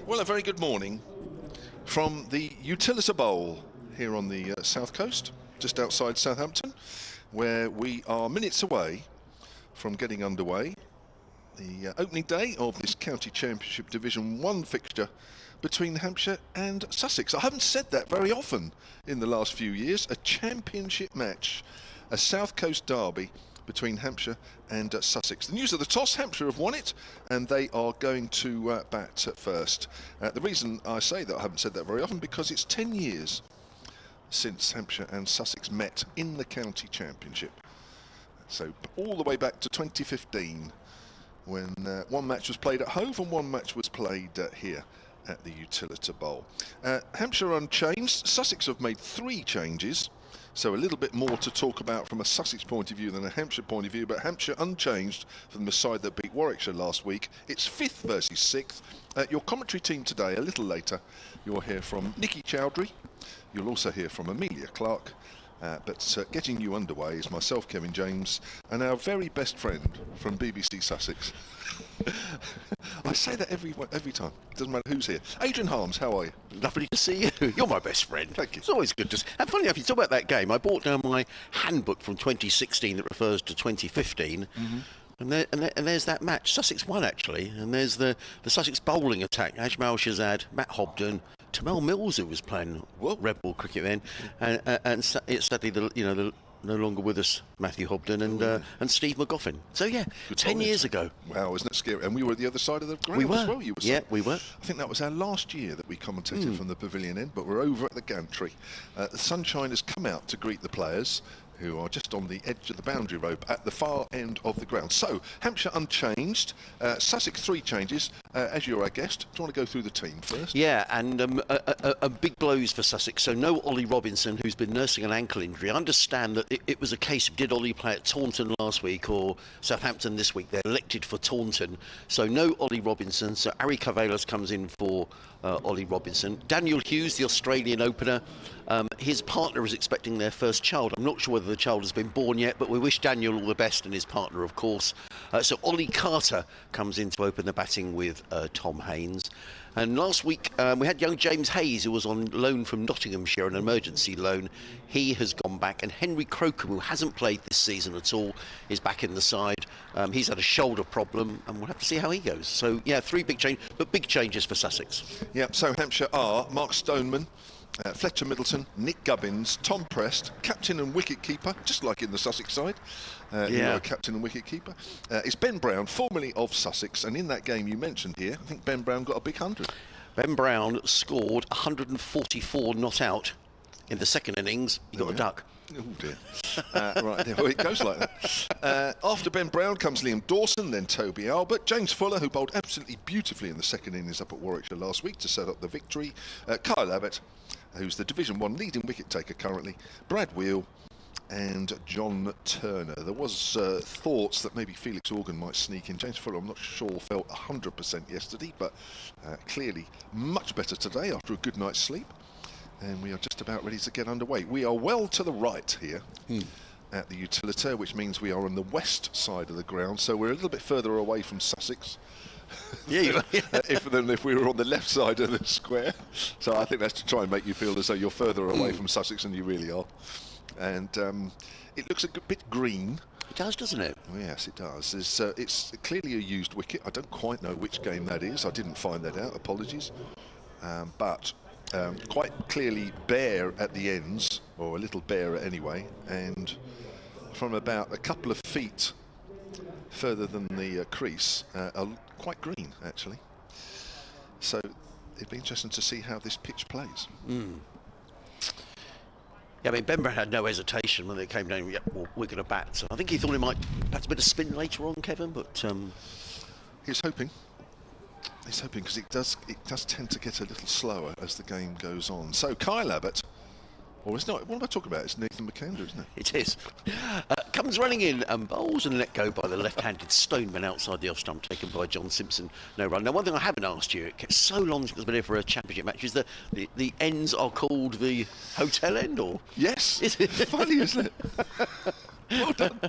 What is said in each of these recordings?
Well, a very good morning from the Utilita Bowl here on the south coast, just outside Southampton, where we are minutes away from getting underway. The opening day of this County Championship Division 1 fixture between Hampshire and Sussex. I haven't said that very often in the last few years. A championship match, a south coast derby between Hampshire and Sussex. The news of the toss, Hampshire have won it and they are going to bat at first. The reason I say that I haven't said that very often, because it's 10 years since Hampshire and Sussex met in the County Championship. So all the way back to 2015, when one match was played at Hove and one match was played here at the Utilita Bowl. Hampshire unchanged. Sussex have made 3 changes, so a little bit more to talk about from a Sussex point of view than a Hampshire point of view, but Hampshire unchanged from the side that beat Warwickshire last week. It's 5th versus 6th. Your commentary team today, a little later, you'll hear from Nikki Chowdhury. You'll also hear from Amelia Clark. But getting you underway is myself, Kevin James, and our very best friend from BBC Sussex. I say that every time. Doesn't matter who's here. Adrian Harms, how are you? Lovely to see you. You're my best friend. Thank you. It's always good to. And funny enough, you talk about that game. I brought down my handbook from 2016 that refers to 2015. And there's that match. Sussex won, actually. And there's the Sussex bowling attack. Ajmal Shazad, Matt Hobden, Tamel Mills, who was playing red ball cricket then, and it's sadly the no longer with us, Matthew Hobden and Steve McGoffin. So yeah, Good 10 years ago. Wow, isn't it scary? And we were at the other side of the ground We were. as well. You were. Yeah, we were. I think that was our last year that we commentated from the pavilion end, but we're over at the gantry. The sunshine has come out to greet the players, who are just on the edge of the boundary rope at the far end of the ground. So, Hampshire unchanged, Sussex 3 changes. As you're our guest, do you want to go through the team first? Yeah, and big blows for Sussex. So no Ollie Robinson, who's been nursing an ankle injury. I understand that it was a case of, did Ollie play at Taunton last week or Southampton this week? They're elected for Taunton. So no Ollie Robinson. So Ari Carvelas comes in for Ollie Robinson. Daniel Hughes, the Australian opener. His partner is expecting their first child. I'm not sure whether the child has been born yet, but we wish Daniel all the best, and his partner, of course. So Ollie Carter comes in to open the batting with Tom Haynes. And last week we had young James Hayes, who was on loan from Nottinghamshire, an emergency loan. He has gone back, and Henry Crocombe, who hasn't played this season at all, is back in the side. He's had a shoulder problem, and we'll have to see how he goes. So yeah, 3 big changes, but big changes for Sussex. Yep, so Hampshire are Mark Stoneman, Fletcher Middleton, Nick Gubbins, Tom Prest, captain and wicket keeper, just like in the Sussex side. You know, captain and wicket keeper. It's Ben Brown, formerly of Sussex, and in that game you mentioned here, I think Ben Brown got a big 100. Ben Brown scored 144 not out in the second innings. He got a duck. Oh dear. Right, well, it goes like that. After Ben Brown comes Liam Dawson, then Toby Albert, James Fuller, who bowled absolutely beautifully in the second innings up at Warwickshire last week to set up the victory, Kyle Abbott, who's the Division 1 leading wicket taker currently, Brad Wheel, and John Turner. There was thoughts that maybe Felix Organ might sneak in. James Fuller, I'm not sure, felt 100% yesterday, but clearly much better today after a good night's sleep. And we are just about ready to get underway. We are well to the right here at the Utilita, which means we are on the west side of the ground, so we're a little bit further away from Sussex. Yeah, than if we were on the left side of the square. So I think that's to try and make you feel as though you're further away from Sussex than you really are. And it looks a bit green. It does, doesn't it? Yes, it does. It's clearly a used wicket. I don't quite know which game that is. I didn't find that out. Apologies. But quite clearly bare at the ends, or a little barer anyway, and from about a couple of feet further than the crease, are quite green actually. So it'd be interesting to see how this pitch plays. Yeah, I mean, Ben Brown had no hesitation when they came down. Yeah, well, we're going to bat. So I think he thought he might perhaps a bit of spin later on, Kevin, but he's hoping. He's hoping, because it does tend to get a little slower as the game goes on. So Kyle Abbott, or it's not, what am I talking about? It's Nathan McKendra, isn't it? It is. Comes running in and bowls and let go by the left-handed Stoneman outside the off-stump, taken by John Simpson. No run. Now, one thing I haven't asked you, it kept so long since I've been here for a championship match, is the ends are called the hotel end, or? Yes. Is it funny, isn't it? Well done.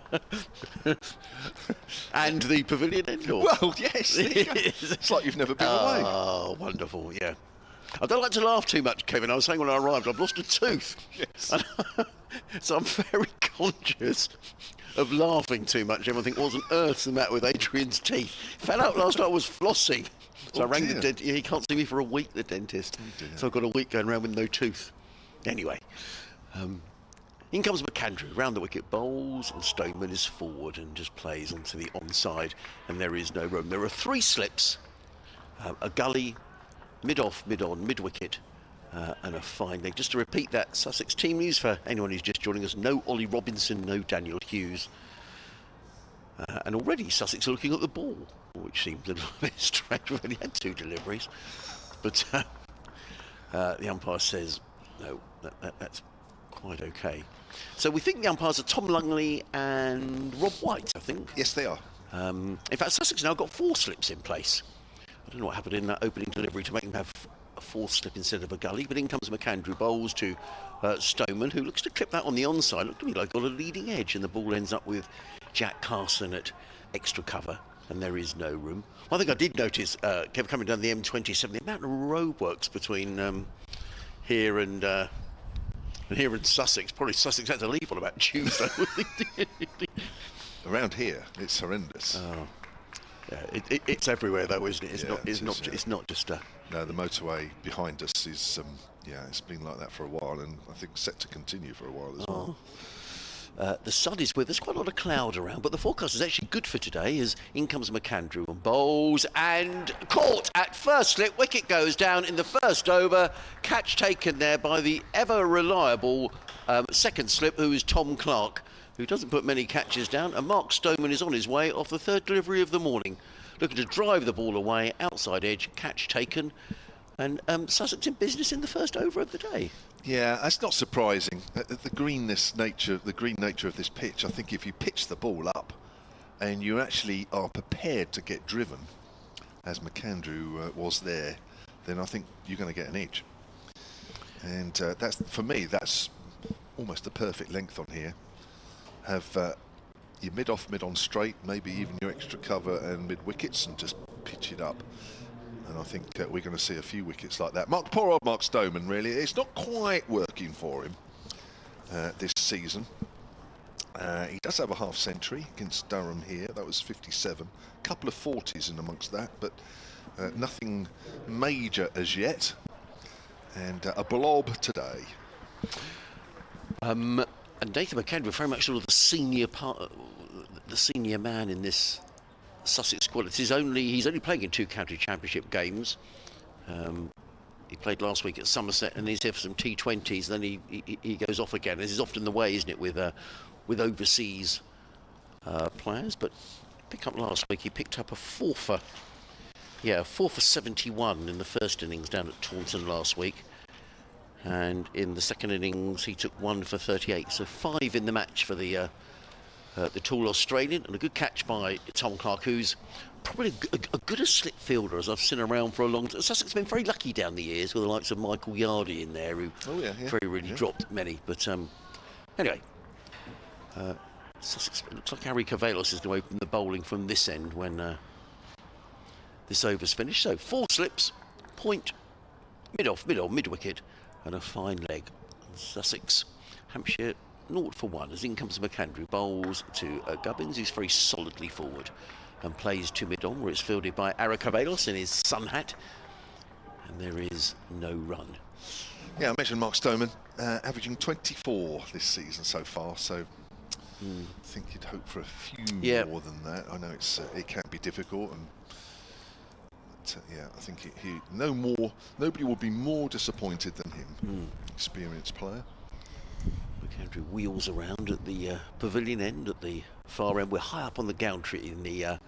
And the pavilion end? Or? Well, yes. It's like you've never been away. Oh, wonderful, yeah. I don't like to laugh too much, Kevin. I was saying when I arrived, I've lost a tooth. Yes. So I'm very conscious of laughing too much. Everyone thinks, what on earth's the matter with Adrian's teeth? Found out last night I was flossing. So I rang the dentist. He can't see me for a week, the dentist. So I've got a week going around with no tooth. Anyway, in comes McAndrew, round the wicket, bowls, and Stoneman is forward and just plays onto the onside, and there is no room. There are 3 slips, a gully, mid-off, mid-on, mid-wicket, and a fine leg. Just to repeat that, Sussex team news for anyone who's just joining us: no Ollie Robinson, no Daniel Hughes. And already Sussex are looking at the ball, which seems a little bit strange. We've only had 2 deliveries. But the umpire says, no, that's quite okay. So we think the umpires are Tom Lungley and Rob White, I think. Yes, they are. In fact, Sussex now got 4 slips in place. I don't know what happened in that opening delivery to make them have a 4th slip instead of a gully, but in comes McAndrew, bowls to Stoneman, who looks to clip that on the onside. Looked to me like on a leading edge, and the ball ends up with Jack Carson at extra cover, and there is no room. One thing I did notice, Kev, coming down the M27, the amount of roadworks between here and Sussex. Probably Sussex had to leave on about Tuesday. Around here, it's horrendous. Oh. Yeah, it's everywhere though, isn't it? It's not just a... No, the motorway behind us is, it's been like that for a while, and I think set to continue for a while as well. The sun is with us, quite a lot of cloud around, but the forecast is actually good for today as in comes McAndrew and bowls and caught at first slip. Wicket goes down in the first over. Catch taken there by the ever reliable second slip, who is Tom Clark, who doesn't put many catches down, and Mark Stoneman is on his way off the 3rd delivery of the morning, looking to drive the ball away, outside edge, catch taken, and Sussex in business in the first over of the day. Yeah, that's not surprising. The green nature of this pitch, I think if you pitch the ball up and you actually are prepared to get driven, as McAndrew was there, then I think you're going to get an edge. And that's, for me, that's almost the perfect length on here. Have your mid-off, mid-on straight, maybe even your extra cover and mid-wickets, and just pitch it up. And I think we're going to see a few wickets like that. Poor old Mark Stoneman, really. It's not quite working for him this season. He does have a half century against Durham here. That was 57. A couple of 40s in amongst that, but nothing major as yet. And a blob today. And Nathan McAndrew, very much sort of the senior man in this Sussex squad. He's only playing in 2 county championship games. He played last week at Somerset, and he's here for some T20s. Then he goes off again. This is often the way, isn't it, with overseas players? But pick up last week. He picked up a 4 for 71 in the first innings down at Taunton last week. And in the second innings, he took 1 for 38. So 5 in the match for the tall Australian, and a good catch by Tom Clark, who's probably a good a slip fielder as I've seen around for a long time. Sussex has been very lucky down the years with the likes of Michael Yardy in there, who very really dropped many. But anyway, Sussex, it looks like Harry Cavalos is going to open the bowling from this end when this over's finished. So 4 slips, point, mid-off, mid-on, mid-wicket, and a fine leg. And Sussex, Hampshire, 0 for 1 as in comes McAndrew, bowls to Gubbins, who's very solidly forward and plays to mid-on, where it's fielded by Ara Cavalos in his sun hat, and there is no run. Yeah, I mentioned Mark Stoneman averaging 24 this season so far, so I think you'd hope for a few more than that. I know it can be difficult, and I think nobody will be more disappointed than him. Experienced player. McAndrew wheels around at the pavilion end, at the far end. We're high up on the gantry in the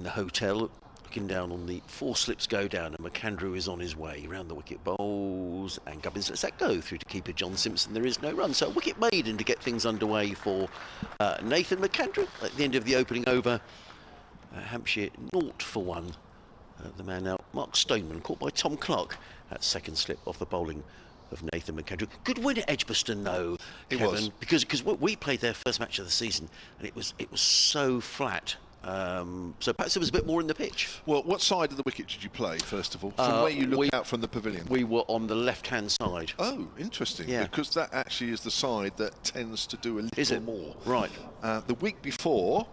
hotel, looking down on the 4 slips go down, and McAndrew is on his way round the wicket, bowls, and Gubbins lets that go through to keeper John Simpson. There is no run, so a wicket maiden to get things underway for Nathan McAndrew at the end of the opening over. Hampshire 0 for 1. The man now, Mark Stoneman, caught by Tom Clark at second slip off the bowling of Nathan McAndrew. Good win at Edgbaston, though, It Kevin, was. because we played their first match of the season, and it was so flat. So perhaps there was a bit more in the pitch. Well, what side of the wicket did you play, first of all? From where you look out from the pavilion? We were on the left-hand side. Oh, interesting. Yeah. Because that actually is the side that tends to do a little Is it? more. Right. The week before,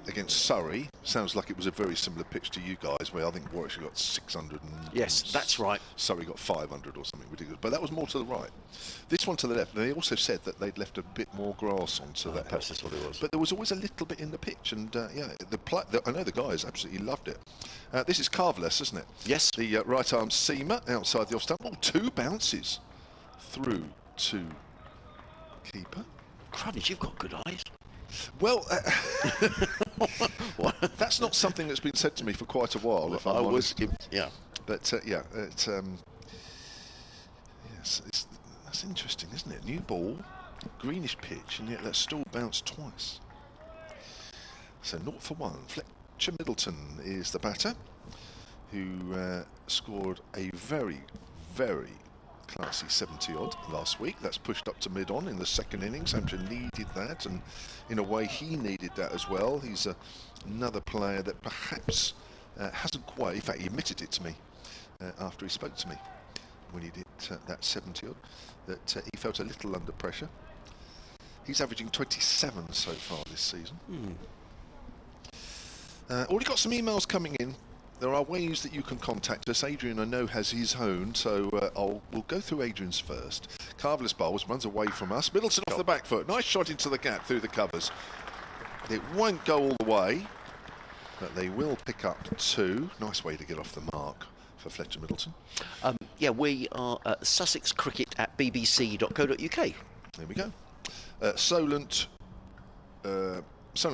against Surrey, sounds like it was a very similar pitch to you guys, where I think Warwickshire got 600 and Yes, that's right. Surrey got 500 or something ridiculous. But that was more to the right. This one to the left. They also said that they'd left a bit more grass on, so that Perhaps helped. that's what it was. But there was always a little bit in the pitch, and I know the guys absolutely loved it. This is Carveless, isn't it? Yes. The right arm seamer outside the off stump. Oh, 2 bounces through to keeper. Crudge, you've got good eyes. Well, that's not something that's been said to me for quite a while, if I'm honest. Yeah. But yes, that's interesting, isn't it? New ball, greenish pitch, and yet that's still bounced twice. So 0 for 1. Fletcher Middleton is the batter, who scored a very, very classy 70-odd last week. That's pushed up to mid-on in the second innings. Hampshire needed that, and in a way he needed that as well. He's another player that perhaps hasn't quite, in fact he admitted it to me after he spoke to me when he did that 70-odd, that he felt a little under pressure. He's averaging 27 so far this season. Already got some emails coming in. There are ways that you can contact us. Adrian, I know, has his own, so we'll go through Adrian's first. Carveless bowls, runs away from us. Middleton off the back foot. Nice shot into the gap through the covers. It won't go all the way, but they will pick up 2. Nice way to get off the mark for Fletcher Middleton. Yeah, we are Sussex Cricket at bbc.co.uk. There we go. Solent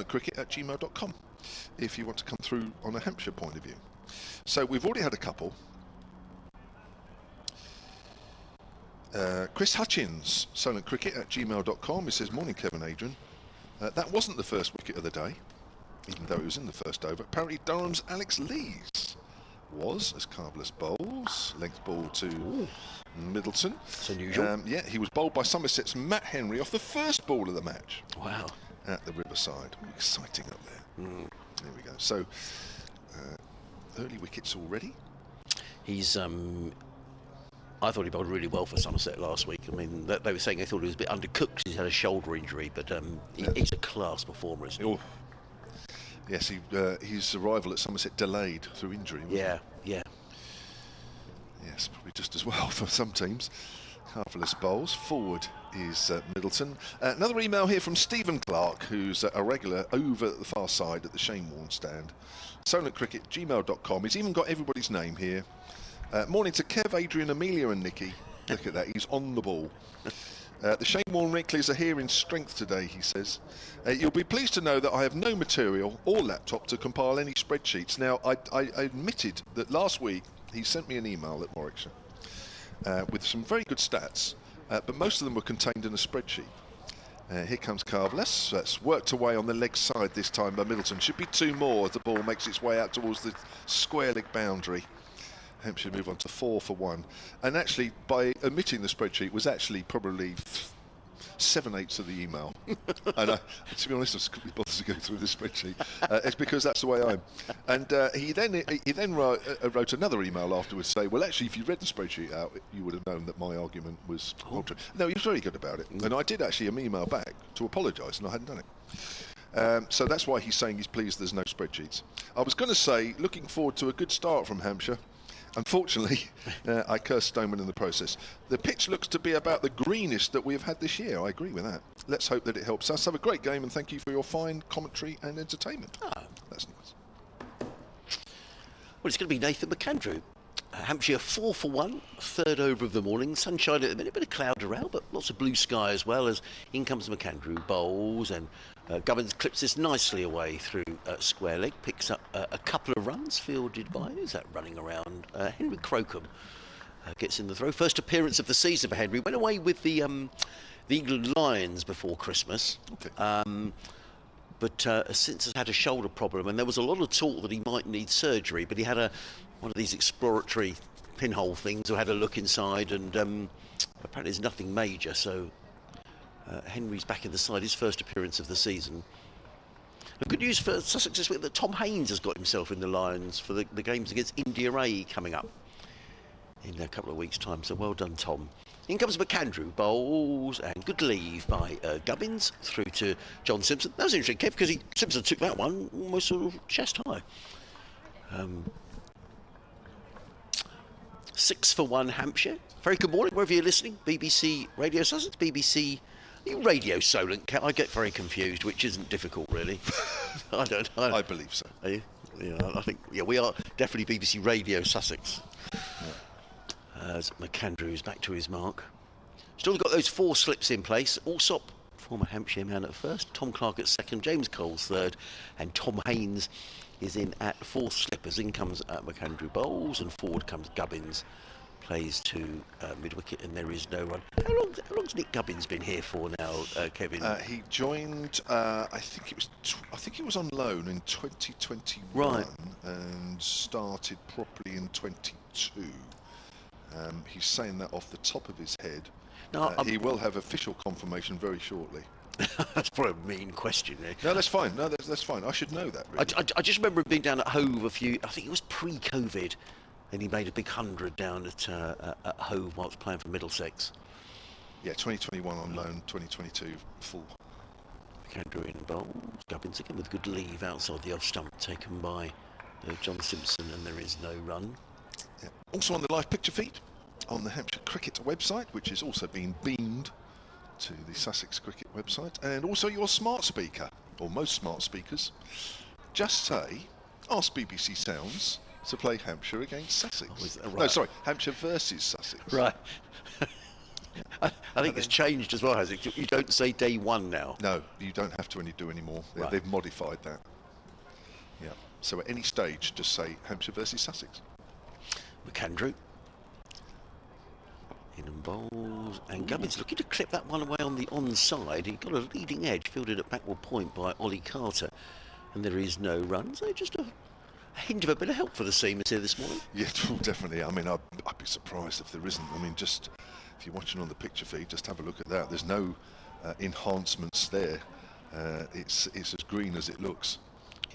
Cricket at gmail.com if you want to come through on a Hampshire point of view. So we've already had a couple. Chris Hutchins, solentcricket at gmail.com. He says, morning Kevin, Adrian. That wasn't the first wicket of the day, even though it was in the first over. Apparently Durham's Alex Lees was, as Carveless bowls. Length ball to Middleton. It's unusual. Yeah, he was bowled by Somerset's Matt Henry off the first ball of the match. Wow. At the Riverside. Ooh, exciting up there. There we go. So, early wickets already. He's I thought he bowled really well for Somerset last week. I mean, they were saying they thought he was a bit undercooked because he's had a shoulder injury, but he's a class performer, isn't he? Oh. Yes, his arrival at Somerset delayed through injury. Yeah, yeah. Yes, probably just as well for some teams. Carveless bowls. Forward is Middleton. Another email here from Stephen Clark, who's a regular over at the far side at the Shanewarne stand. solentcricket@gmail.com. He's even got everybody's name here. Morning to Kev, Adrian, Amelia and Nikki. Look at that, he's on the ball. The Shanewarne Wrinkleys are here in strength today, he says. You'll be pleased to know that I have no material or laptop to compile any spreadsheets. Now, I admitted that last week he sent me an email at Warwickshire with some very good stats, but most of them were contained in a spreadsheet. Here comes Carveless. That's worked away on the leg side this time by Middleton. Should be 2 more as the ball makes its way out towards the square leg boundary. Hampshire move on to 4 for 1. And actually, by omitting the spreadsheet, was actually probably 7/8 of the email. And to be honest, I couldn't be bothered to go through the spreadsheet. It's because that's the way I am. And he then wrote another email afterwards saying, well, actually, if you read the spreadsheet out, you would have known that my argument was true. No, he was very good about it. And I did actually email back to apologise, and I hadn't done it. So that's why he's saying he's pleased there's no spreadsheets. I was going to say, looking forward to a good start from Hampshire. Unfortunately, I cursed Stoneman in the process. The pitch looks to be about the greenest that we have had this year. I agree with that. Let's hope that it helps us. Have a great game, and thank you for your fine commentary and entertainment. That's nice. Well, it's going to be Nathan McAndrew. Hampshire 4 for 1, third over of the morning. Sunshine at the minute, a bit of cloud around, but lots of blue sky as well. As in comes McAndrew, bowls, and Gubbins clips this nicely away through square leg, picks up a couple of runs fielded by, who's that running around? Henry Crocombe gets in the throw. First appearance of the season for Henry. Went away with the England Lions before Christmas. Okay. But since has had a shoulder problem, and there was a lot of talk that he might need surgery, but he had one of these exploratory pinhole things, or had a look inside, and apparently there's nothing major. So Henry's back in the side, his first appearance of the season. The good news for Sussex this week that Tom Haynes has got himself in the lines for the games against India A coming up in a couple of weeks' time. So well done, Tom. In comes McAndrew, bowls, and good leave by Gubbins through to John Simpson. That was interesting, Kev, because Simpson took that one almost sort of chest high. 6 for 1 Hampshire. Very good morning, wherever you're listening. BBC Radio Sussex, BBC Radio Solent. I get very confused, which isn't difficult, really. I believe so. Are you? Yeah, I think we are definitely BBC Radio Sussex. Yeah. As McAndrew is back to his mark. Still got those 4 slips in place. Allsop, former Hampshire man at first. Tom Clark at second. James Cole's third. And Tom Haynes is in at 4th slippers. In comes McAndrew bowls, and forward comes Gubbins. Plays to mid-wicket, and there is no run. How long's Nick Gubbins been here for now, Kevin? He joined. I think it was on loan in 2021, right, and started properly in 22. He's saying that off the top of his head. No, he will have official confirmation very shortly. That's probably a mean question. Eh? No, that's fine. No, that's fine. I should know that. Really. I just remember being down at Hove I think it was pre-COVID, and he made a big 100 down at Hove whilst playing for Middlesex. Yeah, 2021 on loan, 2022 full. McAndrew in bowls. Gubbins again with good leave outside the off stump, taken by John Simpson, and there is no run. Yeah. Also on the live picture feed on the Hampshire Cricket website, which is also being beamed to the Sussex Cricket website, and also your smart speaker, or most smart speakers. Just say, ask BBC Sounds to play Hampshire against Sussex. Oh, right. No, sorry, Hampshire versus Sussex. Right. I think it's changed as well, has it? You don't say day 1 now. No, you don't have to do anymore. Right. They've modified that. Yeah. So at any stage, just say Hampshire versus Sussex. McAndrew in and bowls, and Gubbins looking to clip that one away on the onside. He got a leading edge, fielded at backward point by Ollie Carter, and there is no run. So just a hint of a bit of help for the seamers here this morning. Yeah, definitely. I mean, I'd be surprised if there isn't. I mean, just if you're watching on the picture feed, just have a look at that. There's no enhancements there. It's as green as it looks.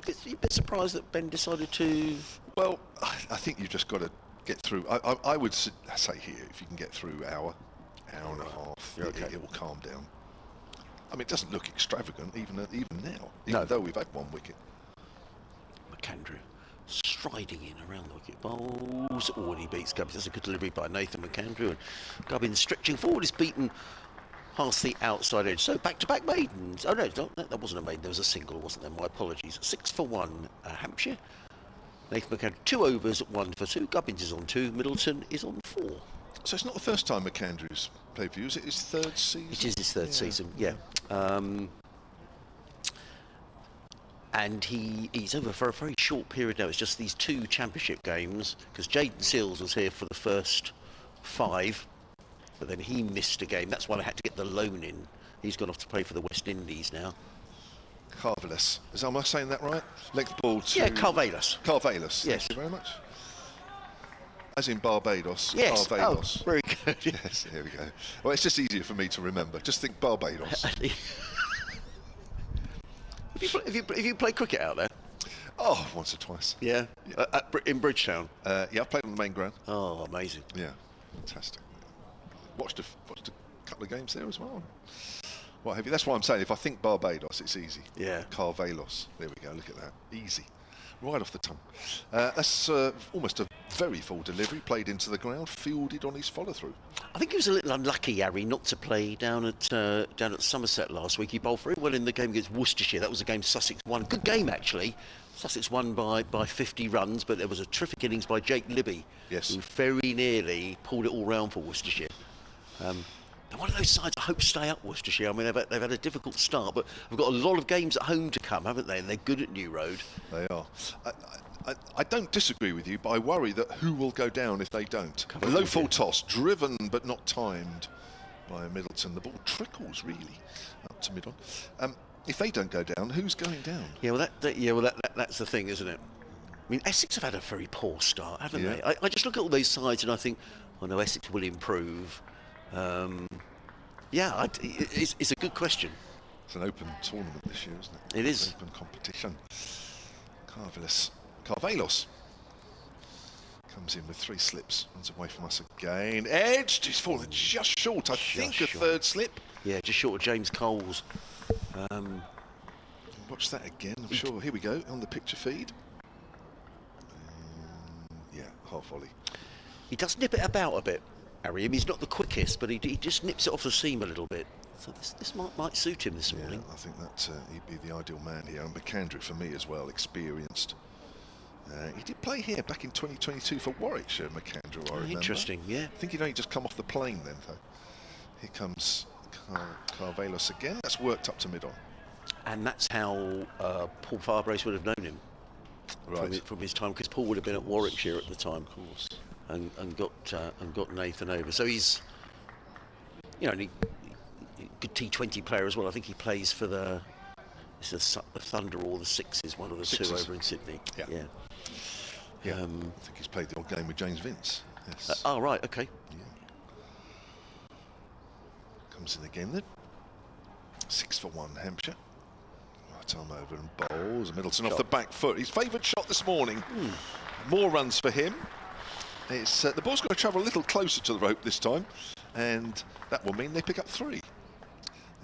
You're a bit surprised that Ben decided to... Well, I think you've just got to get through. I would say here, if you can get through hour and a half, it will calm down. I mean, it doesn't look extravagant even now, though we've had 1 wicket. McAndrew striding in around the wicket, bowls. Oh, and he beats Gubbins. That's a good delivery by Nathan McAndrew, and Gubbins stretching forward is beaten past the outside edge. So back-to-back maidens. Oh no, that wasn't a maiden. There was a single, wasn't there? My apologies. 6 for 1 Hampshire. Nathan McAndrew 2 overs, 1 for 2. Gubbins is on 2. Middleton is on 4. So it's not the first time McAndrew's played for you, is it his 3rd season? It is his 3rd season, yeah. And he's over for a very short period now. It's just these 2 championship games, because Jaden Seals was here for the first 5, but then he missed a game. That's why I had to get the loan in. He's gone off to play for the West Indies now. Carvelis. Am I saying that right? Length ball to... Yeah, Carvelis. Carvelis. Yes. Thank you very much. As in Barbados. Yes. Carvelos. Oh, very good. Yes, here we go. Well, it's just easier for me to remember. Just think Barbados. Have you played cricket out there? Oh, once or twice. Yeah. In Bridgetown? Yeah, I've played on the main ground. Oh, amazing. Yeah, fantastic. Watched a couple of games there as well. What have you? That's why I'm saying if I think Barbados, it's easy. Yeah. Carvelos. There we go. Look at that. Easy. Right off the tongue. That's almost a very full delivery. Played into the ground. Fielded on his follow-through. I think he was a little unlucky, Harry, not to play down at Somerset last week. He bowled very well in the game against Worcestershire. That was a game Sussex won. Good game, actually. Sussex won by 50 runs, but there was a terrific innings by Jake Libby, who very nearly pulled it all round for Worcestershire. They're one of those sides I hope stay up, Worcestershire. I mean, they've had a difficult start, but they've got a lot of games at home to come, haven't they? And they're good at New Road. They are. I don't disagree with you, but I worry that who will go down if they don't. A low full toss, driven but not timed by Middleton. The ball trickles really up to mid-on. If they don't go down, who's going down? Yeah, well, that's the thing, isn't it? mean, Essex have had a very poor start, haven't Yeah. they? I just look at all those sides and I think, oh no, Essex will improve. Yeah, it's a good question. It's an open tournament this year, isn't it? It is. Open competition. Carvelos comes in with 3 slips, runs away from us again. Edged, he's fallen just short, I think, a third slip. Yeah, just short of James Cole's. Watch that again, I'm sure. Here we go, on the picture feed. Yeah, half volley. He does nip it about a bit, Harry. I mean, he's not the quickest, but he just nips it off the seam a little bit. So this might suit him this morning. I think that he'd be the ideal man here. And McAndrew for me as well, experienced. He did play here back in 2022 for Warwickshire, McAndrew, I remember. Interesting, yeah. I think he'd only just come off the plane then, though. Here comes Carvelos again. That's worked up to mid-on. And that's how Paul Farbrace would have known him from his time, because Paul would have been at Warwickshire at the time, Of course. and got Nathan over. So he's, a good T20 player as well. I think he plays for the Thunder or the Sixes, one of the two over in Sydney. Yeah. I think he's played the odd game with James Vince. Yes. Oh, right, okay. Yeah. Comes in again then. 6 for 1, Hampshire. Right arm over and bowls. Middleton off the back foot. His favoured shot this morning. More runs for him. It's the ball's going to travel a little closer to the rope this time, and that will mean they pick up 3.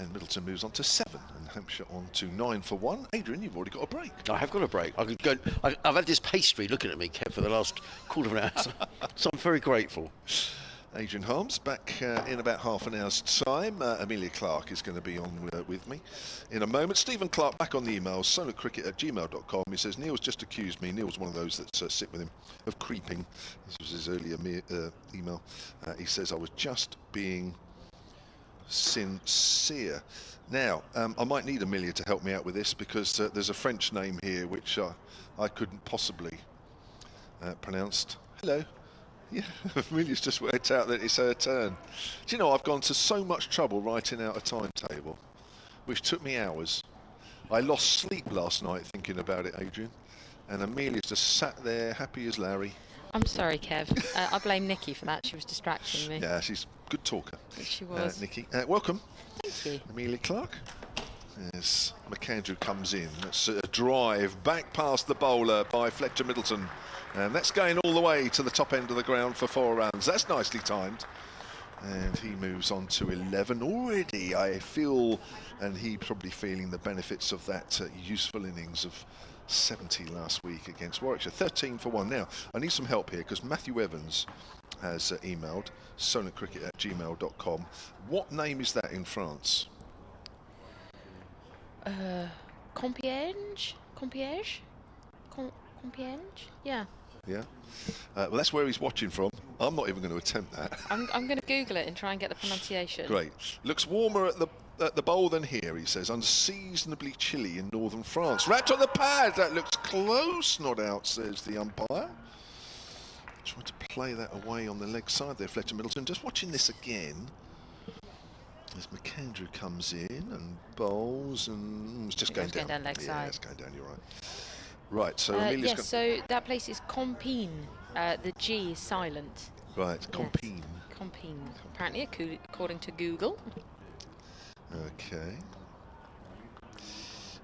And Middleton moves on to 7, and Hampshire on to 9 for 1. Adrian, you've already got a break. I have got a break. I've had this pastry looking at me, Kev, for the last quarter of an hour, so I'm very grateful. Adrian Harms back in about half an hour's time. Amelia Clark is going to be on with me in a moment. Stephen Clark back on the emails, solarcricket@gmail.com. He says, Neil's just accused me. Neil's one of those that sit with him, of creeping. This was his earlier email. He says, I was just being sincere. Now, I might need Amelia to help me out with this, because there's a French name here which I couldn't possibly pronounce. Hello. Yeah, Amelia's just worked out that it's her turn. Do you know, I've gone to so much trouble writing out a timetable, which took me hours. I lost sleep last night thinking about it, Adrian, and Amelia's just sat there happy as Larry. I'm sorry, Kev. I blame Nikki for that. She was distracting me. Yeah, she's a good talker. She was. Nikki, welcome. Thank you. Amelia Clark. As McAndrew comes in, that's a drive back past the bowler by Fletcher Middleton, and that's going all the way to the top end of the ground for 4 runs. That's nicely timed, and he moves on to 11 already. I feel, and he probably feeling the benefits of that useful innings of 70 last week against Warwickshire. 13 for 1. Now I need some help here, because Matthew Evans has emailed sonatcricket@gmail.com. What name is that in France? Compiègne? Yeah. Yeah. Well, that's where he's watching from. I'm not even going to attempt that. I'm going to Google it and try and get the pronunciation. Great. Looks warmer at the bowl than here, he says. Unseasonably chilly in northern France. Wrapped on the pad. That looks close. Not out, says the umpire. Trying to play that away on the leg side there, Fletcher Middleton. Just watching this again, as McAndrew comes in and bowls, and it's just going down. Leg side. Yeah, it's going down, you're right. Right, so Amelia's yes, so that place is Compine. The G is silent. Right, Compine. Yes. Compine. Apparently, according to Google. Okay.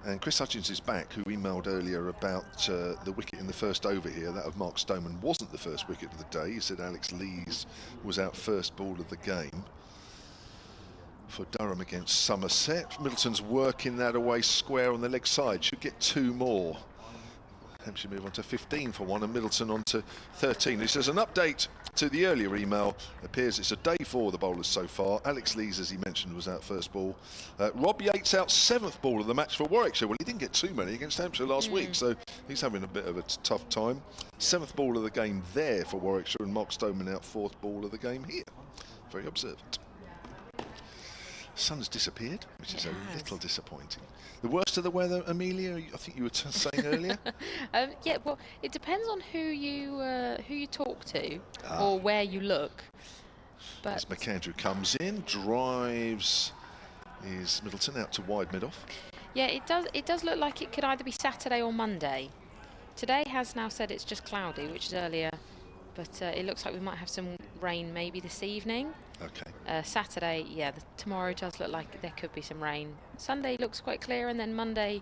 And Chris Hutchins is back, who emailed earlier about the wicket in the first over here. That of Mark Stoneman wasn't the first wicket of the day. He said Alex Lees was out first ball of the game for Durham against Somerset. Middleton's working that away square on the leg side. Should get 2 more. Hampshire move on to 15 for 1, and Middleton on to 13. He says an update to the earlier email. Appears it's a day for the bowlers so far. Alex Lees, as he mentioned, was out first ball. Rob Yates out 7th ball of the match for Warwickshire. Well, he didn't get too many against Hampshire last week, so he's having a bit of a tough time. 7th ball of the game there for Warwickshire, and Mark Stoneman out 4th ball of the game here. Very observant. Sun's disappeared, which is a little disappointing. The worst of the weather, Amelia, I think you were saying earlier? Yeah, well, it depends on who you talk to or where you look. But as McAndrew comes in, drives is Middleton out to wide mid-off. Yeah, it does look like it could either be Saturday or Monday. Today has now said it's just cloudy, which is earlier, but it looks like we might have some rain maybe this evening. Okay. Saturday, yeah, tomorrow does look like there could be some rain. Sunday looks quite clear, and then Monday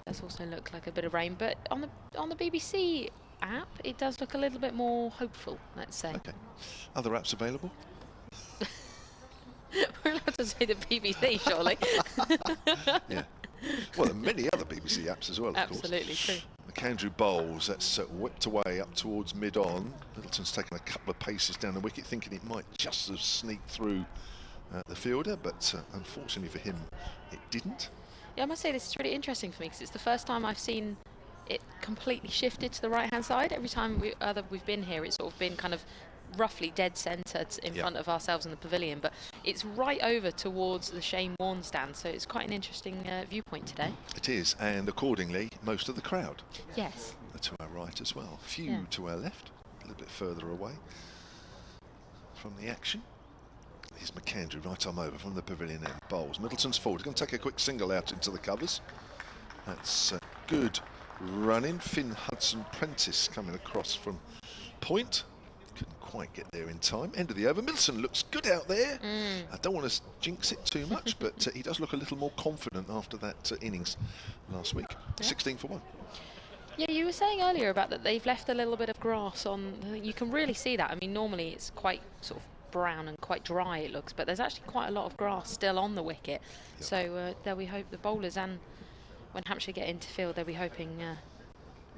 does also look like a bit of rain. But on the BBC app, it does look a little bit more hopeful, let's say. Okay. Other apps available? We're allowed to say the BBC, surely. Yeah. Well, there are many other BBC apps as well, of course. Absolutely true. McAndrew bowls, that's whipped away up towards mid-on. Middleton's taken a couple of paces down the wicket, thinking it might just have sneaked through the fielder, but unfortunately for him, it didn't. Yeah, I must say this is really interesting for me because it's the first time I've seen it completely shifted to the right-hand side. Every time we've been here, it's sort of been kind of roughly dead centred in front of ourselves in the pavilion, but it's right over towards the Shane Warne stand, so it's quite an interesting viewpoint today. It is, and accordingly, most of the crowd. Yes. Are to our right as well. A few to our left, a little bit further away from the action. Here's McAndrew, right arm over from the pavilion end. Bowls. Middleton's forward. He's going to take a quick single out into the covers. That's good running. Finn Hudson-Prentice coming across from point. Couldn't quite get there in time. End of the over. Middleton looks good out there. I don't want to jinx it too much, but he does look a little more confident after that innings last week. 16 for 1. Yeah, you were saying earlier about that they've left a little bit of grass on. You can really see that. I mean, normally it's quite sort of brown and quite dry it looks, but there's actually quite a lot of grass still on the wicket. Yep. So there we hope the bowlers, and when Hampshire get into field, they'll be hoping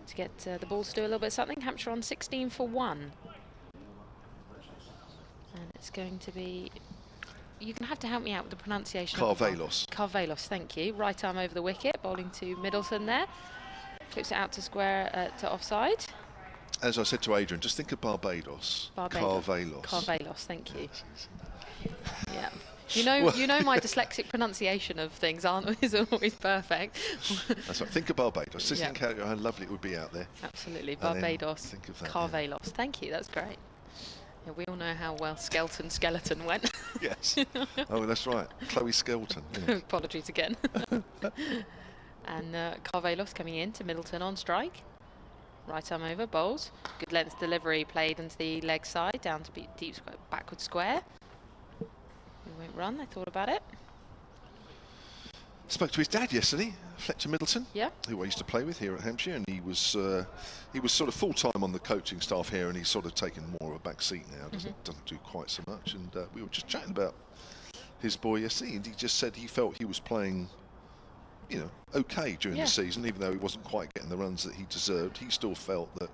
to get the balls to do a little bit of something. Hampshire on 16 for 1. And it's going to be, you're going to have to help me out with the pronunciation. Carvelos. Carvelos, thank you. Right arm over the wicket, bowling to Middleton there. Clips it out to square, to offside. As I said to Adrian, just think of Barbados. Carvelos. Carvelos, thank you. Yeah. You know my dyslexic pronunciation of things isn't always perfect. That's right. Think of Barbados. Just think how lovely it would be out there. Absolutely. Barbados. Think of that, Carvelos. Yeah. Thank you. That's great. Yeah, we all know how well Skeleton went. Yes. Oh, that's right. Chloe Skelton. Yes. Apologies again. And Carvelos coming in to Middleton on strike. Right arm over, bowls. Good length delivery played into the leg side, down to deep backward square. We won't run, I thought about it. Spoke to his dad yesterday, Fletcher Middleton, yeah, who I used to play with here at Hampshire, and he was sort of full time on the coaching staff here, and he's sort of taken more of a back seat now. Doesn't do quite so much, and we were just chatting about his boy yesterday, and he just said he felt he was playing, you know, okay during the season, even though he wasn't quite getting the runs that he deserved. He still felt that,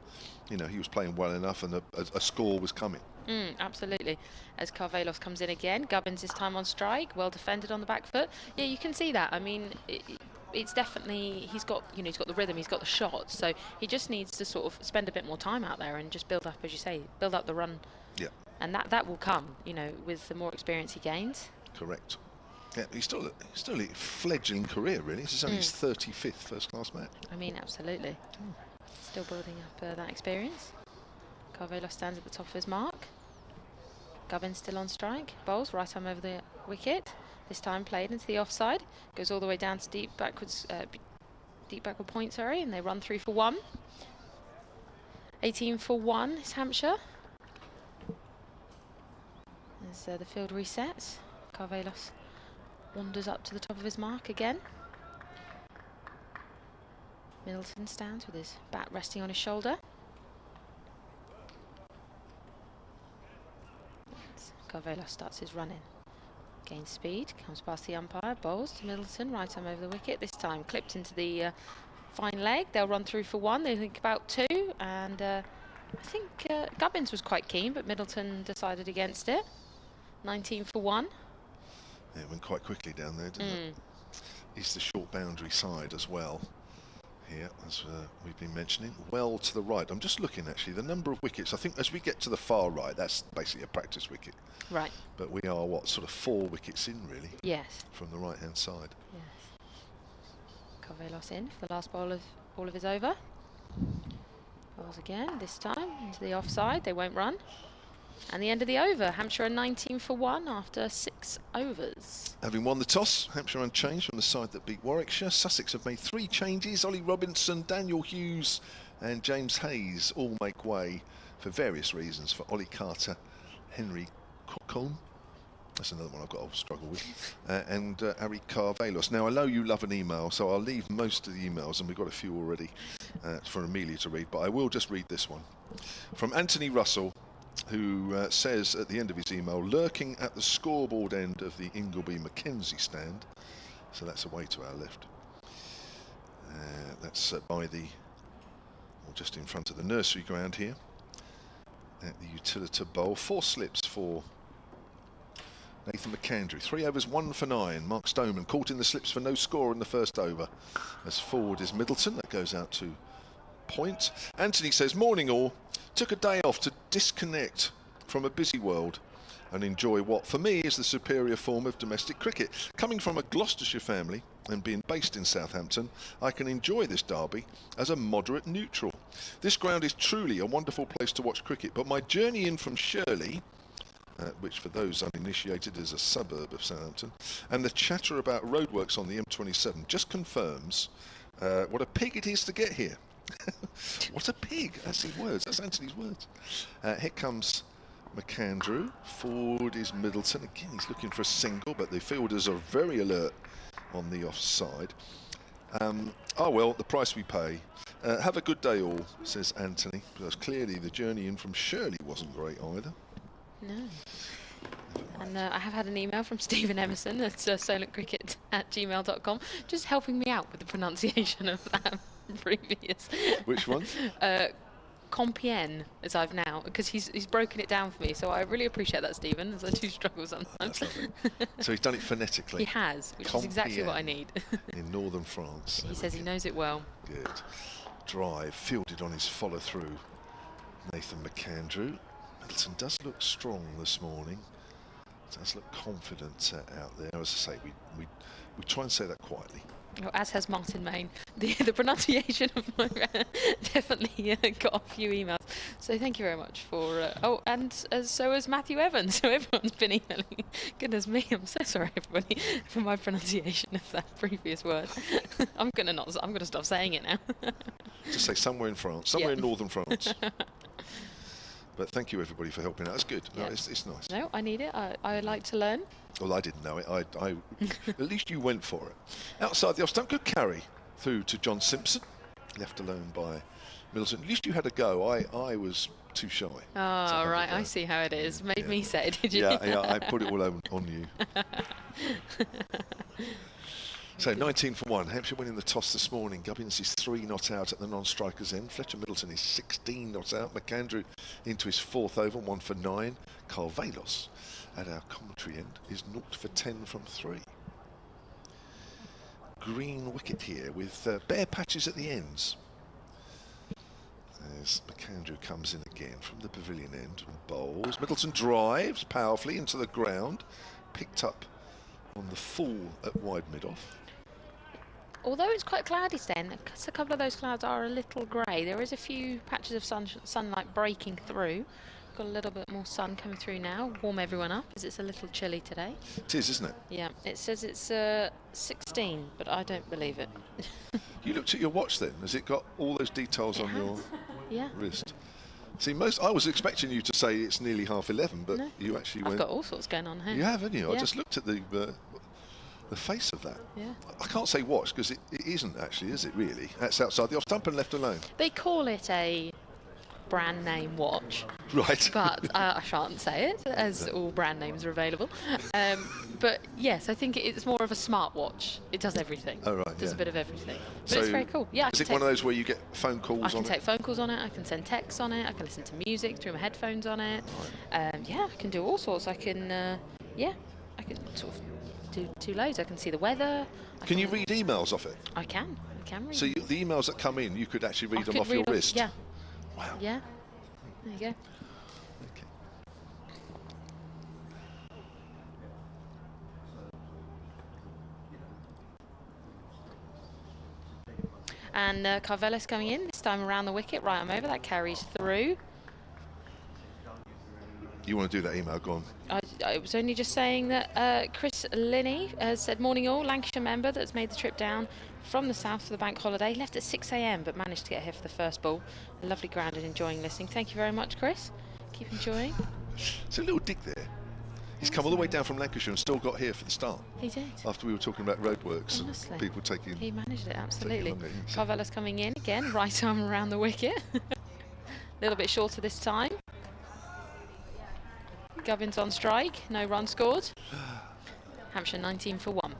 you know, he was playing well enough, and a score was coming. Absolutely. As Carvelos comes in again, Gubbins this time on strike, well defended on the back foot. Yeah, you can see that. I mean, it's definitely, he's got the rhythm, he's got the shot, so he just needs to sort of spend a bit more time out there and just build up, as you say, build up the run. Yeah. And that will come, you know, with the more experience he gains. Correct. Yeah, he's still a fledgling career, really. This is only his 35th first-class match. I mean, absolutely. Still building up that experience. Carvelos stands at the top of his mark. Gubbins still on strike. Bowls right arm over the wicket. This time played into the offside. Goes all the way down to deep backward point, and they run 3 for 1. 18 for 1 is Hampshire. As the field resets, Carvelos wanders up to the top of his mark again. Middleton stands with his bat resting on his shoulder. Carvelos starts his run in. Gains speed, comes past the umpire, bowls to Middleton, right arm over the wicket. This time clipped into the fine leg. They'll run through for 1. They think about 2, and I think Gubbins was quite keen, but Middleton decided against it. 19 for 1. Yeah, it went quite quickly down there, didn't it? It's the short boundary side as well. Here, as we've been mentioning, well to the right. I'm just looking, actually, the number of wickets. I think as we get to the far right, that's basically a practice wicket. Right. But we are, what, sort of 4 wickets in, really? Yes. From the right-hand side. Yes. Carvelos in for the last ball of his over. Bowls again, this time into the offside. They won't run. And the end of the over. Hampshire are 19 for 1 after 6 overs. Having won the toss, Hampshire unchanged from the side that beat Warwickshire. Sussex have made 3 changes. Ollie Robinson, Daniel Hughes and James Hayes all make way for various reasons for Ollie Carter, Henry Cockholm. That's another one I've got to struggle with. And Ari Carvelos. Now, I know you love an email, so I'll leave most of the emails, and we've got a few already for Amelia to read, but I will just read this one. From Anthony Russell, who says at the end of his email, lurking at the scoreboard end of the Ingleby Mackenzie stand. So that's away to our left. That's by the, or just in front of the nursery ground here at the Utilita Bowl. 4 slips for Nathan McAndrew. 3 overs, 1 for 9. Mark Stoneman caught in the slips for no score in the first over. As forward is Middleton. That goes out to point. Anthony says, morning all. Took a day off to disconnect from a busy world and enjoy what for me is the superior form of domestic cricket. Coming from a Gloucestershire family and being based in Southampton, I can enjoy this derby as a moderate neutral. This ground is truly a wonderful place to watch cricket, but my journey in from Shirley, which for those uninitiated is a suburb of Southampton, and the chatter about roadworks on the M27 just confirms what a pig it is to get here. What a pig! That's his words. That's Anthony's words. Here comes McAndrew. Forward is Middleton. Again, he's looking for a single, but the fielders are very alert on the offside. Oh well, the price we pay. Have a good day all, says Anthony. Because clearly the journey in from Shirley wasn't great either. No. And I have had an email from Stephen Emerson at solentcricket@gmail.com, just helping me out with the pronunciation of that previous. Which one? Compiègne, as I've now, because he's broken it down for me, so I really appreciate that, Stephen, as I do struggle sometimes. So he's done it phonetically. He has, which is exactly what I need. In northern France. He says he knows it well. Good. Drive, fielded on his follow-through. Nathan McAndrew. Middleton does look strong this morning. Does look confident out there. As I say, we try and say that quietly. Well, as has Martin Main. The pronunciation of my definitely got a few emails. So thank you very much for. And so has Matthew Evans. So everyone's been emailing. Goodness me, I'm so sorry everybody for my pronunciation of that previous word. I'm gonna stop saying it now. Just say somewhere in France, somewhere in northern France. But thank you everybody for helping out. That's good. No, it's nice. No, I need it. I like to learn. Well, I didn't know it. I at least you went for it. Outside the off stump, good carry through to John Simpson, left alone by Middleton. At least you had a go. I was too shy. Oh, right. I see how it is. Made me say, did you? Yeah, I put it all on you. So 19 for 1. Hampshire winning the toss this morning. Gubbins is 3 not out at the non-strikers end. Fletcher Middleton is 16 not out. McAndrew into his 4th over, 1 for 9. Carvelos at our commentary end is 0 for 10 from 3. Green wicket here with bare patches at the ends. As McAndrew comes in again from the pavilion end and bowls. Middleton drives powerfully into the ground. Picked up on the full at wide mid-off. Although it's quite cloudy today, and a couple of those clouds are a little grey, there is a few patches of sunlight breaking through. Got a little bit more sun coming through now. Warm everyone up, as it's a little chilly today. It is, isn't it? Yeah, it says it's 16, but I don't believe it. You looked at your watch then? Has it got all those details on your wrist? See, I was expecting you to say it's nearly 11:30, but you actually went. I've got all sorts going on here. You have, haven't you? Yeah. I just looked at the face of that. Yeah. I can't say watch because it isn't actually, is it really? That's outside the off stump and left alone. They call it a brand name watch. Right. But I shan't say it, as all brand names are available. But yes, I think it's more of a smartwatch. It does everything. Oh, right. It does a bit of everything. But so it's very cool. Yeah. Is it one of those where you get phone calls on it? I can take phone calls on it. I can send texts on it. I can listen to music through my headphones on it. Right. I can do all sorts. I can sort of do loads. I can see the weather. Can you read emails off it? I can read. So the emails that come in, you could actually read them off your wrist? Yeah. Wow. Yeah. There you go. Okay. And Carvelos coming in, this time around the wicket, right arm over, that carries through. You want to do that email, go on. I was only just saying that Chris Linney has said, morning all, Lancashire member that's made the trip down from the south for the bank holiday. Left at 6 a.m. but managed to get here for the first ball. A lovely ground and enjoying listening. Thank you very much, Chris. Keep enjoying. It's a little dig there. He's come all the way down from Lancashire and still got here for the start. He did. After we were talking about roadworks Honestly. and people taking... He managed it, absolutely. longer, yes. Carvelos coming in again, right arm around the wicket. A little bit shorter this time. Gubbins on strike, no run scored. Hampshire 19 for 1.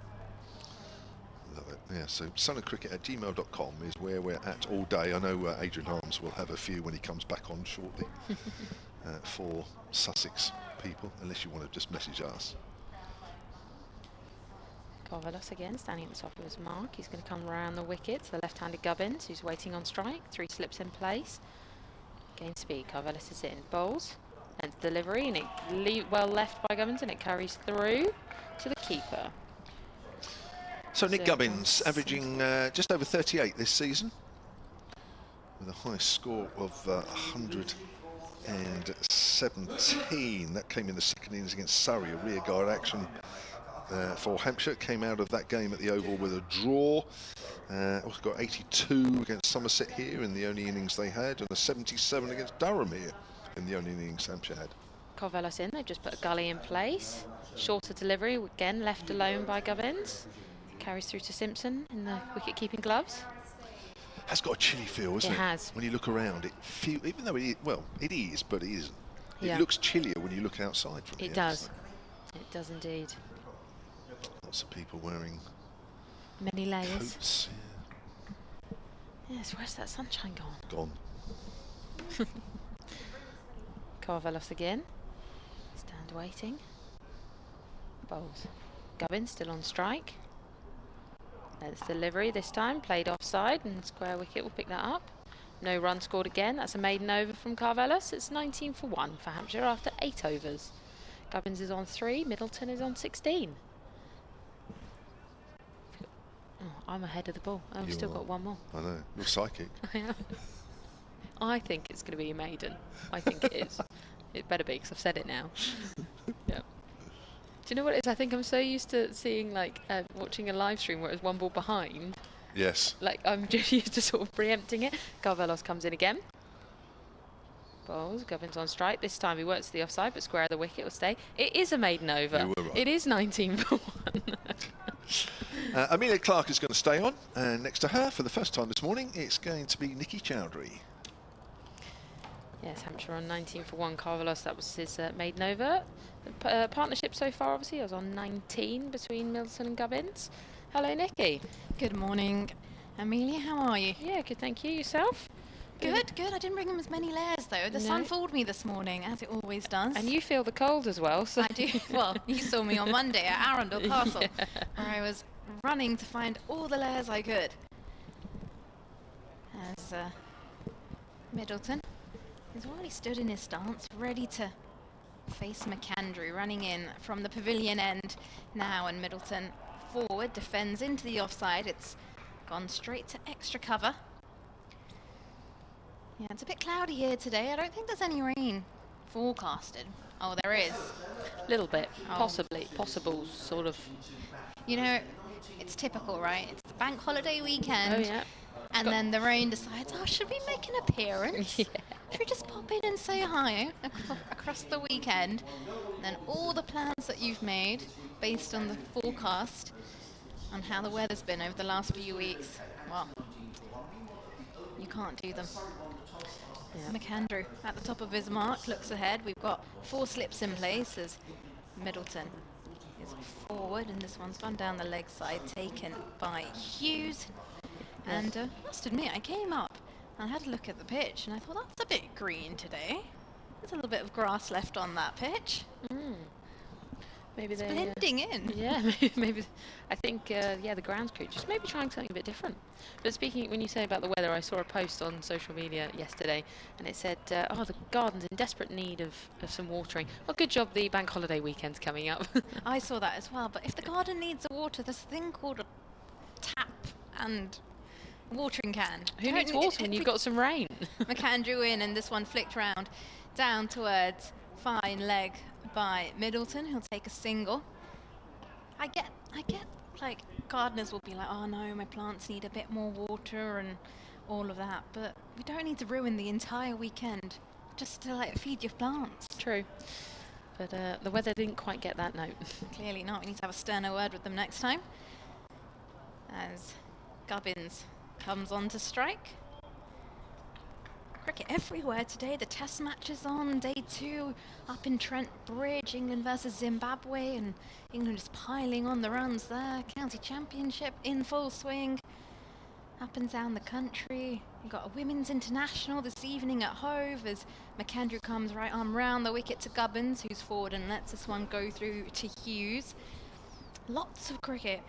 Love it. Yeah, so sunandcricket@gmail.com is where we're at all day. I know Adrian Harms will have a few when he comes back on shortly for Sussex people, unless you want to just message us. Carvelos again, standing at the top of his mark. He's going to come around the wicket to the left-handed Gubbins, who's waiting on strike. 3 slips in place. Gain speed. Carvelos is in. Bowls. And delivery, and it well left by Gubbins, and it carries through to the keeper. So Nick Gubbins averaging just over 38 this season, with a high score of 117. That came in the second innings against Surrey, a rearguard action for Hampshire. Came out of that game at the Oval with a draw. Also got 82 against Somerset here in the only innings they had, and a 77 against Durham here in the only innings Hampshire had. Carvelos in, they've just put a gully in place. Shorter delivery, again left alone by Gubbins. Carries through to Simpson in the wicket-keeping gloves. Has got a chilly feel, isn't it? It has. When you look around, it feels, even though it is, but it isn't. Yeah. It looks chillier when you look outside from here. It does. It does indeed. Lots of people wearing Many layers. coats. Yes, where's that sunshine gone? Gone. Carvelos again. Stand waiting. Bowls. Gubbins still on strike. There's delivery this time, played offside, and square wicket will pick that up. No run scored again. That's a maiden over from Carvelos. It's 19 for 1 for Hampshire after 8 overs. Gubbins is on 3, Middleton is on 16. Oh, I'm ahead of the ball. I've You still are. got one more. I know. You're psychic. I am. I think it's going to be a maiden. I think it is. It better be, because I've said it now. Yeah. Do you know what it is? I think I'm so used to seeing, like, watching a live stream where it's one ball behind. Yes. Like, I'm just used to sort of preempting it. Carvelos comes in again. Bowls, Gubbins on strike. This time he works to the offside, but square of the wicket will stay. It is a maiden over. You were right. It is 19 for 1. Amelia Clark is going to stay on, and next to her, for the first time this morning, it's going to be Nikki Chowdhury. Yes, Hampshire on 19 for 1. Carvelos, that was his maiden over. The partnership so far, obviously, I was on 19 between Middleton and Gubbins. Hello, Nikki. Good morning, Amelia. How are you? Yeah, good, thank you. Yourself? Good, good. I didn't bring them as many layers though. The sun No. fooled me this morning, as it always does. And you feel the cold as well, so... I do. Well, you saw me on Monday at Arundel Castle, Yeah. where I was running to find all the layers I could. As Middleton is already stood in his stance, ready to face McAndrew, running in from the pavilion end now, and Middleton forward, defends into the offside. It's gone straight to extra cover. Yeah, it's a bit cloudy here today. I don't think there's any rain forecasted. Oh, there is. Little bit, Oh. possible, sort of. You know, it's typical, right? It's the bank holiday weekend. Oh, yeah. And then the rain decides, oh, should we make an appearance? Yeah. Should we just pop in and say hi across the weekend? And then all the plans that you've made based on the forecast on how the weather's been over the last few weeks, well, you can't do them. Yeah. McAndrew at the top of his mark, looks ahead. We've got 4 slips in place as Middleton is forward, and this one's gone down the leg side, taken by Hughes. And must admit, I came up and had a look at the pitch, and I thought, that's a bit green today. There's a little bit of grass left on that pitch. Maybe It's they... blending in. Yeah, maybe. I think, yeah, the grounds crew just maybe trying something a bit different. But speaking, when you say about the weather, I saw a post on social media yesterday, and it said, "Oh, the garden's in desperate need of some watering." Well, good job. The bank holiday weekend's coming up. I saw that as well. But if the garden needs water, there's a thing called a tap and watering can. Who needs water when you've got some rain? McAndrew in, and this one flicked round down towards fine leg by Middleton. He'll take a single. I get, like, gardeners will be like, oh no, my plants need a bit more water and all of that, but we don't need to ruin the entire weekend just to, like, feed your plants. True. But the weather didn't quite get that note. Clearly not. We need to have a sterner word with them next time. As Gubbins comes on to strike. Cricket everywhere today. The test match is on, day 2 up in Trent Bridge, England versus Zimbabwe, and England is piling on the runs there. County Championship in full swing. Up and down the country. We've got a women's international this evening at Hove as McAndrew comes right arm round the wicket to Gubbins, who's forward and lets this one go through to Hughes. Lots of cricket.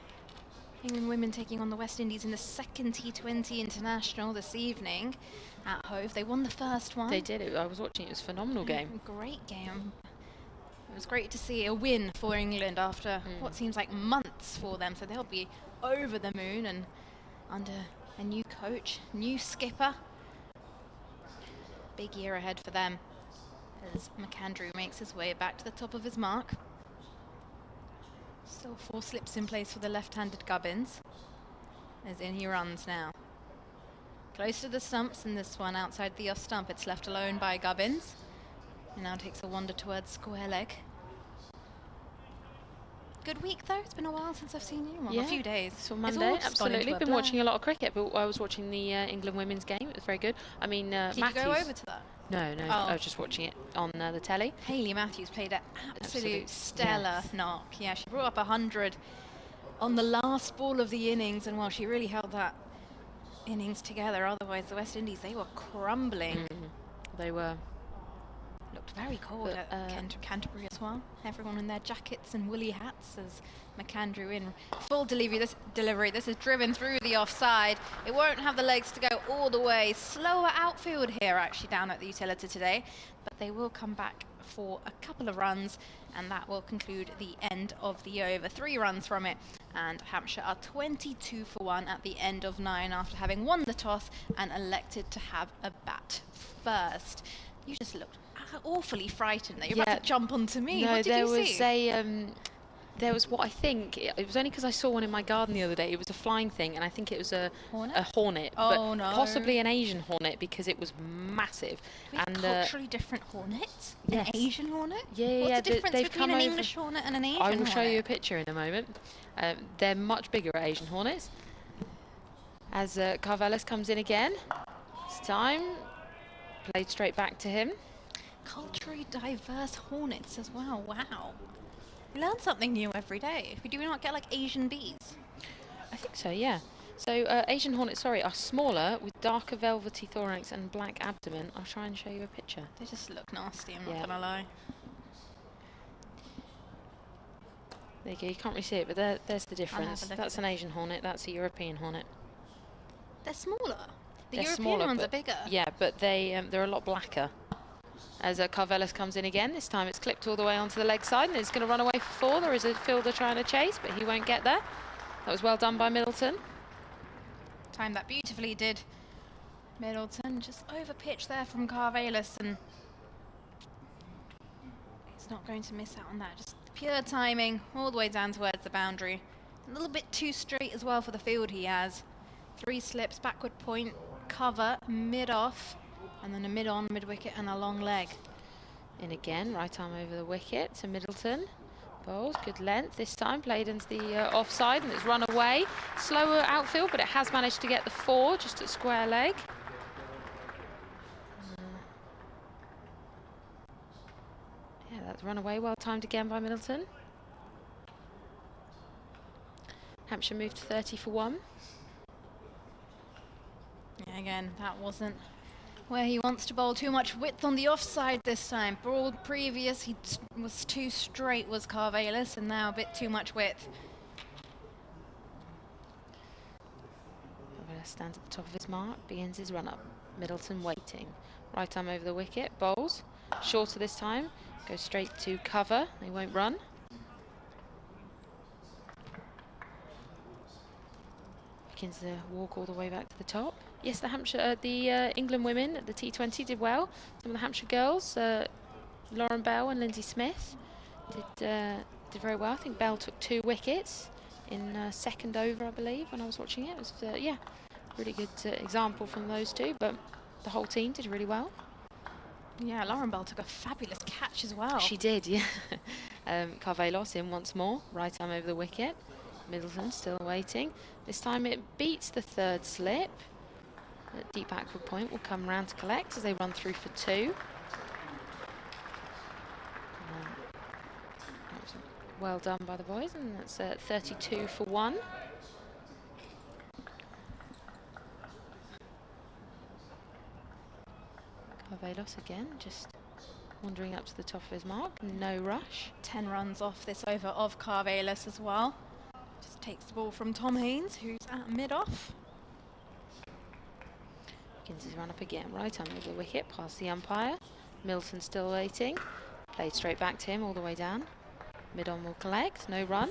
England women taking on the West Indies in the second T20 international this evening at Hove. They won the first one. They did. I was watching. It was a phenomenal game. Great game. It was great to see a win for England after what seems like months for them. So they'll be over the moon and under a new coach, new skipper. Big year ahead for them as McAndrew makes his way back to the top of his mark. Still 4 slips in place for the left-handed Gubbins. As in he runs now. Close to the stumps, and this one outside the off stump. It's left alone by Gubbins. And now takes a wander towards square leg. Good week though. It's been a while since I've seen you. Well, Yeah, a few days. So Monday, absolutely. Been watching a lot of cricket, but I was watching the England women's game. It was very good. I mean, Did Matthews. you go over to that? No, Oh. I was just watching it on the telly. Hayley Matthews played an absolute Absolute, stellar knock. Yeah, she brought up 100 on the last ball of the innings, and while she really held that innings together, otherwise the West Indies, they were crumbling. They were. Looked very cold But, at Canterbury as well. Everyone in their jackets and woolly hats as McAndrew in full delivery. This is driven through the offside. It won't have the legs to go all the way. Slower outfield here actually down at the Utilita today, but they will come back for a couple of runs, and that will conclude the end of the over. 3 runs from it, and Hampshire are 22 for 1 at the end of 9 after having won the toss and elected to have a bat first. You just looked awfully frightened that you're about to jump onto me. No, what did you see? There was what I think, it was only because I saw one in my garden the other day. It was a flying thing, and I think it was a hornet. Oh, but no. Possibly an Asian hornet because it was massive. We have And culturally different hornets? yes. An Asian hornet? Yeah, What's yeah, the difference they've between come an over- English hornet and an Asian I hornet? will show you a picture in a moment. They're much bigger Asian hornets. As Carvelis comes in again, this time played straight back to him. Culturally diverse hornets as well. Wow. We learn something new every day. We do not get like Asian bees. I think so, yeah. So Asian hornets, are smaller with darker velvety thorax and black abdomen. I'll try and show you a picture. They just look nasty, I'm Yeah. not gonna lie. There you go, you can't really see it, but there's the difference. look That's at an Asian hornet, that's a European hornet. They're smaller. The They're European smaller, ones but- are bigger. Yeah, but they're a lot blacker. As Carvelis comes in again, this time it's clipped all the way onto the leg side and it's going to run away for 4. There is a fielder trying to chase, but he won't get there. That was well done by Middleton. Timed that beautifully, did Middleton. Just over pitch there from Carvelis, and he's not going to miss out on that. Just pure timing all the way down towards the boundary. A little bit too straight as well for the field he has. 3 slips, backward point, cover, mid-off, and then a mid-on, mid-wicket, and a long leg. In again, right arm over the wicket to Middleton. Bowls, good length this time, played into the offside and it's run away. Slower outfield, but it has managed to get the 4 just at square leg. Yeah, that's run away, well timed again by Middleton. Hampshire moved to 30 for 1. Yeah, again, that wasn't where he wants to bowl. Too much width on the offside this time. Broad previous, he was too straight, was Carvelis, and now a bit too much width. Carvelis stands at the top of his mark, begins his run up. Middleton waiting. Right arm over the wicket, bowls. Shorter this time, goes straight to cover, they won't run. Begins to walk all the way back to the top. Yes, the England women at the T20 did well. Some of the Hampshire girls, Lauren Bell and Lindsay Smith, did did very well. I think Bell took 2 wickets in second over, I believe, when I was watching it. It was, yeah, really good example from those two, but the whole team did really well. Yeah, Lauren Bell took a fabulous catch as well. She did, yeah. Carvelos in once more, right arm over the wicket. Middleton still waiting. This time it beats the 3rd slip. Deep backward point will come round to collect as they run through for 2. That was well done by the boys, and that's 32 for 1. Carvelos again, just wandering up to the top of his mark, no rush. 10 runs off this over of Carvelos as well. Just takes the ball from Tom Haynes, who's at mid-off. Begins his run up again, right under the wicket, past the umpire. Middleton still waiting. Played straight back to him all the way down. Mid-on will collect, no run.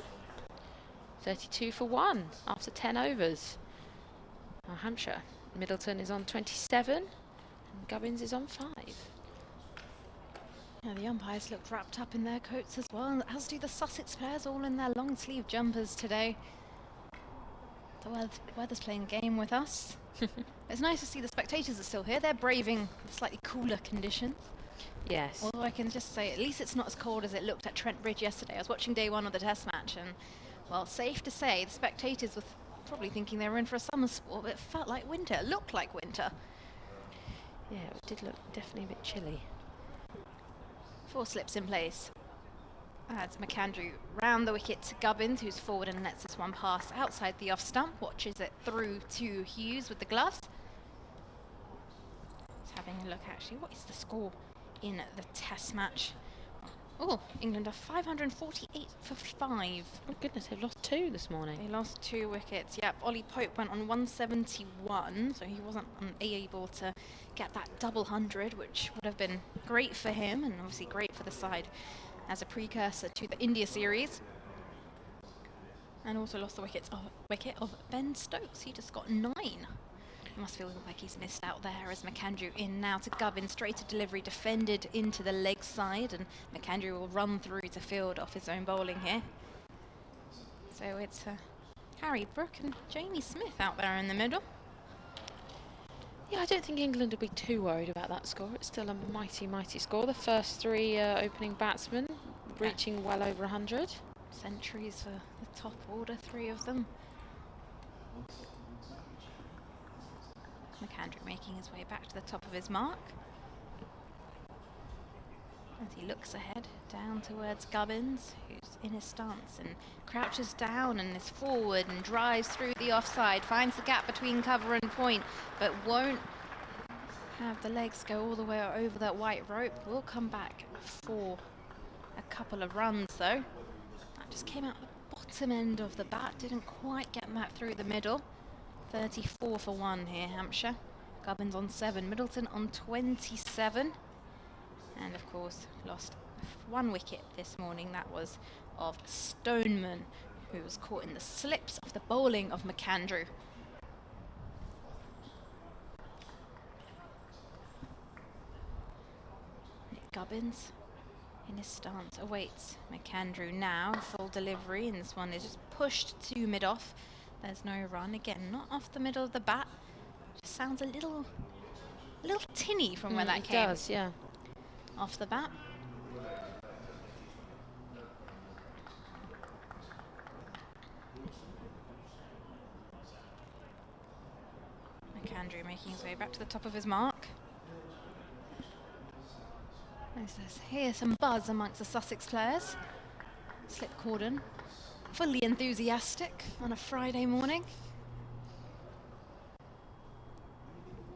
32 for 1 after 10 overs. Now Hampshire. Middleton is on 27 and Gubbins is on 5. Yeah, the umpires looked wrapped up in their coats as well, as do the Sussex players, all in their long sleeve jumpers today. The weather's playing a game with us. It's nice to see the spectators are still here. They're braving slightly cooler conditions. Yes. Although I can just say, at least it's not as cold as it looked at Trent Bridge yesterday. I was watching day 1 of the test match, and, well, safe to say, the spectators were probably thinking they were in for a summer sport, but it felt like winter. It looked like winter. Yeah, it did look definitely a bit chilly. 4 slips in place. Adds McAndrew round the wicket to Gubbins, who's forward and lets this one pass outside the off stump. Watches it through to Hughes with the gloves. He's having a look, actually. What is the score in the test match? Oh, England are 548 for 5. Oh goodness, they've lost 2 this morning. They lost 2 wickets. Yep, Ollie Pope went on 171, so he wasn't able to get that double 100, which would have been great for him and obviously great for the side as a precursor to the India series. And also lost the wicket of Ben Stokes. He just got 9. Must feel like he's missed out there, as McAndrew in now to Gubbins, straight to delivery, defended into the leg side, and McAndrew will run through to field off his own bowling here. So it's Harry Brook and Jamie Smith out there in the middle. Yeah, I don't think England will be too worried about that score. It's still a mighty, mighty score. The first 3 opening batsmen reaching well over 100. Centuries for the top order, 3 of them. McAndrew making his way back to the top of his mark. As he looks ahead, down towards Gubbins, who's in his stance and crouches down and is forward and drives through the offside, finds the gap between cover and point, but won't have the legs go all the way over that white rope. Will come back for a couple of runs though. That just came out the bottom end of the bat, didn't quite get back through the middle. 34 for 1 here, Hampshire. Gubbins on 7, Middleton on 27. And of course, lost 1 wicket this morning. That was of Stoneman, who was caught in the slips of the bowling of McAndrew. Nick Gubbins in his stance awaits McAndrew now. Full delivery, and this one is just pushed to mid-off. There's no run. Again, not off the middle of the bat. Just sounds a little tinny from where that came. It does, yeah. Off the bat. McAndrew making his way back to the top of his mark. There's here some buzz amongst the Sussex players. Slip cordon, fully enthusiastic on a Friday morning.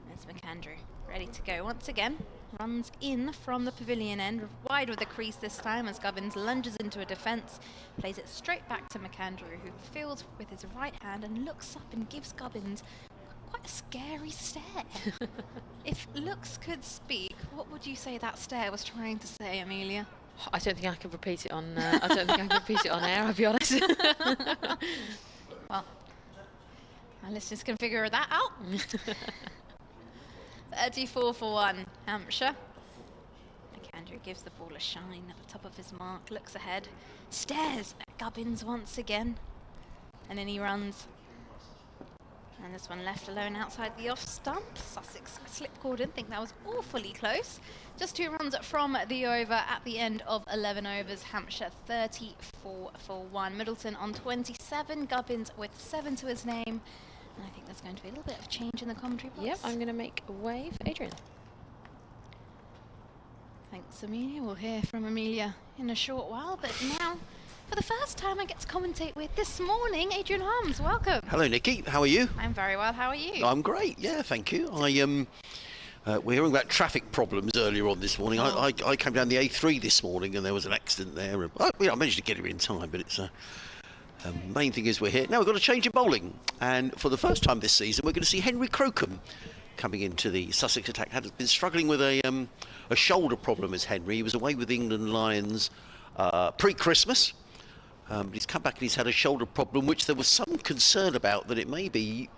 There's McAndrew, ready to go once again. Runs in from the pavilion end, wide of the crease this time as Gubbins lunges into a defence, plays it straight back to McAndrew, who fields with his right hand and looks up and gives Gubbins quite a scary stare. If looks could speak, what would you say that stare was trying to say, Amelia? I don't think I can repeat it on. I don't think I can repeat it on air. I'll be honest. Well, our listeners can figure that out. 34 for 1, Hampshire. Andrew gives the ball a shine at the top of his mark, looks ahead, stares at Gubbins once again, and then he runs. And this one left alone outside the off stump. Sussex slip called in. Think that was awfully close. Just 2 runs from the over at the end of 11 overs. Hampshire 34 for 1. Middleton on 27. Gubbins with 7 to his name. And I think there's going to be a little bit of change in the commentary box. Yep, I'm going to make a way for Adrian. Thanks, Amelia. We'll hear from Amelia in a short while. But now, for the first time, I get to commentate with this morning, Adrian Harms. Welcome. Hello, Nikki. How are you? I'm very well. How are you? I'm great. Yeah, thank you. We're hearing about traffic problems earlier on this morning. Oh. I came down the A3 this morning and there was an accident there. And, I managed to get here in time, but it's main thing is we're here. Now we've got a change in bowling. And for the first time this season, we're going to see Henry Crocombe coming into the Sussex attack. Had been struggling with a shoulder problem as Henry. He was away with the England Lions pre-Christmas. But he's come back and he's had a shoulder problem, which there was some concern about that it may be,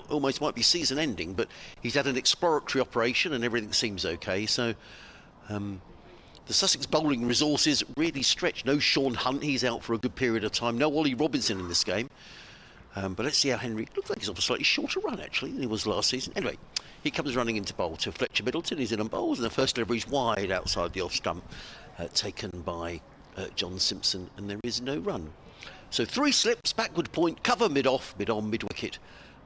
almost might be season ending, but he's had an exploratory operation and everything seems okay. So the Sussex bowling resources really stretched. No Sean Hunt, he's out for a good period of time. No Ollie Robinson in this game. But let's see how Henry, looks like he's on a slightly shorter run actually than he was last season. Anyway, he comes running into bowl to Fletcher Middleton. He's in on bowls and the first delivery is wide outside the off stump, taken by John Simpson, and there is no run. So 3 slips, backward point, cover mid-off, mid-on, mid-wicket,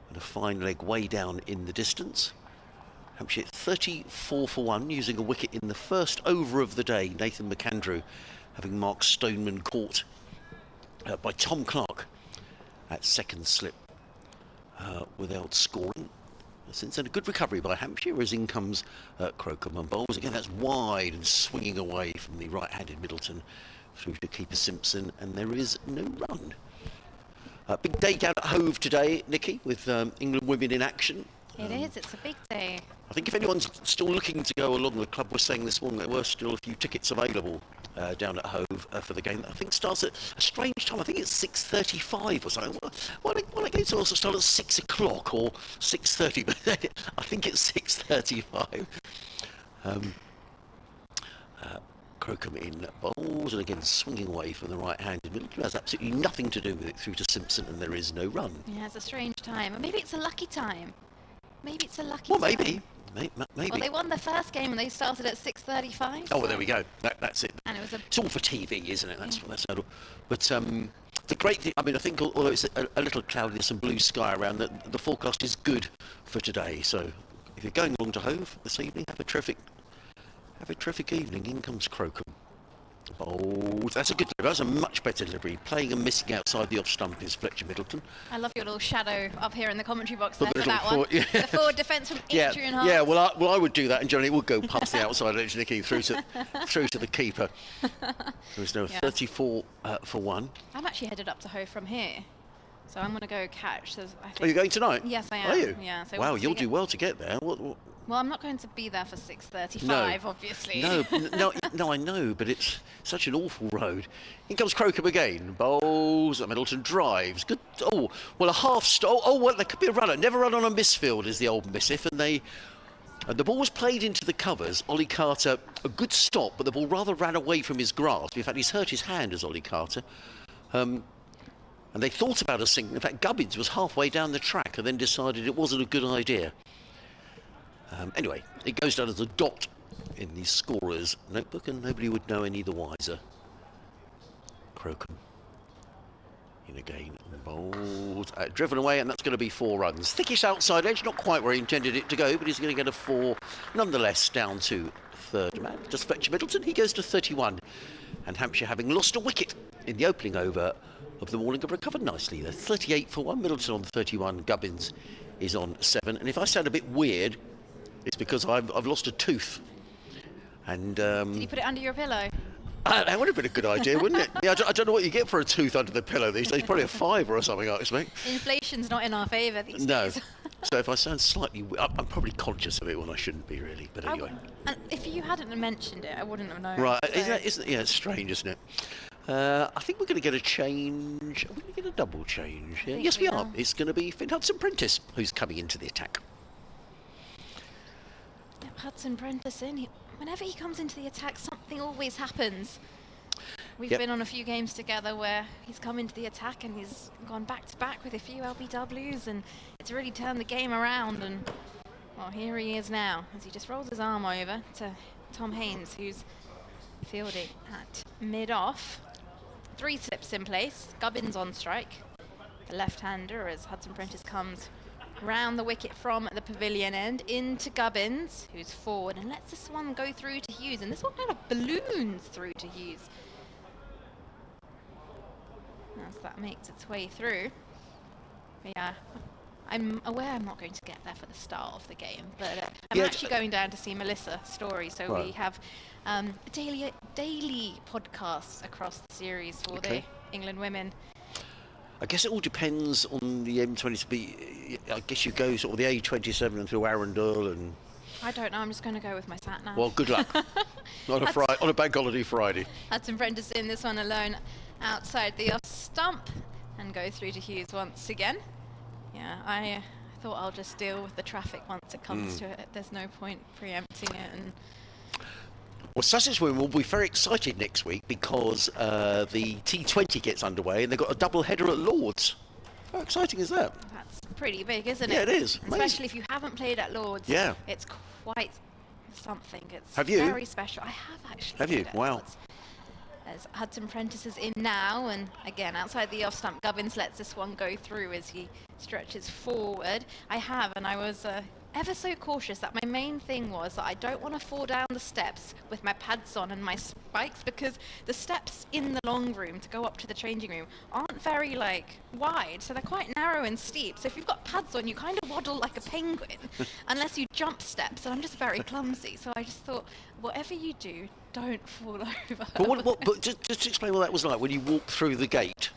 and a fine leg way down in the distance. Hampshire 34 for 1, using a wicket in the first over of the day. Nathan McAndrew having Mark Stoneman caught by Tom Clark at second slip without scoring. Since then, a good recovery by Hampshire as in comes Crocombe on bowls. Again, that's wide and swinging away from the right-handed Middleton through to keeper Simpson, and there is no run. Big day down at Hove today, Nikki, with England women in action. It is. It's a big day. I think if anyone's still looking to go along, the club was saying this morning there were still a few tickets available down at Hove for the game. I think starts at a strange time. I think it's 6:35 or something. Why don't games also start at 6 o'clock or 6:30? But I think it's 6:35. Crocombe in bowls and again swinging away from the right-handed Middleton. Has absolutely nothing to do with it through to Simpson, and there is no run. Yeah, it's a strange time. Or maybe it's a lucky time. Maybe it's a lucky Well, time. maybe. Well, they won the first game and they started at 6:35. Oh, well, there we go. That's it. And it was It's all for TV, isn't it? That's how. But the great thing, I mean, I think although it's a little cloudy, there's some blue sky around, the forecast is good for today. So if you're going along to Hove this evening, have a terrific evening. In comes Crocombe. Oh, that's a good delivery. That's a much better delivery. Playing and missing outside the off stump is Fletcher Middleton. I love your little shadow up here in the commentary box there The for that one. forward, yeah. The forward defence from Adrian Harms. Yeah, well, I would do that, and generally it would go past the outside edge, Nicky, through to the keeper. There is now 34 for 1. I'm actually headed up to Hove from here, so I'm going to go catch. I think, Are you going tonight? Yes, I am. Are you? Yeah. So wow, once you'll we do well to get there. What? Well, I'm not going to be there for 6:35, No. obviously. No, I know, but it's such an awful road. In comes Crocombe again. Bowls, Middleton drives. Good. Oh, well, a half stop. Oh, well, there could be a runner. Never run on a misfield is the old missive, and the ball was played into the covers. Ollie Carter, a good stop, but the ball rather ran away from his grasp. In fact, he's hurt his hand as Ollie Carter. And they thought about a single. In fact, Gubbins was halfway down the track and then decided it wasn't a good idea. Anyway, it goes down as a dot in the scorer's notebook, and nobody would know any the wiser. Crocombe in again, bowled, driven away, and that's going to be 4 runs. Thickish outside edge, not quite where he intended it to go, but he's going to get a 4, nonetheless, down to third man. Just Fletcher Middleton, he goes to 31, and Hampshire, having lost a wicket in the opening over of the morning, have recovered nicely. They're 38 for 1, Middleton on 31, Gubbins is on 7, and if I sound a bit weird, it's because I've lost a tooth. And Did you put it under your pillow? That would have been a good idea, wouldn't it? Yeah, I don't know what you get for a tooth under the pillow these days. Probably a fiver or something, I expect. Inflation's not in our favour these No. days. So if I sound slightly... I'm probably conscious of it when I shouldn't be, really. But anyway. And if you hadn't mentioned it, I wouldn't have known. Right. So. Isn't it? Yeah, it's strange, isn't it? I think we're going to get a change. Are we going to get a double change? Yeah. Yes, we are. It's going to be Finn Hudson-Prentice who's coming into the attack. Yep, Hudson-Prentice in. whenever he comes into the attack, something always happens. We've Yep. been on a few games together where he's come into the attack and he's gone back to back with a few LBWs, and it's really turned the game around. And well, here he is now as he just rolls his arm over to Tom Haynes, who's fielding at mid-off. 3 slips in place. Gubbins on strike, the left-hander, as Hudson Prentice comes round the wicket from the pavilion end into Gubbins, who's forward and lets this one go through to Hughes, and this one kind of balloons through to Hughes as that makes its way through. But yeah, I'm aware I'm not going to get there for the start of the game, but I'm actually going down to see Melissa Story, so we have daily podcasts across the series for the England women. I guess it all depends on the M20. I guess you go sort of the A27 and through Arundel and... I don't know, I'm just going to go with my sat nav. Well, good luck. on a bank holiday Friday. Hudson Prentice in this one alone outside the off stump and go through to Hughes once again. Yeah, I thought I'll just deal with the traffic once it comes to it. There's no point preempting it. And well, Sussex women will be very excited next week because the T20 gets underway and they've got a double header at Lord's. How exciting is that? That's pretty big, isn't it? Yeah, it is. Especially Amazing. if you haven't played at Lord's. Yeah. It's quite something. It's Have you? very special. I have actually. Have you? played at Wow. Lord's. As Hudson Prentice is in now, and again outside the off stump, Gubbins lets this one go through as he stretches forward. I have, and I was ever so cautious. That my main thing was that I don't want to fall down the steps with my pads on and my spikes, because the steps in the long room to go up to the changing room aren't very wide, so they're quite narrow and steep. So if you've got pads on, you kind of waddle like a penguin unless you jump steps, and I'm just very clumsy. So I just thought, whatever you do, don't fall over. But just explain what that was like when you walked through the gate.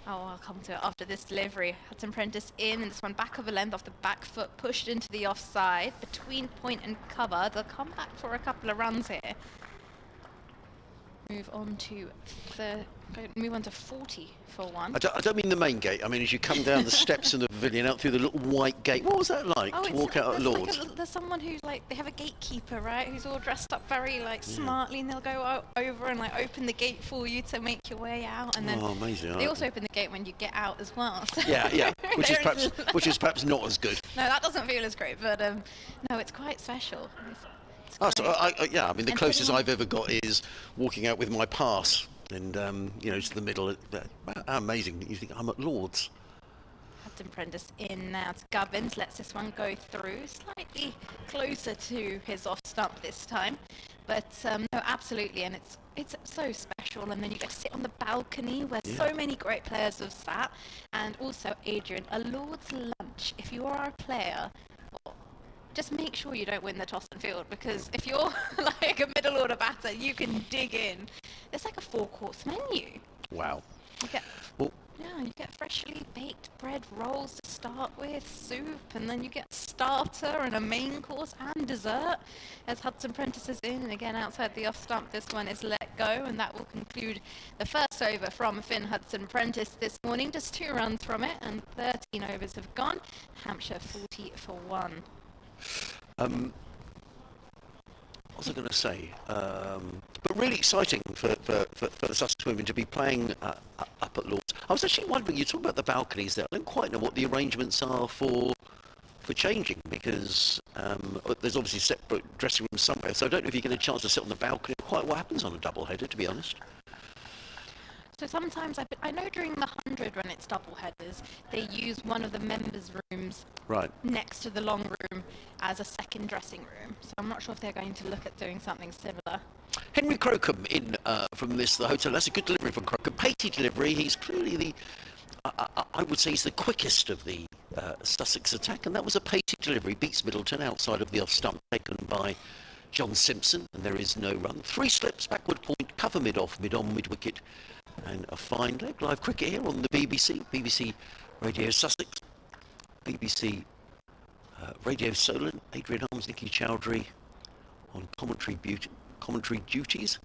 Oh, I'll come to it after this delivery. Hudson Prentice in, and this one back of a length off the back foot, pushed into the offside, between point and cover. They'll come back for a couple of runs here. Move on to 40 for one. I don't mean the main gate. I mean, as you come down the steps in the pavilion out through the little white gate. What was that like to walk out at Lord's? There's someone who's they have a gatekeeper, right? Who's all dressed up very smartly, and they'll go over and open the gate for you to make your way out. And then amazing. they also open the gate when you get out as well. So Yeah, which is perhaps not as good. No, that doesn't feel as great, but no, it's quite special. I mean, the closest I've ever got is walking out with my pass and, to the middle. How amazing. You think, I'm at Lord's. Hudson Prentice in now to Gubbins. Lets this one go through. Slightly closer to his off stump this time. But, no, absolutely. And it's so special. And then you get to sit on the balcony where so many great players have sat. And also, Adrian, a Lord's lunch. If you are a player, just make sure you don't win the toss and field, because if you're like a middle order batter, you can dig in. It's like a 4-course menu. Wow. You get freshly baked bread rolls to start with, soup, and then you get starter and a main course and dessert. As Hudson Prentice is in, and again outside the off stump, this one is let go, and that will conclude the first over from Finn Hudson Prentice this morning. Just 2 runs from it, and 13 overs have gone. Hampshire 40 for 1. What was I going to say? But really exciting for the Sussex women to be playing up at Lord's. I was actually wondering, you talk about the balconies there. I don't quite know what the arrangements are for changing, because there's obviously separate dressing rooms somewhere. So I don't know if you get a chance to sit on the balcony. Quite what happens on a double header, to be honest. So sometimes I know during the 100 when it's double headers, they use one of the members' rooms next to the long room as a second dressing room. So I'm not sure if they're going to look at doing something similar. Henry Crocombe in from the hotel. That's a good delivery from Crocombe. Pacey delivery. He's clearly I would say he's the quickest of the Sussex attack, and that was a pacey delivery. Beats Middleton outside of the off stump, taken by John Simpson, and there is no run. 3 slips, backward point, cover mid-off, mid-on, mid-wicket, and a fine leg. Live cricket here on the BBC Radio Sussex, BBC Radio Solent. Adrian Arms, Nikki Chowdhury on commentary duties.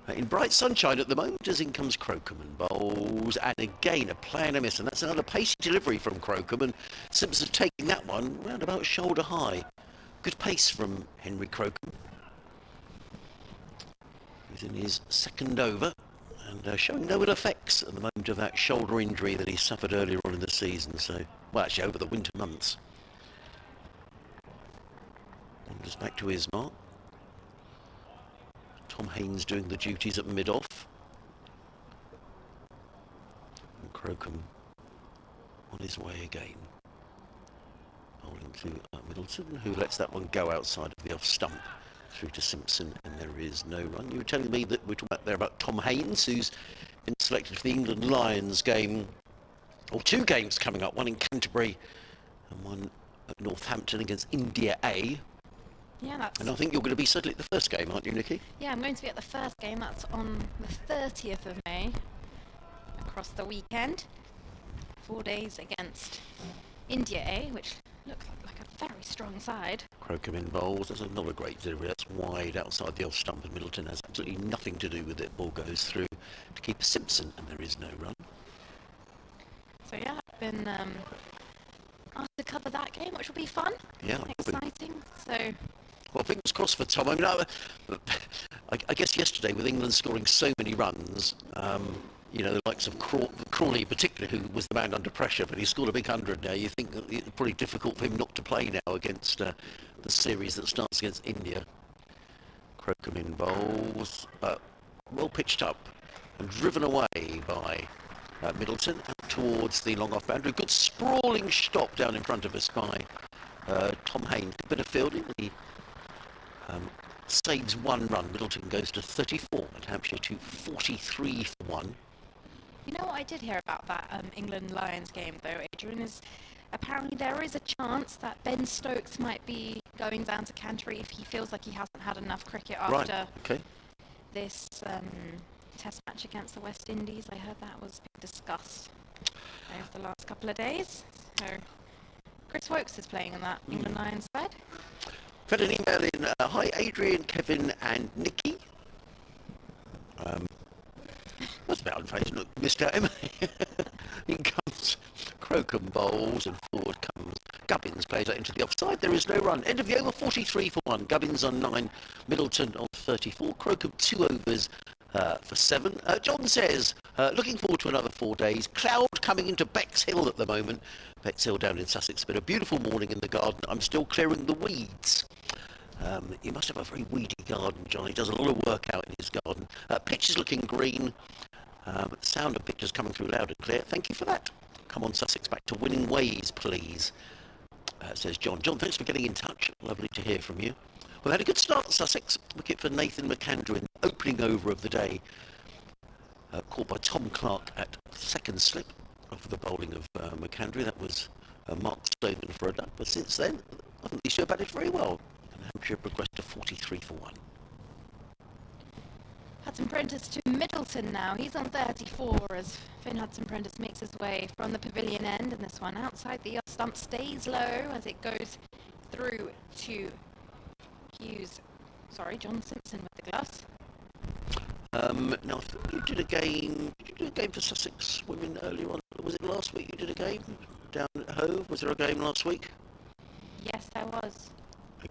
In bright sunshine at the moment, as in comes Crocombe and bowls, and again a play and a miss, and that's another pacey delivery from Crocombe, and Simpson taking that one round about shoulder high. Good pace from Henry Crocombe. He's in his second over and showing no ill effects at the moment of that shoulder injury that he suffered earlier on in the season. So, well, actually over the winter months. And just back to his mark. Tom Haynes doing the duties at mid-off. And Crocombe on his way again. Bowling to Middleton, who lets that one go outside of the off stump through to Simpson, and there is no run. You were telling me that we're talking about there about Tom Haynes, who's been selected for the England Lions game, or two games coming up, one in Canterbury and one at Northampton against India A. Yeah, that's... And I think you're going to be certainly at the first game, aren't you, Nikki? Yeah, I'm going to be at the first game. That's on the 30th of May, across the weekend. 4 days against India A, which looks like a very strong side. Crocombe in bowls. That's not a great delivery. That's wide outside the off stump, and Middleton has absolutely nothing to do with it. Ball goes through to keeper Simpson, and there is no run. So yeah, I've been asked to cover that game, which will be fun. Yeah, exciting. So, well, fingers crossed for Tom. I mean, I guess yesterday with England scoring so many runs, you know, the likes of Crawley particularly, who was the man under pressure, but he scored a big 100 now. You think it's probably difficult for him not to play now against the series that starts against India. Crocombe in bowls, well pitched up and driven away by Middleton out towards the long off boundary. Good sprawling stop down in front of us by Tom Haynes. A bit of fielding. He saves one run. Middleton goes to 34 and Hampshire to 43 for 1. you know what I did hear about that England Lions game though, Adrian, is apparently there is a chance that Ben Stokes might be going down to Canterbury if he feels like he hasn't had enough cricket after this test match against the West Indies. I heard that was being discussed over the last couple of days. So Chris Wokes is playing in that England Lions side. I've had an email in. Hi Adrian, Kevin and Nikki. That's about unfazed. Look, missed out him. In comes Crocombe bowls and forward comes Gubbins, plays that into the offside. There is no run. End of the over, 43 for 1. Gubbins on 9, Middleton on 34. Crocombe 2 overs for 7. John says, looking forward to another 4 days. Cloud coming into Bexhill at the moment. Bexhill down in Sussex. Been a beautiful morning in the garden. I'm still clearing the weeds. He must have a very weedy garden, John. He does a lot of work out in his garden. Pitch is looking green. Sound of pictures coming through loud and clear. Thank you for that. Come on, Sussex, back to winning ways, please, says John. John, thanks for getting in touch. Lovely to hear from you. We've had a good start, Sussex. Wicket for Nathan McAndrew in the opening over of the day. Caught by Tom Clark at second slip of the bowling of McAndrew. That was Mark Stoneman for a duck. But since then, I think these two have batted very well. And Hampshire progressed to 43 for 1. Hudson-Prentice to Middleton now. He's on 34 as Finn Hudson-Prentice makes his way from the pavilion end, and this one outside the off stump stays low as it goes through to John Simpson with the gloves. Now, you did a game for Sussex women earlier on. Was it last week you did a game down at Hove? Was there a game last week? Yes, there was.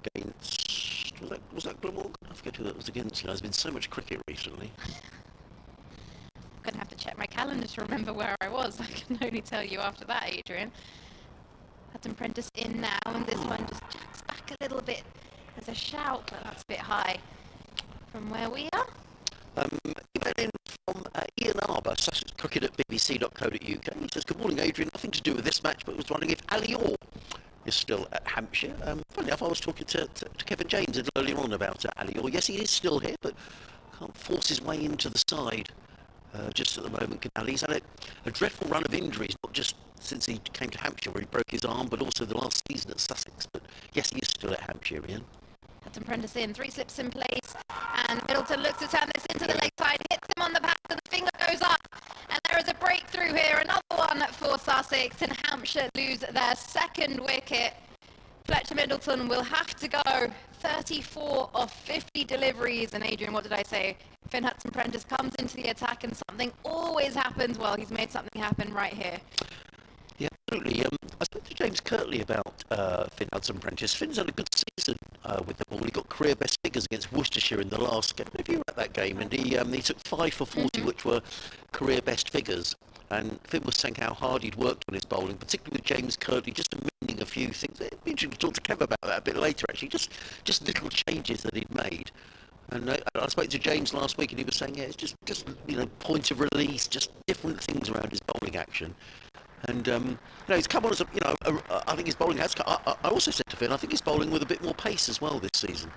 Against, was that Glamorgan? I forget who that was against. There's been so much cricket recently. I'm going to have to check my calendar to remember where I was. I can only tell you after that, Adrian. Hudson-Prentice in now, and this one just jacks back a little bit. There's a shout, but that's a bit high from where we are. Email in from Ian Arbour, Sussex Cricket at bbc.co.uk. He says, good morning, Adrian. Nothing to do with this match, but was wondering if Ali Orr is still at Hampshire. Funny enough, I was talking to Kevin James earlier on about Ali Orr. Yes, he is still here, but can't force his way into the side just at the moment. He's had a dreadful run of injuries, not just since he came to Hampshire where he broke his arm, but also the last season at Sussex. But yes, he is still at Hampshire, Ian. Hudson-Prentice in, 3 slips in place, and Middleton looks to turn this into the leg side, hits him on the back, and the finger goes up, and there is a breakthrough here, another one for Sussex, and Hampshire lose their second wicket. Fletcher Middleton will have to go 34 of 50 deliveries, and Adrian, what did I say? Finn Hudson-Prentice comes into the attack, and something always happens. Well, he's made something happen right here. Yeah, absolutely. I spoke to James Kirtley about Finn Hudson-Prentice. Finn's had a good season with the ball. He got career best figures against Worcestershire in the last game. If you were at that game, and he took 5 for 40, which were career best figures. And Finn was saying how hard he'd worked on his bowling, particularly with James Kirtley, just amending a few things. It'd be interesting to talk to Kev about that a bit later, actually. Just little changes that he'd made. And I spoke to James last week, and he was saying, yeah, it's just point of release, just different things around his bowling action. And he's come on as I think his bowling has. I also said to Finn, I think he's bowling with a bit more pace as well this season.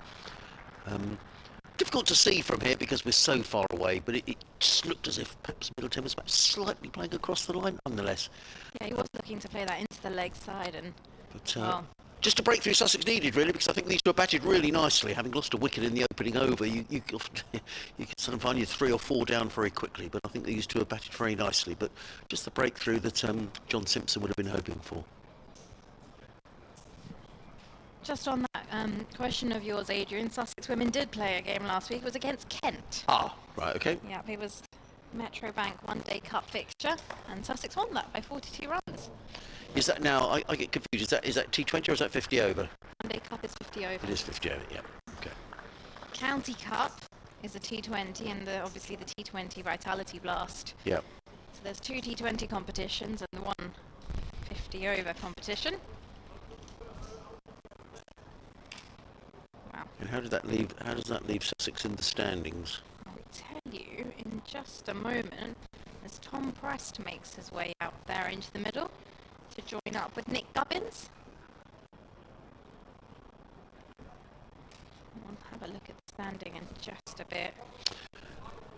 Difficult to see from here because we're so far away, but it just looked as if perhaps Middleton was perhaps slightly playing across the line nonetheless. Yeah, he was looking to play that into the leg side, and just a breakthrough Sussex needed, really, because I think these two are batted really nicely. Having lost a wicket in the opening over, you can sort of find you 3 or 4 down very quickly, but I think these two are batted very nicely. But just the breakthrough that John Simpson would have been hoping for. just on that question of yours, Adrian, Sussex women did play a game last week. It was against Kent. Ah, right, okay. Yeah, it was Metro Bank one-day cup fixture, and Sussex won that by 42 runs. Is that now, I get confused, is that T20 or is that 50 over? One-day cup is 50 over. It is 50 over, yeah, okay. County Cup is a T20, and obviously the T20 Vitality Blast. Yeah. So there's 2 T20 competitions and one 50 over competition. Wow. And how does that leave Sussex in the standings? I'll tell you in just a moment, as Tom Prest makes his way out there into the middle to join up with Nick Gubbins. We'll have a look at the standing in just a bit.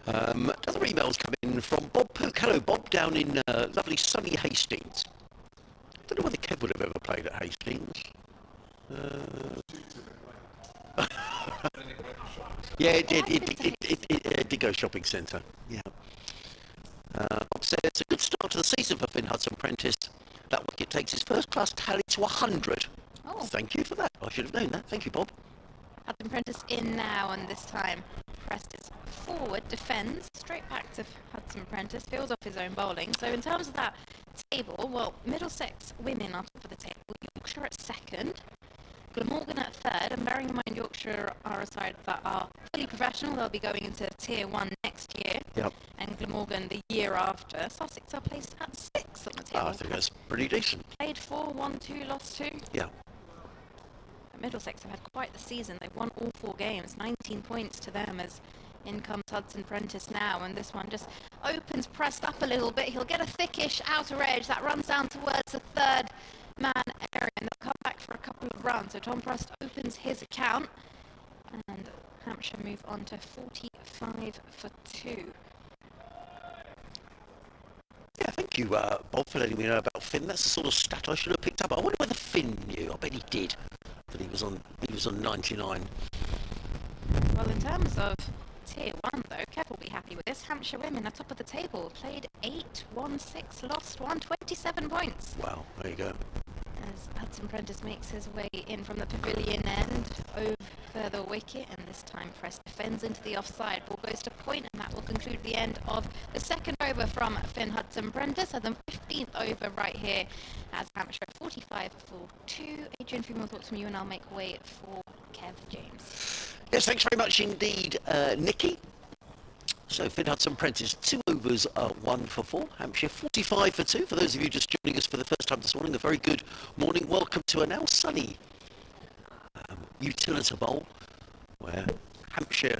Other emails come in from Bob Pook. Hello, Bob, down in lovely sunny Hastings. I don't know whether Kev would have ever played at Hastings. Yeah, it did. It did go shopping centre. Yeah. Bob says it's a good start to the season for Finn Hudson-Prentice. That wicket takes his first-class tally to 100. Oh. Thank you for that. I should have known that. Thank you, Bob. Hudson-Prentice in now, and this time Prest is forward, defends, straight back to Hudson-Prentice, fields off his own bowling. So in terms of that table, well, Middlesex women are top of the table, Yorkshire at second, Glamorgan at third, and bearing in mind Yorkshire are a side that are fully professional, they'll be going into Tier 1 next year, Yep. and Glamorgan the year after. Sussex are placed at 6 on the table. I think that's pretty decent. Played 4, won 2, lost 2. Yeah. Middlesex have had quite the season. They've won all 4 games, 19 points to them as in comes Hudson-Prentice now, and this one just opens Prest up a little bit. He'll get a thickish outer edge that runs down towards the third man area, and they'll come back for a couple of runs. So Tom Prest opens his account, and Hampshire move on to 45 for 2. Yeah, thank you, Bob, for letting me know about Finn. That's the sort of stat I should have picked up. I wonder whether Finn knew. I bet he did. That he was on 99. Well, in terms of Tier 1, though, Kev will be happy with this. Hampshire women are top of the table. Played 8, won 6, lost 1, 27 points. Wow, there you go. As Hudson-Prentice makes his way in from the pavilion end, over the wicket, and this time Prest defends into the offside. Ball goes to point, and that will conclude the end of the second over from Finn Hudson-Prentice, and the 15th over right here as Hampshire 45 for 2. Adrian, a few more thoughts from you, and I'll make way for Kev James. Yes, thanks very much indeed, Nikki. So Finn Hudson-Prentice, 2 overs, 1 for 4. Hampshire 45 for 2. For those of you just joining us for the first time this morning, a very good morning. Welcome to a now sunny Utilita Bowl, where Hampshire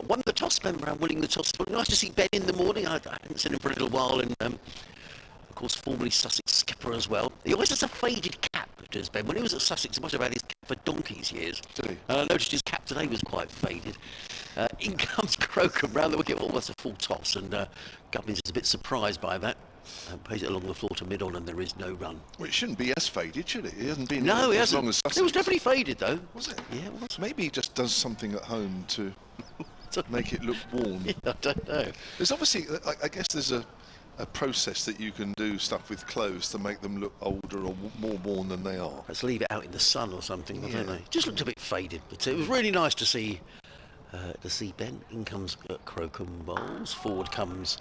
won the toss. Remember, winning the toss. Nice to see Ben in the morning. I hadn't seen him for a little while, and of course, formerly Sussex skipper as well. He always has a faded cap, does Ben. When he was at Sussex, he must have had his cap for donkey's years. Did he? I noticed his cap today was quite faded. In comes Crocombe round the wicket, almost a full toss, and Gubbins is a bit surprised by that. Plays it along the floor to mid-on, and there is no run. Well, it shouldn't be as faded, should it? It hasn't been No, it as hasn't. long as Sussex. It was definitely faded, though. Was it? Yeah, it was. Maybe he just does something at home to make it look worn. Yeah, I don't know. There's obviously, I guess there's a process that you can do stuff with clothes to make them look older or more worn than they are. Let's leave it out in the sun or something, I don't Yeah. know. Just looked a bit faded, but it was really nice to see Ben. In comes Crocombe bowls. Forward comes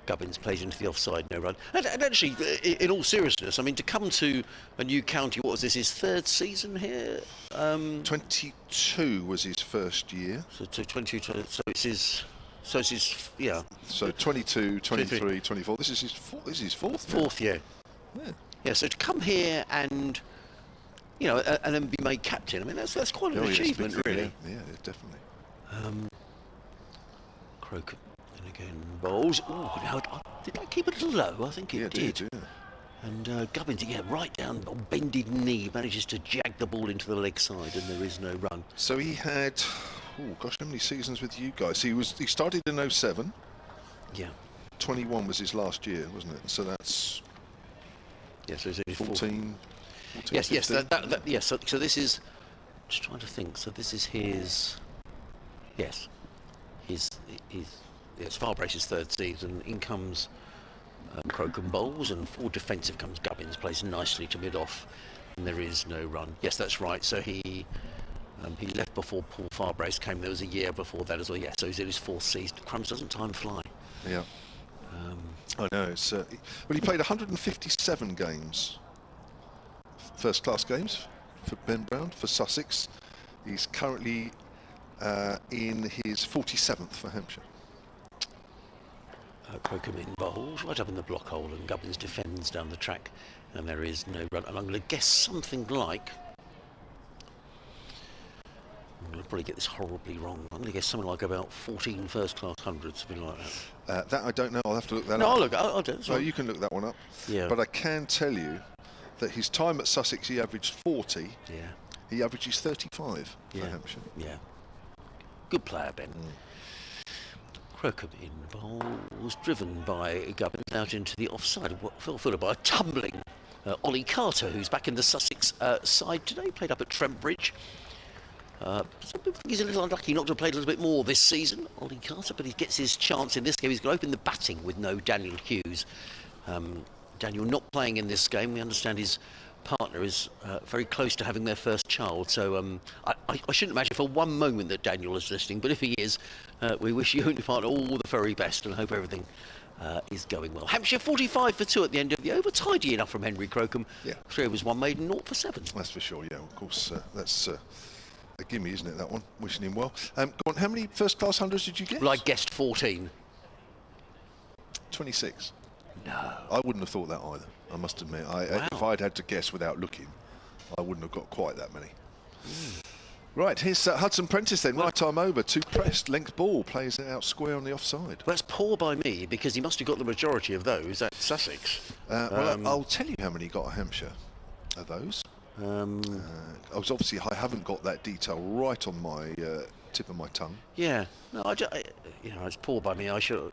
Gubbins plays into the offside, no run. And actually, in all seriousness, I mean, to come to a new county, what was this, his third season here? 22 was his first year. So to 22, so it's his, yeah. So 22, 23, 24. This is his fourth. Fourth year. Yeah. Yeah. So to come here and, you know, and then be made captain, I mean, that's quite an achievement, really. Yeah, definitely. Crocombe, and again bowls. Oh, now did I keep it a little low? I think it did. Yeah. And Gubbins, right down on bended knee, manages to jag the ball into the leg side, and there is no run. So he had, oh gosh, how many seasons with you guys? He started in 07. Yeah. 21 was his last year, wasn't it? So that's So it's 14. Yes, 15. yes. So this is. Just trying to think. So this is his. Yes. It's Farbrace's third season. In comes Crocombe bowls, and forward defensive comes Gubbins, plays nicely to mid-off, and there is no run. Yes, that's right. So he left before Paul Farbrace came. There was a year before that as well. Yeah, so he's in his fourth season. Crumbs, doesn't time fly? Yeah. I know. It's well, he played 157 games, first-class games for Ben Brown for Sussex. He's currently in his 47th for Hampshire. Crocombe in bowls, right up in the block hole, and Gubbins defends down the track, and there is no run. And I'm going to guess something like, I'm going to probably get this horribly wrong, I'm going to guess something like about 14 first-class hundreds, something like that. That I don't know. I'll have to look that up. No, I'll do it. So you can look that one up. Yeah. But I can tell you that his time at Sussex, he averaged 40. Yeah. He averages 35 for Hampshire. Yeah. Good player, Ben. Crocombe in bowls, driven by Gubbins out into the offside, followed by a tumbling Ollie Carter, who's back in the Sussex side today, played up at Trent Bridge. Some people think he's a little unlucky not to have played a little bit more this season, Ollie Carter, but he gets his chance in this game. He's going to open the batting with no Daniel Hughes. Daniel not playing in this game. We understand his partner is very close to having their first child, so I shouldn't imagine for one moment that Daniel is listening, but if he is, we wish you and your partner all the very best and hope everything is going well. Hampshire 45 for 2 at the end of the over, tidy enough from Henry Crocombe. Yeah. 3 overs 1 maiden, 0 for 7. That's for sure, yeah, of course. That's a gimme, isn't it, that one? Wishing him well. Go on, how many first-class hundreds did you get? Well, I guessed 14. 26. No. I wouldn't have thought that either, I must admit. Wow. If I'd had to guess without looking, I wouldn't have got quite that many. Right, here's Hudson Prentice then, right arm over, 2 pressed, length ball, plays it out square on the offside. Well, that's poor by me, because he must have got the majority of those at Sussex. Well, I'll tell you how many he got at Hampshire of those. Obviously, I haven't got that detail right on my tip of my tongue. Yeah, no, it's poor by me. I should.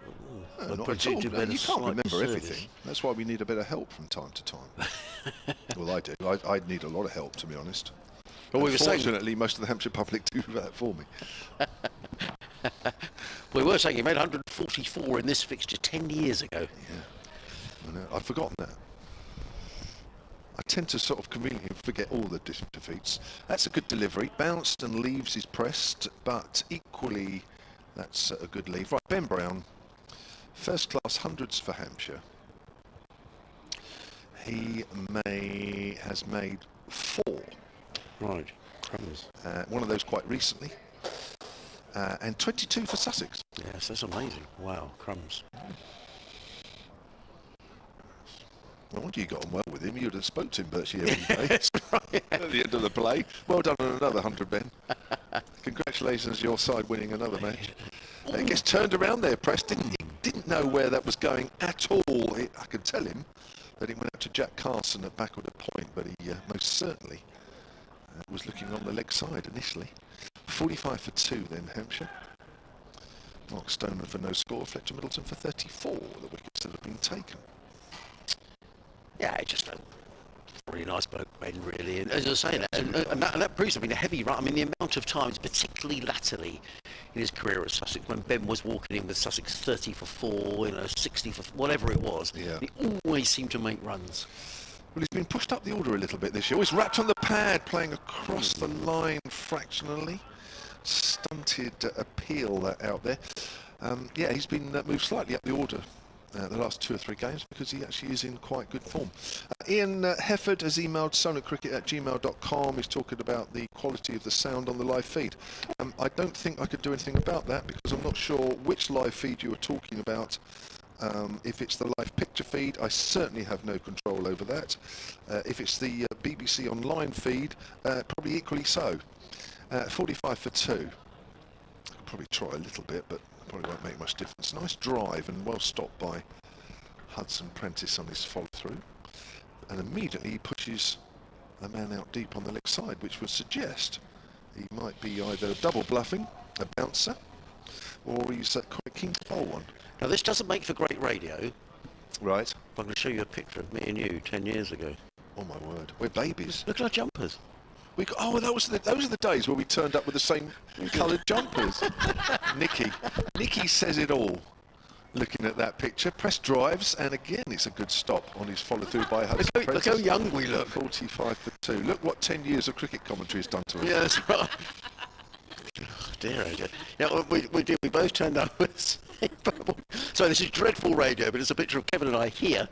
No, not at all. No, you can't remember everything. That's why we need a bit of help from time to time. Well, I do. I need a lot of help, to be honest. Well, fortunately, most of the Hampshire public do that for me. We were saying he made 144 in this fixture 10 years ago. Yeah, I know. I've forgotten that. I tend to sort of conveniently forget all the defeats. That's a good delivery. Bounced and leaves is pressed, but equally that's a good leave. Right, Ben Brown, first class hundreds for Hampshire. He has made 4. Right, crumbs. One of those quite recently. And 22 for Sussex. Yes, that's amazing. Wow, crumbs. No wonder you got on well with him. You'd have spoke to him virtually every day. Right. At the end of the play. Well done on another 100, Ben. Congratulations, your side winning another match. It gets turned around there, Preston. He didn't know where that was going at all. I could tell him that it went up to Jack Carson at backward point, but he most certainly was looking on the leg side initially. 45 for 2 then, Hampshire. Mark Stoneman for no score. Fletcher Middleton for 34. The wickets that have been taken. Yeah, just a really nice bloke, Ben, really. And as I was saying, and that proves, I mean, a heavy run. I mean, the amount of times, particularly latterly in his career at Sussex, when Ben was walking in with Sussex 30 for 4, 60 for whatever it was, he always seemed to make runs. Well, he's been pushed up the order a little bit this year. He's wrapped on the pad, playing across the line fractionally. Stunted appeal out there. Yeah, he's been moved slightly up the order the last 2 or 3 games, because he actually is in quite good form. Ian Hefford has emailed soniccricket@gmail.com. He's talking about the quality of the sound on the live feed. I don't think I could do anything about that, because I'm not sure which live feed you are talking about. If it's the live picture feed, I certainly have no control over that. If it's the BBC online feed, probably equally so. 45 for 2. I could probably try a little bit, but probably won't make much difference. Nice drive and well stopped by Hudson Prentice on his follow through, and immediately he pushes a man out deep on the leg side, which would suggest he might be either double bluffing, a bouncer, or he's quite keen to bowl one. Now this doesn't make for great radio. Right. I'm going to show you a picture of me and you 10 years ago. Oh my word, we're babies. Look at our jumpers. Those are the days where we turned up with the same coloured jumpers. Nicky says it all. Looking at that picture, press drives, and again it's a good stop on his follow through by Hudson Prentice. Look how young we look. 45 for 2. Look what 10 years of cricket commentary has done to us. Yeah, that's right. Oh dear, oh dear. Yeah, we both turned up with purple. So this is dreadful radio, but it's a picture of Kevin and I here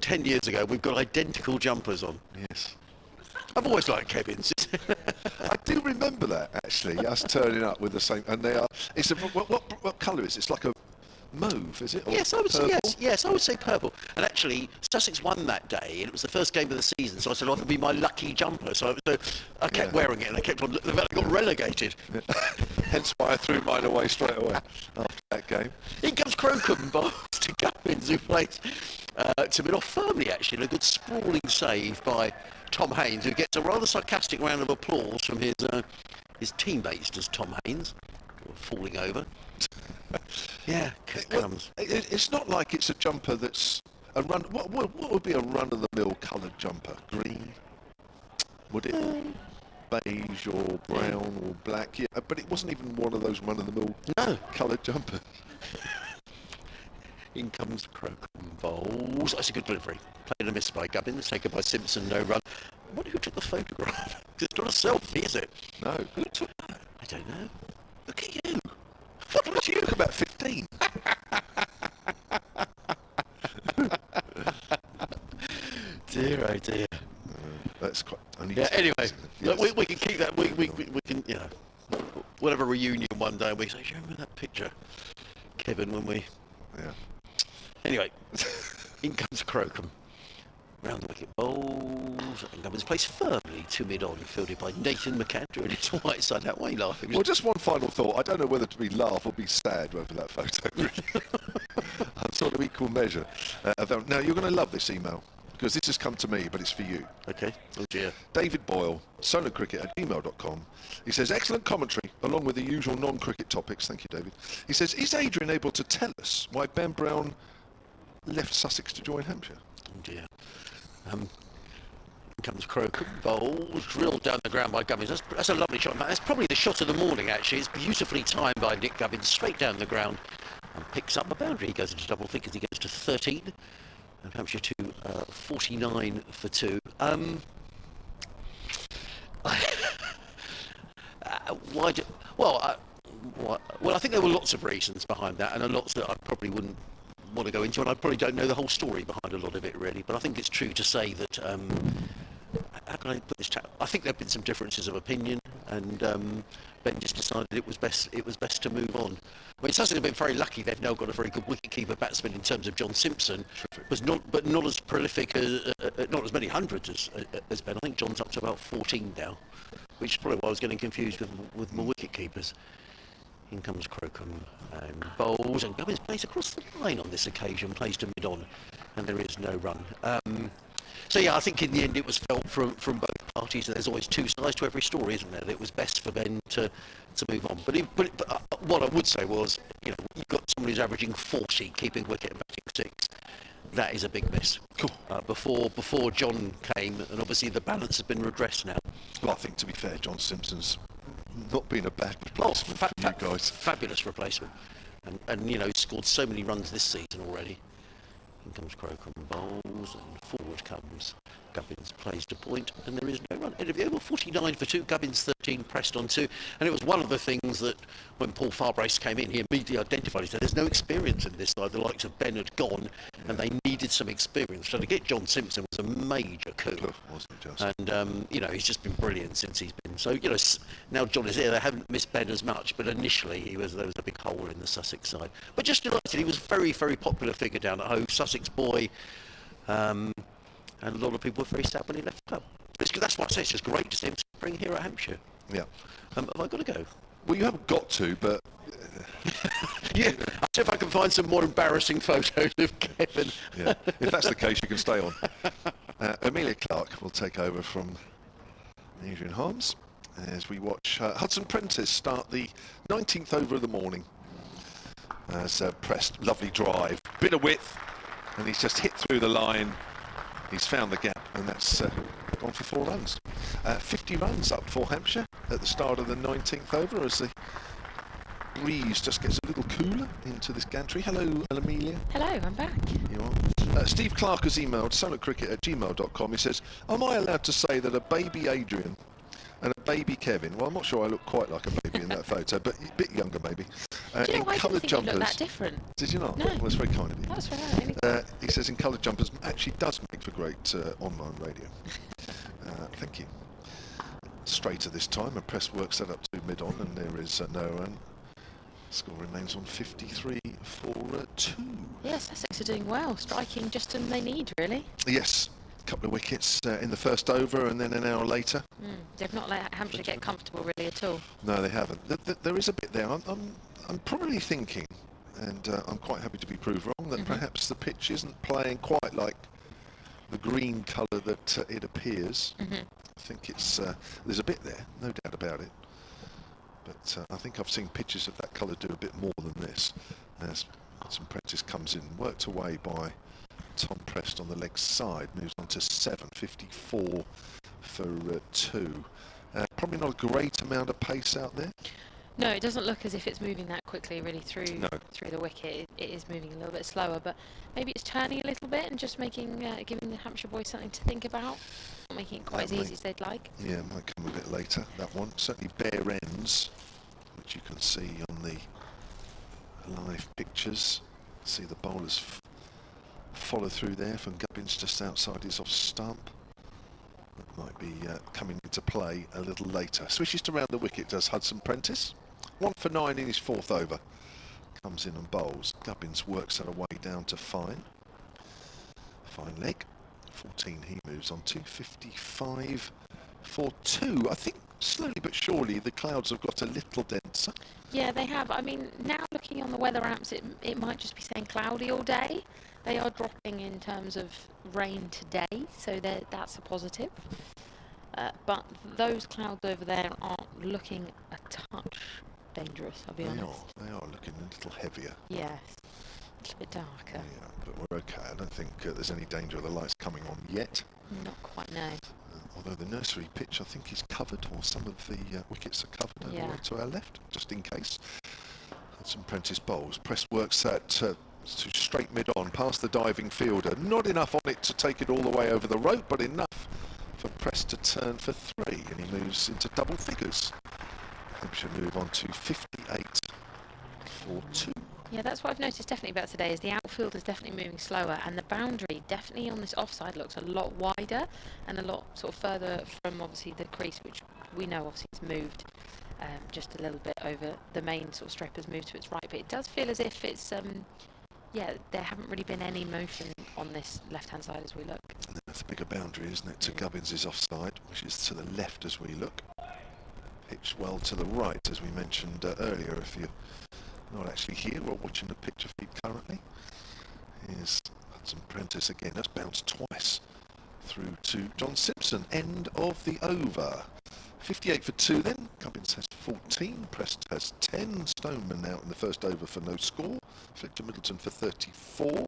10 years ago. We've got identical jumpers on. Yes. I've always liked Kevin's. I do remember that, actually, us turning up with the same, and they are, it's a, what colour is it? It's like a mauve, is it? Or yes, I would purple? say yes, I would say purple. And actually, Sussex won that day, and it was the first game of the season, so I said, it'll be my lucky jumper. So I kept wearing it, and I kept on, I got relegated. Yeah. Hence why I threw mine away straight away after that game. In comes Crocombe, bowls to Gubbins, who plays to mid off firmly, actually, and a good sprawling save by Tom Haynes, who gets a rather sarcastic round of applause from his teammates, does Tom Haynes, falling over. Yeah, comes. It's not like it's a jumper that's a run. What would be a run-of-the-mill coloured jumper? Green? Would it? Beige or brown or black? Yeah, but it wasn't even one of those run-of-the-mill coloured jumpers. In comes Crocombe bowls. That's a good delivery. Played and a miss by Gubbins, taken by Simpson, no run. I wonder who took the photograph. It's not a selfie, is it? No. Who took that? I don't know. Look at you. Look, you look about 15. Dear, oh dear. That's quite uneasy. Yeah, anyway, Yes. look, we can keep that. We can, you know, we'll have a reunion one day and we say, do you remember that picture, Kevin, when we... Yeah. Anyway, in comes Crocombe. Round the wicket bowls, and Gubbins plays firmly to mid-on, fielded by Nathan McAndrew, and it's white side that way laughing. Well, just one final thought. I don't know whether to be laugh or be sad over that photo, really. I'm sort of equal measure. Now, you're going to love this email, because this has come to me, but it's for you. Okay. Oh dear. David Boyle, solarcricket@gmail.com. He says, excellent commentary, along with the usual non-cricket topics. Thank you, David. He says, is Adrian able to tell us why Ben Brown left Sussex to join Hampshire? Oh dear. In comes Crocombe bowls, drilled down the ground by Gubbins. That's a lovely shot. That's probably the shot of the morning, actually. It's beautifully timed by Nick Gubbins, straight down the ground, and picks up a boundary. He goes into double figures. He goes to 13, and Hampshire to 49 for 2. Well, I think there were lots of reasons behind that, and lots that I probably wouldn't want to go into, and I probably don't know the whole story behind a lot of it, really. But I think it's true to say that, how can I put this? I think there have been some differences of opinion, and Ben just decided it was best to move on. I mean, Sussex have been very lucky; they've now got a very good wicket-keeper batsman in terms of John Simpson, but not as prolific, not as many hundreds as Ben. I think John's up to about 14 now, which is probably why I was getting confused with my wicket-keepers. In comes Crocombe and bowls, and Gubbins plays across the line on this occasion, plays to mid-on, and there is no run. So yeah, I think in the end it was felt from both parties. There's always two sides to every story, isn't there? That it was best for Ben to move on. But what I would say was, you know, you've got someone who's averaging 40, keeping wicket and batting 6. That is a big miss. Cool. Before John came, and obviously the balance has been redressed now. Well, I think, to be fair, John Simpson's not been a bad replacement for you guys. Fabulous replacement. And you know, he's scored so many runs this season already. In comes Crocombe bowls, and forward comes Gubbins, plays to point, and there is no run. End of the over, 49 for 2. Gubbins the 13 pressed on 2, and it was one of the things that when Paul Farbrace came in, he immediately identified. He said, there's no experience in this side. The likes of Ben had gone, and they needed some experience. So to get John Simpson was a major coup. Wasn't it, Johnson? And, you know, he's just been brilliant since he's been. So, you know, now John is here. They haven't missed Ben as much, but initially there was a big hole in the Sussex side. But just delighted. He was a very, very popular figure down at home, Sussex boy. And a lot of people were very sad when he left the club. That's why I say it's just great to see him spring here at Hampshire. Yeah. Have I got to go? Well, you haven't got to, but... Yeah, I'll see if I can find some more embarrassing photos of Kevin. Yeah. If that's the case, you can stay on. Amelia Clark will take over from Adrian Harms as we watch Hudson Prentice start the 19th over of the morning. As pressed, lovely drive, bit of width, and he's just hit through the line. He's found the gap, and that's gone for 4 runs. 50 runs up for Hampshire at the start of the 19th over as the breeze just gets a little cooler into this gantry. Hello, Amelia. Hello, I'm back. You are. Steve Clark has emailed solidcricket@gmail.com. He says, am I allowed to say that a baby Adrian and a baby Kevin, well, I'm not sure I look quite like a baby in that photo, but a bit younger maybe, Do you know, in I didn't coloured think you jumpers. looked that different. Did you not? No. Well, that's very kind of you. That's right. He says in coloured jumpers actually does make for great online radio. Thank you. Straighter this time, a press works that up to mid-on, and there is no run. Score remains on 53 for 2. Yes, Sussex are doing well, striking just when they need, really. Yes, a couple of wickets in the first over, and then an hour later. They've not let Hampshire get comfortable really at all. No, they haven't. There is a bit there. I'm probably thinking, and I'm quite happy to be proved wrong, that perhaps the pitch isn't playing quite like the green colour that it appears. I think it's there's a bit there, no doubt about it. But I think I've seen pitches of that colour do a bit more than this. As Hudson Prentice comes in, worked away by Tom Prest on the leg side, moves on to 7.54 for 2. Probably not a great amount of pace out there. No, it doesn't look as if it's moving that quickly really through the wicket. It is moving a little bit slower, but maybe it's turning a little bit and just making giving the Hampshire boys something to think about, not making it quite as easy as they'd like. Yeah, it might come a bit later, that one. Certainly bare ends, which you can see on the live pictures. See the bowlers follow through there from Gubbins just outside his off stump. That might be coming into play a little later. Swishes to round the wicket, does Hudson Prentice. 1 for 9 in his 4th over. Comes in and bowls. Gubbins works that away down to fine. Fine leg. 14 he moves on to. 55 for 2. I think slowly but surely the clouds have got a little denser. Yeah, they have. I mean, now looking on the weather apps, it might just be saying cloudy all day. They are dropping in terms of rain today, so that's a positive. But those clouds over there aren't looking a touch dangerous, I'll be honest. They are looking a little heavier. Yes, a little bit darker. Yeah, but we're okay. I don't think there's any danger of the lights coming on yet. Not quite, no. Although the nursery pitch, I think, is covered, or some of the wickets are covered over the way to our left, just in case. Hudson Prentice bowls. Press works that to straight mid-on, past the diving fielder. Not enough on it to take it all the way over the rope, but enough for Press to turn for 3, and he moves into double figures. Hampshire move on to 58 for 2. Yeah, that's what I've noticed definitely about today, is the outfield is definitely moving slower, and the boundary definitely on this offside looks a lot wider and a lot sort of further from obviously the crease, which we know obviously has moved just a little bit over. The main sort of strip has moved to its right, but it does feel as if it's yeah, there haven't really been any motion on this left-hand side as we look. And that's a bigger boundary, isn't it, to Gubbins' offside, which is to the left as we look. Pitched well to the right, as we mentioned earlier, if you're not actually here or watching the picture feed currently. Here's Hudson Prentice again. That's bounced twice through to John Simpson. End of the over. 58 for 2 then. Gubbins has 14. Prest has 10. Stoneman out in the first over for no score. Flick to Middleton for 34.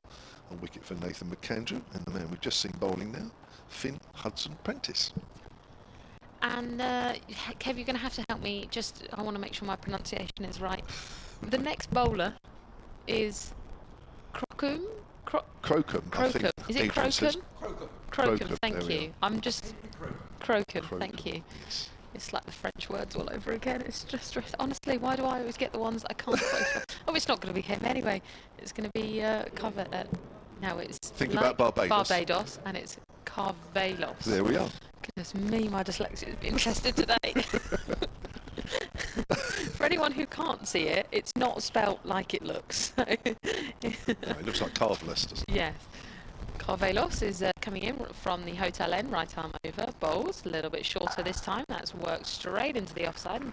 A wicket for Nathan McAndrew. And the man we've just seen bowling now, Finn Hudson Prentice. And Kev, you're going to have to help me. Just, I want to make sure my pronunciation is right. The next bowler is Crocombe. Crocombe. I think Is it Adrian says Crocombe? Crocombe. Thank there we you. I'm just Crocombe. Thank you. Yes. It's like the French words all over again. It's just, honestly, why do I always get the ones that I can't quote? Oh, it's not going to be him anyway. It's going to be now it's Think about Barbados. Barbados, and it's Carvelos. There we are. Goodness me, my dyslexia has been tested today. For anyone who can't see it, it's not spelt like it looks. So No, it looks like Carveless, doesn't it? yes. Carvelos is coming in from the hotel end, right arm over, bowls, a little bit shorter this time. That's worked straight into the offside and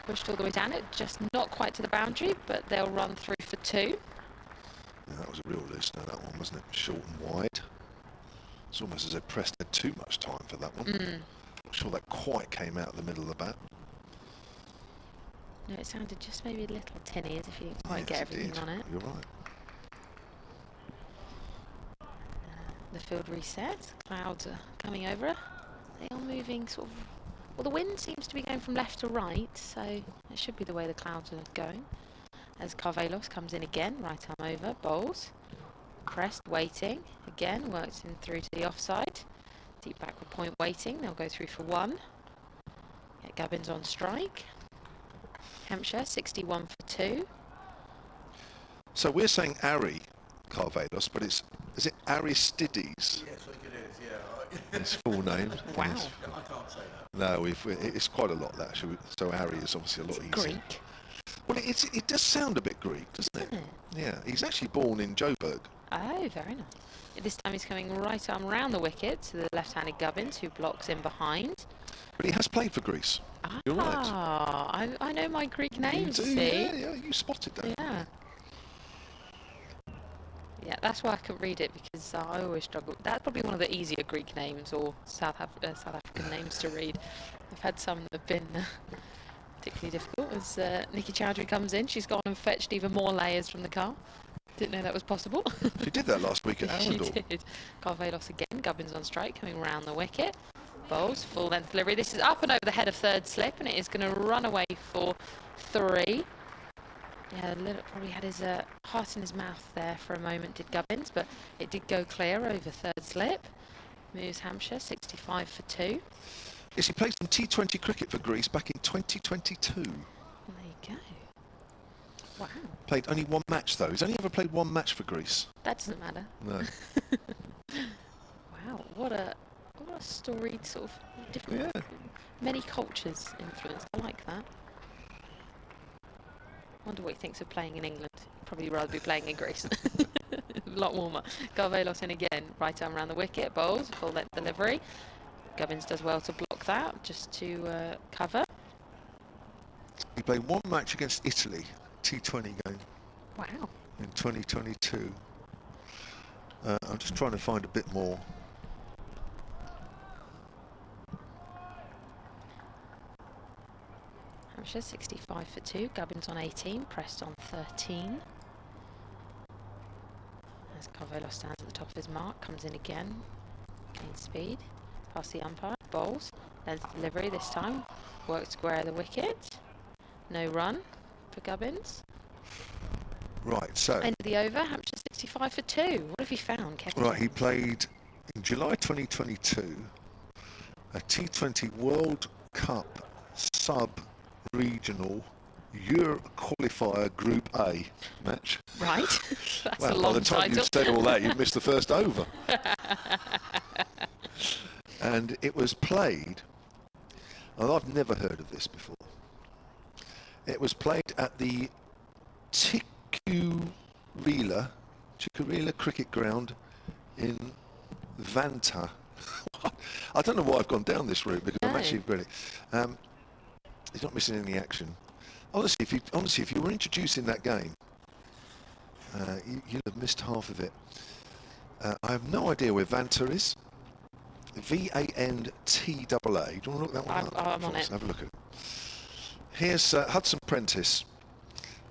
pushed all the way down it, just not quite to the boundary, but they'll run through for 2. Yeah, that was a real loosener, that one, wasn't it? Short and wide. It's almost as if Preston had too much time for that one. Not sure that quite came out of the middle of the bat. No, it sounded just maybe a little tinny, as if you didn't quite Yes, get it everything did. on it. You're right. The field reset, clouds are coming over. They are moving sort of, well, the wind seems to be going from left to right, so it should be the way the clouds are going. As Carvelos comes in again, right arm over, bowls. Crest waiting, again, works in through to the offside. Deep backward point waiting, they'll go through for 1. Get Gubbins on strike. Hampshire 61 for 2. So we're saying Ari Carvelos, but is it Aristides? Yes, I think it is, yeah. His full name. Wow. Yes. I can't say that. No, it's quite a lot, that. So Ari is obviously a lot easier. Greek. Well, it does sound a bit Greek, doesn't it? Yeah, he's actually born in Joburg. Oh, very nice. This time he's coming right arm round the wicket to the left-handed Gubbins, who blocks in behind. But he has played for Greece. You're right. I know my Greek names, You do, see? yeah, you spotted that. Yeah. Yeah, that's why I couldn't read it, because I always struggle. That's probably one of the easier Greek names or South African names to read. I've had some that have been particularly difficult. As Nikki Chowdhury comes in, she's gone and fetched even more layers from the car. Didn't know that was possible. She did that last week at She Arundel. did. Carvelos again, Gubbins on strike, coming round the wicket. Bowls, full length delivery. This is up and over the head of third slip, and it is going to run away for 3. Yeah, probably had his heart in his mouth there for a moment, did Gubbins, but it did go clear over third slip. Moves Hampshire 65 for 2. Yes, he played some T20 cricket for Greece back in 2022. There you go. Wow. Played only 1 match though. He's only ever played 1 match for Greece. That doesn't matter. No. Wow, what a storied sort of different, many cultures influenced. I like that. Wonder what he thinks of playing in England. He'd probably rather be playing in Greece. A lot warmer. Carvelos in again, right arm around the wicket, bowls, full length delivery. Gubbins does well to block that, just to cover. He played 1 match against Italy, T20 game, Wow. in 2022. I'm just trying to find a bit more. Hampshire 65 for 2, Gubbins on 18, Pressed on 13. As Carvelos stands at the top of his mark, comes in again, gains speed, past the umpire, bowls, length delivery this time, works square the wicket, no run for Gubbins. Right, so. End of the over, Hampshire 65 for 2. What have you found, Kevin? Right, he played in July 2022 a T20 World Cup sub-regional Euro qualifier Group A match. Right, that's Well, a by long the time title. you've said all that, you've missed the first over. And it was played, and I've never heard of this before. It was played at the Chikurila cricket ground in Vanta. I don't know why I've gone down this route, because I'm No. actually regretting it. He's not missing any action. Honestly, if you were introducing that game, you'd have missed half of it. I have no idea where Vanta is. V-A-N-T-A-A. Do you want to look that one up? I'm on it. Have a look at it. Here's Hudson Prentice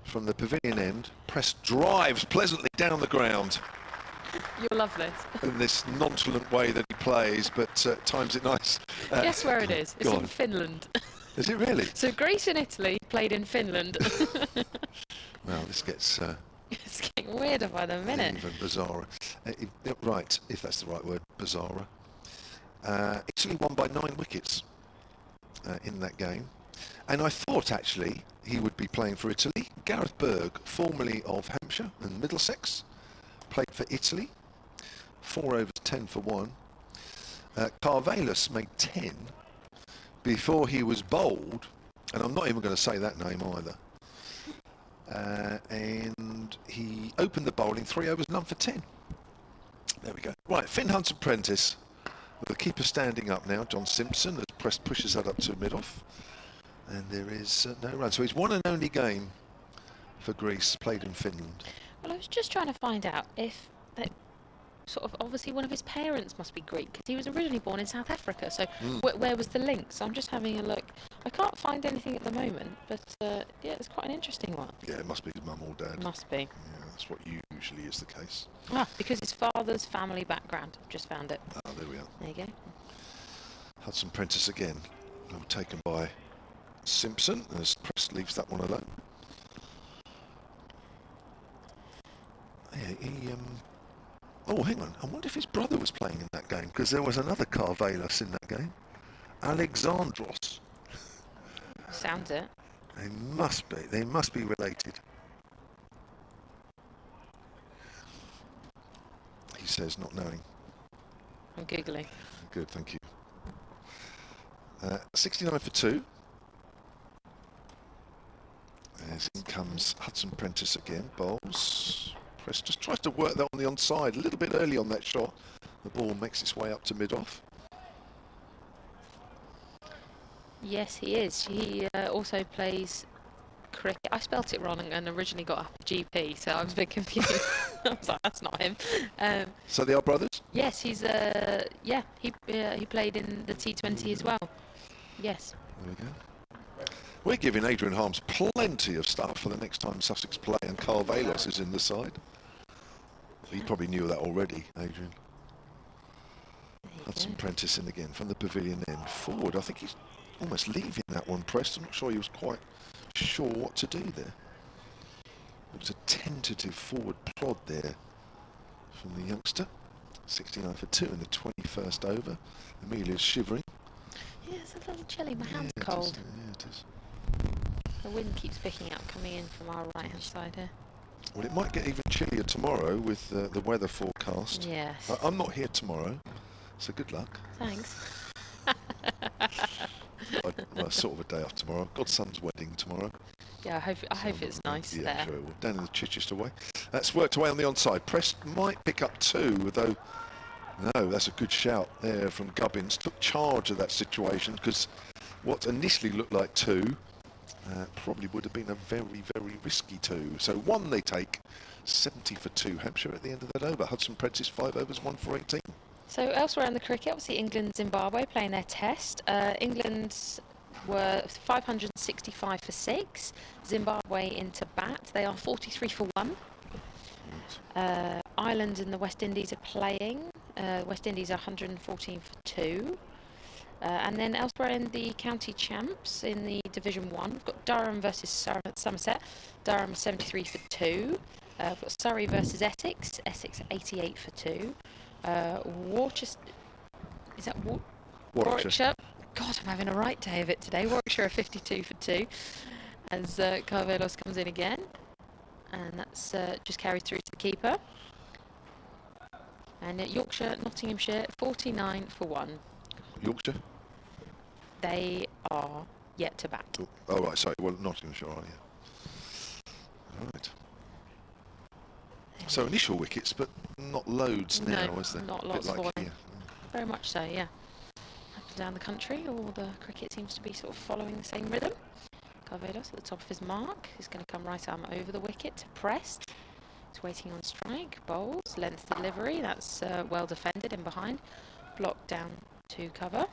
from the pavilion end. Press drives pleasantly down the ground You'll love this. in this nonchalant way that he plays, but times it nice. Guess where it is? It's go in on. Finland. Is it really? So Greece and Italy played in Finland. Well, this gets It's getting weirder by the minute. even bizarrer. Right, if that's the right word, bizarrer. Italy won by 9 wickets. in that game. And I thought actually he would be playing for Italy. Gareth Berg, formerly of Hampshire and Middlesex, played for Italy. 4 overs, 10 for 1. Carvalhos made 10 before he was bowled, and I'm not even going to say that name either. And he opened the bowling 3 overs, none for 10. There we go. Right, Finn Hunt's apprentice. With the keeper standing up now, John Simpson, as Prest pushes that up to mid-off. And there is no run. So it's one and only game for Greece, played in Finland. Well, I was just trying to find out if that sort of, obviously one of his parents must be Greek, because he was originally born in South Africa. So where was the link? So I'm just having a look. I can't find anything at the moment, but yeah, it's quite an interesting one. Yeah, it must be his mum or dad. Must be. Yeah, that's what usually is the case. Ah, because his father's family background. I've just found it. Ah, there we are. There you go. Hudson Prentice again. Taken by Simpson, as Prest leaves that one alone. Yeah, oh, hang on. I wonder if his brother was playing in that game, because there was another Carvalhos in that game. Alexandros. Sounds it. They must be. They must be related. He says, not knowing. I'm googling. Good, thank you. 69 for 2. As in comes Hudson Prentice again. Bowls. Prest just tries to work that on the onside. A little bit early on that shot. The ball makes its way up to mid-off. Yes, he is. He also plays cricket. I spelt it wrong and originally got up a GP, so I was a bit confused. I was like, that's not him. So they are brothers? Yes, he's yeah. He played in the T20 as well. Yes. There we go. We're giving Adrian Harms plenty of stuff for the next time Sussex play, and Carvalhos is in the side. You probably knew that already, Adrian. Hudson Prentice in again from the pavilion end. Forward, I think he's almost leaving that one, Prest. I'm not sure he was quite sure what to do there. It was a tentative forward plod there from the youngster. 69 for 2 in the 21st over. Amelia's shivering. Yeah, it's a little chilly. My hand's cold. Yeah, it is. The wind keeps picking up coming in from our right-hand side here. Well, it might get even chillier tomorrow with the weather forecast. Yes. I'm not here tomorrow, so good luck. Thanks. Well, sort of a day off tomorrow. Godson's wedding tomorrow. Yeah, I hope it's nice yeah, there. Sure it will. Down in the Chichester way. That's worked away on the onside. Prest might pick up 2, though. No, that's a good shout there from Gubbins. Took charge of that situation, because what initially looked like 2 probably would have been a very, very risky 2. So 1 they take. 70 for 2 Hampshire at the end of that over. Hudson Prentice 5 overs, 1 for 18. So elsewhere in the cricket, obviously England, Zimbabwe playing their test. England were 565 for 6. Zimbabwe into bat. They are 43 for 1. Ireland and the West Indies are playing. West Indies are 114 for 2. And then elsewhere in the county champs in the Division 1, we've got Durham versus Somerset. Durham 73 for 2. We've got Surrey versus Essex. Essex 88 for 2. Worcester, is that Warwickshire? God, I'm having a right day of it today. Warwickshire are 52 for 2 as Carvalhos comes in again, and that's just carried through to the keeper. And Yorkshire, Nottinghamshire 49 for 1. Yorkshire? They are yet to bat. Oh, right, sorry. Well, Nottinghamshire, are you? Right. So initial wickets, but not loads now, is there? Not A lots bit for like them. here. Very much so, yeah. Up and down the country, all the cricket seems to be sort of following the same rhythm. Carvalhos at the top of his mark. He's going to come right arm over the wicket to Prest. He's waiting on strike. Bowls, length delivery. That's well defended in behind. Blocked down to cover.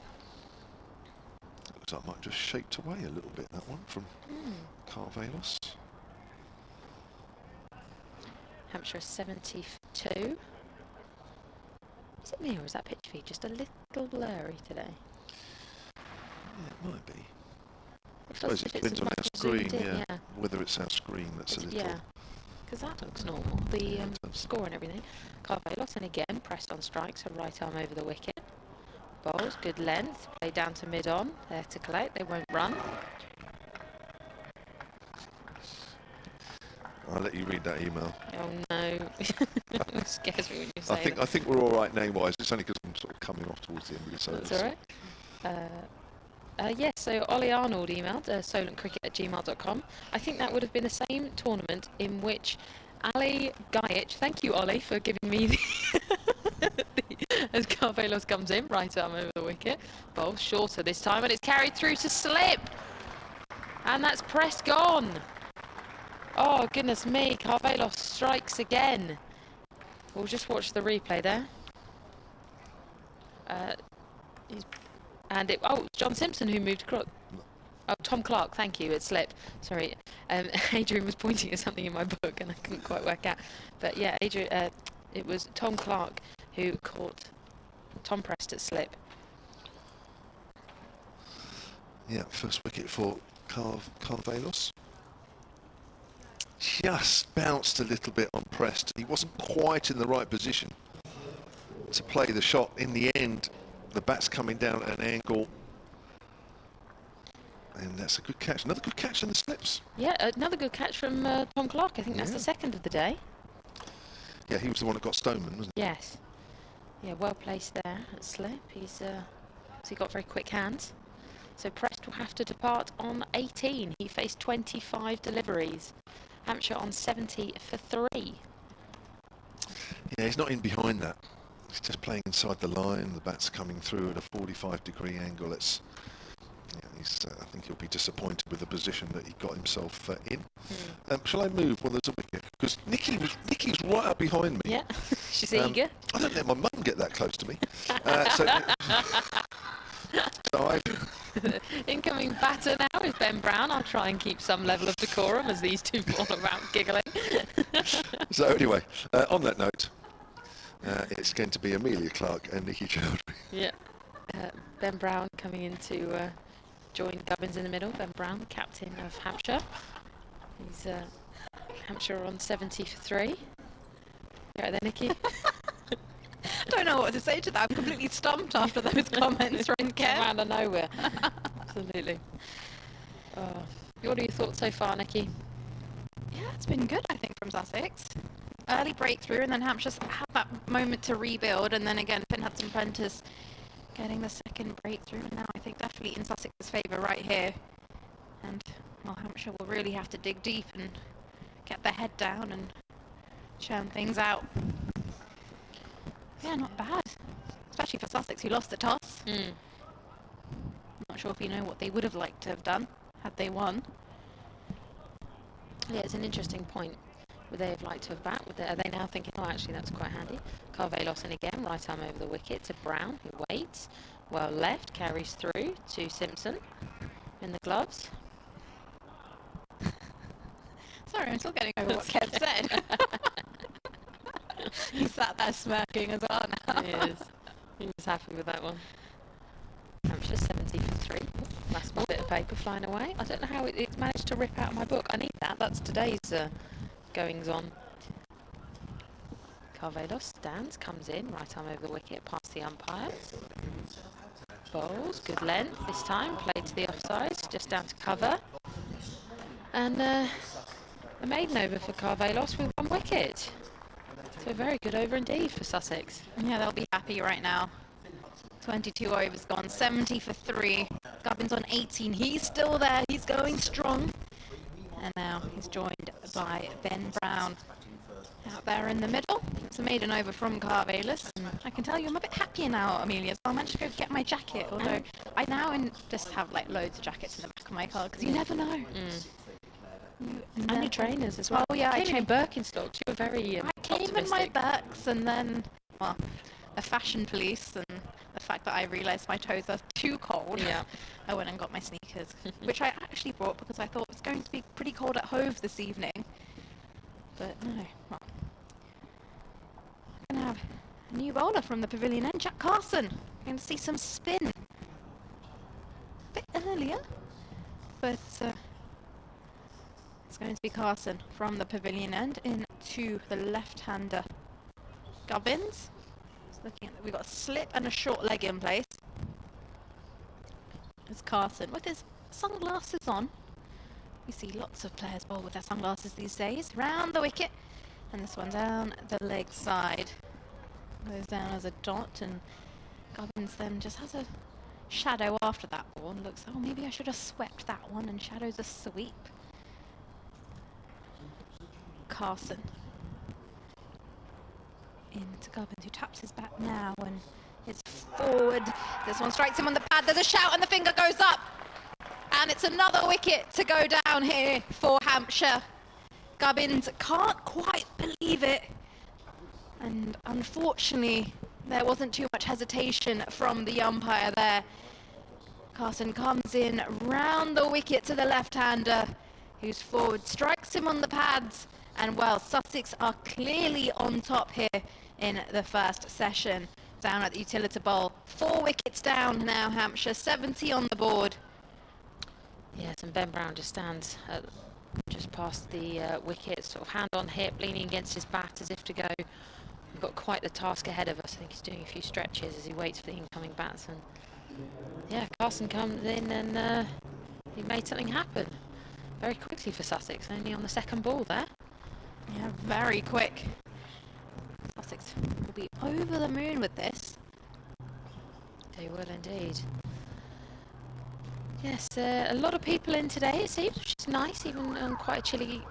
Looks like it might just shaped away a little bit, that one, from Carvalhos. Hampshire 70 for 2. Is it me or is that pitch feed just a little blurry today? Yeah, it might be. I It suppose does it if it's depends on much our more zoomed screen, in, yeah. Whether it's our screen that's a little... Yeah, because that looks normal, the it does. score and everything. Carvalhos, and again, pressed on strike, so right arm over the wicket. Bowls, good length, play down to mid-on, there to collect, they won't run. I'll let you read that email. Oh no, it scares me when you say I think we're all right name-wise. It's only because I'm sort of coming off towards the end of the service. That's all right. Yes, so Ollie Arnold emailed solentcricket@gmail.com. I think that would have been the same tournament in which Ali Gajic, thank you Ollie for giving me the as Carvelos comes in, right arm over the wicket. Bowl shorter this time and it's carried through to slip. And that's pressed gone. Oh goodness me, Carvelos strikes again. We'll just watch the replay there. It's John Simpson who moved across. Oh, Tom Clark, thank you, it slipped. Sorry, Adrian was pointing at something in my book and I couldn't quite work out. But yeah, Adrian, it was Tom Clark who caught Tom Prest at slip. Yeah, first wicket for Carvelos. Just bounced a little bit on Prest. He wasn't quite in the right position to play the shot. In the end, the bat's coming down at an angle. And that's a good catch. Another good catch in the slips. Yeah, another good catch from Tom Clark. I think that's the second of the day. Yeah, he was the one that got Stoneman, wasn't he? Yes. Yeah, well placed there at slip. He's got very quick hands. So Prest will have to depart on 18. He faced 25 deliveries. Hampshire on 70 for 3. Yeah, he's not in behind that. He's just playing inside the line. The bat's coming through at a 45-degree angle. I think he'll be disappointed with the position that he got himself in. Shall I move when there's a wicket? Because Nikki's right up behind me. Yeah, she's eager. I don't let my mum get that close to me. Incoming batter now is Ben Brown. I'll try and keep some level of decorum as these two fall around giggling. So anyway, on that note, it's going to be Amelia Clark and Nikki Chowdhury. Yeah, Ben Brown coming in to join Gubbins in the middle. Ben Brown, captain of Hampshire. He's Hampshire on 70 for 3. You right there, Nikki? I don't know what to say to that. I'm completely stumped after those comments from Came Kev. out of nowhere. Absolutely. What are your thoughts so far, Nikki? Yeah, it's been good, I think, from Sussex. Early breakthrough, and then Hampshire's had that moment to rebuild, and then again, Finn Hudson-Prentice getting the second breakthrough, and now I think definitely in Sussex's favour right here. And, well, Hampshire will really have to dig deep and get their head down and churn things out. Yeah, not bad. Especially for Sussex, who lost the toss. I'm not sure if you know what they would have liked to have done had they won. Yeah, it's an interesting point. Would they have liked to have bat? Are they now thinking, oh, actually, that's quite handy? Carvelos in again, right arm over the wicket to Brown, who waits. Well left, carries through to Simpson in the gloves. Sorry, I'm still getting over what Kev said. He sat there smirking as well now. He is. He was happy with that one. Hampshire 70 for 3. Last bit of paper flying away. I don't know how it's managed to rip out of my book. I need that. That's today's goings on. Carvelos stands, comes in, right arm over the wicket, past the umpire. Bowls, good length this time, played to the offside, just down to cover. And a maiden over for Carvelos with 1 wicket. So a very good over indeed for Sussex. Yeah, they'll be happy right now. 22 overs gone, 70 for 3. Gubbins on 18. He's still there. He's going strong. And now he's joined by Ben Brown out there in the middle. It's a maiden over from Carvelos. I can tell you I'm a bit happier now, Amelia. So I managed to go get my jacket. Although I now just have like loads of jackets in the back of my car because you never know. And your trainers as well. Oh yeah, I came in Birkenstocks. You were very I came in my Birks, and then, well, the fashion police and the fact that I realised my toes are too cold. Yeah. I went and got my sneakers, which I actually brought because I thought it was going to be pretty cold at Hove this evening. But no, well, I'm going to have a new bowler from the pavilion end, Jack Carson. I'm going to see some spin. A bit earlier, but it's going to be Carson from the pavilion end into the left-hander Gubbins. Looking at that, we've got a slip and a short leg in place. as Carson, with his sunglasses on. We see lots of players bowl with their sunglasses these days. Round the wicket, and this one down the leg side. Goes down as a dot, and Gubbins then just has a shadow after that ball and looks, oh, maybe I should have swept that one, and shadows a sweep. Carson into Gubbins, who taps his bat now and is forward. This one strikes him on the pad. There's a shout and the finger goes up. And it's another wicket to go down here for Hampshire. Gubbins can't quite believe it. And unfortunately, there wasn't too much hesitation from the umpire there. Carson comes in round the wicket to the left-hander, who's forward, strikes him on the pads. And well, Sussex are clearly on top here in the first session down at the Utilita Bowl. 4 wickets down now, Hampshire, 70 on the board. Yes, and Ben Brown just stands just past the wicket, sort of hand on hip, leaning against his bat as if to go. We've got quite the task ahead of us. I think he's doing a few stretches as he waits for the incoming batsman. Yeah, Carson comes in and he made something happen very quickly for Sussex, only on the second ball there. Yeah, very quick. Sussex will be over the moon with this. They will indeed. Yes, a lot of people in today, it seems, which is nice, even on quite a chilly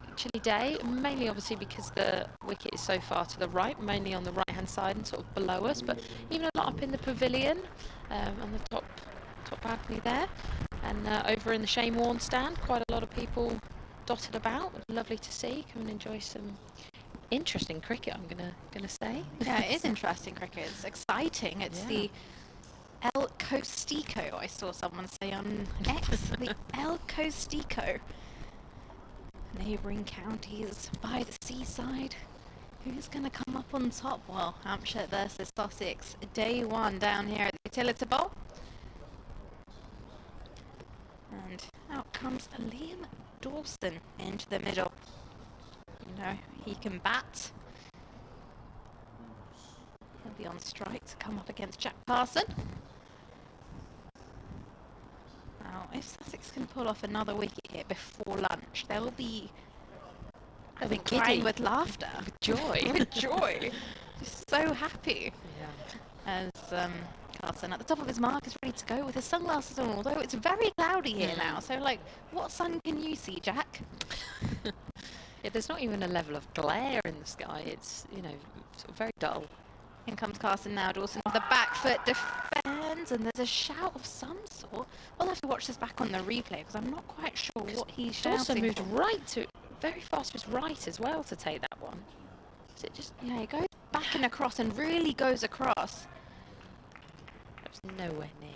day. Mainly, obviously, because the wicket is so far to the right, mainly on the right-hand side and sort of below us. But even a lot up in the pavilion, on the top balcony there, and over in the Shane Warne stand, quite a lot of people dotted about. Lovely to see. Come and enjoy some interesting cricket, I'm gonna say. Yeah, it is interesting cricket. It's exciting. It's the El Costico, I saw someone say on X. The El Costico. Neighbouring counties by the seaside. Who's going to come up on top? Well, Hampshire versus Sussex, day 1 down here at the Utilita Bowl. And out comes Liam Dawson into the middle. You know, he can bat. He'll be on strike to come up against Jack Carson. Now, if Sussex can pull off another wicket here before lunch, they'll be crying with laughter. With joy. With joy. Just so happy. Yeah. As Carson, at the top of his mark, is ready to go with his sunglasses on, although it's very cloudy here now. So, like, what sun can you see, Jack? Yeah, there's not even a level of glare in the sky. It's, you know, sort of very dull. In comes Carson now. Dawson with the back foot defends, and there's a shout of some sort. We'll have to watch this back on the replay because I'm not quite sure what he's shouting. Dawson moved right to, very fast to his right as well to take that one. Is it just? Yeah, he goes back and across and really goes across. It was nowhere near.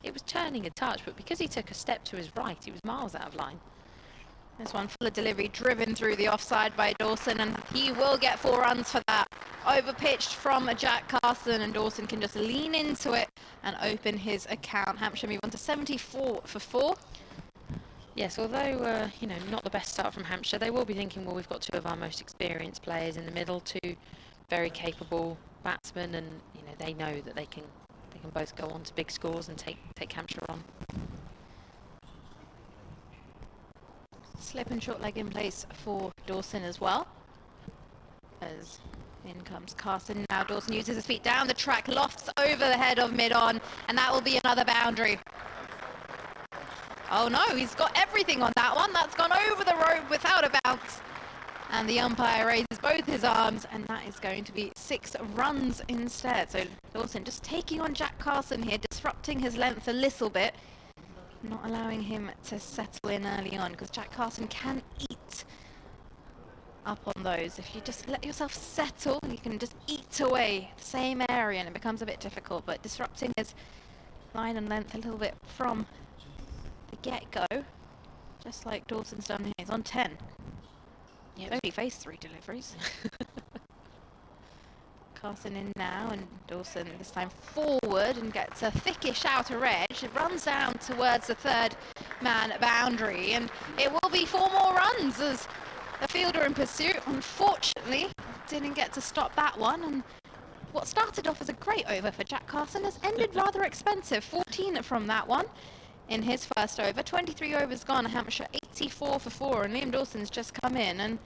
It was turning a touch, but because he took a step to his right, he was miles out of line. This one full of delivery, driven through the offside by Dawson, and he will get 4 runs for that. Overpitched from Jack Carson, and Dawson can just lean into it and open his account. Hampshire move on to 74 for 4. Yes, although, you know, not the best start from Hampshire, they will be thinking, well, we've got 2 of our most experienced players in the middle, 2 very capable batsmen, and, you know, they know that they can both go on to big scores and take Hampshire on. Slip and short leg in place for Dawson as well. As in comes Carson now. Dawson uses his feet down the track, lofts over the head of mid-on, and that will be another boundary. Oh no, he's got everything on that one. That's gone over the rope without a bounce. And the umpire raises both his arms, and that is going to be 6 runs instead. So Dawson just taking on Jack Carson here, disrupting his length a little bit. Not allowing him to settle in early on, because Jack Carson can eat up on those. If you just let yourself settle, you can just eat away the same area, and it becomes a bit difficult. But disrupting his line and length a little bit from the get-go, just like Dawson's done here. He's on 10. Yeah, only faced 3 deliveries. Carson in now, and Dawson this time forward and gets a thickish outer edge. It runs down towards the 3rd man boundary, and it will be 4 more runs as the fielder in pursuit, unfortunately, didn't get to stop that one. And what started off as a great over for Jack Carson has ended rather expensive. 14 from that one. in his first over. 23 overs gone, Hampshire 84 for 4, and Liam Dawson's just come in and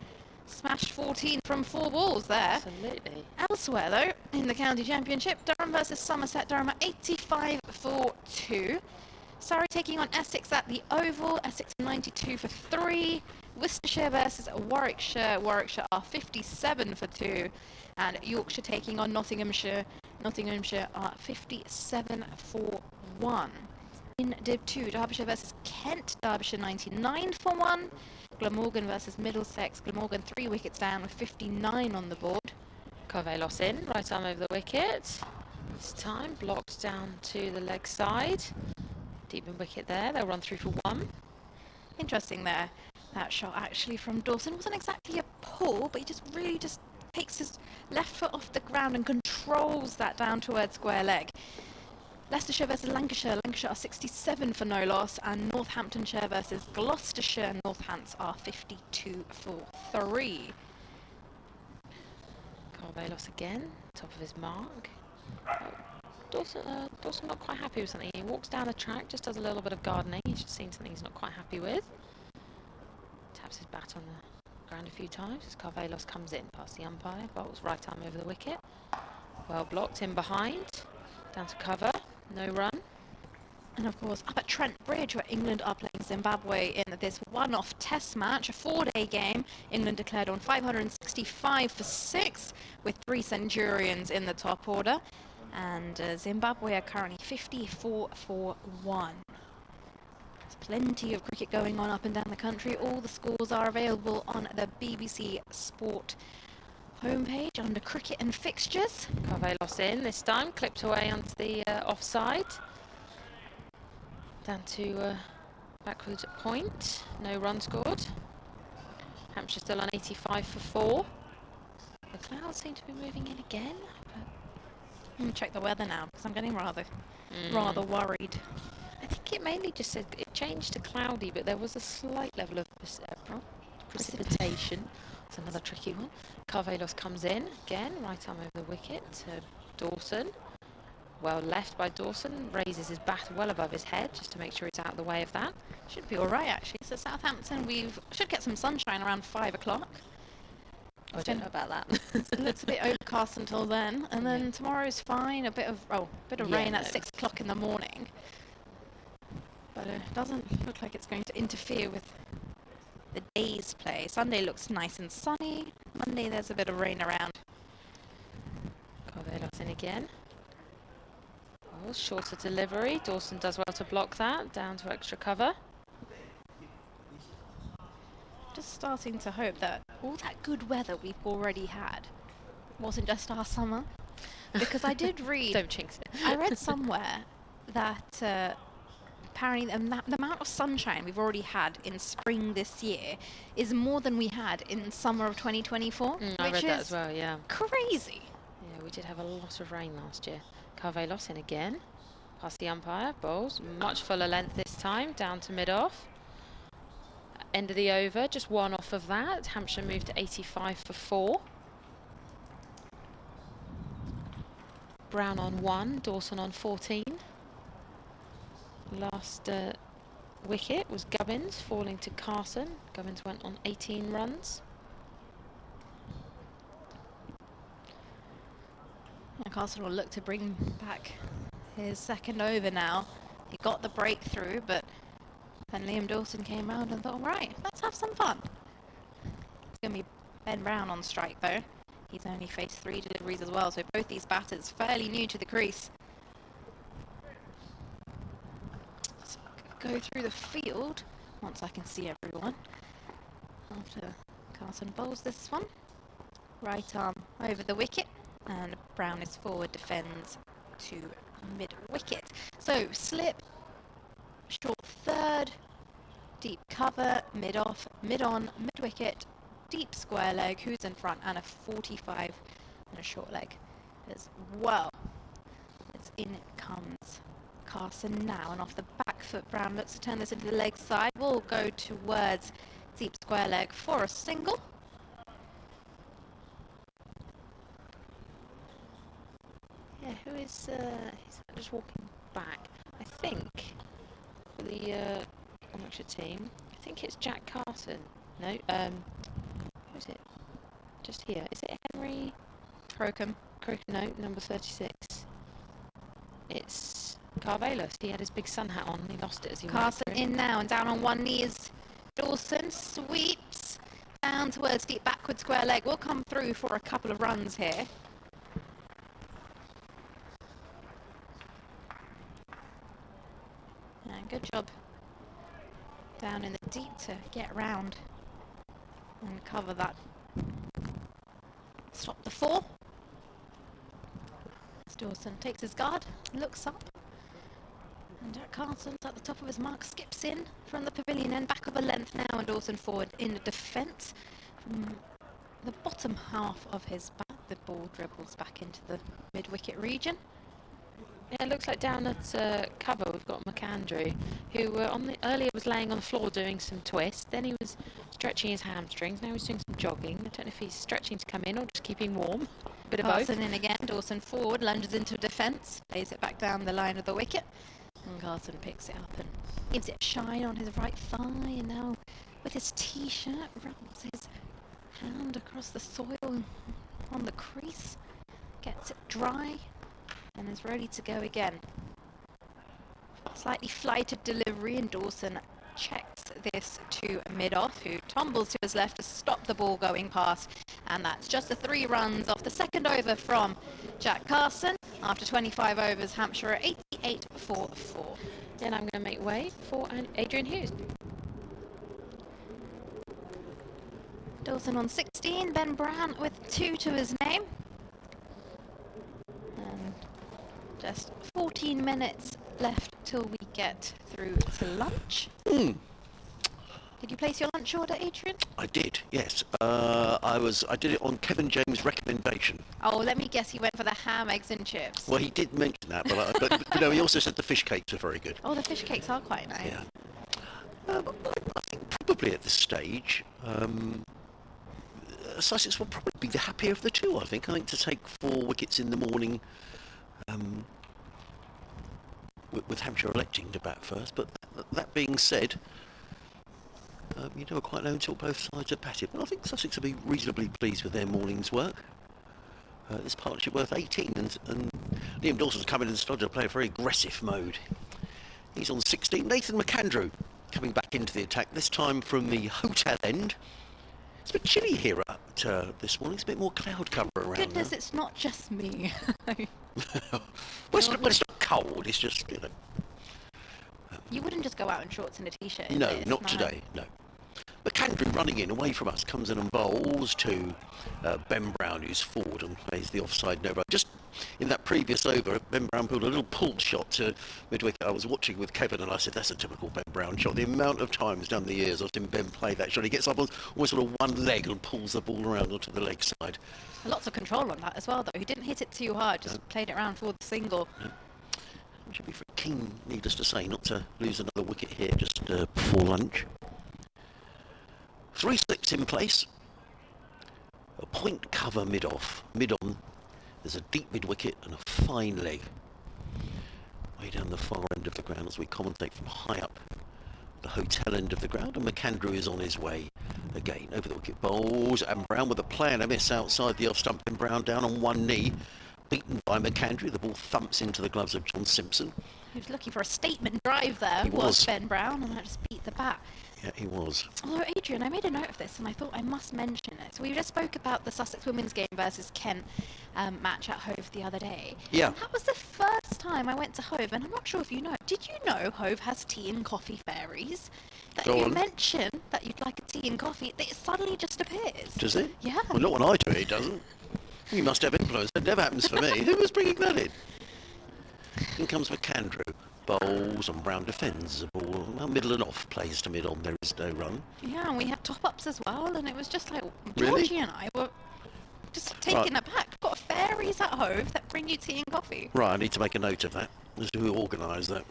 smashed 14 from 4 balls there. Absolutely. Elsewhere, though, in the county championship, Durham versus Somerset. Durham are 85 for 2. Surrey taking on Essex at the Oval. Essex 92 for 3. Worcestershire versus Warwickshire. Warwickshire are 57 for 2. And Yorkshire taking on Nottinghamshire. Nottinghamshire are 57 for 1. In Div 2, Derbyshire versus Kent. Derbyshire 99 for 1. Glamorgan versus Middlesex. Glamorgan 3 wickets down with 59 on the board. Carvelos in, right arm over the wicket. This time blocked down to the leg side. Deep in wicket there. They'll run through for 1. Interesting there. That shot actually from Dawson wasn't exactly a pull, but he just really just takes his left foot off the ground and controls that down towards square leg. Leicestershire versus Lancashire. Lancashire are 67 for no loss, and Northamptonshire versus Gloucestershire. Northants are 52 for 3. Carvelos again, top of his mark. Dawson not quite happy with something. He walks down the track, just does a little bit of gardening. He's just seen something he's not quite happy with. Taps his bat on the ground a few times as Carvelos comes in past the umpire. Bowls right arm over the wicket. Well blocked in behind. Down to cover. No run. And of course, up at Trent Bridge, where England are playing Zimbabwe in this one-off test match, a 4-day game. England declared on 565 for 6, with 3 Centurions in the top order. And Zimbabwe are currently 54 for 1. There's plenty of cricket going on up and down the country. All the scores are available on the BBC Sport homepage under cricket and fixtures. Carvelos in this time, clipped away onto the offside. Down to backward point. No run scored. Hampshire still on 85 for 4. The clouds seem to be moving in again. I'm going to check the weather now because I'm getting rather worried. I think it mainly just said it changed to cloudy, but there was a slight level of precipitation. It's another tricky one. Carvelos comes in again, right arm over the wicket to Dawson. Well left by Dawson, raises his bat well above his head just to make sure he's out of the way of that. Should be all right actually. So Southampton, should get some sunshine around 5 o'clock. I don't know about that. It looks a bit overcast until then, and then tomorrow's fine. A bit of rain at 6 o'clock in the morning, but it doesn't look like it's going to interfere with the day's play. Sunday looks nice and sunny. Monday there's a bit of rain around. Carvelos in again. Oh, shorter delivery. Dawson does well to block that. Down to extra cover. Just starting to hope that all that good weather we've already had wasn't just our summer, because I did read. Don't jinx it. I read somewhere that apparently the amount of sunshine we've already had in spring this year is more than we had in summer of 2024. I which read that is as well. Yeah. crazy. Yeah, we did have a lot of rain last year. Carvelos in again. Past the umpire. Bowls much fuller length this time. Down to mid-off. End of the over, just 1 off of that. Hampshire moved to 85 for 4. Brown on 1, Dawson on 14. Last wicket was Gubbins, falling to Carson. Gubbins went on 18 runs. And Carson will look to bring back his second over now. He got the breakthrough, but then Liam Dawson came round and thought, right, let's have some fun. It's going to be Ben Brown on strike, though. He's only faced 3 deliveries as well, so both these batters fairly new to the crease. Let's go through the field once I can see everyone. After Carson bowls this one. Right arm over the wicket, and Brown is forward, defends to mid-wicket. So, slip, short third, deep cover, mid-off, mid-on, mid-wicket, deep square leg, who's in front, and a 45 and a short leg as well. As in comes Carson now, and off the back foot, Brown looks to turn this into the leg side. We'll go towards deep square leg for a single. Yeah, who is he's just walking back. I think the Hampshire team. I think it's Jack Carson. No, who is it? Just here. Is it Henry Crocombe. No, number 36. It's Carvelos. He had his big sun hat on. He lost it as he went Carson through. in now and down on one knee is Dawson. Sweeps down towards deep backward square leg. Will come through for a couple of runs here. And good job down in the deep to get round and cover that. Stop the 4. As Dawson takes his guard, looks up. And Jack Carson's at the top of his mark, skips in from the pavilion end, back of a length now, and Dawson forward in the defence. From the bottom half of his bat, the ball dribbles back into the mid-wicket region. Yeah, it looks like down at cover we've got McAndrew, who earlier was laying on the floor doing some twists. Then he was stretching his hamstrings. Now he's doing some jogging. I don't know if he's stretching to come in or just keeping warm. Bit of both. Carson in again. Dawson forward, lunges into defence, lays it back down the line of the wicket. And Carson picks it up and gives it a shine on his right thigh. And now with his t-shirt, rubs his hand across the soil on the crease, gets it dry, and is ready to go again. Slightly flighted delivery, and Dawson checks this to mid-off, who tumbles to his left to stop the ball going past. And that's just the 3 runs off the second over from Jack Carson. After 25 overs, Hampshire are 88 for 4. Then I'm going to make way for Adrian Hughes. Dawson on 16, Ben Brown with 2 to his name. And just 14 minutes left till we get through to lunch. Did you place your lunch order, Adrian? I did, yes. I did it on Kevin James' recommendation. Oh, let me guess, he went for the ham, eggs and chips. Well, he did mention that, but you know, he also said the fish cakes are very good. Oh, the fish cakes are quite nice. Yeah. I think probably at this stage, Sussex will probably be the happier of the two, I think. I think to take 4 wickets in the morning, with Hampshire electing to bat first. But that being said, you never quite know until both sides are batted. But I think Sussex will be reasonably pleased with their morning's work. This partnership worth 18, and Liam Dawson's come in and started to play a very aggressive mode. He's on 16. Nathan McAndrew coming back into the attack, this time from the hotel end. It's a bit chilly here this morning. It's a bit more cloud cover around. Goodness, now. it's not just me. well, it's not cold. It's just, you know. You wouldn't just go out in shorts and a t-shirt. No, not today. No. McAndrew running in away from us, comes in and bowls to Ben Brown, who's forward and plays the offside no run. Just in that previous over, Ben Brown pulled a little pull shot to mid-wicket. I was watching with Kevin and I said, that's a typical Ben Brown shot. The amount of times down the years I've seen Ben play that shot, he gets up on almost sort of one leg and pulls the ball around onto the leg side. Lots of control on that as well, though. He didn't hit it too hard, just played it around for the single. Should be very keen, needless to say, not to lose another wicket here just before lunch. 3 slips in place. A point cover mid-off. Mid-on. There's a deep mid-wicket and a fine leg. Way down the far end of the ground as we commentate from high up the hotel end of the ground. And McAndrew is on his way again. Over the wicket bowls. And Brown with a play and a miss outside the off stump. And Brown down on one knee. Beaten by McAndrew. The ball thumps into the gloves of John Simpson. He was looking for a statement drive there, He was. Ben Brown, and that just beat the bat. Yeah, he was. Although, Adrian, I made a note of this and I thought I must mention it. So we just spoke about the Sussex women's game versus Kent match at Hove the other day. Yeah. And that was the first time I went to Hove, and I'm not sure if you know. Did you know Hove has tea and coffee fairies? That Go you on. mention that you'd like a tea and coffee, it suddenly just appears. Does it? Yeah. Well, not when I do it, it doesn't. You must have influence. That never happens for me. Who was bringing that in? In comes McAndrew. Bowls and Brown defends the ball. Well, middle and off, plays to mid-on. There is no run. Yeah, and we had top-ups as well, and it was just like, Really? Georgie and I were just taken aback. We've got fairies at Hove that bring you tea and coffee. Right, I need to make a note of that. As to who organised that.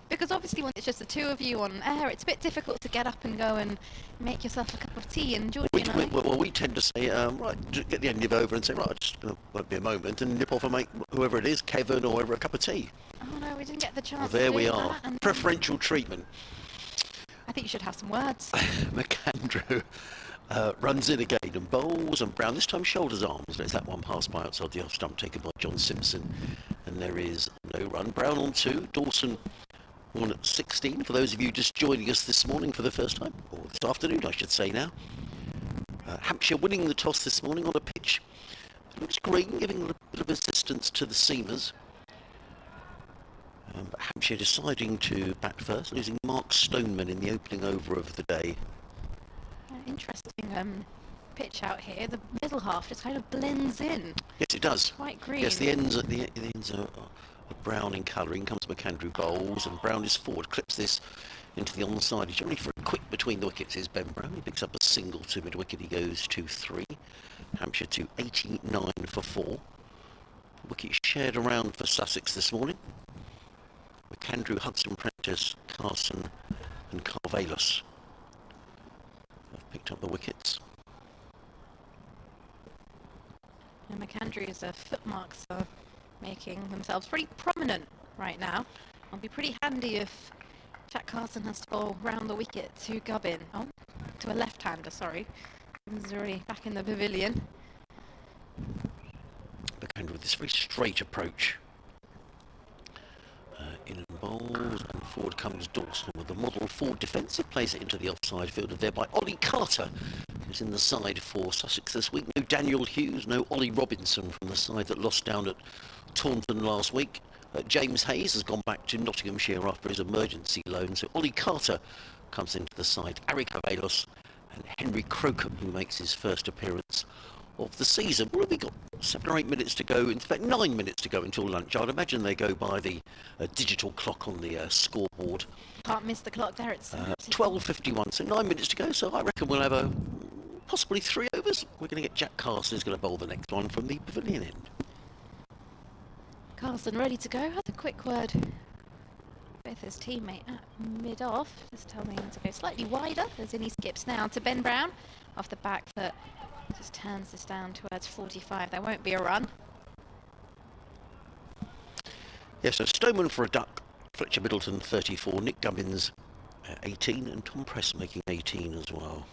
Because obviously when it's just the two of you on air, it's a bit difficult to get up and go and make yourself a cup of tea and join We, you we, know. well, we tend to say, right, just get the end of over and say, right, just won't be a moment, and nip off and make whoever it is, Kevin or whoever, a cup of tea. Oh no, we didn't get the chance Well, to there do we that, are. and Preferential treatment. I think you should have some words. McAndrew runs in again and bowls, and Brown, this time shoulders arms. There's that one pass by outside the off stump taken by John Simpson, and there is no run. Brown on 2, Dawson on at 16, for those of you just joining us this morning for the first time, or this afternoon I should say now. Hampshire winning the toss this morning on a pitch. It looks green, giving a little bit of assistance to the seamers. But Hampshire deciding to bat first, losing Mark Stoneman in the opening over of the day. Interesting pitch out here. The middle half just kind of blends in. Yes, it does. Quite green. Yes, the ends are brown in colour. In comes McAndrew bowls, and Brown is forward, clips this into the onside. He's generally for a quick between the wickets is Ben Brown. He picks up a single to mid-wicket. He goes to 3. Hampshire to 89 for 4. Wicket shared around for Sussex this morning. McAndrew, Hudson Prentice, Carson and Carvelos have picked up the wickets. And McAndrew's footmarks are making themselves pretty prominent right now. It'll be pretty handy if Jack Carson has to bowl round the wicket to Gubbin. Oh, to a left-hander, sorry. He's already back in the pavilion. McAndrew with this very straight approach. In and bowls, and forward comes Dawson with the model forward defensive, plays it into the offside fielder there by Ollie Carter, who's in the side for Sussex this week. No Daniel Hughes, no Ollie Robinson from the side that lost down at Taunton last week. James Hayes has gone back to Nottinghamshire after his emergency loan, so Ollie Carter comes into the side. Eric Avelos and Henry Crocombe, who makes his first appearance of the season. Well, we've got 7 or 8 minutes to go, in fact 9 minutes to go until lunch. I'd imagine they go by the digital clock on the scoreboard. Can't miss the clock there. It's 12:51, so 9 minutes to go, so I reckon we'll have possibly 3 overs. We're going to get Jack Carson, who's going to bowl the next one from the pavilion end. Carson ready to go. Had a quick word with his teammate at mid-off, just telling him to go slightly wider, as in he skips now to Ben Brown off the back foot. Just turns this down towards 45. There won't be a run. Yes, so Stoneman for a duck, Fletcher Middleton 34, Nick Gubbins 18, and Tom Press making 18 as well.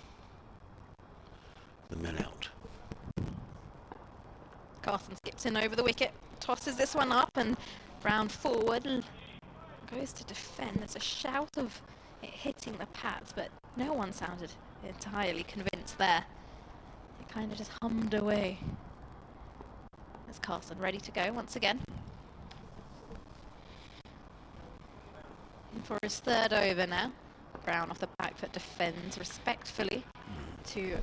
The men out. Carson skips in over the wicket, tosses this one up, and Brown forward goes to defend. There's a shout of it hitting the pads, but no one sounded entirely convinced there. It kind of just hummed away. There's Carson ready to go once again. In for his 3rd over now. Brown off the back foot defends respectfully to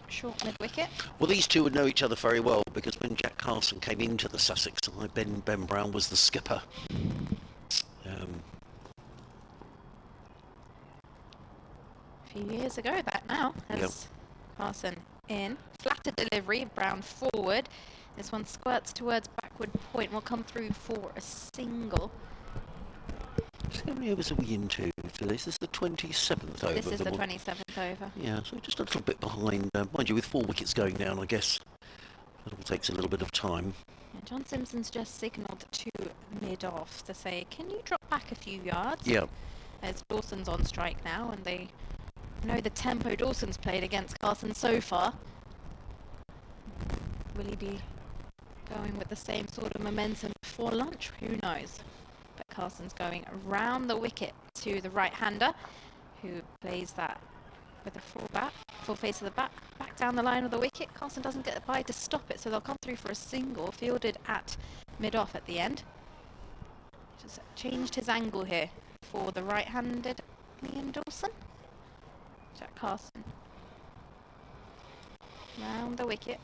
short mid-wicket. Well, these two would know each other very well, because when Jack Carson came into the Sussex side, Ben Brown was the skipper. A few years ago that now, as Yep. Carson in. Flatter delivery, Brown forward. This one squirts towards backward point, will come through for a single. So how many overs are we into today? Is this the 27th over? This is the one? 27th over. Yeah, so just a little bit behind. Mind you, with 4 wickets going down, I guess it all takes a little bit of time. Yeah, John Simpson's just signalled to mid-off to say, can you drop back a few yards? Yeah. As Dawson's on strike now, and they know the tempo Dawson's played against Carson so far. Will he be going with the same sort of momentum before lunch? Who knows? But Carson's going around the wicket to the right-hander, who plays that with a full face of the bat, back down the line of the wicket. Carson doesn't get by to stop it, so they'll come through for a single, fielded at mid-off at the end. Just changed his angle here for the right-handed Liam Dawson. Jack Carson round the wicket,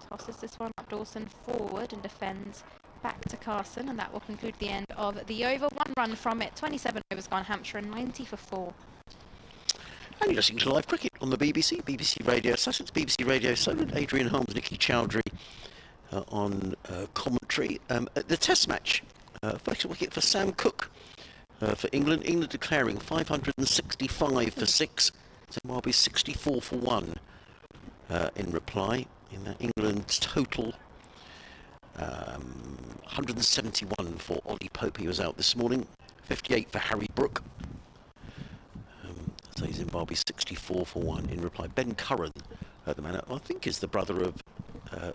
tosses this one up. Dawson forward and defends back to Carson, and that will conclude the end of the over. 1 run from it, 27 overs gone. Hampshire and 90 for 4. And you're listening to live cricket on the BBC, BBC Radio Sussex, BBC Radio Solent. Adrian Holmes, Nicky Chowdhury on commentary. The Test match First wicket for Sam Cooke for England. England declaring 565 for 6. Zimbabwe 64 for 1 in reply. In that, England's total 171 for Ollie Pope. He was out this morning. 58 for Harry Brook. So Zimbabwe 64 for 1 in reply. Ben Curran, the man I think is the brother of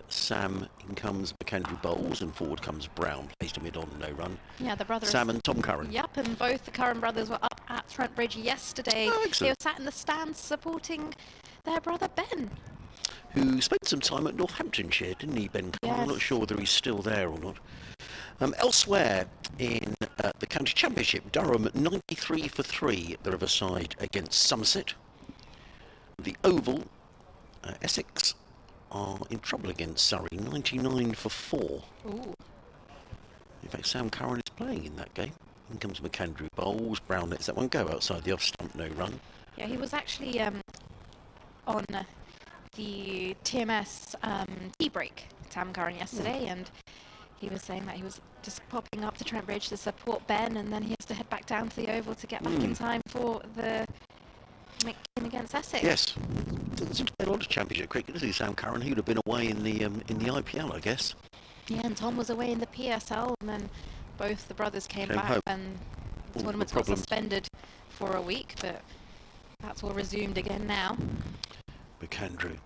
Sam. In comes McAndrew Bowles, and forward comes Brown. Placed a mid on, no run. Yeah, the brothers. Sam and Tom Curran. Yep, and both the Curran brothers were up at Trent Bridge yesterday. Oh, they excellent. were sat in the stands supporting their brother Ben. Who spent some time at Northamptonshire, didn't he, Ben Curran? Yes. I'm not sure whether he's still there or not. Elsewhere in the county championship, Durham 93 for 3 at the Riverside against Somerset. The Oval, Essex are in trouble against Surrey, 99 for 4. Ooh. In fact, Sam Curran is playing in that game. In comes McAndrew Bowles. Brown lets that one go outside the off stump, no run. Yeah, he was actually on the TMS tea break, Sam Curran, yesterday, and he was saying that he was just popping up to Trent Bridge to support Ben, and then he has to head back down to the Oval to get back in time for the game against Essex. Yes. Doesn't seem to play a lot of championship cricket, does he, Sam Curran? He would have been away in the IPL, I guess. Yeah, and Tom was away in the PSL, and then both the brothers came back, home. and the All tournament the got problems. suspended for a week, but that's all resumed again now. McAndrew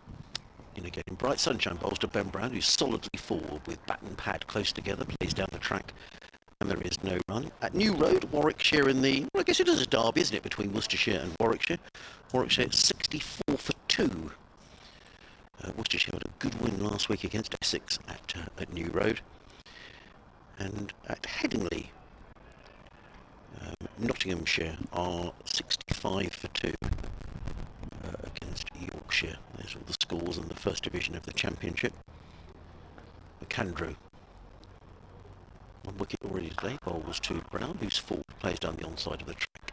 in again. Bright sunshine bowls to Ben Brown, who's solidly forward with bat and pad close together, plays down the track, and there is no run. At New Road, Warwickshire in the, well, I guess it is a derby, isn't it, between Worcestershire and Warwickshire. Warwickshire 64 for 2. Worcestershire had a good win last week against Essex at New Road. And at Headingley, Nottinghamshire are 65 for 2 against Yorkshire. There's all the scores in the first division of the championship. McAndrew, 1 wicket already today. Bowles to Brown, who's forward, plays down the onside of the track.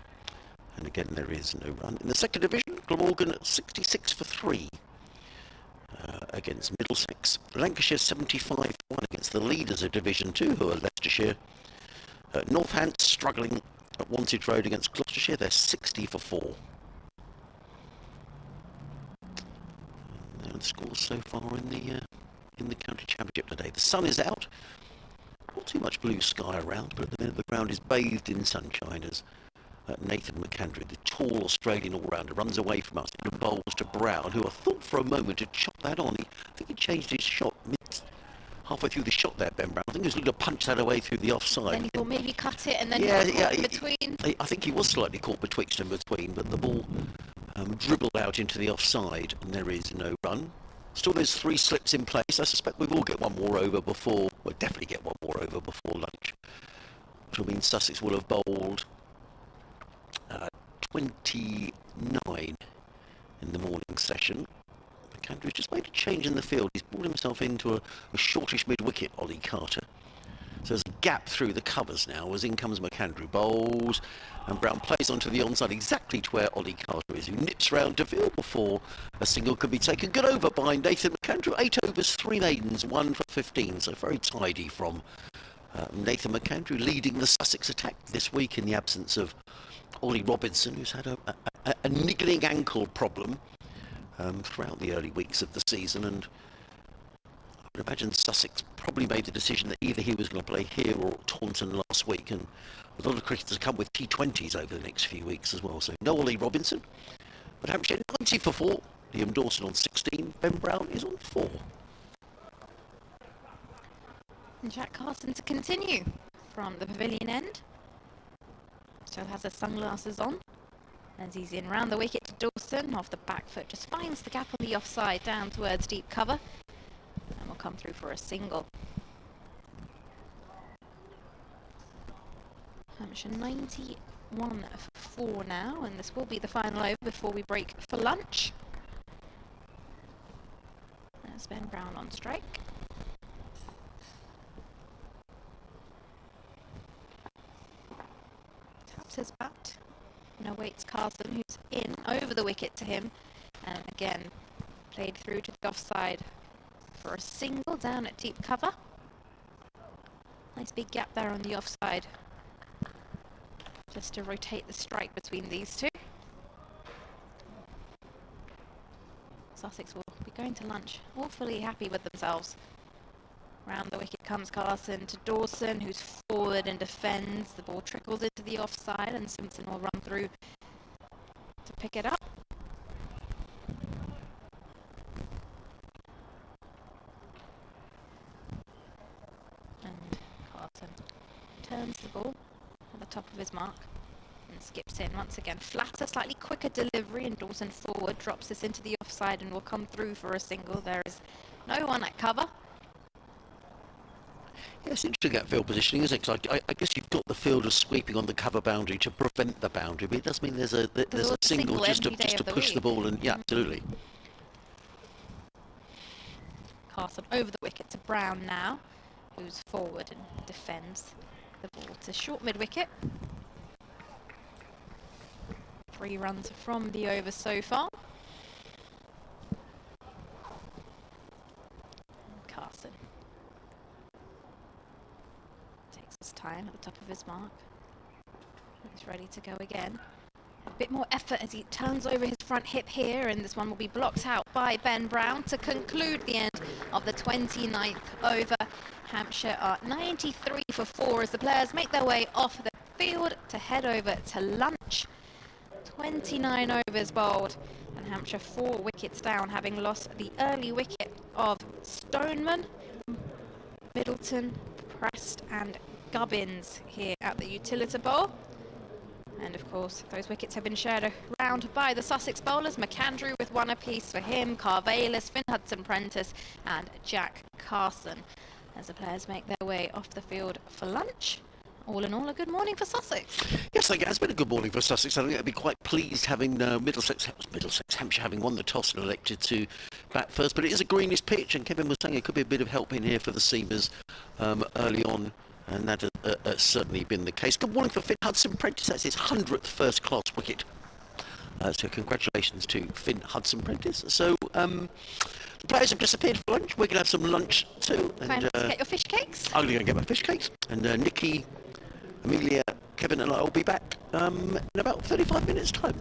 And again, there is no run. In the second division, Glamorgan 66 for 3 against Middlesex. Lancashire 75 for 1 against the leaders of Division 2, who are Leicestershire. Northants struggling at Wantage Road against Gloucestershire. They're 60 for 4. And there are the scores so far in the county championship today. The sun is out. Not too much blue sky around, but at the minute the ground is bathed in sunshine as Nathan McAndrew, the tall Australian all-rounder, runs away from us and bowls to Brown, who I thought for a moment had chop that on. I think he changed his shot halfway through the shot there, Ben Brown. I think he was looking to punch that away through the offside. Then he thought maybe cut it, and then Yeah, he got caught in between. I think he was slightly caught betwixt and between, but the ball dribbled out into the offside, and there is no run. Still, there's 3 slips in place. I suspect we will get one more over before, we'll definitely get one more over before lunch, which will mean Sussex will have bowled 29 in the morning session. McAndrew's just made a change in the field. He's brought himself into a shortish mid-wicket, Ollie Carter. So there's a gap through the covers now as in comes McAndrew. Bowls, and Brown plays onto the onside exactly to where Ollie Carter is, who nips round to field before a single can be taken. Good over by Nathan McAndrew. 8 overs, 3 maidens, 1 for 15. So very tidy from Nathan McAndrew, leading the Sussex attack this week in the absence of Ollie Robinson, who's had a niggling ankle problem throughout the early weeks of the season, and I would imagine Sussex probably made the decision that either he was going to play here or at Taunton last week, and a lot of cricketers come with T20s over the next few weeks as well. So no Ollie Robinson, but Hampshire 90 for 4, Liam Dawson on 16, Ben Brown is on 4. And Jack Carson to continue from the pavilion end. Still has his sunglasses on as he's in round the wicket to Dawson. Off the back foot, just finds the gap on the offside down towards deep cover, and will come through for a single. Hampshire 91 for 4 now, and this will be the final over before we break for lunch. There's Ben Brown on strike. Taps his bat and awaits Carson, who's in over the wicket to him, and again played through to the offside for a single down at deep cover. Nice big gap there on the offside. Just to rotate the strike between these two. Sussex will be going to lunch, awfully happy with themselves. Round the wicket comes Carson to Dawson, who's forward and defends. The ball trickles into the offside, and Simpson will run through to pick it up. And Carson turns the ball at the top of his mark and skips in once again. Flatter, slightly quicker delivery, and Dawson forward drops this into the offside and will come through for a single. There is no one at cover. Yeah, it's interesting that field positioning, isn't it? 'Cause I guess you've got the fielder sweeping on the cover boundary to prevent the boundary, but it does mean there's a single just to push the ball, and yeah, absolutely. Carson over the wicket to Brown now, who's forward and defends the ball to short mid-wicket. 3 runs from the over so far. Carson takes his time at the top of his mark. He's ready to go again. A bit more effort as he turns over his front hip here, and this one will be blocked out by Ben Brown to conclude the end of the 29th over. Hampshire are 93 for 4 as the players make their way off the field to head over to lunch. 29 overs bowled, and Hampshire 4 wickets down, having lost the early wicket of Stoneman, Middleton, Prest and Gubbins here at the Utilita Bowl. And of course, those wickets have been shared around by the Sussex bowlers. McAndrew with 1 apiece for him, Carvalis, Finn Hudson-Prentice and Jack Carson, as the players make their way off the field for lunch. All in all, a good morning for Sussex. Yes, I think it has been a good morning for Sussex. I think they'll be quite pleased having Middlesex, Hampshire having won the toss and elected to bat first. But it is a greenish pitch, and Kevin was saying it could be a bit of help in here for the seamers early on, and that has certainly been the case. Good morning for Finn Hudson-Prentice. That's his 100th first-class wicket. So congratulations to Finn Hudson-Prentice. So the players have disappeared for lunch. We're going to have some lunch too. And get your fish cakes. I'm going to get my fish cakes. And Nikki, Amelia, Kevin and I will be back in about 35 minutes' time.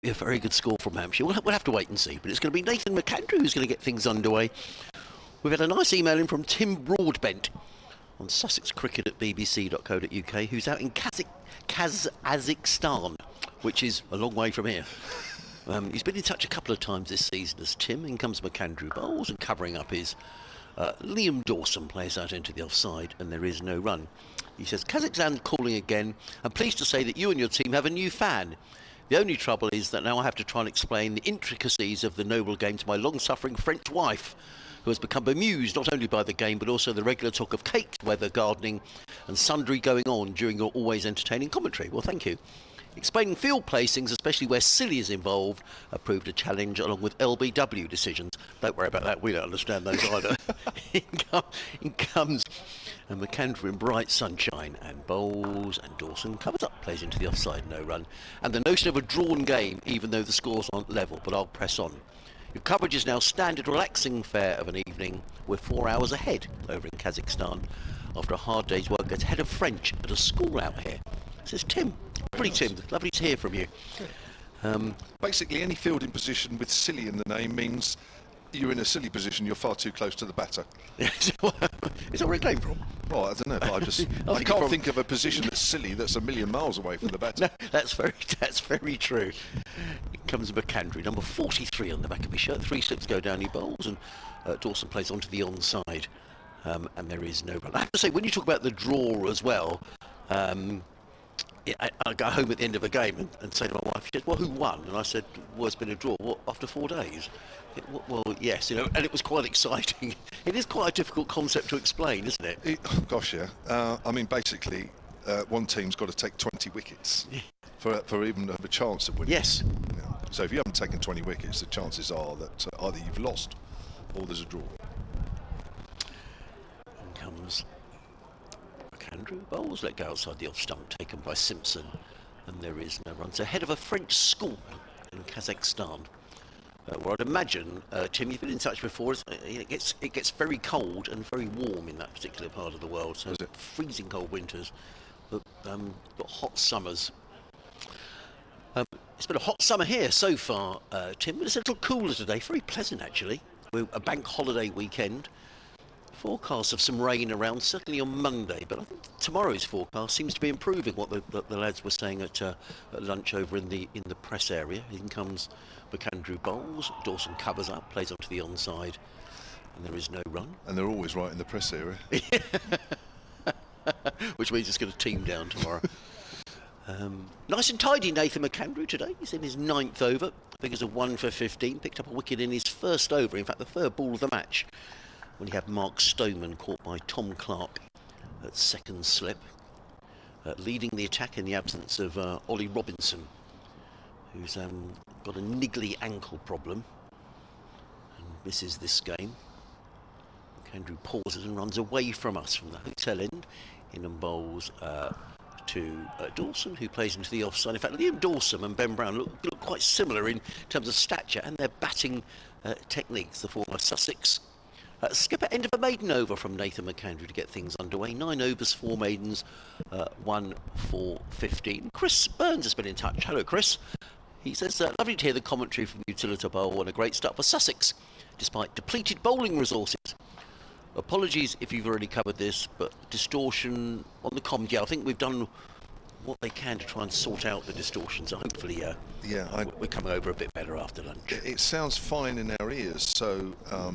be a very good score from Hampshire. We'll have to wait and see. But it's going to be Nathan McAndrew who's going to get things underway. We've had a nice email in from Tim Broadbent on Sussex Cricket at bbc.co.uk, who's out in Kazakhstan, which is a long way from here. He's been in touch a couple of times this season as Tim. In comes McAndrew bowls, and covering up is Liam Dawson plays out into the offside, and there is no run. He says, Kazakhstan calling again. I'm pleased to say that you and your team have a new fan. The only trouble is that now I have to try and explain the intricacies of the noble game to my long-suffering French wife, who has become bemused not only by the game but also the regular talk of cake, weather, gardening and sundry going on during your always entertaining commentary. Well, thank you. Explaining field placings, especially where silly is involved, proved a challenge along with LBW decisions. Don't worry about that, we don't understand those either. in comes McAndrew in bright sunshine and bowls, and Dawson covers up, plays into the offside, no run. And the notion of a drawn game, even though the scores aren't level, but I'll press on. Your coverage is now standard relaxing fare of an evening. We're 4 hours ahead over in Kazakhstan after a hard day's work. It's head of French at a school out here. Says Tim. Lovely, Tim. Lovely to hear from you. Basically, any fielding position with silly in the name means you're in a silly position. You're far too close to the batter. Is that where it came from? Well, I don't know. But I can't think of a position that's silly that's a million miles away from the batter. No, that's very true. It comes McAndrew, number 43 on the back of his shirt. 3 slips go down, he bowls, and Dawson plays onto the onside, and there is no run. I have to say, when you talk about the draw as well, I go home at the end of a game and say to my wife, she said, well, who won? And I said, well, it's been a draw. What, after 4 days? Well, yes, you know, and it was quite exciting. It is quite a difficult concept to explain, isn't it? Gosh, yeah. I mean, basically, one team's got to take 20 wickets for even to have a chance of winning. Yes. Yeah. So if you haven't taken 20 wickets, the chances are that either you've lost or there's a draw. In comes McAndrew. Bowls let go outside the off stump, taken by Simpson, and there is no run. So ahead of a French school in Kazakhstan, where I'd imagine, Tim, you've been in touch before. It gets very cold and very warm in that particular part of the world. So freezing cold winters, but got hot summers. It's been a hot summer here so far, Tim, but it's a little cooler today. Very pleasant, actually. We're a bank holiday weekend. Forecast of some rain around, certainly on Monday, but I think tomorrow's forecast seems to be improving. What the lads were saying at lunch over in the press area. In comes McAndrew bowls, Dawson covers up, plays onto the onside, and there is no run. And they're always right in the press area. Which means it's going to team down tomorrow. Nice and tidy Nathan McAndrew today. He's in his 9th over. Figures of 1 for 15. Picked up a wicket in his first over, in fact the third ball of the match, when he had Mark Stoneman caught by Tom Clark at second slip, leading the attack in the absence of Ollie Robinson, who's got a niggly ankle problem and misses this game. McAndrew pauses and runs away from us from the hotel end, in and bowls to Dawson, who plays into the offside. In fact, Liam Dawson and Ben Brown look quite similar in terms of stature and their batting techniques. The former Sussex skipper, end of a maiden over from Nathan McAndrew to get things underway. 9 overs, 4 maidens, 1 for 15. Chris Burns has been in touch. Hello, Chris. He says, lovely to hear the commentary from Utilita Bowl and a great start for Sussex, despite depleted bowling resources. Apologies if you've already covered this, but distortion on the comms. Yeah, I think we've done what they can to try and sort out the distortion, so hopefully we're coming over a bit better after lunch. It sounds fine in our ears, so I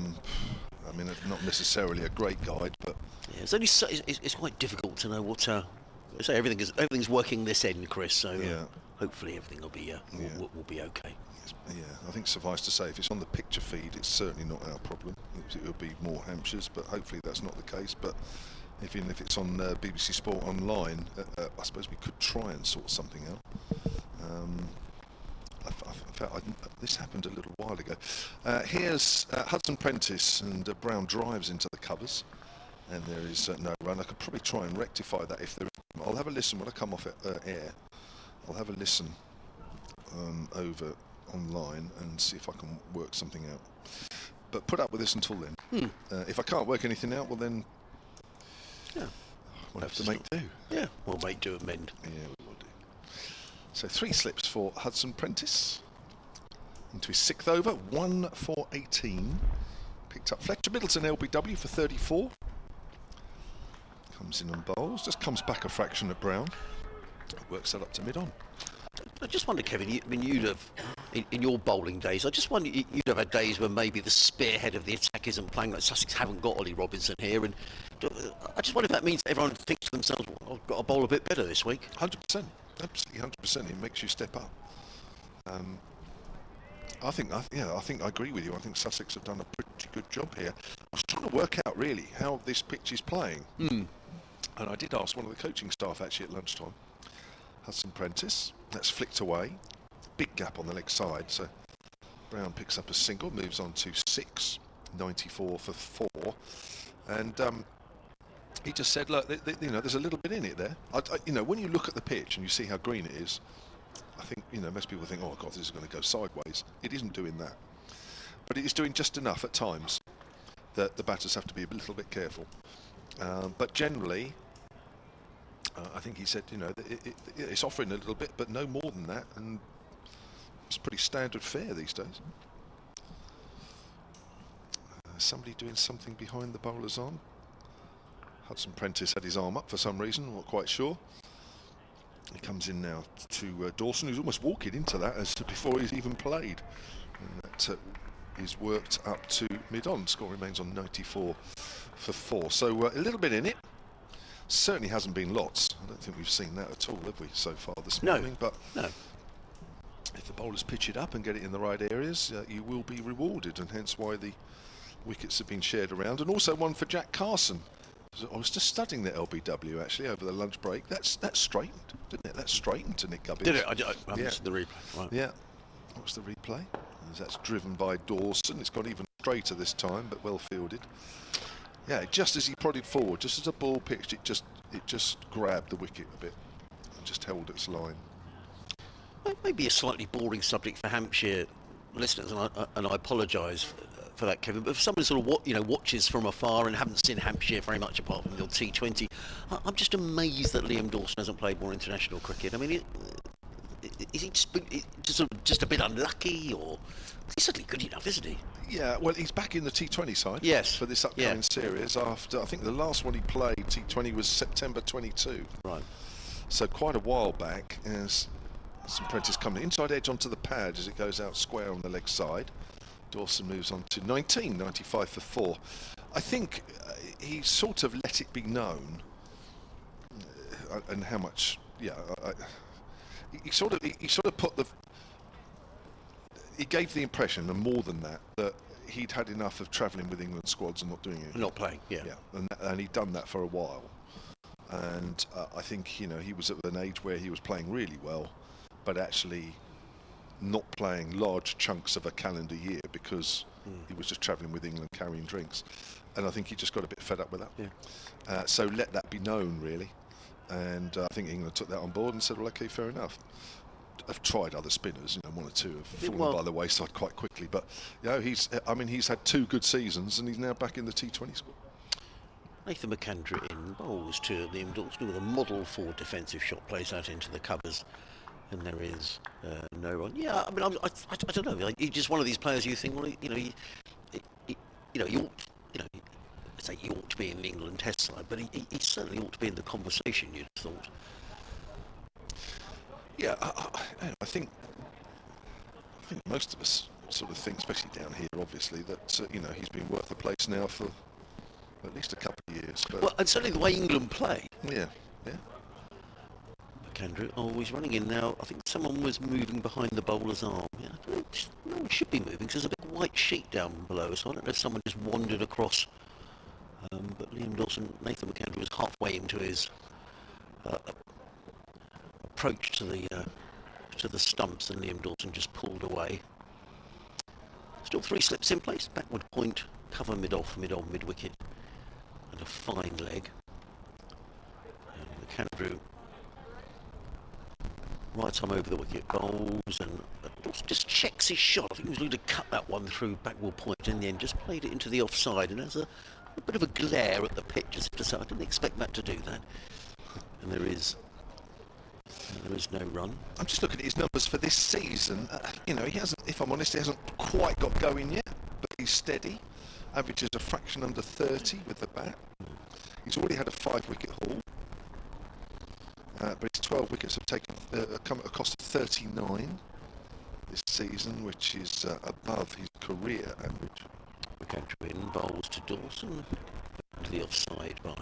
mean, not necessarily a great guide, but yeah, it's only it's quite difficult to know what. So everything's working this end, Chris. So hopefully everything will be will be okay. Yeah, I think suffice to say, if it's on the picture feed, it's certainly not our problem. It'll be more Hampshire's, but hopefully that's not the case. But even if it's on BBC Sport Online, I suppose we could try and sort something out. This happened a little while ago. Here's Hudson Prentice, and Brown drives into the covers, and there is no run. I could probably try and rectify that if there is. I'll have a listen when I come off air. I'll have a listen over online and see if I can work something out. But put up with this until then. If I can't work anything out, well then, we'll have to make do. Yeah, we'll make do and mend. Yeah, we will do. So 3 slips for Hudson Prentice. into his 6th over, 1 for 18. Picked up Fletcher. Middleton LBW for 34. Comes in and bowls, just comes back a fraction at Brown. Works that up to mid-on. I just wonder, Kevin, you'd have, in your bowling days, I just wonder, you'd have had days where maybe the spearhead of the attack isn't playing, like Sussex haven't got Ollie Robinson here, and I just wonder if that means everyone thinks to themselves, well, I've got to bowl a bit better this week. 100%, absolutely 100%. It makes you step up. I think I agree with you. I think Sussex have done a pretty good job here. I was trying to work out really how this pitch is playing, and I did ask one of the coaching staff actually at lunchtime. Hudson Prentice, that's flicked away. Big gap on the leg side, so Brown picks up a single, moves on to 6, 94 for 4, and he just said, look, there's a little bit in it there. When you look at the pitch and you see how green it is, I think, most people think, oh God, this is going to go sideways. It isn't doing that, but it is doing just enough at times that the batters have to be a little bit careful. But generally, I think he said, it's offering a little bit, but no more than that, and it's pretty standard fare these days. Somebody doing something behind the bowler's arm. Hudson Prentice had his arm up for some reason, not quite sure. He comes in now to Dawson, who's almost walking into that as before he's even played. And that is worked up to mid-on. Score remains on 94 for 4. So a little bit in it. Certainly hasn't been lots. I don't think we've seen that at all, have we, so far this morning? But no. If the bowlers pitch it up and get it in the right areas, you will be rewarded, and hence why the wickets have been shared around. And also one for Jack Carson. I was just studying the LBW actually over the lunch break. That's straightened, didn't it? That's straightened to Nick Gubbins. Did it? I missed the replay. Right. Yeah. What's the replay? That's driven by Dawson. It's got even straighter this time, but well fielded. Yeah, just as he prodded forward, just as the ball pitched, it just grabbed the wicket a bit and just held its line. Maybe a slightly boring subject for Hampshire listeners, and I apologise for that, Kevin. But for someone who sort of watches from afar and haven't seen Hampshire very much apart from your T20, I'm just amazed that Liam Dawson hasn't played more international cricket. I mean, is he just a bit unlucky, or he's certainly good enough, isn't he? Yeah, well, he's back in the T20 side. Yes. For this upcoming series. After I think the last one he played T20 was September 22. Right. So quite a while back. As some Prentice coming inside edge onto the pad as it goes out square on the leg side. Dawson moves on to 19, 95 for 4. I think he sort of let it be known, and how much. Yeah, he sort of put the. He gave the impression, and more than that, that he'd had enough of travelling with England squads and not doing it. Not playing, yeah. And he'd done that for a while. And I think, he was at an age where he was playing really well, but actually not playing large chunks of a calendar year because he was just travelling with England carrying drinks. And I think he just got a bit fed up with that. Yeah. So let that be known, really. And I think England took that on board and said, well, OK, fair enough. I've tried other spinners, one or two have fallen by the wayside quite quickly, but he's had 2 good seasons and he's now back in the T20 squad. Nathan McAndrew in bowls to Liam Dawson with a model for defensive shot, plays out into the covers, and there is no run. Yeah, I mean, I don't know. Like, he's just one of these players you think, well, he ought to be in the England Test side, but he certainly ought to be in the conversation. You'd have thought. Yeah, I think most of us sort of think, especially down here, obviously, that he's been worth a place now for at least a couple of years. But well, and certainly the way England play. Yeah. McAndrew, he's running in now. I think someone was moving behind the bowler's arm. Yeah, no one should be moving because there's a big white sheet down below, so I don't know if someone just wandered across. But Liam Dawson, Nathan McAndrew was halfway into his approach to the stumps, and Liam Dawson just pulled away. Still 3 slips in place. Backward point, cover mid-off, mid-on, mid-wicket, and a fine leg. And McAndrew right arm over the wicket, bowls, and just checks his shot. I think he was looking to cut that one through backward point. In the end, just played it into the offside, and there's a bit of a glare at the pitch as if to say, I didn't expect that to do that. And there is There is no run. I'm just looking at his numbers for this season. You know, he hasn't, if I'm honest, he hasn't quite got going yet, but he's steady. Averages a fraction under 30 with the bat. He's already had a 5-wicket haul, but his 12 wickets have come at a cost of 39 this season, which is above his career average. McAndrew in, bowls to Dawson. To the offside by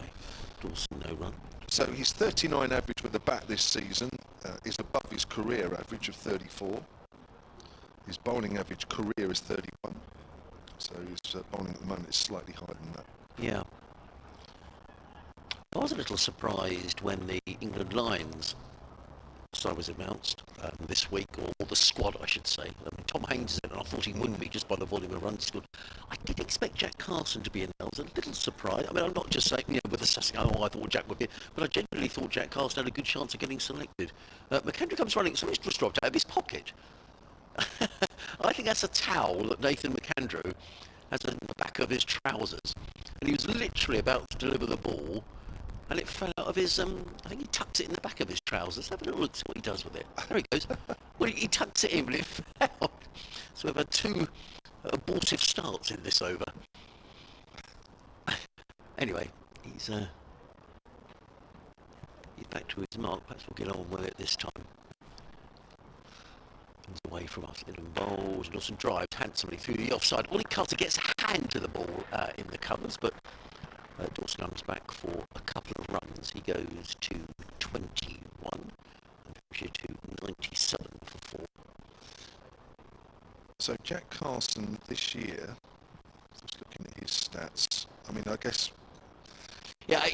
Dawson, no run. So his 39 average with the bat this season is above his career average of 34. His bowling average career is 31. So his bowling at the moment is slightly higher than that. Yeah. I was a little surprised when the England Lions side was announced this week, or the squad, I should say. I mean, Tom Haynes is in, and I thought he wouldn't be just by the volume of runs scored. I did expect Jack Carson to be in. I was a little surprised. I mean, I'm not just saying, you know, with the Sussex, oh, I thought Jack would be, but I genuinely thought Jack Carson had a good chance of getting selected. McAndrew comes running, something's just dropped out of his pocket. I think that's a towel that Nathan McAndrew has in the back of his trousers, and he was literally about to deliver the ball, and it fell out of his, I think he tucks it in the back of his trousers. Have a little look, see what he does with it. There he goes. Well, he tucks it in, but it fell out. So we've had 2 abortive starts in this over. Anyway, he's back to his mark. Perhaps we'll get on with it this time. He's away from us. Middleton bowls. Dawson drives handsomely through the offside. Ollie Carter gets a hand to the ball in the covers, but Dawson comes back for a couple of runs. He goes to 21 and Hampshire to 97 for 4. So Jack Carson this year, just looking at his stats, I mean, I guess... Yeah, I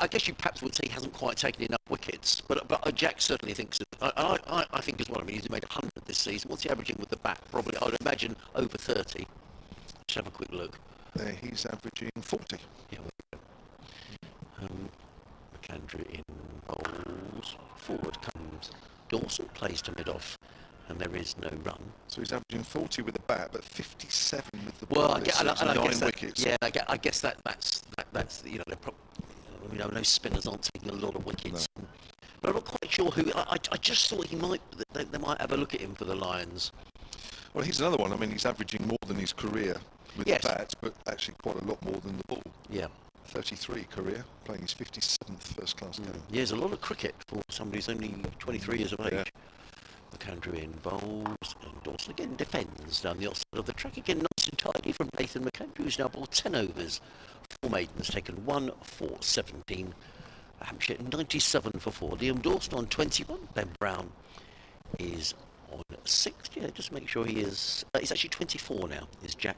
guess you perhaps would say he hasn't quite taken enough wickets, but Jack certainly thinks that. I think as well. I mean, he's made 100 this season. What's he averaging with the bat? Probably, I would imagine, over 30. Let's have a quick look. There, he's averaging 40. Yeah, McAndrew in bowls. Forward comes Dawson, plays to mid-off, and there is no run. So he's averaging 40 with the bat, but 57 with the ball. Well, I guess 9 wickets. Yeah, I guess that's you know, we know no spinners aren't taking a lot of wickets. No. But I'm not quite sure who. I just thought they might have a look at him for the Lions. Well, he's another one. I mean, he's averaging more than his career with the bat, but actually quite a lot more than the ball. Yeah. 33 career, playing his 57th first-class game. Yeah, there's a lot of cricket for somebody who's only 23 years of age. Yeah. McAndrew in bowls, and Dawson again defends down the offside of the track. Again, nice and tidy from Nathan McAndrew, who's now bowled 10 overs. 4 maidens, taken 1 for 17. Hampshire 97 for 4. Liam Dawson on 21. Ben Brown is on 6. Yeah, just make sure he is. He's actually 24 now, is Jack.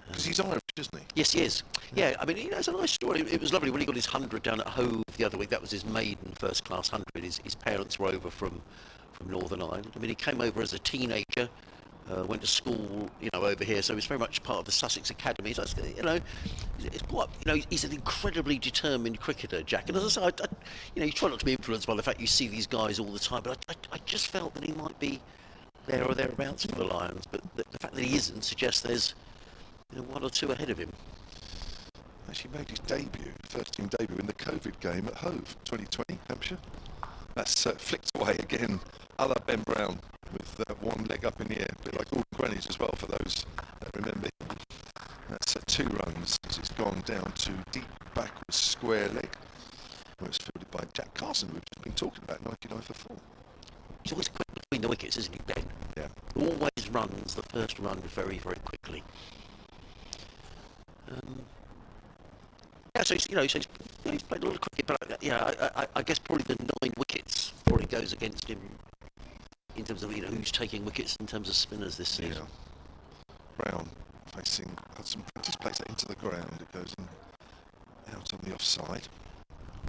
Because he's Irish, isn't he? Yes, he is. Yeah, I mean, it's a nice story. It was lovely when he got his 100 down at Hove the other week. That was his maiden first-class 100. His parents were over from Northern Ireland. I mean, he came over as a teenager, went to school, you know, over here. So he's very much part of the Sussex Academy. So, you know, it's quite, you know, he's an incredibly determined cricketer, Jack. And as I say, you know, you try not to be influenced by the fact you see these guys all the time. But I just felt that he might be there or thereabouts for the Lions. But the fact that he isn't suggests there's, you know, 1 or 2 ahead of him. Actually made his debut, first team debut in the COVID game at Hove, 2020, Hampshire. That's flicked away again, a la Ben Brown, with 1 leg up in the air, a bit like all grannies as well for those that remember. That's 2 runs as it's gone down to deep backwards square leg, where it's fielded by Jack Carson, we've just been talking about, 99 for 4. He's always quick between the wickets, isn't he, Ben? Yeah. Always runs the first run very, very quickly. Yeah, so he's played a lot of cricket, but I guess probably the 9 wickets probably goes against him in terms of, you know, who's taking wickets in terms of spinners this season. Yeah. Brown facing Hudson Prentice, plays that into the ground. It goes in, out on the offside.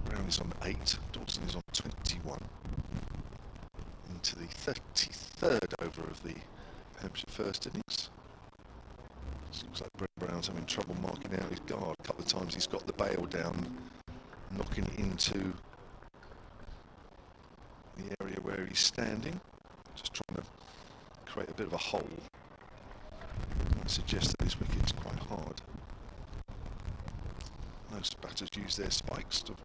Brown is on 8. Dawson is on 21. Into the 33rd over of the Hampshire first innings. Looks like Brett Brown's having trouble marking out his guard. A couple of times he's got the bail down, knocking it into the area where he's standing. Just trying to create a bit of a hole. That suggests that his wicket is quite hard. Most batters use their spikes to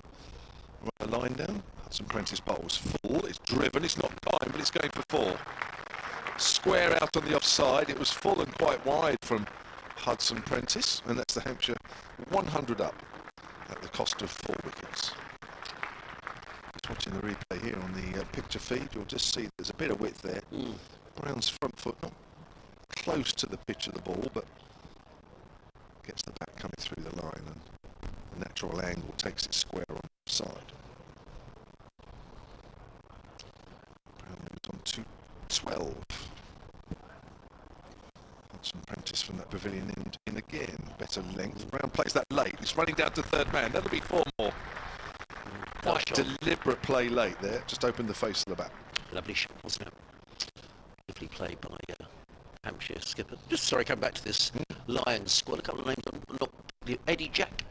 run line down. Hudson Prentice bowls full. It's driven. It's not time, but it's going for 4. Square out on the offside. It was full and quite wide from Hudson Prentice, and that's the Hampshire 100 up at the cost of 4 wickets. Just watching the replay here on the picture feed, you'll just see there's a bit of width there. Brown's front foot not close to the pitch of the ball, but gets the bat coming through the line, and the natural angle takes it square on the side. Brown moves on to 12. Hudson Prentice from that pavilion end in again. Better length. Brown plays that late. He's running down to third man. That'll be 4 more. Quite deliberate play late there. Just opened the face of the bat. Lovely shot, wasn't it? Lovely play by Hampshire skipper. Just sorry, come back to this Lions squad. A couple of names on not Eddie Jack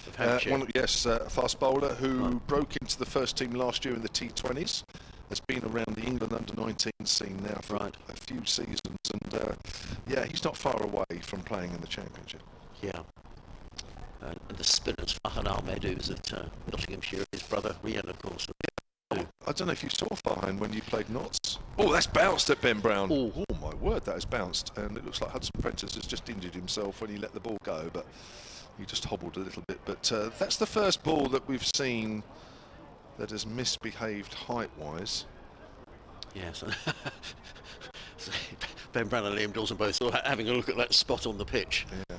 of Hampshire. Yes, a fast bowler who broke into the first team last year in the T20s. Has been around the England under-19 scene now for a few seasons, and yeah, he's not far away from playing in the Championship. Yeah. And the spinners, Farhan Ahmed, who's at Nottinghamshire, his brother Rian, of course. I don't know if you saw Farhan when you played Notts. Oh, that's bounced at Ben Brown. Oh my word, that has bounced, and it looks like Hudson Prentice has just injured himself when he let the ball go, but he just hobbled a little bit. But that's the first ball that we've seen that has misbehaved height-wise. Yes. So Ben Brown and Liam Dawson both sort of having a look at that spot on the pitch. Yeah.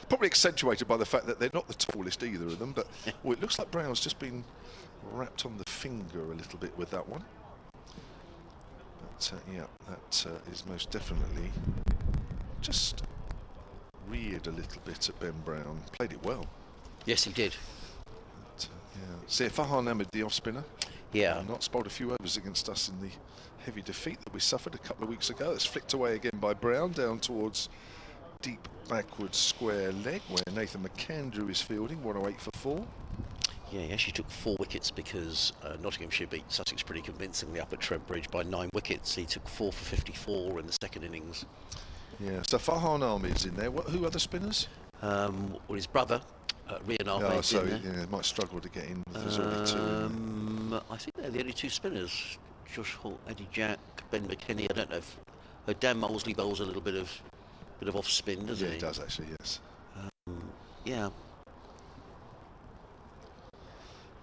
Probably accentuated by the fact that they're not the tallest either of them, but well, it looks like Brown's just been wrapped on the finger a little bit with that one. But yeah, that is most definitely just reared a little bit at Ben Brown. Played it well. Yes, he did. But, yeah. See, Farhan Ahmed, the off-spinner. Yeah. Not spoiled a few overs against us in the heavy defeat that we suffered a couple of weeks ago. It's flicked away again by Brown down towards deep backwards square leg where Nathan McAndrew is fielding. 108 for 4. Yeah, he actually took 4 wickets because Nottinghamshire beat Sussex pretty convincingly up at Trent Bridge by 9 wickets. He took 4 for 54 in the second innings. Yeah, so Farhan Ahmed's in there. Who are the spinners? Well, his brother, Rian Ahmed. So yeah, might struggle to get in. There's already 2. I think they're the only 2 spinners. Josh Hall, Eddie Jack, Ben McKinney. I don't know if Dan Molesley bowls a little bit of off spin, doesn't he? He does actually, yes. Yeah.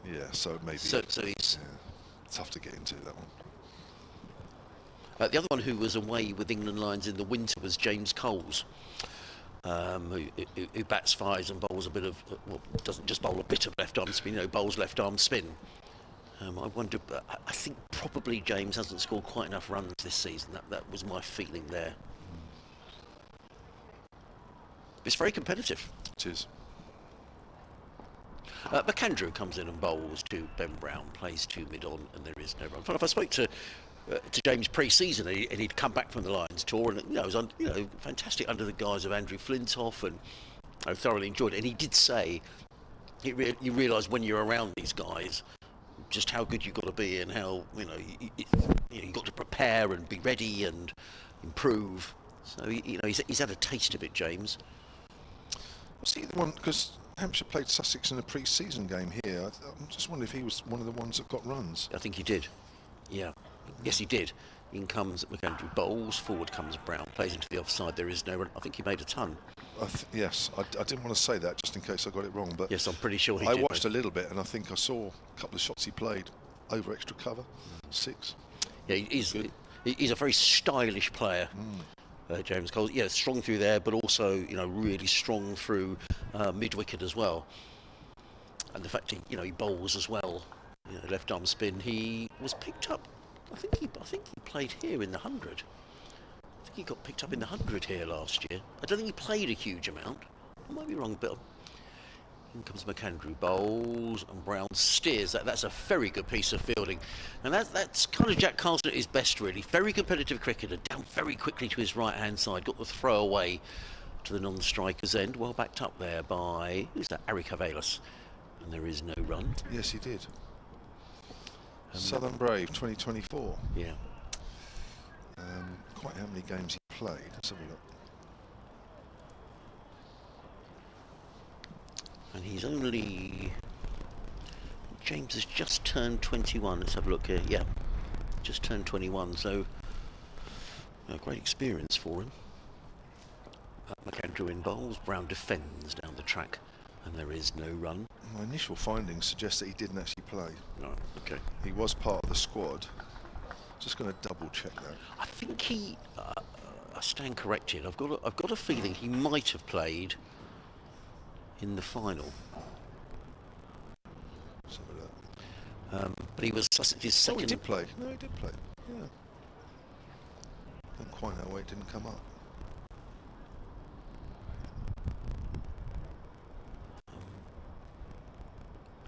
Yeah, so maybe. So he's tough to get into that one. The other one who was away with England Lions in the winter was James Coles, who bats, fires and bowls a bit of, well, doesn't just bowl a bit of left arm spin, bowls left arm spin. I wonder, I think probably James hasn't scored quite enough runs this season. That was my feeling there. It's very competitive. It is. McAndrew comes in and bowls to Ben Brown, plays 2 mid-on, and there is no run. If I spoke to James pre-season, and he'd come back from the Lions tour, and it was fantastic under the guise of Andrew Flintoff, and I thoroughly enjoyed it. And he did say, you realise when you're around these guys, just how good you've got to be, and how you've got to prepare and be ready and improve. So he's had a taste of it, James. Was he the one, because Hampshire played Sussex in a pre-season game here. I'm just wondering if he was one of the ones that got runs. I think he did. Yeah. Yes, he did. In comes McAndrew, bowls, forward comes Brown, plays into the offside, there is no run. I think he made a ton. Yes, I didn't want to say that just in case I got it wrong, but yes, I'm pretty sure he did. I watched a little bit, and I think I saw a couple of shots he played over extra cover, 6. Yeah, he's a very stylish player. James Coles, strong through there, but also really strong through mid wicket as well. And the fact he bowls as well, left arm spin. He was picked up. I think he played here in the 100. I think he got picked up in the 100 here last year. I don't think he played a huge amount. I might be wrong, but in comes McAndrew, bowls, and Brown steers. That's a very good piece of fielding, and that's kind of Jack Carlson at his best, really. Very competitive cricketer, down very quickly to his right hand side, got the throw away to the non-striker's end, well backed up there by, who's that, Ari Cavalis, and there is no run. Yes, he did. Southern Brave 2024. Yeah. Quite how many games he played. Let's have a look. And he's only James has just turned 21. Let's have a look here. Yeah, just turned 21. So a great experience for him. McAndrew in bowls. Brown defends down the track, and there is no run. My initial findings suggest that he didn't actually play. No, okay. He was part of the squad. Just going to double check that. I think he. I stand corrected. I've got a feeling he might have played in the final. Let's have a look. But he was Sussex's Oh, second. he did play. No, he did play. Yeah. Don't quite know why it didn't come up.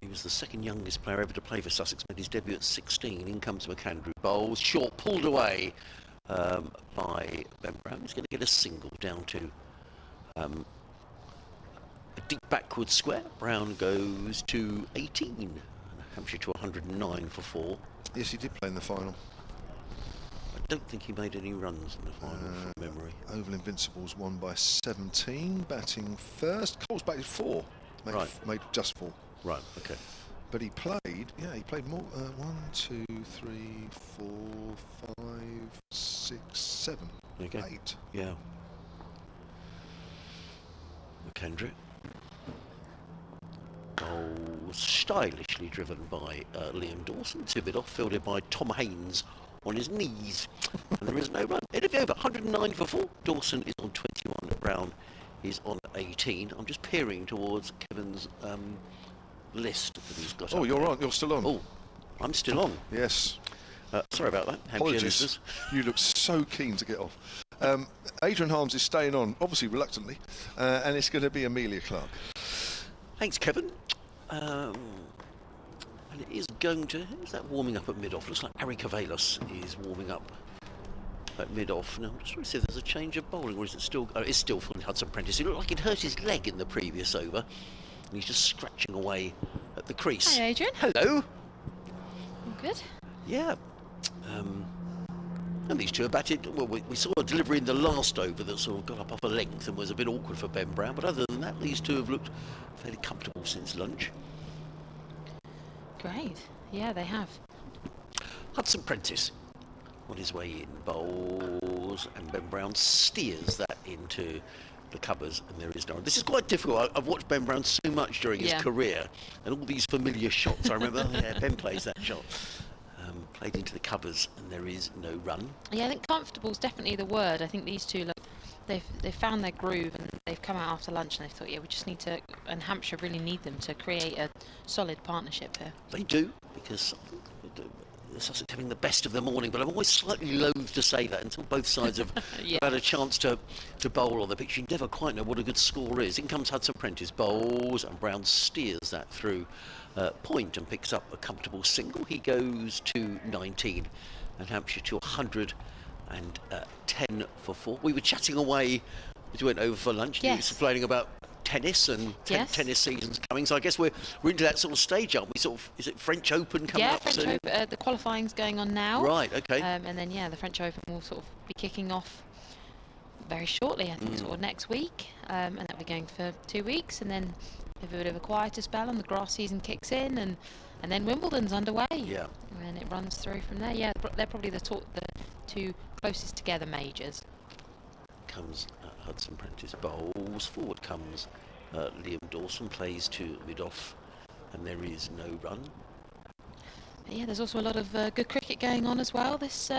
He was the second youngest player ever to play for Sussex. Made his debut at 16. In comes McAndrew. Bowls short, pulled away by Ben Brown. He's going to get a single down to a deep backward square. Brown goes to 18. And Hampshire to 109 for 4. Yes, he did play in the final. I don't think he made any runs in the final from memory. Oval Invincibles won by 17. Batting first. Cole's batted 4. Made just 4. Right, okay. But he played, yeah, he played more. 1, 2, 3, 4, 5, 6, 7, Okay. 8. Yeah. McAndrew. Oh, stylishly driven by Liam Dawson. To bit off, fielded by Tom Haynes on his knees. And there is no run. End of the over, 109 for 4. Dawson is on 21. Brown is on 18. I'm just peering towards Kevin's list that he's got. Oh, up you're there. on. You're still on. Oh, I'm still on. Yes. Sorry about that. Hampshire Apologies. listeners. You look so keen to get off. Adrian Harms is staying on, obviously reluctantly, and it's going to be Amelia Clark. Thanks, Kevin. And it is going to. Who's that warming up at mid-off? Looks like Ari Cavalos is warming up at mid-off. Now, I'm just trying to see if there's a change of bowling, or is it still? Oh, it's still from Hudson Prentice. It looked like it hurt his leg in the previous over, and he's just scratching away at the crease. Hi, Adrian. Hello. All good. Yeah. And these two are batted. Well, we saw a delivery in the last over that sort of got up off a length and was a bit awkward for Ben Brown. But other than that, these two have looked fairly comfortable since lunch. Great. Yeah, they have. Hudson Prentice on his way in, bowls, and Ben Brown steers that into the covers, and there is no. This is quite difficult. I've watched Ben Brown so much during his career, and all these familiar shots. I remember, yeah, Ben plays that shot. Played into the covers, and there is no run. Yeah, I think comfortable is definitely the word. I think these two look. They've found their groove, and they've come out after lunch, and they've thought, yeah, we just need to. And Hampshire really need them to create a solid partnership here. They do, because Sussex having the best of the morning, but I'm always slightly loath to say that until both sides have had a chance to bowl on the pitch. You never quite know what a good score is. In comes Hudson Prentice, bowls, and Brown steers that through point and picks up a comfortable single. He goes to 19, and Hampshire to 110 for 4. We were chatting away as we went over for lunch. Yes. You were explaining about tennis and tennis seasons coming, so I guess we're into that sort of stage, aren't we? Sort of, is it French Open coming up French soon? Open, the qualifying's going on now. Right, okay. And then the French Open will sort of be kicking off very shortly. I think sort of next week, and that'll be going for 2 weeks, and then have a bit of a quieter spell, and the grass season kicks in, and then Wimbledon's underway. Yeah. And it runs through from there. Yeah, they're probably the two closest together majors. Comes Hudson Prentice, bowls, forward comes Liam Dawson, plays to mid-off, and there is no run. Yeah, there's also a lot of good cricket going on as well this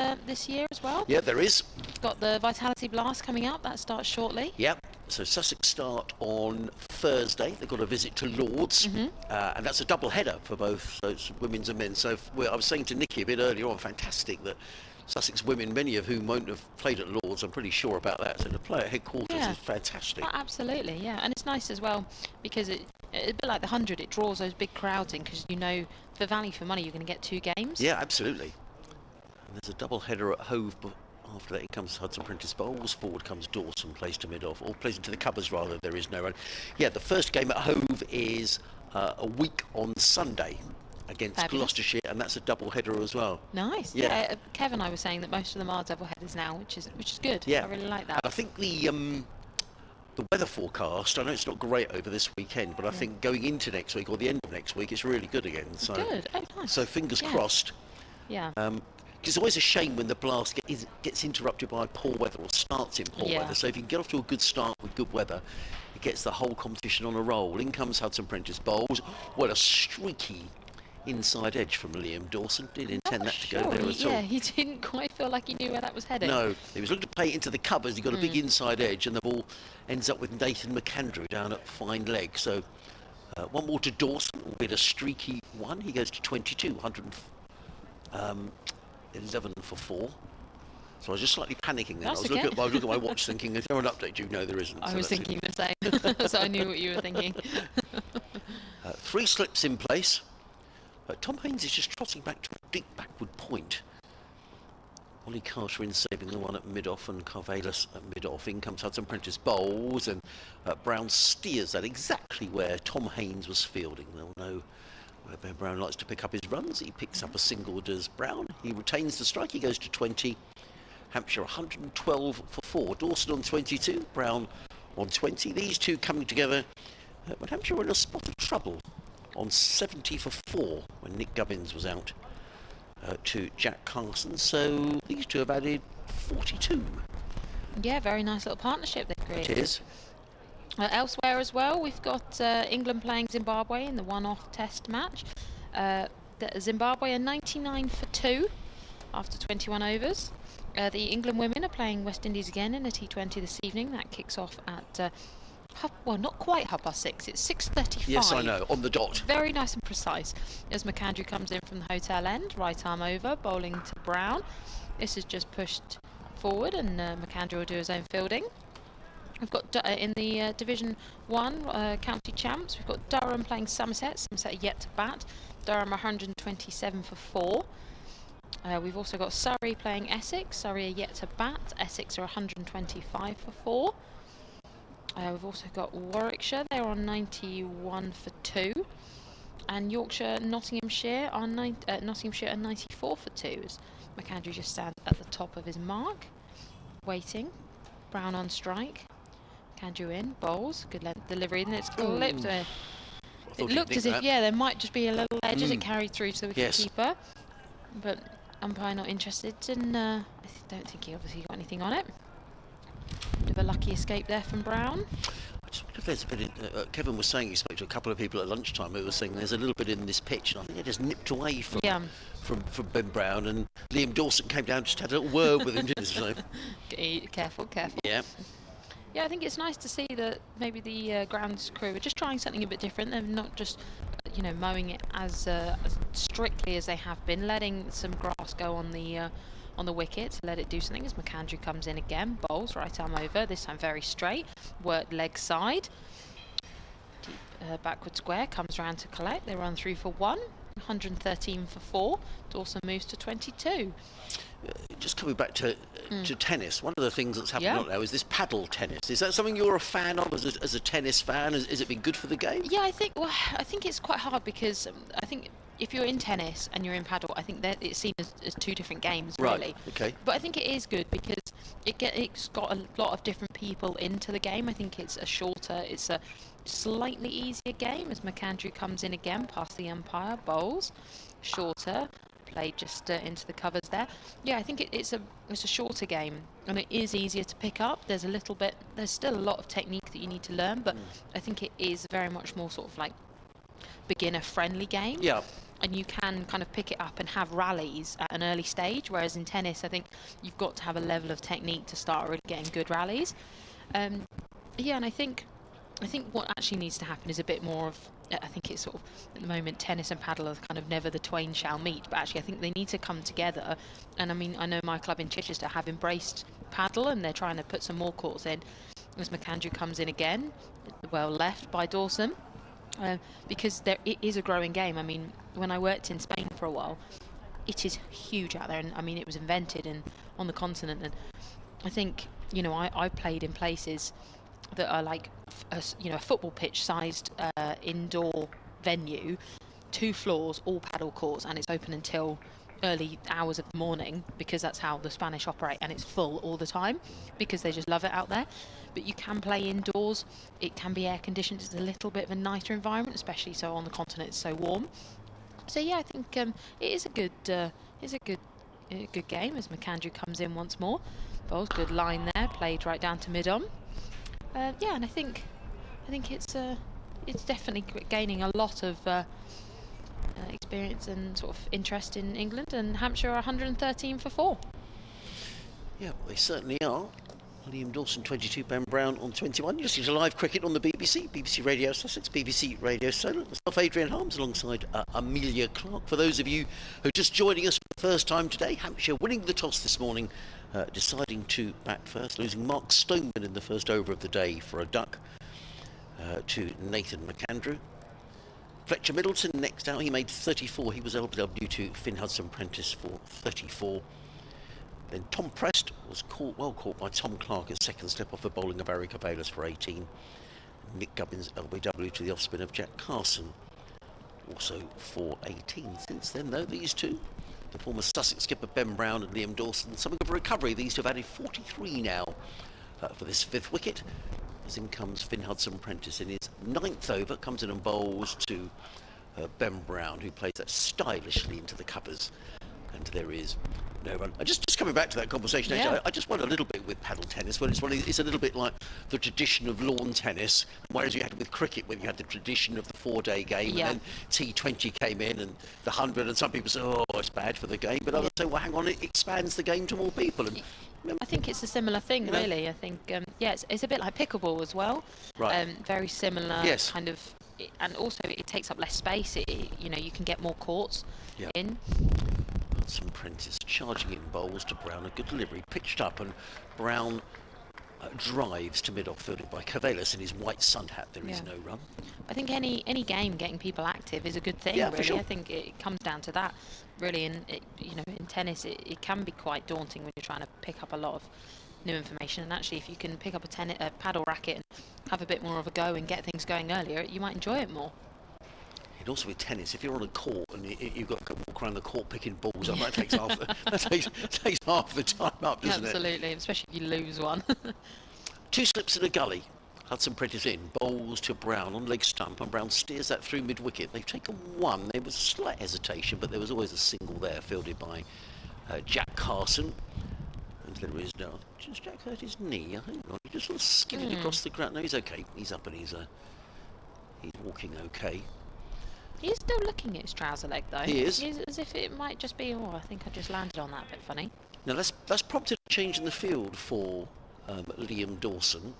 year as well. Yeah, there is. Got the Vitality Blast coming up. That starts shortly. Yep. So Sussex start on Thursday. They've got a visit to Lords, and that's a double header for both those women's and men. So I was saying to Nikki a bit earlier on, fantastic that Sussex women, many of whom won't have played at Lords, I'm pretty sure about that. So to play at headquarters is fantastic. Absolutely, yeah. And it's nice as well because it's a bit like the 100. It draws those big crowds in because for value for money you're going to get 2 games. Yeah, absolutely. And there's a double header at Hove, but after that in comes Hudson Prentice, bowls, forward comes Dawson, plays to mid-off, or plays into the covers rather, there is no run. Yeah, the first game at Hove is a week on Sunday against Gloucestershire, and that's a double header as well. Nice. Yeah. Kevin and I were saying that most of them are double headers now, which is good. Yeah. I really like that. And I think the the weather forecast, I know it's not great over this weekend, but I think going into next week or the end of next week, it's really good again. So, Good. Oh, nice. so fingers Yeah. crossed. Yeah. It's always a shame when the blast gets interrupted by poor weather or starts in poor Yeah. weather. So if you can get off to a good start with good weather, it gets the whole competition on a roll. In comes Hudson Prentice bowls. What a streaky inside edge from Liam Dawson. Didn't intend that to go there at all. Yeah, he didn't quite feel like he knew where that was heading. No, he was looking to play it into the covers. He got a big inside edge, and the ball ends up with Nathan McAndrew down at fine leg. So one more to Dawson, with a streaky one. He goes to 22, 111 for 4. So I was just slightly panicking then. That's I was okay. looking at my watch thinking, is there an update? No, there isn't. I So was that's it. thinking the same, so I knew what you were thinking. 3 slips in place. Tom Haynes is just trotting back to a deep backward point. Ollie Carter in saving the one at mid-off and Carvelis at mid-off. In comes Hudson Prentice bowls and Brown steers that exactly where Tom Haynes was fielding. They'll know where Ben Brown likes to pick up his runs. He picks up a single, does Brown. He retains the strike. He goes to 20. Hampshire 112 for 4. Dawson on 22. Brown on 20. These two coming together. But Hampshire were in a spot of trouble on 70 for 4 when Nick Gubbins was out to Jack Carson. So these two have added 42. Yeah, very nice little partnership they created. It is. Elsewhere as well, we've got England playing Zimbabwe in the one-off test match. Zimbabwe are 99 for 2 after 21 overs. The England women are playing West Indies again in a T20 this evening. That kicks off at, well, not quite 6:30. It's 6:35. Yes, I know, on the dot. Very nice and precise. As McAndrew comes in from the hotel end, right arm over, bowling to Brown. This is just pushed forward, and McAndrew will do his own fielding. We've got in the Division 1 county champs, we've got Durham playing Somerset. Somerset are yet to bat. Durham 127 for 4. We've also got Surrey playing Essex. Surrey are yet to bat. Essex are 125 for 4. We've also got Warwickshire. They're on 91 for 2. And Yorkshire, Nottinghamshire are 94 for 2. As McAndrew just stands at the top of his mark, waiting. Brown on strike. McAndrew in, bowls, good length delivery, and it's clipped. It looked as if, there might just be a little edge as it carried through to the wicketkeeper. But umpire not interested, and I don't think he obviously got anything on it. Bit of a lucky escape there from Brown. I just wonder if there's a bit Kevin was saying he spoke to a couple of people at lunchtime who were saying there's a little bit in this pitch, and I think it just nipped away from Ben Brown, and Liam Dawson came down, just had a little word with him, didn't he? So. Careful. Yeah. Yeah, I think it's nice to see that maybe the grounds crew are just trying something a bit different. They're not just, mowing it as strictly as they have been, letting some grass go on the wicket to let it do something. As McAndrew comes in again, bowls right arm over, this time very straight, worked leg side, deep backward square, comes round to collect. They run through for 1, 113 for 4. Dawson moves to 22. Just coming back to tennis, one of the things that's happening right now is this paddle tennis. Is that something you're a fan of as a tennis fan? Has it been good for the game? Yeah, I think it's quite hard because I think if you're in tennis and you're in paddle, I think that it's seen as 2 different games, really. Right, okay. But I think it is good because it's got a lot of different people into the game. I think it's a slightly easier game as McAndrew comes in again past the umpire, bowls, shorter, played just into the covers there. Yeah, I think it's a shorter game and it is easier to pick up. There's still a lot of technique that you need to learn, but I think it is very much more sort of like beginner friendly game. Yeah. And you can kind of pick it up and have rallies at an early stage, whereas in tennis I think you've got to have a level of technique to start really getting good rallies. And I think what actually needs to happen is a bit more of, I think it's sort of, at the moment, tennis and paddle are kind of never the twain shall meet, but actually I think they need to come together. And I mean, I know my club in Chichester have embraced paddle and they're trying to put some more courts in. As McAndrew comes in again, well left by Dawson, because it is a growing game. I mean, when I worked in Spain for a while, it is huge out there, and I mean, it was invented on the continent, and I think, I played in places that are like a football pitch sized indoor venue, 2 floors, all paddle courts, and it's open until early hours of the morning, because that's how the Spanish operate, and it's full all the time because they just love it out there. But you can play indoors. It can be air conditioned. It's a little bit of a nicer environment, especially so on the continent it's so warm. So yeah, I think it is a good good game as McAndrew comes in once more. Bowles, good line there, played right down to mid-on. Yeah, and I think it's definitely gaining a lot of experience and sort of interest in England, and Hampshire are 113 for 4. Yeah, well, they certainly are. Liam Dawson 22, Ben Brown on 21. You're listening to live cricket on the BBC, BBC Radio Sussex, BBC Radio Solent. Myself, Adrian Harms, alongside Amelia Clark. For those of you who are just joining us for the first time today, Hampshire winning the toss this morning, deciding to bat first, losing Mark Stoneman in the first over of the day for a duck to Nathan McAndrew. Fletcher Middleton next out, he made 34. He was LBW to Finn Hudson-Prentice for 34. Then Tom Prest was well caught by Tom Clark at second slip off the bowling of Eric Abelis for 18. Nick Gubbins LBW to the off-spin of Jack Carson, also for 18. Since then, though, these two, the former Sussex skipper Ben Brown and Liam Dawson, something of a recovery. These two have added 43 now for this 5th wicket. As in comes Finn Hudson-Prentice in his 9th over, comes in and bowls to Ben Brown, who plays that stylishly into the covers. And there is no run. Just coming back to that conversation, Yeah. I just wonder a little bit with paddle tennis, when it's a little bit like the tradition of lawn tennis, whereas you had with cricket, when you had the tradition of the 4-day game, Yeah. and then T20 came in, and the 100, and some people say, oh, it's bad for the game, but others say, well, hang on, it expands the game to more people. And I think it's a similar thing, You know? really. I think, yeah, it's a bit like pickleball as well. Right. Very similar, Yes. kind of, and also it takes up less space. You know, you can get more courts Yeah. in. Hudson-Prentice charging in bowls to Brown, a good delivery, pitched up, and Brown drives to mid-off, fielded by Cavelis in his white sun hat. There is Yeah. no run. I think any game getting people active is a good thing. Yeah, for really, sure. I think it comes down to that. Really, and you know, in tennis, it can be quite daunting when you're trying to pick up a lot of new information. And actually, if you can pick up a paddle racket and have a bit more of a go and get things going earlier, you might enjoy it more. And also with tennis, if you're on a court and you've got to walk around the court picking balls up, that takes half the time up, doesn't it? Absolutely, especially if you lose one. 2 slips in a gully. Hudson-Prentice in, bowls to Brown on leg stump, and Brown steers that through mid-wicket. They've taken one. There was a slight hesitation, but there was always a single there, fielded by Jack Carson. And there is no... Just Jack hurt his knee, I think. He just sort of skidded across the ground. No, he's okay. He's up and he's walking okay. He's still looking at his trouser leg, though. He is. He's as if it might just be, oh, I think I just landed on that, a bit funny. Now that's prompted a change in the field for Liam Dawson.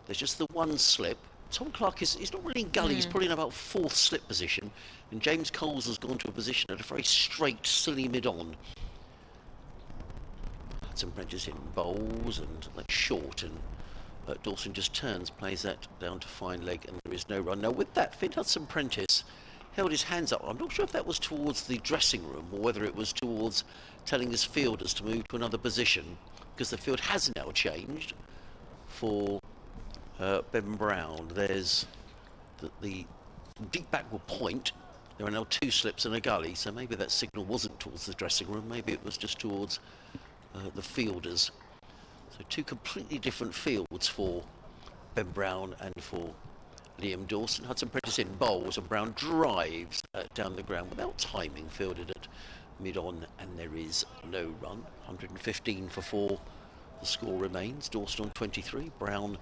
There's just the one slip. Tom Clark he's not really in gully, he's probably in about 4th slip position. And James Coles has gone to a position at a very straight, silly mid-on. Hudson-Prentice in bowls, and that's short, and Dawson just turns, plays that down to fine leg, and there is no run. Now with that, Finn Hudson-Prentice held his hands up. I'm not sure if that was towards the dressing room or whether it was towards telling his fielders to move to another position, because the field has now changed for Ben Brown. There's the deep backward point. There are now 2 slips and a gully, so maybe that signal wasn't towards the dressing room, maybe it was just towards the fielders. So 2 completely different fields for Ben Brown and for Liam Dawson. Hudson-Prentice in bowls, and Brown drives down the ground without timing, fielded at mid-on, and there is no run. 115 for 4. The score remains. Dawson on 23, Brown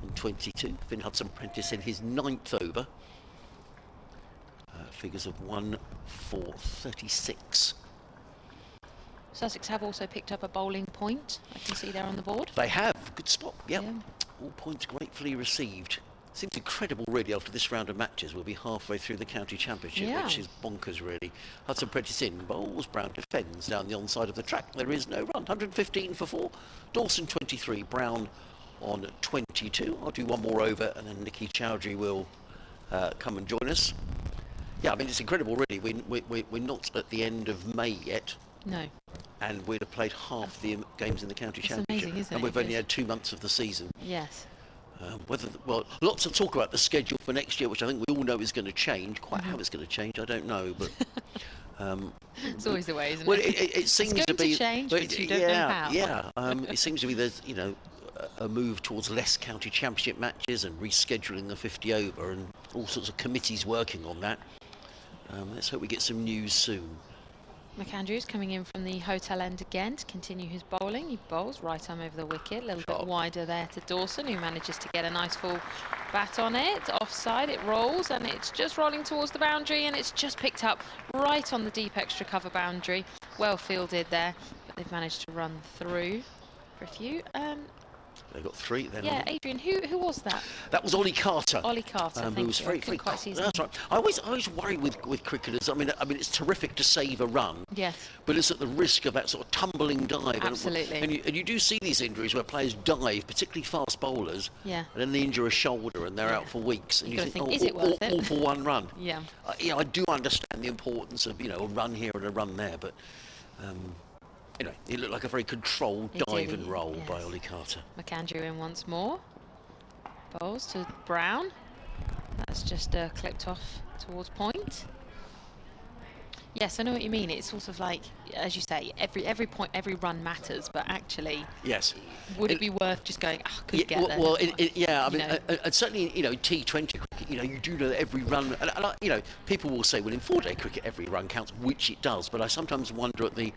on 22. Finn Hudson-Prentice in his 9th over. Figures of 1 for 36. Sussex have also picked up a bowling point. I can see there on the board. They have. Good spot. Yep. Yeah. All points gratefully received. Seems incredible, really, after this round of matches. We'll be halfway through the county championship, Yeah. which is bonkers, really. Hudson-Prentice in, bowls, Brown defends down the onside of the track. There is no run. 115 for 4. Dawson 23, Brown on 22. I'll do one more over, and then Nicky Chowdhury will come and join us. Yeah, I mean, it's incredible, really. We're not at the end of May yet, No. and we'd have played half the games in the county It's championship, amazing, isn't and it? we've only had 2 months of the season. Yes. Lots of talk about the schedule for next year, which I think we all know is going to change. Quite how it's going to change, I don't know, but It's always the way, isn't Well, it? it seems going to be to change, but but you don't know how. Yeah, it seems to be there's a move towards less county championship matches and rescheduling the 50 over, and all sorts of committees working on that. Let's hope we get some news soon. McAndrews coming in from the hotel end again to continue his bowling. He bowls right arm over the wicket, a little bit wider there to Dawson, who manages to get a nice full bat on it. Offside, it rolls, and it's just rolling towards the boundary, and it's just picked up right on the deep extra cover boundary. Well fielded there, but they've managed to run through for a few. They got 3 then. Yeah, Adrian, who was that? That was Ollie Carter. Ollie Carter, who was very quite see his That's name. right. I always worry with cricketers. I mean, it's terrific to save a run. Yes. But it's at the risk of that sort of tumbling dive. Absolutely. And you do see these injuries where players dive, particularly fast bowlers. Yeah. And then they injure a shoulder and they're out for weeks. And You you gotta think, think, is it worth it? all for one run. Yeah. I do understand the importance of a run here and a run there, but it looked like a very controlled It dive did, and roll by yes. Ollie Carter. McAndrew in once more. Bowls to Brown. That's just clipped off towards point. Yes, I know what you mean. It's sort of like, as you say, every point, every run matters, but actually, Yes. would it be worth just going, could get there? Well, I mean, know. and certainly, T20 cricket, you do know that every run, and people will say, well, in 4-day cricket, every run counts, which it does, but I sometimes wonder at the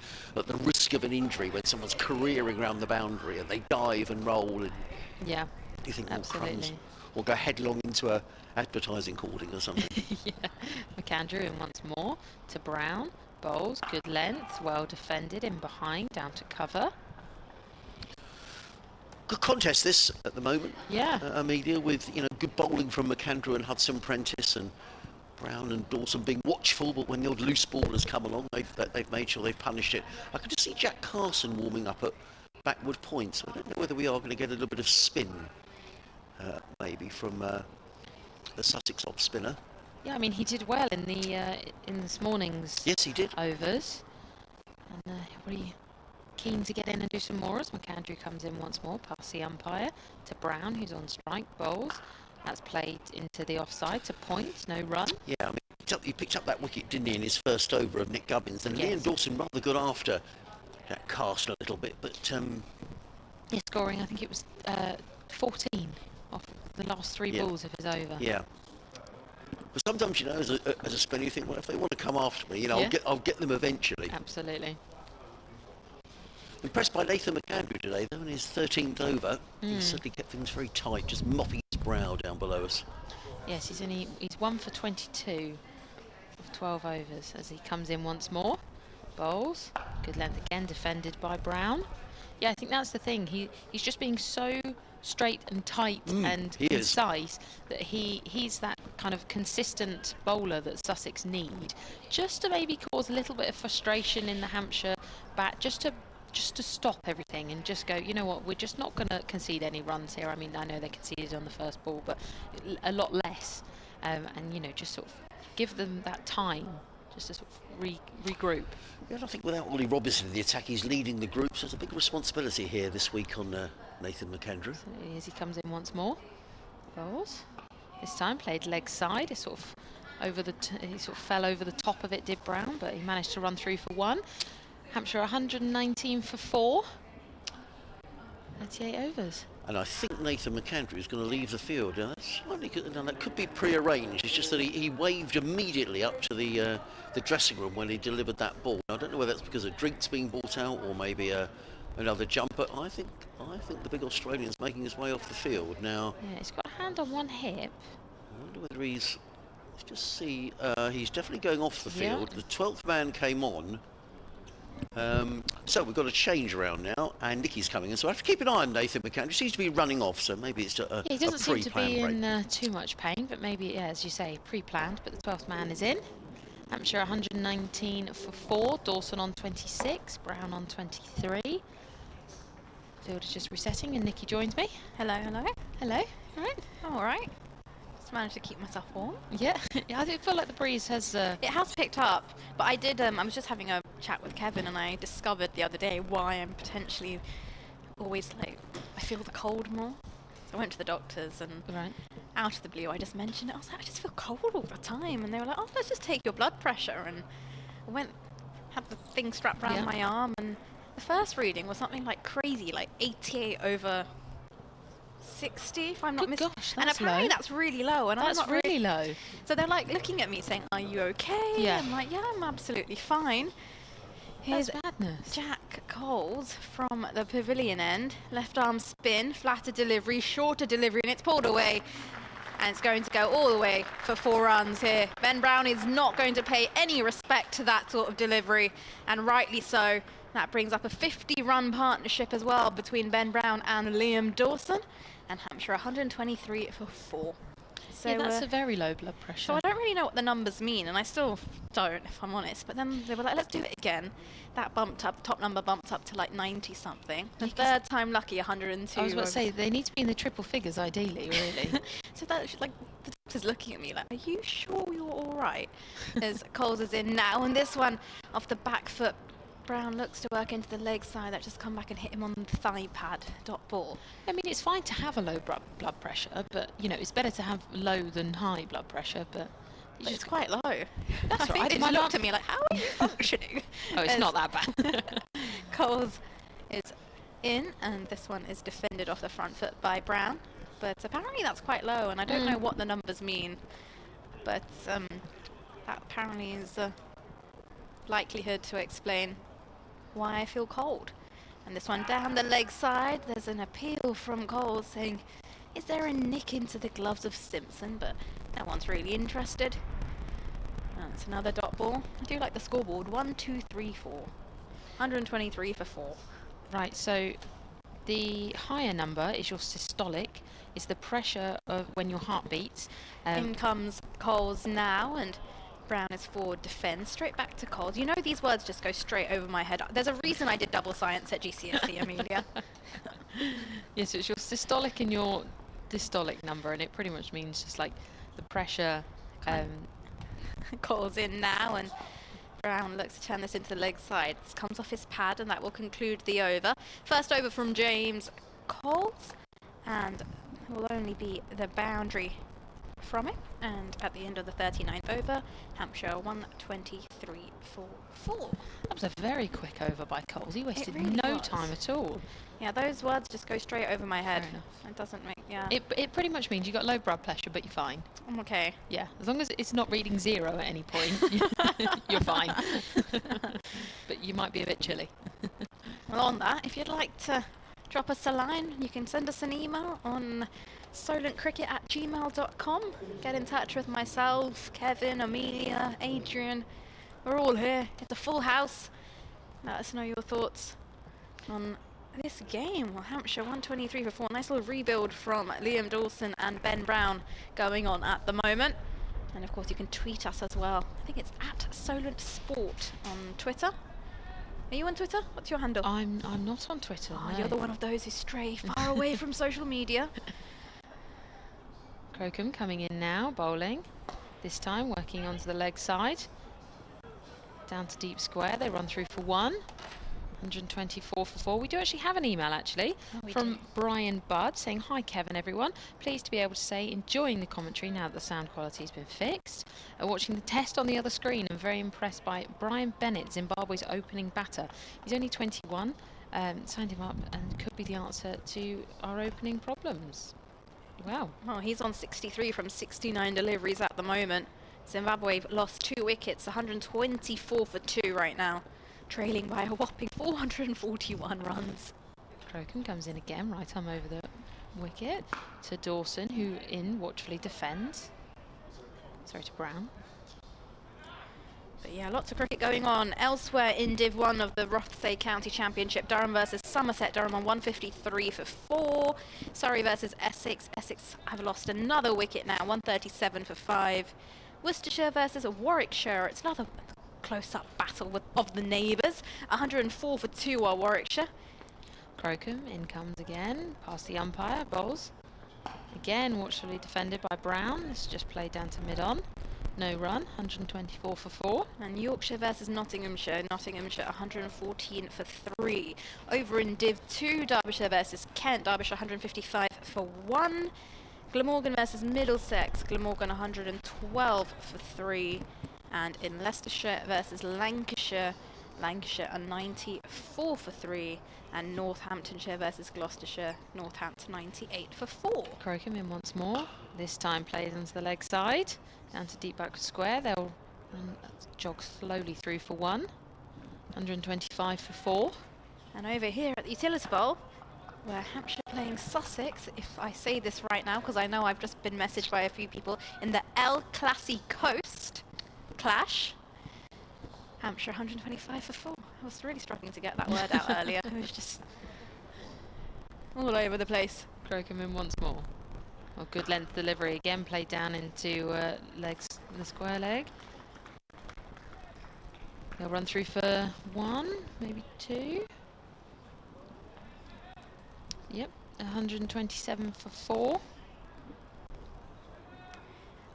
risk of an injury when someone's careering around the boundary and they dive and roll, and Yeah, you think, absolutely. crumbs, or go headlong into a advertising hoarding or something. Yeah. McAndrew in once more to Brown. Bowls, good length, well defended in behind, down to cover. Good contest this at the moment. Yeah. Amelia, with good bowling from McAndrew and Hudson Prentice, and Brown and Dawson being watchful, but when the odd loose ball has come along, they've made sure they've punished it. I can just see Jack Carson warming up at backward points. I don't know whether we are going to get a little bit of spin, maybe from the Sussex off spinner. Yeah, I mean, he did well in this morning's Yes, he did. overs. And really keen to get in and do some more as McAndrew comes in once more past the umpire to Brown, who's on strike. Bowls. That's played into the offside to point, no run. Yeah, I mean, he picked up that wicket, didn't he, in his first over of Nick Gubbins. And Yes. Liam Dawson rather good after Jack Carson a little bit, but His scoring, I think it was 14 off the last 3 Yeah. balls of his over. yeah. But sometimes, as a spinner, you think, well, if they want to come after me, Yeah. I'll get them eventually. Absolutely. Impressed by Nathan McAndrew today, though, in his 13th over. He certainly kept things very tight, just mopping his brow down below us. Yes, he's 1 for 22 of 12 overs as he comes in once more. Bowls, good length again, defended by Brown. Yeah, I think that's the thing. He's just being so straight and tight and he is. concise that he's that kind of consistent bowler that Sussex need, just to maybe cause a little bit of frustration in the Hampshire bat, just to stop everything and just go, you know what, we're just not going to concede any runs here. I mean, I know they conceded on the first ball, but a lot less, and just sort of give them that time just to sort of regroup. Yeah, I think without Ollie Robinson in the attack, he's leading the group, so there's a big responsibility here this week on Nathan McAndrew. So as he comes in once more, Bowls. This time played leg side. It sort of he sort of fell over the top of it, did Brown, but he managed to run through for 1. Hampshire 119 for 4. 38 overs. And I think Nathan McAndrew is going to leave the field. Now, that could be pre-arranged. It's just that he waved immediately up to the dressing room when he delivered that ball. Now, I don't know whether that's because a drink's being brought out or maybe another jump, but I think the big Australian's making his way off the field now. Yeah, he's got a hand on one hip. I wonder whether let's just see. He's definitely going off the Yeah. field. The 12th man came on. So we've got a change around now, and Nicky's coming in. So I have to keep an eye on Nathan McAndrew. He seems to be running off, so maybe it's a Yeah, he doesn't seem to pre-planned be break. in too much pain, but maybe, yeah, as you say, pre-planned. But the 12th man is in. Hampshire 119 for 4. Dawson on 26. Brown on 23. Field is just resetting, and Nicky joins me. Hello, hello. Hello. All right. I'm all right. Just managed to keep myself warm. Yeah. I do feel like the breeze has. It has picked up, but I did. I was just having a chat with Kevin, and I discovered the other day why I'm potentially always I feel the cold more. So I went to the doctors, and Right. out of the blue, I just mentioned it. I was like, I just feel cold all the time, and they were like, oh, let's just take your blood pressure. And had the thing strapped around Yeah. my arm, and the first reading was something like crazy, like 88 over 60, if I'm not Good mistaken. gosh, And that's apparently low. that's really low, and I'm That's not really low. So they're like looking at me saying, "Are you okay?" Yeah. I'm like, "Yeah, I'm absolutely fine." Here's That's madness. Jack Coles from the pavilion end. Left arm spin, flatter delivery, shorter delivery, and it's pulled away. And it's going to go all the way for 4 runs here. Ben Brown is not going to pay any respect to that sort of delivery, and rightly so. That brings up a 50-run partnership as well between Ben Brown and Liam Dawson. And Hampshire 123 for 4. So, Yeah, that's a very low blood pressure. so I don't really know what the numbers mean, and I still don't, if I'm honest. But then they were like, let's do it again. That bumped up, top number bumped up to like 90-something. The third time lucky, 102. I was about to say, they need to be in the triple figures, ideally, really. So that's like, the doctor's looking at me like, are you sure you're all right? As Coles is in now, and this one off the back foot. Brown looks to work into the leg side. That just come back and hit him on the thigh pad. Dot ball. I mean, it's fine to have a low blood pressure, but, you know, it's better to have low than high blood pressure, but... But it's quite low. That's I all right. think My they looked mum- at me like, how are you functioning? Oh, it's As not that bad. Coles is in, and this one is defended off the front foot by Brown. But apparently that's quite low, and I don't know what the numbers mean. But that apparently is a likelihood to explain why I feel cold. And this one down the leg side, there's an appeal from Coles saying, is there a nick into the gloves of Simpson? But no one's really interested. That's another dot ball. I do like the scoreboard. 1, 2, 3, 4. 123 for 4. Right, so the higher number is your systolic, is the pressure of when your heart beats. In comes Coles now, and Brown is forward defend. Straight back to Coles. You know these words just go straight over my head. There's a reason I did double science at GCSE, Amelia. Yes, it's your systolic and your dystolic number, and it pretty much means just like the pressure. Coles in now, and Brown looks to turn this into the leg side. This comes off his pad, and that will conclude the over. First over from James Coles, and will only be the boundary from it. And at the end of the 39th over, Hampshire 123 for 4. That was a very quick over by Coles. He wasted really no was. time at all. Yeah, those words just go straight over my head. Fair enough. It doesn't make, yeah. It pretty much means you got low blood pressure, but you're fine. I'm okay. Yeah, as long as it's not reading 0 at any point, you're fine. But you might be a bit chilly. Well, on that, if you'd like to drop us a line, you can send us an email on solentcricket@gmail.com. Get in touch with myself, Kevin, Amelia, Adrian. We're all here. It's a full house. Let us know your thoughts on this game. Well, Hampshire 123 for 4. Nice little rebuild from Liam Dawson and Ben Brown going on at the moment. And of course you can tweet us as well. I think it's @SolentSport on Twitter. Are you on Twitter? What's your handle? I'm not on Twitter. Oh, no. you're the one of those who stray far away from social media. Crocombe coming in now, bowling. This time working onto the leg side. Down to deep square. They run through for 1. 124 for 4. We do actually have an email actually from Brian Budd saying, hi Kevin everyone, pleased to be able to say enjoying the commentary now that the sound quality has been fixed. Watching the test on the other screen and very impressed by Brian Bennett, Zimbabwe's opening batter. He's only 21, signed him up and could be the answer to our opening problems. Wow. Well, he's on 63 from 69 deliveries at the moment. Zimbabwe lost 2 wickets, 124 for 2 right now, trailing by a whopping 441 runs. Crocombe comes in again, right arm over the wicket to Dawson, who watchfully defends. Sorry, to Brown. But yeah, lots of cricket going on elsewhere in Div 1 of the Rothesay County Championship. Durham versus Somerset. Durham on 153 for 4. Surrey versus Essex. Essex have lost another wicket now, 137 for 5. Worcestershire versus Warwickshire. It's another close-up battle of the neighbours. 104 for 2 are Warwickshire. Crocombe in comes again, past the umpire, bowls. Again, watchfully defended by Brown. This is just played down to mid-on. No run, 124 for 4. And Yorkshire versus Nottinghamshire. Nottinghamshire 114 for 3. Over in Div 2, Derbyshire versus Kent. Derbyshire 155 for 1. Glamorgan versus Middlesex. Glamorgan 112 for 3. And in Leicestershire versus Lancashire, Lancashire are 94 for 3. And Northamptonshire versus Gloucestershire, Northampton 98 for 4. Crocombe in once more. This time plays onto the leg side. Down to deep backward square. They'll jog slowly through for 1. 125 for 4. And over here at the Utilita Bowl, where Hampshire playing Sussex, if I say this right now, because I know I've just been messaged by a few people, in the El Clasicoast clash. Hampshire 125 for 4. I was really struggling to get that word out earlier. It was just all over the place. Crocombe in once more. Well, good length delivery again, played down into legs, the square leg. They'll run through for 1, maybe 2. Yep, 127 for 4.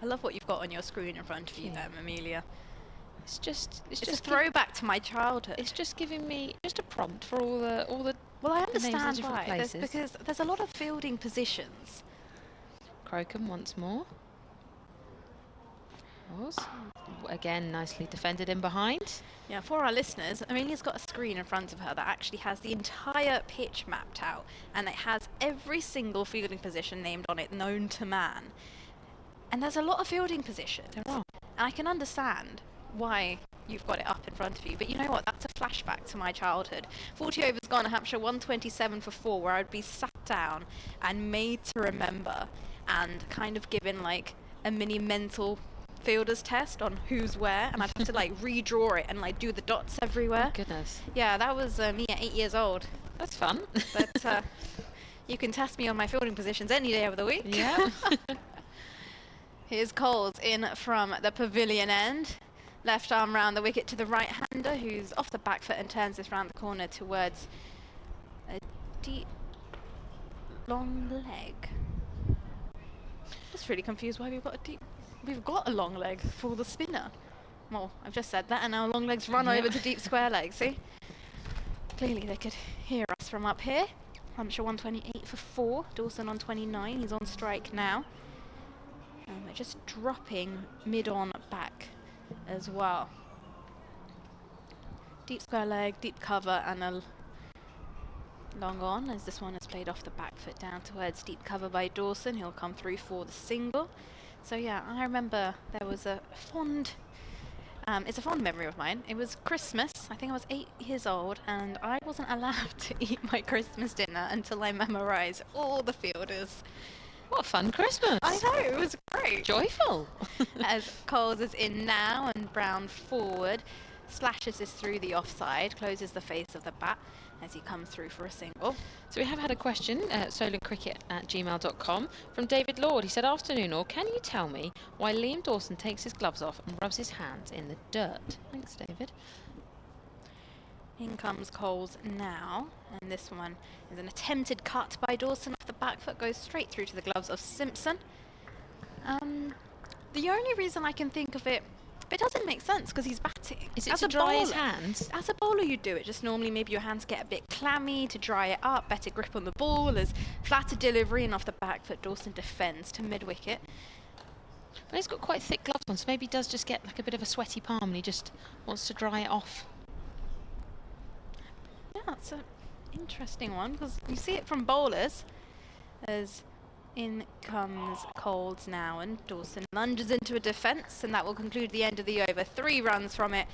I love what you've got on your screen in front of you there, Amelia. It's just It's a throwback to my childhood. It's just giving me just a prompt for all the. Well, I the names of the understand different why. places. Because there's a lot of fielding positions. Crocombe once more. Was again nicely defended in behind. Yeah, for our listeners, Amelia's got a screen in front of her that actually has the entire pitch mapped out, and it has every single fielding position named on it known to man. And there's a lot of fielding positions. There are. And I can understand why you've got it up in front of you, but you know what, that's a flashback to my childhood. 40 overs gone, Hampshire 127 for 4, where I'd be sat down and made to remember and kind of given like a mini mental fielder's test on who's where, and I'd have to like redraw it and like do the dots everywhere. Oh, goodness, Yeah, that was me at 8 years old. that's fun. But you can test me on my fielding positions any day of the week. Yeah. Here's Coles in from the pavilion end. Left arm round the wicket to the right-hander, who's off the back foot and turns this round the corner towards a deep, long leg. Just really confused why we've got a long leg for the spinner. Well, I've just said that, and now long legs run over to deep square leg, see? Clearly they could hear us from up here. Hampshire 128 for 4, Dawson on 29, he's on strike now. And they're just dropping mid-on back as well. Deep square leg, deep cover, and a long on, as this one is played off the back foot down towards deep cover by Dawson. He'll come through for the single. So yeah, I remember there was a fond, it's a fond memory of mine. It was Christmas, I think I was 8 years old, and I wasn't allowed to eat my Christmas dinner until I memorised all the fielders. What a fun Christmas. I know, it was great. Joyful. As Coles is in now and Brown forward, slashes this through the offside, closes the face of the bat as he comes through for a single. So we have had a question at solentcricket@gmail.com from David Lord. He said, afternoon all, can you tell me why Liam Dawson takes his gloves off and rubs his hands in the dirt? Thanks, David. In comes Coles now, and this one is an attempted cut by Dawson off the back foot, goes straight through to the gloves of Simpson. The only reason I can think of it, but it doesn't make sense because he's batting. Is it As to a dry his bowler- hands? As a bowler you do it, just normally maybe your hands get a bit clammy to dry it up, better grip on the ball, as flatter delivery, and off the back foot Dawson defends to mid-wicket. Well, he's got quite thick gloves on, so maybe he does just get like a bit of a sweaty palm and he just wants to dry it off. Yeah, that's an interesting one, because you see it from bowlers, as in comes Coles now, and Dawson lunges into a defence, and that will conclude the end of the over. 3 runs from it,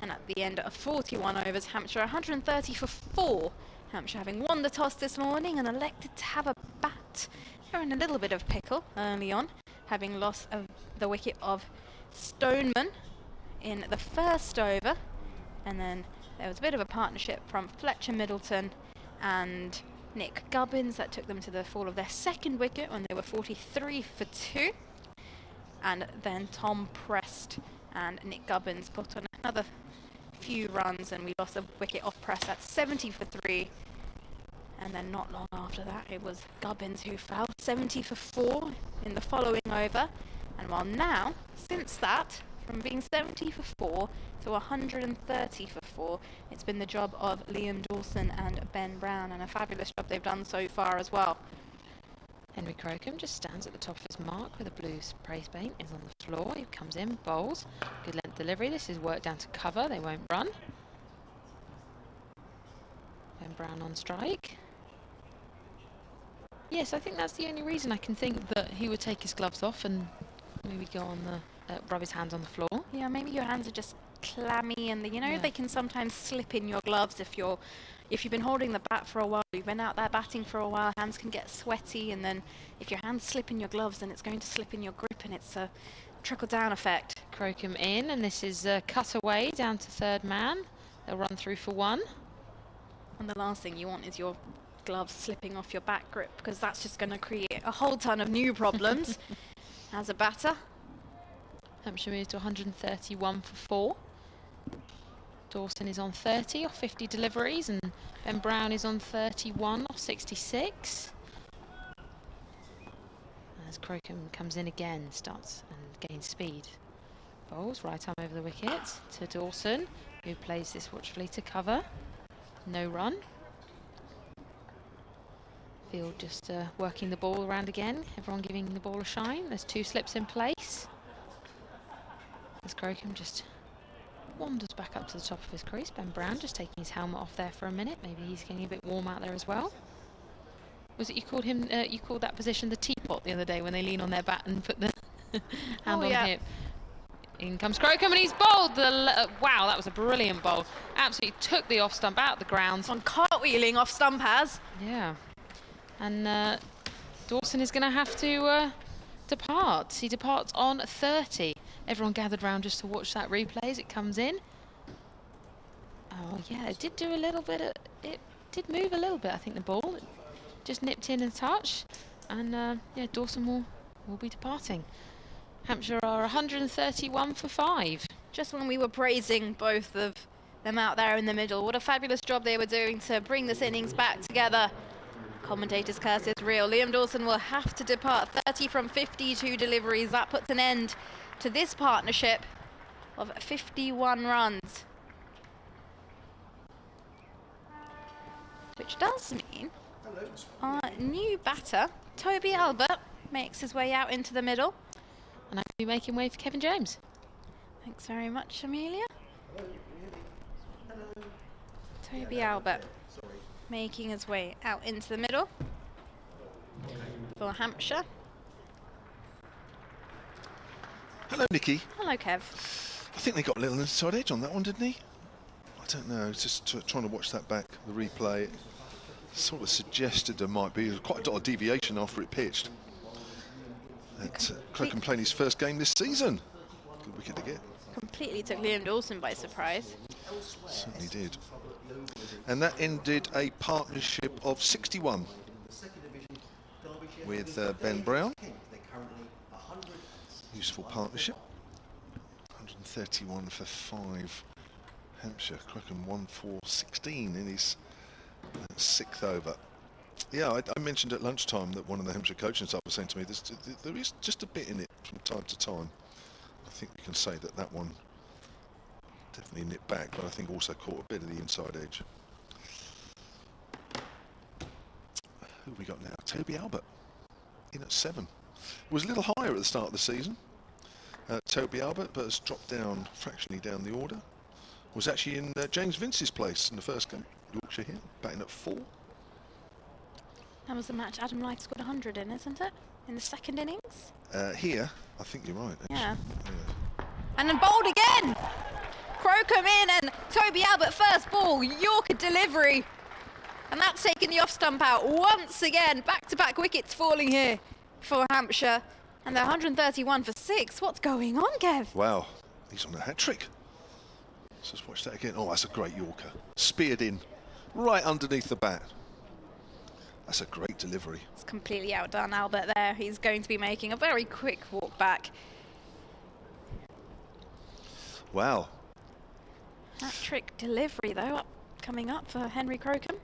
and at the end of 41 overs, Hampshire 130 for 4. Hampshire having won the toss this morning and elected to have a bat. They're in a little bit of pickle early on, having lost the wicket of Stoneman in the first over, and then there was a bit of a partnership from Fletcher Middleton and Nick Gubbins that took them to the fall of their second wicket when they were 43 for 2. And then Tom Prest and Nick Gubbins put on another few runs, and we lost a wicket off Prest at 70 for 3. And then not long after that, it was Gubbins who fell 70 for 4 in the following over. And while now, since that, from being 70 for 4 to 130 for 4, it's been the job of Liam Dawson and Ben Brown, and a fabulous job they've done so far as well. Henry Crocombe just stands at the top of his mark with a blue spray paint. Is on the floor. He comes in, bowls. Good length delivery. This is work down to cover. They won't run. Ben Brown on strike. Yes, I think that's the only reason I can think that he would take his gloves off and maybe go on the rub his hands on the floor. Yeah, maybe your hands are just clammy, and they can sometimes slip in your gloves if you've been holding the bat for a while, you've been out there batting for a while, hands can get sweaty, and then if your hands slip in your gloves, then it's going to slip in your grip, and it's a trickle-down effect. Crocombe in, and this is cut away down to third man. They'll run through for one. And the last thing you want is your gloves slipping off your back grip, because that's just going to create a whole ton of new problems as a batter. Hampshire moves to 131 for 4. Dawson is on 30 off 50 deliveries, and Ben Brown is on 31 off 66. As Crocombe comes in again, starts and gains speed. Bowls right arm over the wicket to Dawson, who plays this watchfully to cover. No run. Field just working the ball around again. Everyone giving the ball a shine. There's 2 slips in place. As Crocombe just wanders back up to the top of his crease. Ben Brown just taking his helmet off there for a minute. Maybe he's getting a bit warm out there as well. Was it you called him? You called that position the teapot the other day when they lean on their bat and put the hand on the hip. In comes Crocombe, and he's bowled the. Wow, that was a brilliant bowl. Absolutely took the off stump out the ground. On cartwheeling off stump has. Yeah, and Dawson is going to have to depart. He departs on 30. Everyone gathered round just to watch that replay as it comes in. Oh yeah, it did do a little bit. It did move a little bit. I think the ball just nipped in a touch, and yeah, Dawson will be departing. Hampshire are 131 for 5. Just when we were praising both of them out there in the middle, what a fabulous job they were doing to bring this innings back together. Commentators' curse is real. Liam Dawson will have to depart. 30 from 52 deliveries. That puts an end to this partnership of 51 runs. Which does mean our new batter, Toby Albert, makes his way out into the middle. And I'll be making way for Kevin James. Thanks very much, Amelia. Toby Albert making his way out into the middle for Hampshire. Hello, Nikki. Hello, Kev. I think they got a little inside edge on that one, didn't he? I don't know. It's just trying to watch that back, the replay. It sort of suggested there might be quite a lot of deviation after it pitched. Crocombe playing his first game this season. Good wicket to get. Completely took Liam Dawson by surprise. Certainly did. And that ended a partnership of 61 with Ben Brown. Useful partnership. 131 for 5. Hampshire. Crocombe 1 for 16 in his 6th over. Yeah, I mentioned at lunchtime that one of the Hampshire coaching staff was saying to me, there is just a bit in it from time to time. I think we can say that one definitely nipped back, but I think also caught a bit of the inside edge. Who have we got now? Toby Albert in at 7. Was a little higher at the start of the season. Toby Albert, but has dropped down fractionally down the order. Was actually in James Vince's place in the first game. Yorkshire here, batting at 4. That was the match Adam Lyth scored 100 in, isn't it? In the second innings? Here, I think you're right. Actually. Yeah. And then bowled again! Crocombe in, and Toby Albert first ball, Yorker delivery. And that's taken the off stump out once again. Back-to-back wickets falling here for Hampshire. And they're 131 for 6. What's going on, Kev? Wow, he's on a hat-trick. Let's just watch that again. Oh, that's a great Yorker. Speared in, right underneath the bat. That's a great delivery. It's completely outdone Albert there. He's going to be making a very quick walk back. Wow. Hat-trick delivery, though, coming up for Henry Crocombe.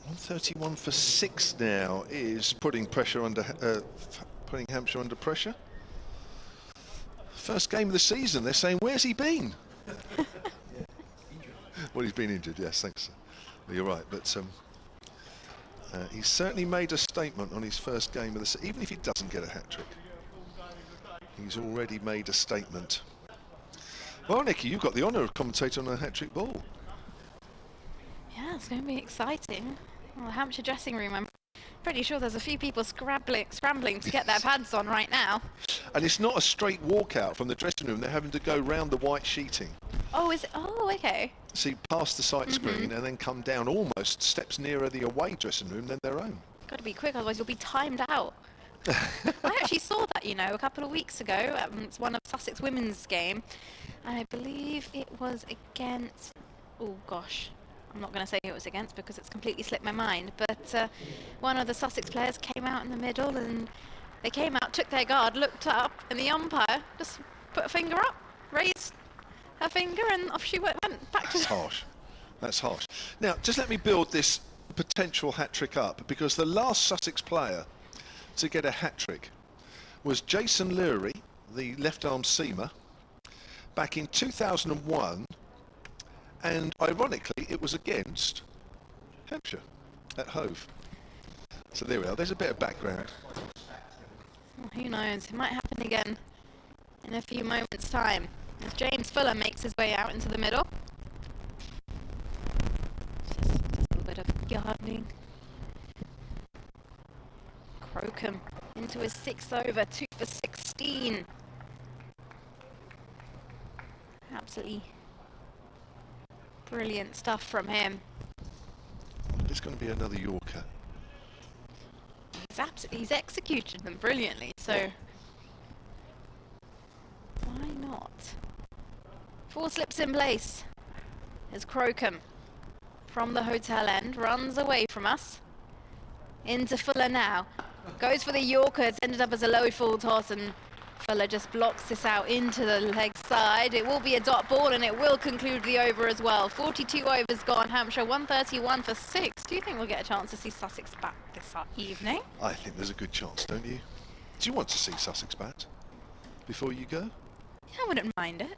131 for 6 now is putting pressure under, putting Hampshire under pressure. First game of the season. They're saying, where's he been? Well, he's been injured. Yes, thanks. You're right, but He's certainly made a statement on his first game of the season, even if he doesn't get a hat-trick. He's already made a statement. Well, Nikki, you've got the honour of commentating on a hat-trick ball. Yeah, it's going to be exciting. Well, the Hampshire dressing room, I'm pretty sure there's a few people scrambling to get their pads on right now. And it's not a straight walkout from the dressing room. They're having to go round the white sheeting. Oh, is it? Oh, okay. See, past the sight screen and then come down almost steps nearer the away dressing room than their own. Got to be quick, otherwise you'll be timed out. I actually saw that, you know, a couple of weeks ago. It's one of Sussex women's game. And I believe it was against... Oh, gosh. I'm not going to say who it was against because it's completely slipped my mind. But one of the Sussex players came out in the middle and they came out, took their guard, looked up, and the umpire just put a finger up, raised her finger, and off she went back to... That's harsh. That's harsh. Now, just let me build this potential hat-trick up, because the last Sussex player to get a hat-trick was Jason Leary, the left-arm seamer, back in 2001, and ironically it was against Hampshire at Hove. So there we are, there's a bit of background. Well, who knows, it might happen again in a few moments' time as James Fuller makes his way out into the middle. Just a little bit of gardening. Crocombe into his 6th over, 2 for 16. Absolutely brilliant stuff from him. It's going to be another Yorker. He's executed them brilliantly, so why not? 4 slips in place as Crocombe from the hotel end runs away from us into Fuller now. Goes for the Yorker. It's ended up as a low full toss, and Fuller just blocks this out into the leg side. It will be a dot ball, and it will conclude the over as well. 42 overs gone. Hampshire 131 for 6. Do you think we'll get a chance to see Sussex bat this evening? I think there's a good chance, don't you? Do you want to see Sussex bat before you go? Yeah, I wouldn't mind it.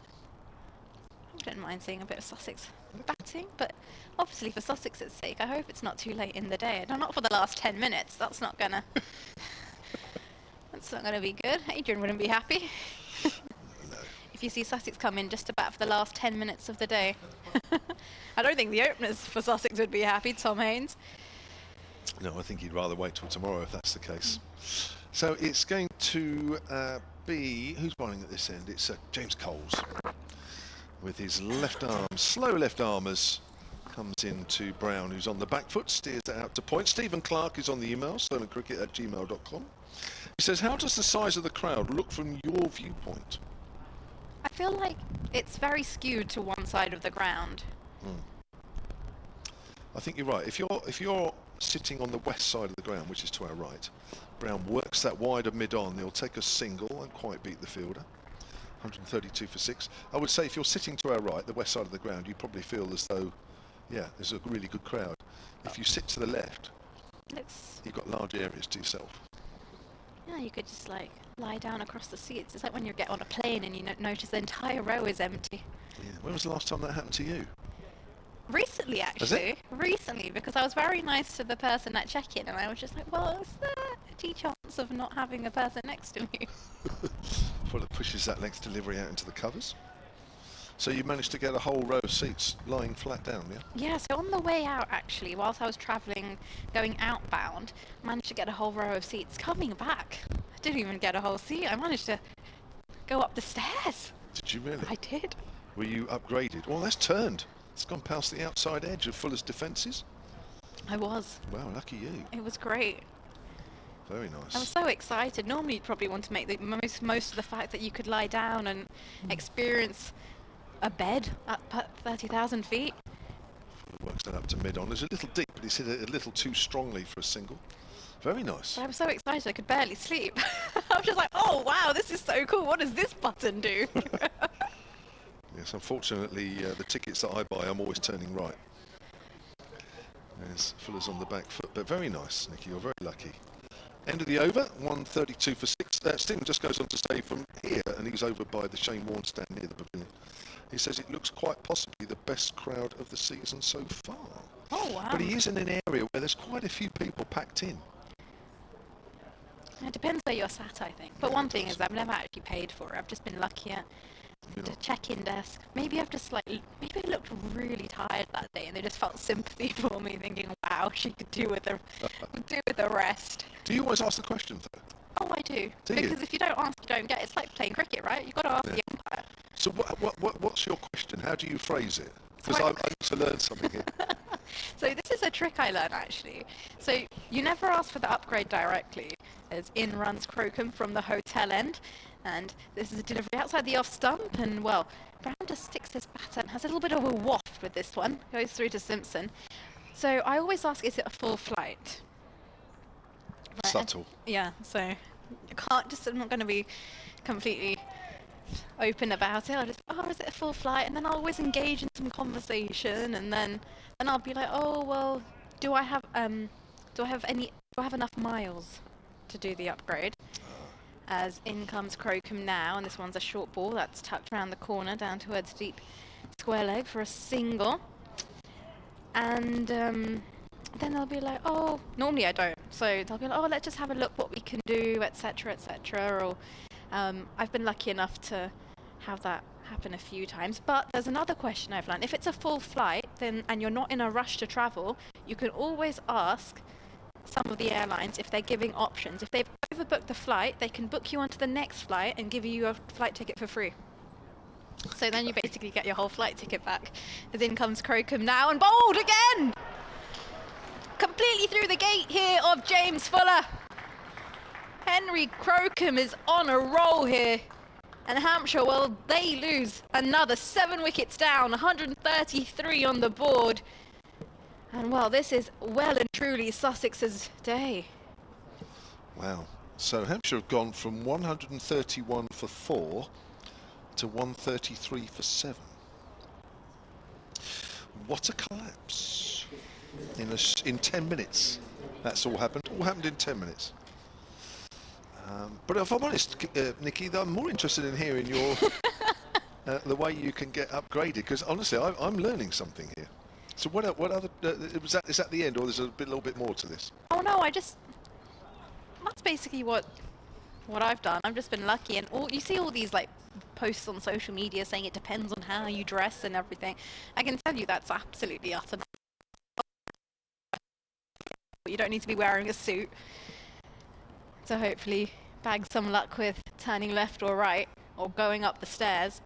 I wouldn't mind seeing a bit of Sussex batting, but obviously for Sussex's sake, I hope it's not too late in the day. And not for the last 10 minutes. That's not gonna... That's not gonna be good. Adrian wouldn't be happy. No. If you see Sussex come in just about for the last 10 minutes of the day. I don't think the openers for Sussex would be happy, Tom Haynes. No, I think he'd rather wait till tomorrow if that's the case. So it's going to be... Who's bowling at this end? It's James Coles. With his left arm, slow left armers, comes into Brown, who's on the back foot, steers it out to point. Stephen Clark is on the email, sterlingcricket@gmail.com. He says, how does the size of the crowd look from your viewpoint? I feel like it's very skewed to one side of the ground. I think you're right. If you're sitting on the west side of the ground, which is to our right, Brown works that wider mid-on. He'll take a single and quite beat the fielder. 132 for 6. I would say if you're sitting to our right, the west side of the ground, you probably feel as though, yeah, there's a really good crowd. If you sit to the left, you've got large areas to yourself. Yeah, you could just like lie down across the seats. It's like when you get on a plane and you notice the entire row is empty. Yeah. When was the last time that happened to you? Recently, actually. Recently, because I was very nice to the person at check-in, and I was just like, well, is there any chance of not having a person next to me? Well, it pushes that length delivery out into the covers. So you managed to get a whole row of seats lying flat down, yeah? Yeah, so on the way out, actually, whilst I was travelling, going outbound, I managed to get a whole row of seats. Coming back, I didn't even get a whole seat. I managed to go up the stairs. Did you really? I did. Were you upgraded? Well, that's turned. It's gone past the outside edge of Fuller's defences. I was. Wow, lucky you. It was great. Very nice. I was so excited. Normally, you'd probably want to make the most of the fact that you could lie down and experience a bed at 30,000 feet. Works that up to mid-on. It's a little deep, but he's hit it a little too strongly for a single. Very nice. But I was so excited I could barely sleep. I was just like, oh wow, this is so cool. What does this button do? Yes, unfortunately, the tickets that I buy, I'm always turning right. There's Fuller's on the back foot, but very nice, Nicky. You're very lucky. End of the over, 132 for 6. Stephen just goes on to say from here, and he's over by the Shane Warne stand near the pavilion. He says it looks quite possibly the best crowd of the season so far. Oh, wow. But he is in an area where there's quite a few people packed in. It depends where you're sat, I think. But Yeah, one it thing does. is I've never actually paid for it. I've just been lucky at You the know. check-in desk. Maybe I've just maybe I looked really tired that day, and they just felt sympathy for me, thinking, "Wow, she could do with the rest." Do you always ask the question though? Oh, I do. Do you? Because if you don't ask, you don't get. It's like playing cricket, right? You've got to ask the umpire. So what's your question? How do you phrase it? Because So I need to learn something here. So this is a trick I learned, actually. So you never ask for the upgrade directly, as in runs Crocombe from the hotel end, and this is a delivery outside the off stump, and well, Brown just sticks his bat and has a little bit of a waft with this one, goes through to Simpson. So I always ask, is it a full flight? Right, Subtle. yeah, so you can't just, I'm not going to be completely open about it. I'll just, oh, is it a full flight? And then I'll always engage in some conversation, and then I'll be like, oh, well, do I have enough miles to do the upgrade? As in comes Crocombe now, and this one's a short ball that's tucked around the corner down towards deep square leg for a single. And then they'll be like, oh, normally I don't. So they'll be like, oh, let's just have a look what we can do, etc., etc. Or I've been lucky enough to have that happen a few times. But there's another question I've learned. If it's a full flight, then and you're not in a rush to travel, you can always ask some of the airlines if they're giving options. If they've overbooked the flight, they can book you onto the next flight and give you a flight ticket for free. So then you basically get your whole flight ticket back. As in comes Crocombe now, and bowled again! Completely through the gate here of James Fuller. Henry Crocombe is on a roll here. And Hampshire, well, they lose another 7 wickets down, 133 on the board. And well, this is well and truly Sussex's day. Wow. So Hampshire have gone from 131 for 4 to 133 for 7. What a collapse. In 10 minutes. That's all happened. All happened in 10 minutes. But if I'm honest, Nikki, I'm more interested in hearing your the way you can get upgraded, because honestly, I'm learning something here. So what other is that the end, or there's a little bit more to this? Oh no, that's basically what I've done. I've just been lucky, and you see all these like posts on social media saying it depends on how you dress and everything. I can tell you that's absolutely utter. You don't need to be wearing a suit to hopefully bag some luck with turning left or right or going up the stairs,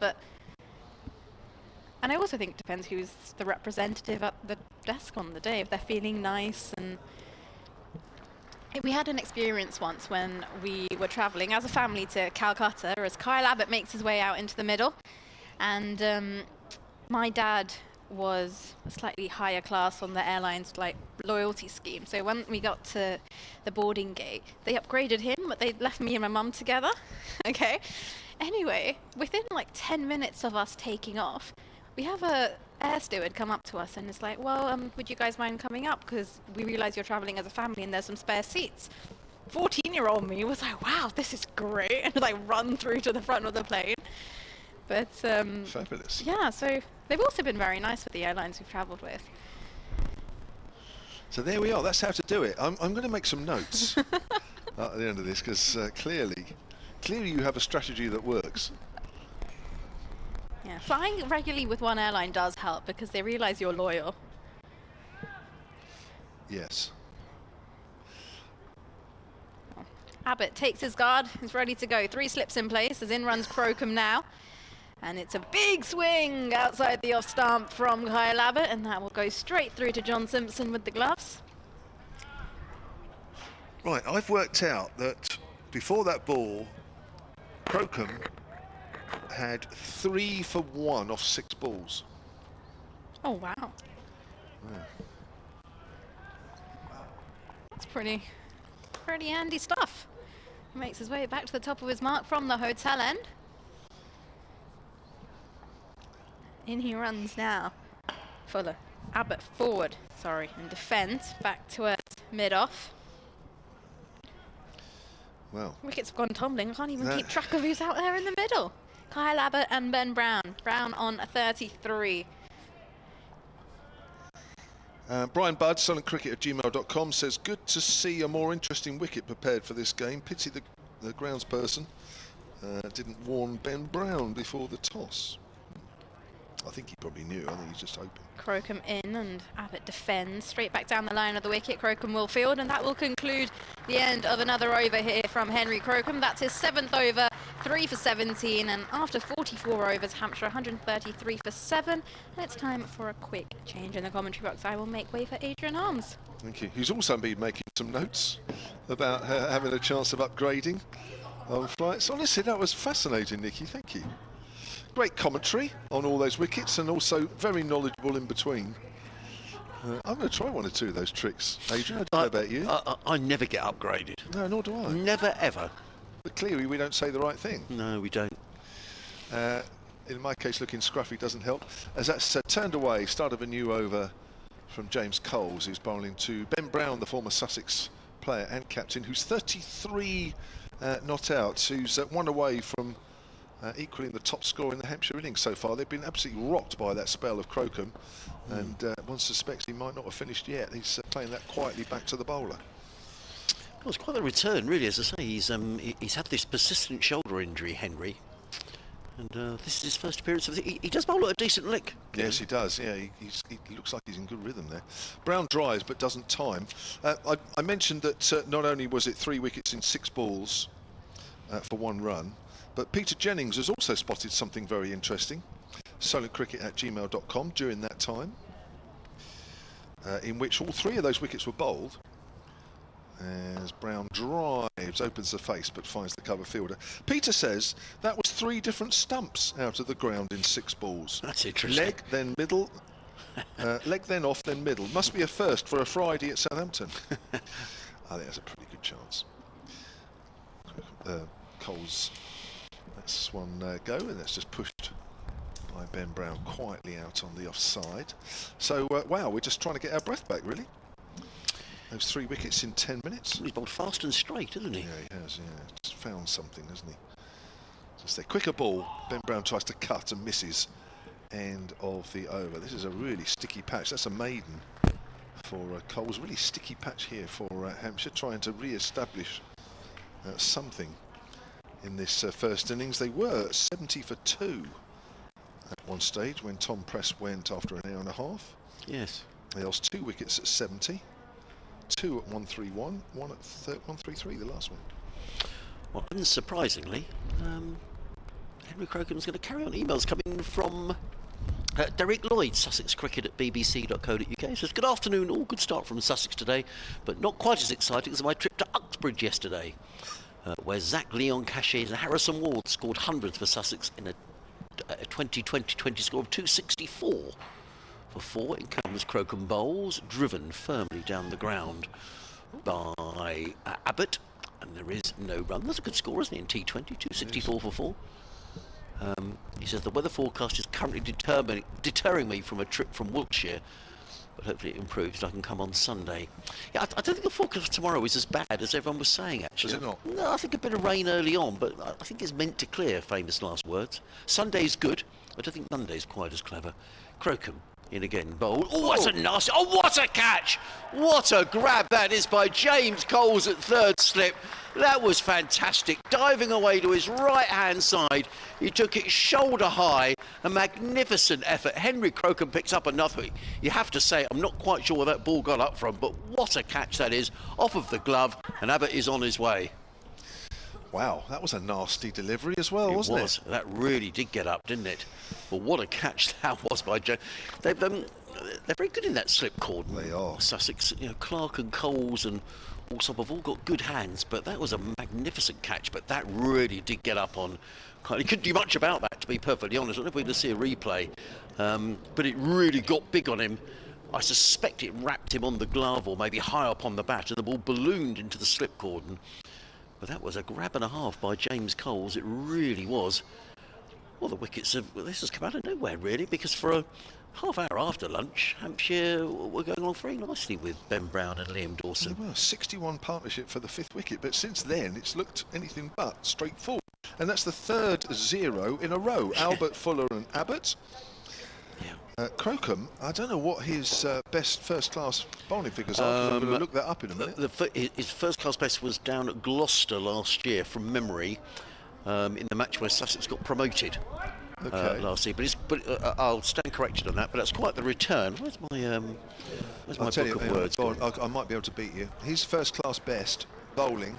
and I also think it depends who's the representative at the desk on the day, if they're feeling nice. And we had an experience once when we were travelling as a family to Calcutta, as Kyle Abbott makes his way out into the middle, and my dad was a slightly higher class on the airline's like loyalty scheme. So when we got to the boarding gate, they upgraded him, but they left me and my mum together. Okay. Anyway, within like 10 minutes of us taking off, we have a air steward come up to us and is like, well, would you guys mind coming up? Because we realise you're travelling as a family and there's some spare seats. 14-year-old me was like, wow, this is great. And like run through to the front of the plane. But Fabulous. yeah, so they've also been very nice with the airlines we've travelled with. So there we are. That's how to do it. I'm going to make some notes at the end of this, because clearly you have a strategy that works. Yeah, flying regularly with one airline does help because they realise you're loyal. Yes. Abbott takes his guard, is ready to go. 3 slips in place as in runs Crocombe now. And it's a big swing outside the off stump from Kyle Abbott, and that will go straight through to John Simpson with the gloves. Right, I've worked out that before that ball, Crocombe had 3 for 1 off 6 balls. Oh, wow. Yeah. That's pretty handy stuff. He makes his way back to the top of his mark from the hotel end. In he runs now. Fuller. Abbott forward, in defence, back towards mid-off. Well, Wickets have gone tumbling. I can't even keep track of who's out there in the middle. Kyle Abbott and Ben Brown. Brown on 33. Brian Budd, silentcricket@gmail.com, says, good to see a more interesting wicket prepared for this game. Pity the groundsperson didn't warn Ben Brown before the toss. I think he probably knew. I think he's just hoping. Crocombe in and Abbott defends straight back down the line of the wicket. Crocombe will field, and that will conclude the end of another over here from Henry Crocombe. That's his 7th over, 3 for 17, and after 44 overs, Hampshire 133 for 7. And it's time for a quick change in the commentary box. I will make way for Adrian Harms. Thank you. Who's also been making some notes about having a chance of upgrading on flights. Honestly, that was fascinating, Nikki. Thank you. Great commentary on all those wickets, and also very knowledgeable in between. I'm going to try one or two of those tricks, Adrian. I don't know about you. I never get upgraded. No, nor do I. Never, ever. But clearly we don't say the right thing. No, we don't. In my case, looking scruffy doesn't help. As that's turned away, start of a new over from James Coles, who's bowling to Ben Brown, the former Sussex player and captain, who's 33 not out, who's 1 away from equaling the top score in the Hampshire innings so far. They've been absolutely rocked by that spell of Crocombe, and one suspects he might not have finished yet. He's playing that quietly back to the bowler. Well, it's quite a return, really. As I say, he's had this persistent shoulder injury, Henry, and this is his first appearance of he does bowl at a decent lick. Yes, he does. Yeah, he looks like he's in good rhythm there. Brown drives but doesn't time. I mentioned that not only was it 3 wickets in 6 balls for 1 run, but Peter Jennings has also spotted something very interesting. silentcricket@gmail.com during that time, in which all 3 of those wickets were bowled. As Brown drives, opens the face but finds the cover fielder. Peter says that was 3 different stumps out of the ground in 6 balls. That's interesting. Leg, then middle, leg, then off, then middle. Must be a first for a Friday at Southampton. I think that's a pretty good chance. Coles, that's one go, and that's just pushed by Ben Brown quietly out on the offside. So, wow, we're just trying to get our breath back, really. Those 3 wickets in 10 minutes. He's bowled fast and straight, hasn't he? Yeah, he has, yeah. Just found something, hasn't he? Just a quicker ball. Ben Brown tries to cut and misses. End of the over. This is a really sticky patch. That's a maiden for Coles. Really sticky patch here for Hampshire, trying to re-establish something in this first innings. They were 70 for 2 at one stage when Tom Press went after an hour and a half. Yes. They lost 2 wickets at 70. 2 at 131, 1 at 133, the last one. Well, unsurprisingly, Henry Crocombe's going to carry on. Emails coming from Derek Lloyd, Sussex Cricket at bbc.co.uk. Says, good afternoon, all good start from Sussex today, but not quite as exciting as my trip to Uxbridge yesterday, where Zach Leon Cachet and Harrison Ward scored hundreds for Sussex in a 2020 score of 264. For 4, in comes Crocombe bowls, driven firmly down the ground by Abbott, and there is no run. That's a good score, isn't it, in T20, 264 for 4. He says the weather forecast is currently deterring me from a trip from Wiltshire, but hopefully it improves and I can come on Sunday. Yeah, I don't think the forecast tomorrow is as bad as everyone was saying, actually. Is it not? No, I think a bit of rain early on, but I think it's meant to clear, famous last words. Sunday's good. I don't think Monday's quite as clever. Crocombe in again, bowl. Oh, that's a nasty. Oh, what a catch! What a grab that is by James Coles at 3rd slip. That was fantastic. Diving away to his right-hand side. He took it shoulder high. A magnificent effort. Henry Crocombe picks up another. You have to say, I'm not quite sure where that ball got up from, but what a catch that is. Off of the glove, and Abbott is on his way. Wow, that was a nasty delivery as well, wasn't it? That really did get up, didn't it? But what a catch that was by Joe. They're very good in that slip cordon. They are. Sussex, you know, Clark and Coles and Alsop have all got good hands, but that was a magnificent catch. But that really did get up on. He couldn't do much about that, to be perfectly honest. I don't know if we're going to see a replay, but it really got big on him. I suspect it wrapped him on the glove or maybe high up on the bat, and the ball ballooned into the slip cordon. But that was a grab and a half by James Coles. It really was. Well, the wickets have... Well, this has come out of nowhere, really, because for a half hour after lunch, Hampshire were going along very nicely with Ben Brown and Liam Dawson. Well, 61 partnership for the 5th wicket, but since then it's looked anything but straightforward. And that's the 3rd 0 in a row. Albert, Fuller and Abbott. Crocombe, I don't know what his best first-class bowling figures are. 'Cause I'm going to look that up in a minute. His first-class best was down at Gloucester last year, from memory, in the match where Sussex got promoted last year. But I'll stand corrected on that. But that's quite the return. Where's my book of words? I might be able to beat you. His first-class best bowling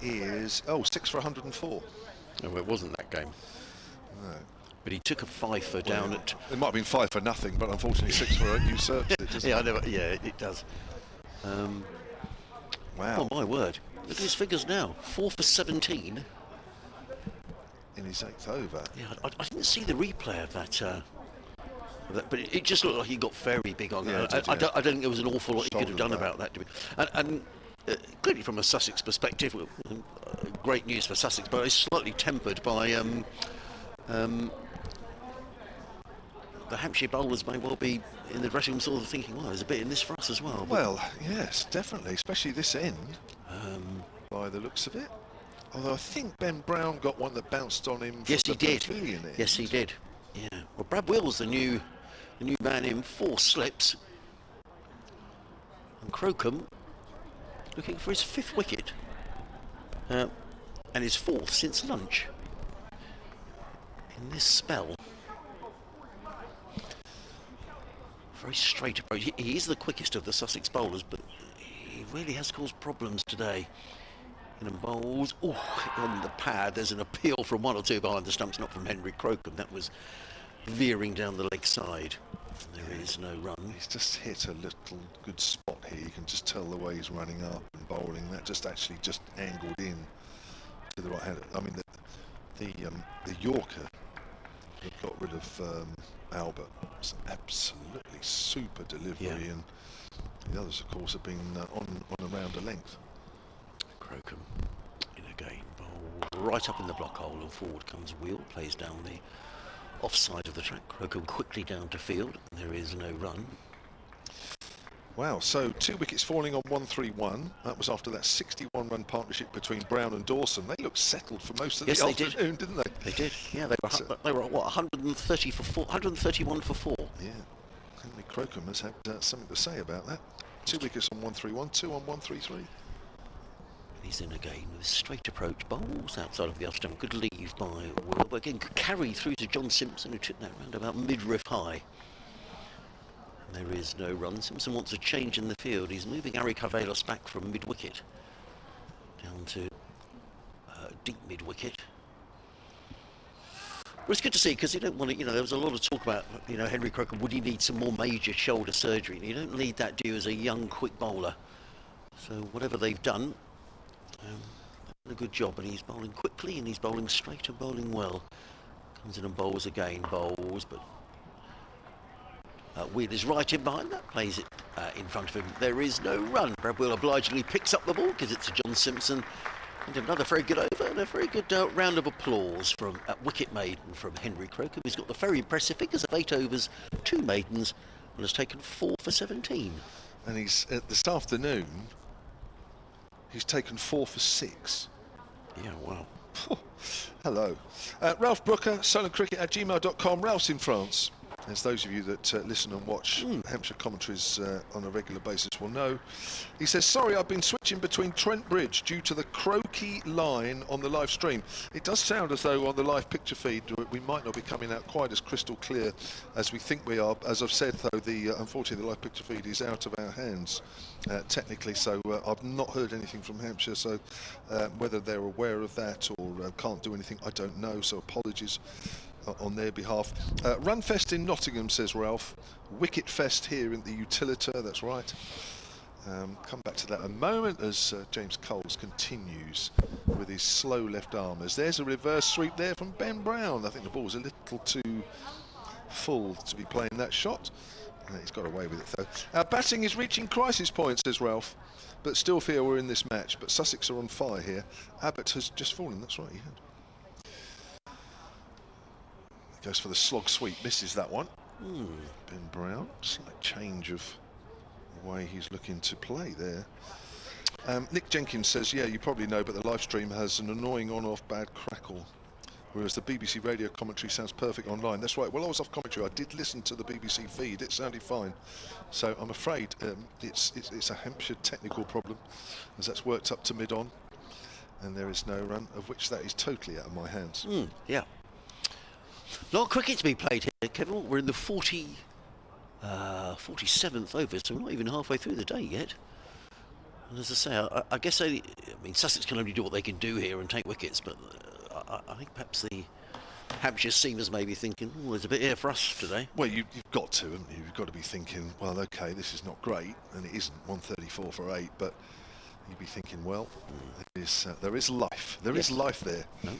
is 6 for 104. No, it wasn't that game. No. But he took a fifer down at... It might have been 5 for nothing, but unfortunately 6 for 8 usurps it, doesn't it? It does. Wow. Oh, my word. Look at his figures now. 4 for 17. In his 8th over. Yeah, I didn't see the replay of that, but it just looked like he got very big on Yeah, that. I don't think there was an awful lot he could have done about that. And clearly from a Sussex perspective, great news for Sussex, but it's slightly tempered by... the Hampshire bowlers may well be in the dressing room sort of thinking, well, there's a bit in this for us as well. Well, yes, definitely, especially this end, by the looks of it. Although I think Ben Brown got one that bounced on him. Yes, he did. Pavilion end. Yes, he did. Yeah. Well, Brad Wills, the new man in, 4 slips. And Crocombe looking for his 5th wicket. And his 4th since lunch. In this spell. Very straight approach. He is the quickest of the Sussex bowlers, but he really has caused problems today. And bowls, on the pad, there's an appeal from 1 or 2 behind the stumps, not from Henry Crocombe. That was veering down the leg side. There is no run. He's just hit a little good spot here. You can just tell the way he's running up and bowling. That just actually just angled in to the right hand. I mean, the Yorker that got rid of Albert. It's absolutely super delivery, and the others, of course, have been on around a length. Crocombe in again, bowl right up in the block hole, and forward comes Wheel, plays down the offside of the track. Crocombe quickly down to field, and there is no run. Wow, so 2 wickets falling on 131. That was after that 61-run partnership between Brown and Dawson. They looked settled for most of the afternoon, didn't they? They did. Yeah, they were what, 130 for 4, 131 for 4. Yeah, Henry Crocombe has had something to say about that. 2 wickets on 131, 2 on 133. He's in again with straight approach, bowls outside of the off stump. Good leave by Will, but again could carry through to John Simpson, who took that round about midriff high. And there is no run. Simpson wants a change in the field. He's moving Ari Carvelos back from mid-wicket down to deep mid-wicket. Well, it's good to see, because you don't want to, there was a lot of talk about, Henry Crocombe, would he need some more major shoulder surgery? And you don't need that, do you, as a young, quick bowler? So whatever they've done, they've done a good job, and he's bowling quickly, and he's bowling straight and bowling well. Comes in and bowls again, bowls, but Wheel is right in behind that, plays it in front of him. There is no run. Brad Wheel obligingly picks up the ball, gives it to John Simpson. And another very good over, and a very good round of applause from wicket maiden from Henry Crocombe. He's got the very impressive figures of 8 overs, 2 maidens, and has taken 4 for 17. And he's this afternoon, he's taken 4 for 6. Yeah, wow. Hello. Ralph Brooker, solentcricket@gmail.com. Ralph's in France. As those of you that listen and watch Hampshire commentaries on a regular basis will know. He says, sorry, I've been switching between Trent Bridge due to the croaky line on the live stream. It does sound as though on the live picture feed we might not be coming out quite as crystal clear as we think we are. As I've said, though, unfortunately the live picture feed is out of our hands technically, so I've not heard anything from Hampshire, so whether they're aware of that or can't do anything, I don't know, so apologies on their behalf. Runfest in Nottingham, says Ralph. Wicket Fest here in the Utilita, that's right. Come back to that in a moment as James Coles continues with his slow left armers. There's a reverse sweep there from Ben Brown. I think the ball was a little too full to be playing that shot. He's got away with it though. Our batting is reaching crisis point, says Ralph, but still feel we're in this match. But Sussex are on fire here. Abbott has just fallen, that's right, he had. Goes for the slog sweep, misses that one. Ben Brown, slight change of the way he's looking to play there. Nick Jenkins says, yeah, you probably know, but the live stream has an annoying on-off bad crackle whereas the BBC radio commentary sounds perfect online. That's right. While I was off commentary, I did listen to the BBC feed. It sounded fine. So I'm afraid it's a Hampshire technical problem, as that's worked up to mid-on, and there is no run, of which that is totally out of my hands. Yeah. Not cricket to be played here, Kevin. We're in the 47th over, so we're not even halfway through the day yet. And as I say, I guess Sussex can only do what they can do here and take wickets, but I think perhaps the Hampshire seamers may be thinking, oh, there's a bit here for us today. Well, you've got to, haven't you? You've got to be thinking, well, OK, this is not great, and it isn't 134 for 8, but you'd be thinking, well, there is life. There is life there. No.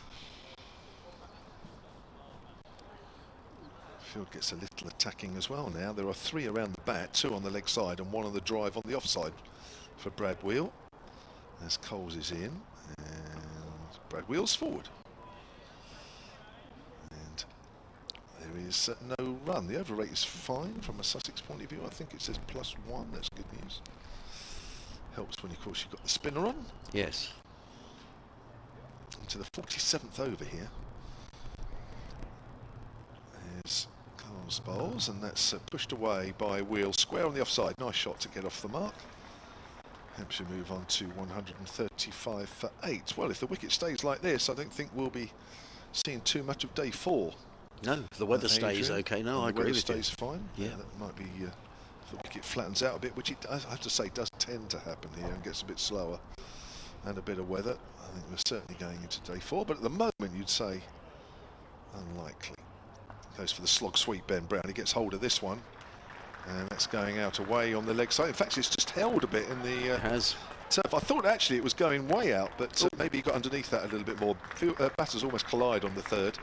Field gets a little attacking as well now. There are 3 around the bat, 2 on the leg side and 1 on the drive on the offside for Brad Wheel. As Coles is in, and Brad Wheel's forward. And there is no run. The over rate is fine from a Sussex point of view. I think it says +1. That's good news. Helps when, of course, you've got the spinner on. Yes. Into the 47th over here. There's Coles bowls, and that's pushed away by Wheel. Square on the offside. Nice shot to get off the mark. Hampshire move on to 135 for 8. Well, if the wicket stays like this, I don't think we'll be seeing too much of day 4. No, if the weather stays okay. No, I agree with you. The weather stays fine. Yeah. That might be if the wicket flattens out a bit, which it does, I have to say does tend to happen here, and gets a bit slower, and a bit of weather. I think we're certainly going into day 4, but at the moment you'd say unlikely. Goes for the slog sweep, Ben Brown. He gets hold of this one, and that's going out away on the leg side. In fact, it's just held a bit in the turf. I thought actually it was going way out, but maybe he got underneath that a little bit more. Batters almost collide on the 3rd.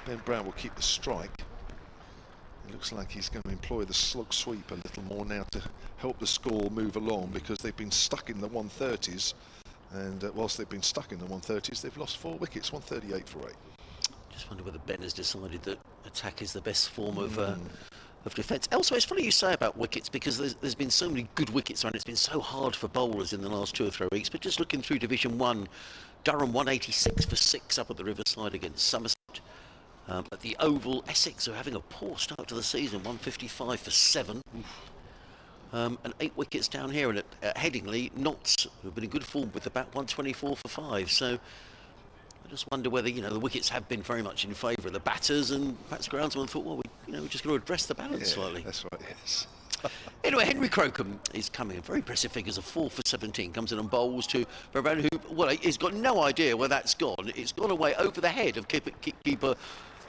Ben Brown will keep the strike. It looks like he's going to employ the slug sweep a little more now to help the score move along, because they've been stuck in the 130s, and whilst they've been stuck in the 130s, they've lost 4 wickets, 138 for 8. Just wonder whether Ben has decided that attack is the best form of defence. Elsewhere, it's funny you say about wickets, because there's been so many good wickets around. It's been so hard for bowlers in the last 2 or 3 weeks. But just looking through Division 1, Durham 186 for 6 up at the Riverside against Somerset. At the Oval, Essex are having a poor start to the season, 155 for 7. And 8 wickets down here. And at Headingley, Notts, who've been in good form with the bat, 124 for 5. So I just wonder whether, the wickets have been very much in favour of the batters, and perhaps groundsman thought, well, we're just going to address the balance slightly. That's right, yes. Anyway, Henry Crocombe is coming in. Very impressive figures of 4 for 17. Comes in and bowls to Brown, who, well, he's got no idea where that's gone. It's gone away over the head of keeper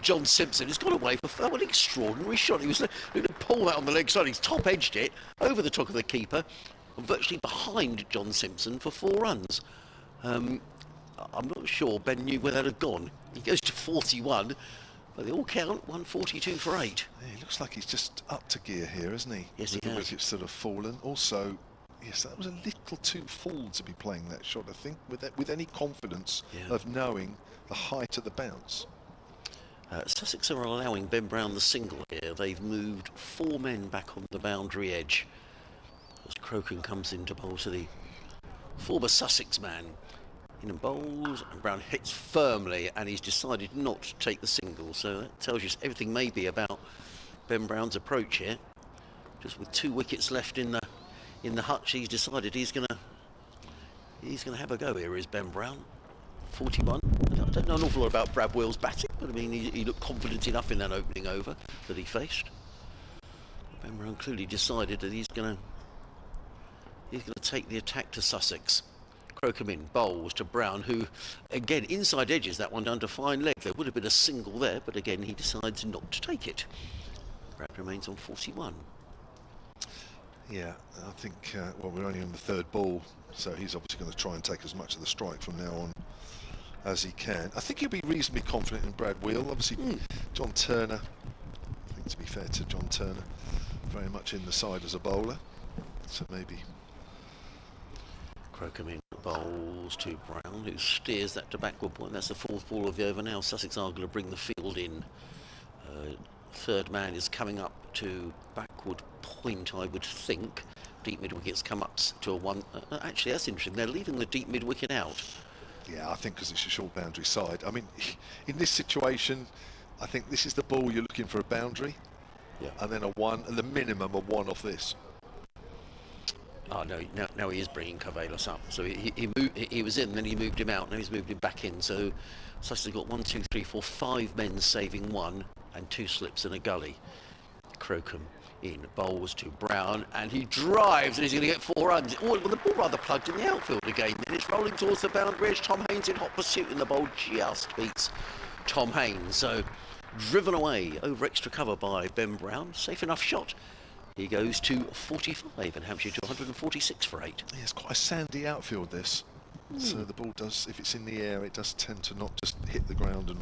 John Simpson. It's gone away for an extraordinary shot. He was going to pull that on the leg side. He's top-edged it over the top of the keeper, virtually behind John Simpson for 4 runs. I'm not sure Ben knew where that had gone. He goes to 41, but they all count 142 for 8. Yeah, he looks like he's just up to gear here, isn't he? Yes, With he the has. wickets that have fallen. Also, yes, that was a little too full to be playing that shot, I think, with any confidence of knowing the height of the bounce. Sussex are allowing Ben Brown the single here. They've moved 4 men back on the boundary edge as Crocombe comes in to bowl to the former Sussex man. In and bowls, and Brown hits firmly, and he's decided not to take the single. So that tells you everything may be about Ben Brown's approach here. Just with 2 wickets left in the hutch, he's decided he's gonna have a go here. Is Ben Brown, 41. I don't know an awful lot about Brad Wheel's batting, but I mean he looked confident enough in that opening over that he faced. Ben Brown clearly decided that he's gonna take the attack to Sussex. Crocombe in, bowls to Brown, who again inside edges that one down to fine leg. There would have been a single there, but again he decides not to take it. Brad remains on 41. Yeah, I think well, we're only on the 3rd ball, so he's obviously going to try and take as much of the strike from now on as he can. I think he'll be reasonably confident in Brad Wheel. Obviously, John Turner, I think to be fair to John Turner, very much in the side as a bowler, so maybe. Crocombe in, Bowls to Brown, who steers that to backward point. That's the 4th ball of the over now. Sussex are going to bring the field in. 3rd man is coming up to backward point, I would think. Deep mid wickets come up to a 1. Actually, that's interesting. They're leaving the deep mid wicket out. Yeah, I think because it's a short boundary side. I mean, in this situation, I think this is the ball you're looking for a boundary, and then a 1, and the minimum a 1 off this. Oh no! Now he is bringing Carvelos up. So he was in, then he moved him out. Now he's moved him back in. So Sussex has got 1, 2, 3, 4, 5 men saving 1 and 2 slips in a gully. Crocombe in, bowls to Brown, and he drives, and he's going to get 4 runs. Oh, well, the ball rather plugged in the outfield again. And it's rolling towards the boundary edge. Tom Haynes in hot pursuit, and the bowl just beats Tom Haynes. So driven away over extra cover by Ben Brown. Safe enough shot. He goes to 45 and Hampshire to 146 for 8. Yeah, it's quite a sandy outfield, this. So the ball does, if it's in the air, it does tend to not just hit the ground and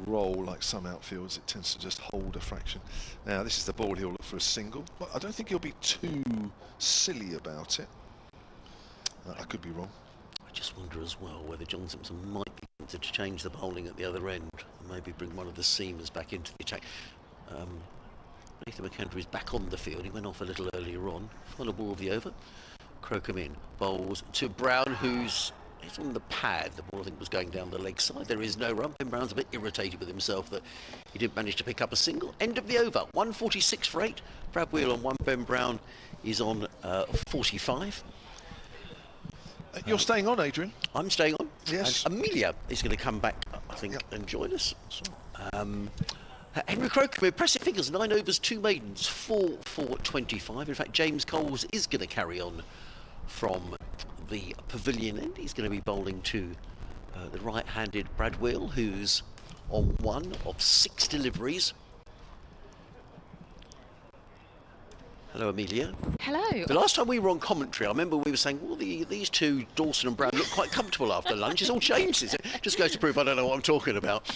roll like some outfields. It tends to just hold a fraction. Now, this is the ball he'll look for a single. But I don't think he'll be too silly about it. I could be wrong. I just wonder as well whether John Simpson might be tempted to change the bowling at the other end and maybe bring one of the seamers back into the attack. Nathan McKendry is back on the field. He went off a little earlier on. Final ball of the over. Crocombe in. Bowls to Brown, who's on the pad. The ball, I think, was going down the leg side. There is no run. Ben Brown's a bit irritated with himself that he didn't manage to pick up a single. End of the over. 146 for 8. Brad Wheel on 1. Ben Brown is on 45. You're staying on, Adrian? I'm staying on. Yes. And Amelia is going to come back, I think, and join us. Henry Crocombe, impressive figures, 9 overs, 2 maidens, 4 for 25. In fact, James Coles is going to carry on from the pavilion end. He's going to be bowling to the right-handed Brad Wheel, who's on 1 of 6 deliveries. Hello, Amelia. Hello. The last time we were on commentary, I remember we were saying, well, these two, Dawson and Brown, look quite comfortable after lunch. It's all changed. It just goes to prove I don't know what I'm talking about.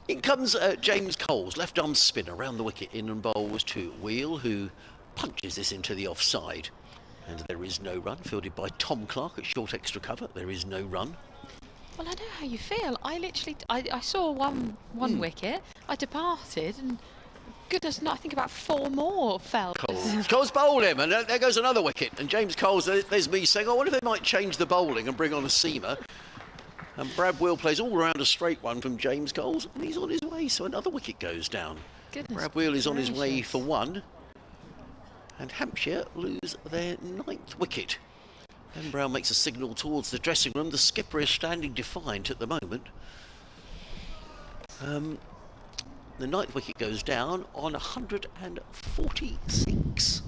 In comes James Coles, left arm spin around the wicket, in and bowls to Wheel, who punches this into the offside. And there is no run, fielded by Tom Clark at short extra cover. There is no run. Well, I know how you feel. I saw one wicket, I departed, and goodness, I think about 4 more fell. Coles bowled him, and there goes another wicket. And James Coles, there's me saying, I wonder if they might change the bowling and bring on a seamer. And Brad Wheel plays all around a straight one from James Coles, and he's on his way, so another wicket goes down. Goodness Brad Wheel is on his way gracious. for 1, and Hampshire lose their 9th wicket. Ben Brown makes a signal towards the dressing room. The skipper is standing defiant at the moment. The 9th wicket goes down on 146.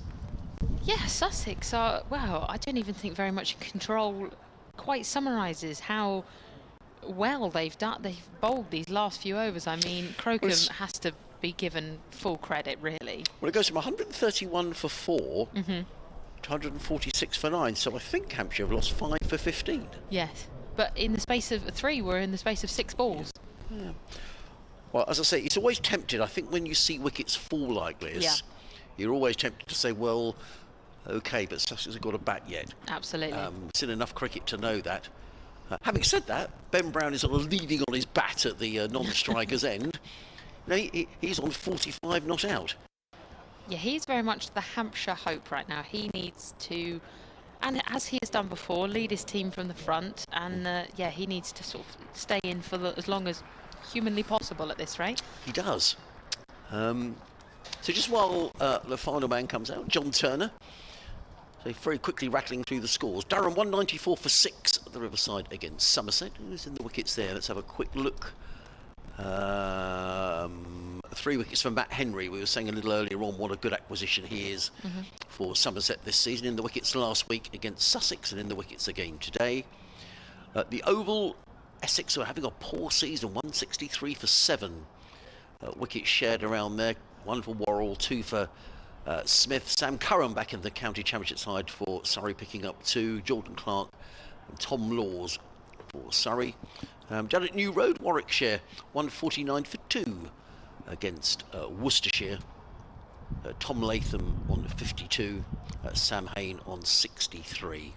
Yeah, Sussex are, well, I don't even think very much in control. Quite summarises how well they've bowled these last few overs. I mean, Crocombe has to be given full credit, really. Well, it goes from 131 for 4 to 146 for 9. So I think Hampshire have lost 5 for 15. Yes, but in the space of 3, we're in the space of 6 balls. Yeah. Well, as I say, it's always tempted. I think when you see wickets fall like this, you're always tempted to say, well, OK, but Sussex have got a bat yet. Absolutely. Seen enough cricket to know that. Having said that, Ben Brown is sort of leading on his bat at the non-striker's end. No, he's on 45 not out. Yeah, he's very much the Hampshire hope right now. He needs to, and as he has done before, lead his team from the front. And yeah, he needs to sort of stay in for as long as humanly possible at this rate. He does. So just while the final man comes out, John Turner. So very quickly rattling through the scores. Durham 194 for 6 at the Riverside against Somerset. Who's in the wickets there? Let's have a quick look. 3 wickets for Matt Henry. We were saying a little earlier on what a good acquisition he is for Somerset this season. In the wickets last week against Sussex, and in the wickets again today. The Oval, Essex are having a poor season. 163 for 7. Wickets shared around there. 1 for Worrell, 2 for Smith. Sam Curran back in the county championship side for Surrey, picking up 2. Jordan Clark and Tom Laws for Surrey. Down at New Road, Warwickshire, 149 for 2 against Worcestershire. Tom Latham on 52, Sam Hain on 63.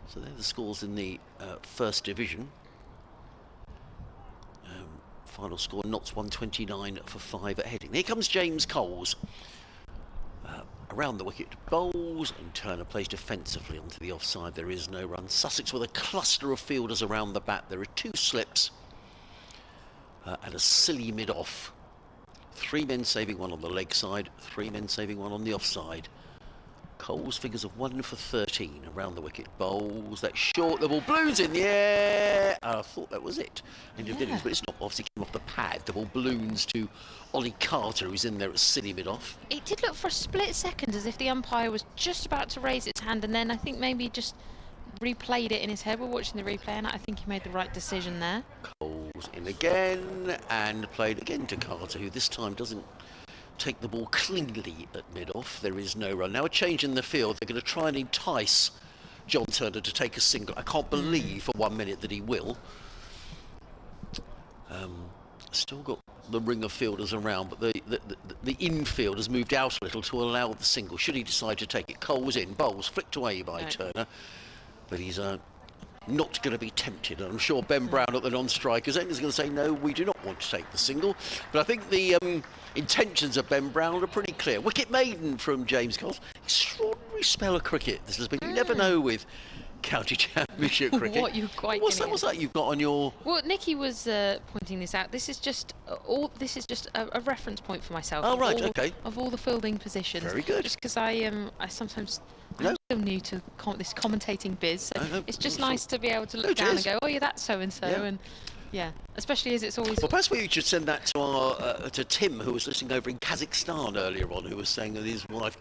So they're the scores in the First Division. Final score, Notts 129 for 5 at Heading. Here comes James Coles. A Around the wicket bowls, and Turner plays defensively onto the offside. There is no run. Sussex with a cluster of fielders around the bat. There are 2 slips and a silly mid-off. 3 men saving 1 on the leg side, 3 men saving 1 on the offside. Cole's figures of 1 for 13 around the wicket bowls. That short, the ball balloons in the air. I thought that was it. End of innings, but it's not. Obviously came off the pad. The ball balloons to Ollie Carter, who's in there at silly mid-off. It did look for a split second as if the umpire was just about to raise its hand, and then I think maybe just replayed it in his head. We're watching the replay, and I think he made the right decision there. Cole's in again, and played again to Carter, who this time doesn't take the ball cleanly at mid-off. There is no run. Now a change in the field. They're going to try and entice John Turner to take a single. I can't believe for 1 minute that he will. Still got the ring of fielders around, but the infield has moved out a little to allow the single. Should he decide to take it? Cole's in, bowls flicked away by Turner, but he's not going to be tempted. And I'm sure Ben Brown at the non-strikers end is going to say, no, we do not want to take the single. But I think the intentions of Ben Brown are pretty clear. Wicket maiden from James Coles. Extraordinary spell of cricket this has been. You never know with county championship cricket. What's that you've got on your... Well, Nicky was pointing this out. This is just a reference point for myself. Oh, right, okay. Of all the fielding positions. Very good. Just because I sometimes... I'm still new to this commentating biz, so it's just nice to be able to look down and go, oh yeah, that's so-and-so, and yeah, especially as it's always... Well, perhaps we should send that to our to Tim, who was listening over in Kazakhstan earlier on, who was saying that his wife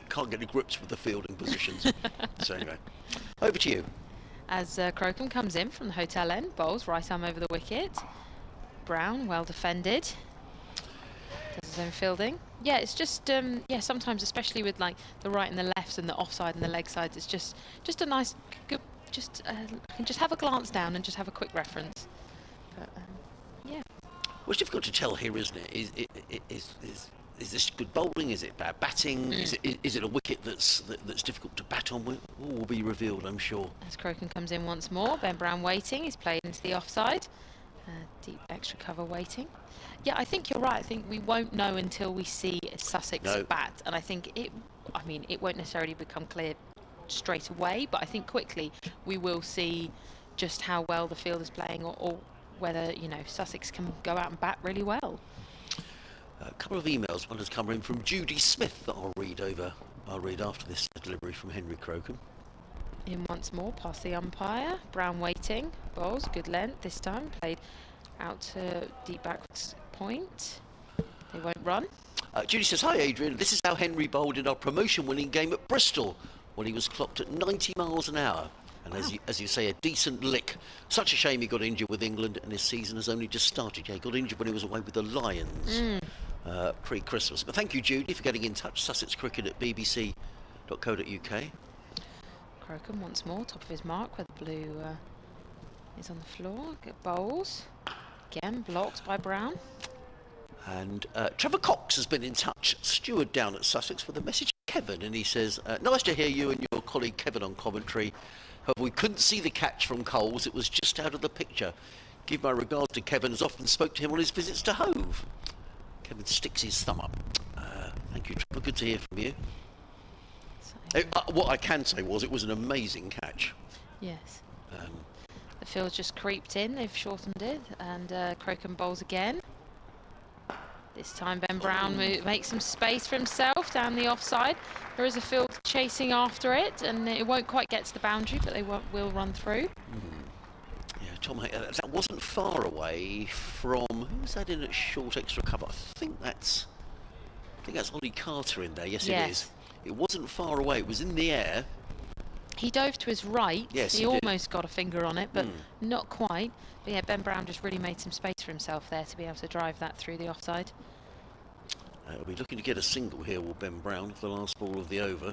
can't get to grips with the fielding positions. So anyway, over to you. As Crocombe comes in from the hotel end, bowls right arm over the wicket. Brown, well defended. Does his own fielding. Yeah, it's just sometimes, especially with like the right and the left and the offside and the leg sides, it's just a nice good I can just have a glance down and just have a quick reference. But yeah. Well, it's difficult to tell here, isn't it? Is this good bowling? Is it bad batting? Is it a wicket that's difficult to bat on? All will be revealed, I'm sure. As Crocombe comes in once more, Ben Brown waiting. He's played into the offside. Deep extra cover waiting. Yeah, I think you're right. I think we won't know until we see Sussex bat, and I think it won't necessarily become clear straight away, but I think quickly we will see just how well the field is playing, or whether Sussex can go out and bat really well. A couple of emails. One has come in from Judy Smith that I'll read after this delivery from Henry Crocombe. In once more, past the umpire. Brown waiting. Bowls, good length this time. Played out to deep backwards point. They won't run. Judy says, hi Adrian, this is how Henry bowled in our promotion-winning game at Bristol when he was clocked at 90 miles an hour. And as you say, a decent lick. Such a shame he got injured with England, and his season has only just started. Yeah, he got injured when he was away with the Lions pre-Christmas. But thank you, Judy, for getting in touch. Sussex Cricket at bbc.co.uk. Crocombe once more, top of his mark, where the blue is on the floor. Good bowls. Again, blocked by Brown. And Trevor Cox has been in touch, steward down at Sussex, with a message to Kevin, and he says, nice to hear you and your colleague Kevin on commentary. However, we couldn't see the catch from Coles. It was just out of the picture. Give my regards to Kevin, as often spoke to him on his visits to Hove. Kevin sticks his thumb up. Thank you, Trevor. Good to hear from you. What I can say was it was an amazing catch. Yes. The field's just creeped in. They've shortened it, and Crocombe bowls again. This time Ben Brown makes some space for himself down the offside. There is a field chasing after it, and it won't quite get to the boundary, but they will run through. Yeah, Tom, that wasn't far away from... Who was that in at short extra cover? I think that's Ollie Carter in there. Yes, it is. It wasn't far away. It was in the air. He dove to his right. Yes, he almost got a finger on it, but not quite. But yeah, Ben Brown just really made some space for himself there to be able to drive that through the offside. We'll be looking to get a single here, will Ben Brown, for the last ball of the over.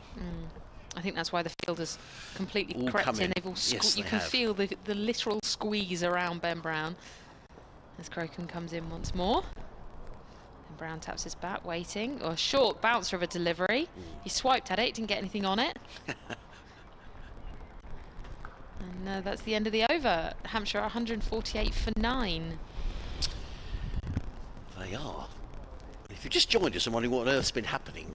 I think that's why the fielders completely crept in. They've all you can feel the literal squeeze around Ben Brown as Crocombe comes in once more. And Brown taps his bat, waiting. Or a short bouncer of a delivery. He swiped at it, didn't get anything on it. And that's the end of the over. Hampshire 148 for 9. They are. If you just joined us and wondering what on earth's been happening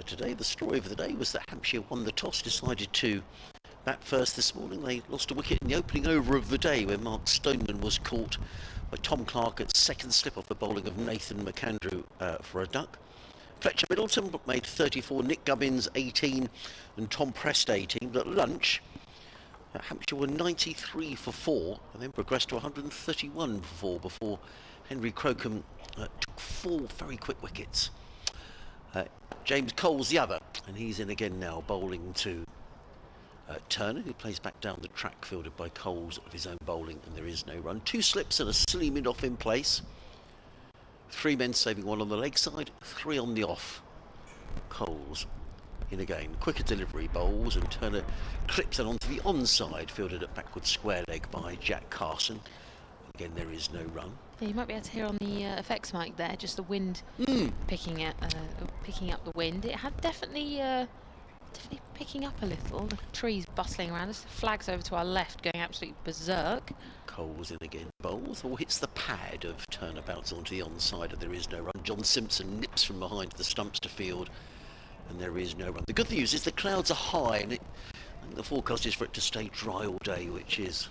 today. The story of the day was that Hampshire won the toss, decided to bat first this morning. They lost a wicket in the opening over of the day where Mark Stoneman was caught by Tom Clark at second slip off the bowling of Nathan McAndrew for a duck. Fletcher Middleton made 34, Nick Gubbins 18 and Tom Prest 18. But at lunch, Hampshire were 93 for 4 and then progressed to 131 for 4 before Henry Crocombe took 4 very quick wickets. James Cole's the other, and he's in again now, bowling to Turner, who plays back down the track, fielded by Coles of his own bowling, and there is no run. 2 slips and a silly mid-off in place. 3 men saving 1 on the leg side, 3 on the off. Coles in again. Quicker delivery bowls, and Turner clips it onto the onside, fielded at backward square leg by Jack Carson. Again, there is no run. Yeah, you might be able to hear on the effects mic there, just the wind picking up the wind. It had definitely picking up a little. The trees bustling around us. The flag's over to our left, going absolutely berserk. Coles in again, bowls, or hits the pad of Turner, bounces onto the onside, and there is no run. John Simpson nips from behind the stumps to field, and there is no run. The good news is the clouds are high, and I think the forecast is for it to stay dry all day, which is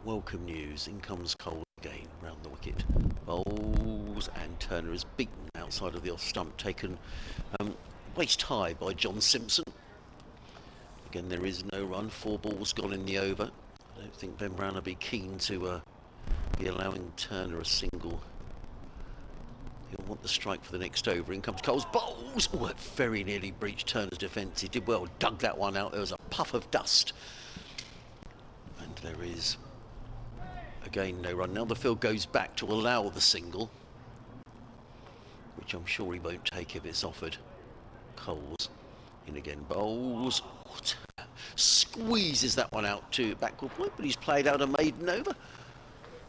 welcome news. In comes Cole again round the wicket. Bowls, and Turner is beaten outside of the off stump, taken waist high by John Simpson. Again, there is no run. 4 balls gone in the over. I don't think Ben Brown will be keen to be allowing Turner a single. He'll want the strike for the next over. In comes Coles. Bowls! Oh, it very nearly breached Turner's defence. He did well, dug that one out. There was a puff of dust. And there is again no run. Now the field goes back to allow the single, which I'm sure he won't take if it's offered. Coles in again. Bowls. Squeezes that one out to backward point, but he's played out a maiden over.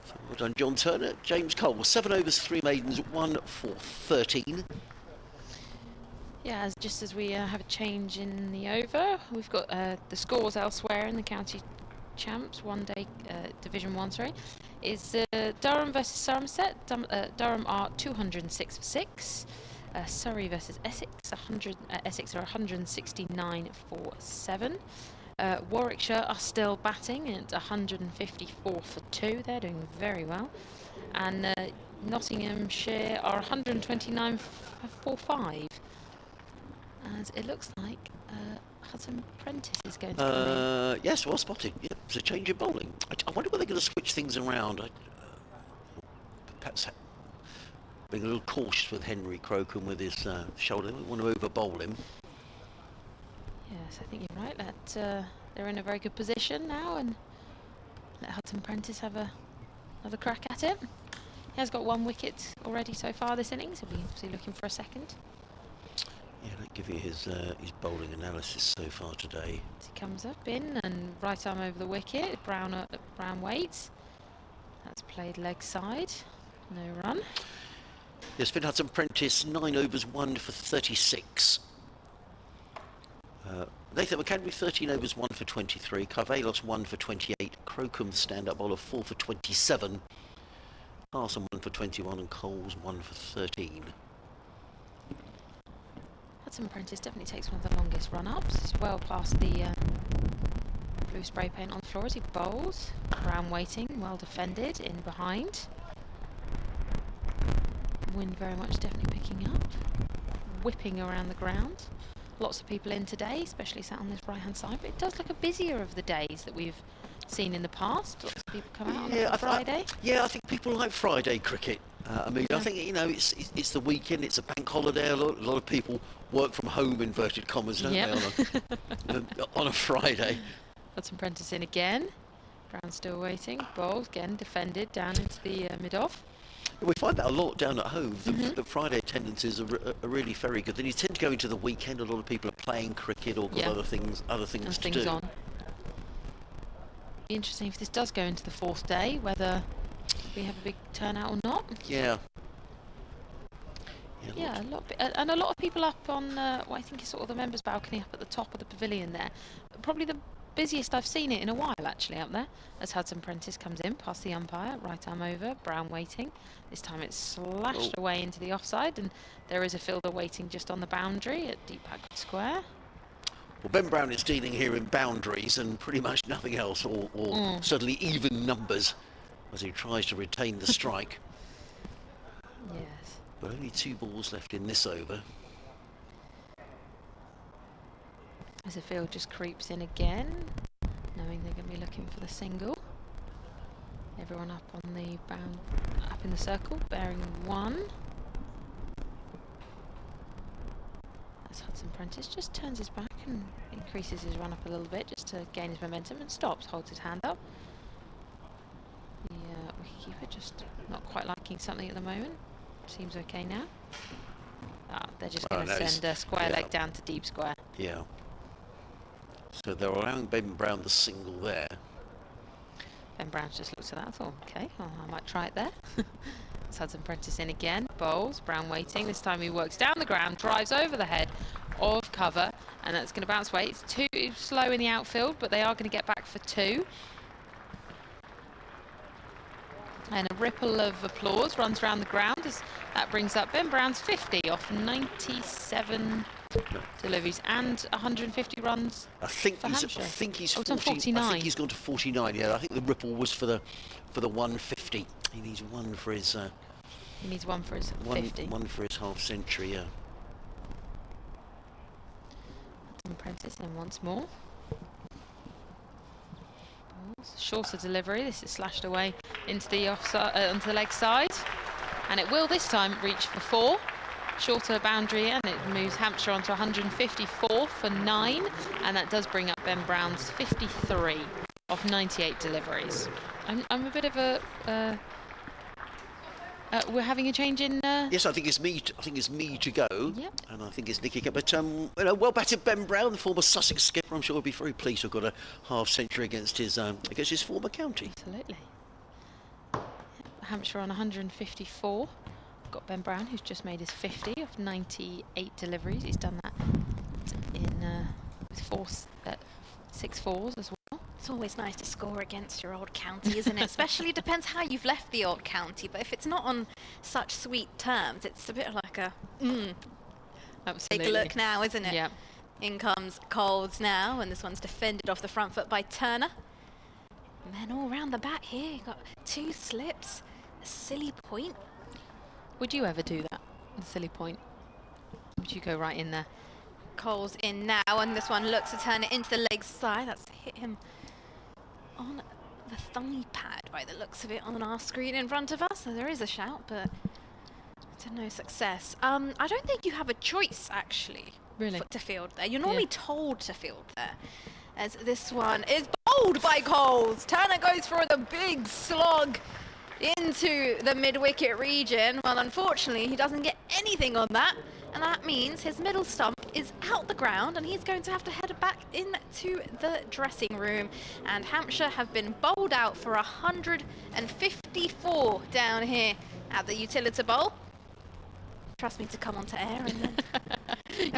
So well done, John Turner. James Cole, 7 overs, 3 maidens, 1 for 13. Yeah, just as we have a change in the over, we've got the scores elsewhere in the county champs, one-day Division 1, sorry, is Durham versus Somerset. Durham are 206 for 6. Surrey versus Essex, Essex are 169 for 7. Warwickshire are still batting at 154 for 2. They're doing very well. And Nottinghamshire are 129 for 5. As it looks like Hudson Prentice is going to come in. Yes, well spotted. Yeah, it's a change in bowling. I wonder whether they're going to switch things around. Perhaps being a little cautious with Henry Crocombe with his shoulder. We want to over-bowl him. Yes, I think you're right. They're in a very good position now, and let Hudson Prentice have another crack at it. He has got 1 wicket already so far this innings. He'll be obviously looking for a second. Yeah, let's give you his bowling analysis so far today. As he comes up in and right arm over the wicket. Brown waits. That's played leg side. No run. Yes, Finn Hudson Prentice, 9 overs, 1 for 36. Nathan McAndrew, 13 overs, 1 for 23. Carvelos, 1 for 28. Crocombe, stand-up bowler, 4 for 27. Carson, 1 for 21. And Coles, 1 for 13. Hudson Prentice definitely takes one of the longest run-ups. He's well past the blue spray paint on the floor as he bowls. Brown waiting, well defended, in behind. Wind very much definitely picking up, whipping around the ground. Lots of people in today, especially sat on this right hand side, but it does look a busier of the days that we've seen in the past. Lots of people come out on Friday. I think people like Friday cricket. I mean, I think, you know, it's the weekend, it's a bank holiday. A lot of people work from home, inverted commas, don't they, on a Friday. Hudson Prentice in again. Brown still waiting. Bowls again defended down into the mid-off. We find that a lot down at home. The Friday attendances are really very good. Then you tend to go into the weekend. A lot of people are playing cricket or got other things to do. On. Be interesting if this does go into the 4th day, whether we have a big turnout or not. Yeah. Yeah, a lot of people up on what I think is sort of the members' balcony up at the top of the pavilion there. Probably the busiest I've seen it in a while, actually, up there. As Hudson Prentice comes in, past the umpire, right arm over, Brown waiting. This time it's slashed away into the offside, and there is a fielder waiting just on the boundary at deep backward square. Well, Ben Brown is dealing here in boundaries and pretty much nothing else, or certainly even numbers, as he tries to retain the strike. Yes. But only 2 balls left in this over. As the field just creeps in again, knowing they're going to be looking for the single. Everyone up on the up in the circle, bearing 1. As Hudson Prentice just turns his back and increases his run up a little bit just to gain his momentum, and stops, holds his hand up. The wicketkeeper just not quite liking something at the moment. Seems okay now. They're just going to send a square leg down to deep square. Yeah. So they're allowing Ben Brown the single there. Ben Brown's just looked at that and thought, okay, well, I might try it there. It's Hudson Prentice in again, bowls, Brown waiting. This time he works down the ground, drives over the head of cover, and that's going to bounce away. It's too slow in the outfield, but they are going to get back for 2. And a ripple of applause runs around the ground as that brings up Ben Brown's 50 off 97 deliveries and 150 runs. I think for he's. Hampshire. I think he's Oh, it's on 49. I think he's gone to 49. Yeah, I think the ripple was for the 150. He needs 1 for his. He needs 1 for his 50. 1 for his half century. Yeah. Prentice in once more. Shorter delivery. This is slashed away into the offside, onto the leg side, and it will this time reach for 4. Shorter boundary, and it moves Hampshire onto 154 for 9, and that does bring up Ben Brown's 53 off 98 deliveries. I'm a bit of a. We're having a change in. Yes, I think it's me. I think it's me to go. Yep. And I think it's Nicky. But well batted Ben Brown, the former Sussex skipper. I'm sure will be very pleased to have got a half century against his former county. Absolutely. Hampshire on 154. Got Ben Brown, who's just made his 50 of 98 deliveries. He's done that in with 6 fours as well. It's always nice to score against your old county, isn't it? Especially depends how you've left the old county. But if it's not on such sweet terms, it's a bit like a Absolutely. take a look now, isn't it? Yeah. In comes Coles now, and this one's defended off the front foot by Turner. And then all round the back here, you've got 2 slips, a silly point. Would you ever do that? The silly point. Would you go right in there? Coles in now, and this one looks to turn it into the leg side. That's hit him on the thigh pad by the looks of it on our screen in front of us. So there is a shout, but to no success. I don't think you have a choice, actually, Really? to field there. You're normally told to field there. As this one is bowled by Coles. Turner goes for the big slog into the mid-wicket region. Well, unfortunately, he doesn't get anything on that, and that means his middle stump is out the ground, and he's going to have to head back into the dressing room. And Hampshire have been bowled out for 154 down here at the Utilita Bowl. Trust me to come onto air, and then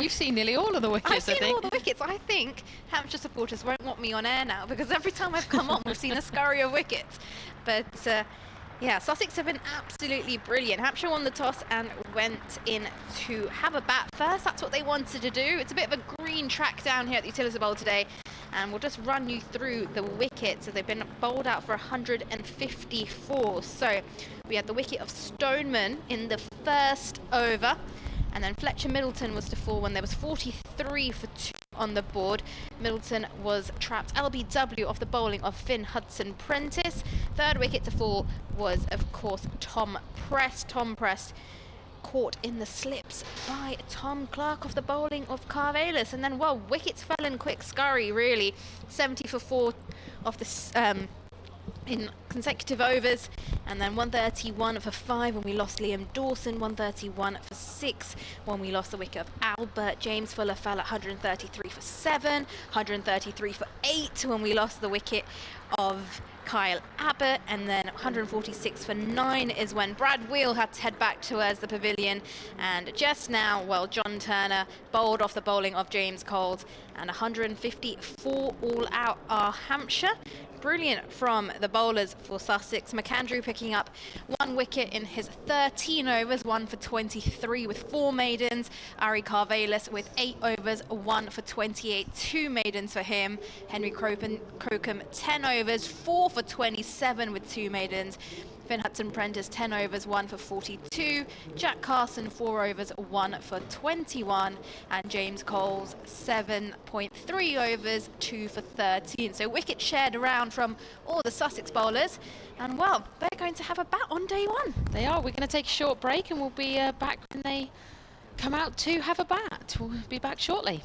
You've seen nearly all of the wickets, I've seen I think. all the wickets. I think Hampshire supporters won't want me on air now, because every time I've come on, we've seen a scurry of wickets. But yeah, Sussex have been absolutely brilliant. Hampshire won the toss and went in to have a bat first. That's what they wanted to do. It's a bit of a green track down here at the Utilita Bowl today, and we'll just run you through the wickets. So they've been bowled out for 154. So we had the wicket of Stoneman in the first over, and then Fletcher Middleton was to fall when there was 43 for 2 on the board. Middleton was trapped LBW off the bowling of Finn Hudson Prentice. Third wicket to fall was, of course, Tom Prest. Tom Prest caught in the slips by Tom Clark off the bowling of Carvelis. And then, well, wickets fell in quick scurry, really. 70 for 4 off the in consecutive overs, and then 131 for 5 when we lost Liam Dawson, 131 for 6 when we lost the wicket of Albert. James Fuller fell at 133 for 7, 133 for 8 when we lost the wicket of Kyle Abbott, and then 146 for 9 is when Brad Wheel had to head back towards the pavilion. And just now, well, John Turner bowled off the bowling of James Coles, and 154 all out are Hampshire. Brilliant from the bowlers for Sussex. McAndrew picking up 1 wicket in his 13 overs, 1 for 23 with 4 maidens. Ari Carvelis with 8 overs, 1 for 28, 2 maidens for him. Henry Crocombe 10 overs, 4 for 27 with 2 maidens. Finn Hudson-Prentice 10 overs, 1 for 42. Jack Carson 4 overs, 1 for 21. And James Coles 7.3 overs, 2 for 13. So wickets shared around from all the Sussex bowlers. And well, they're going to have a bat on day 1. They are. We're going to take a short break and we'll be back when they come out to have a bat. We'll be back shortly.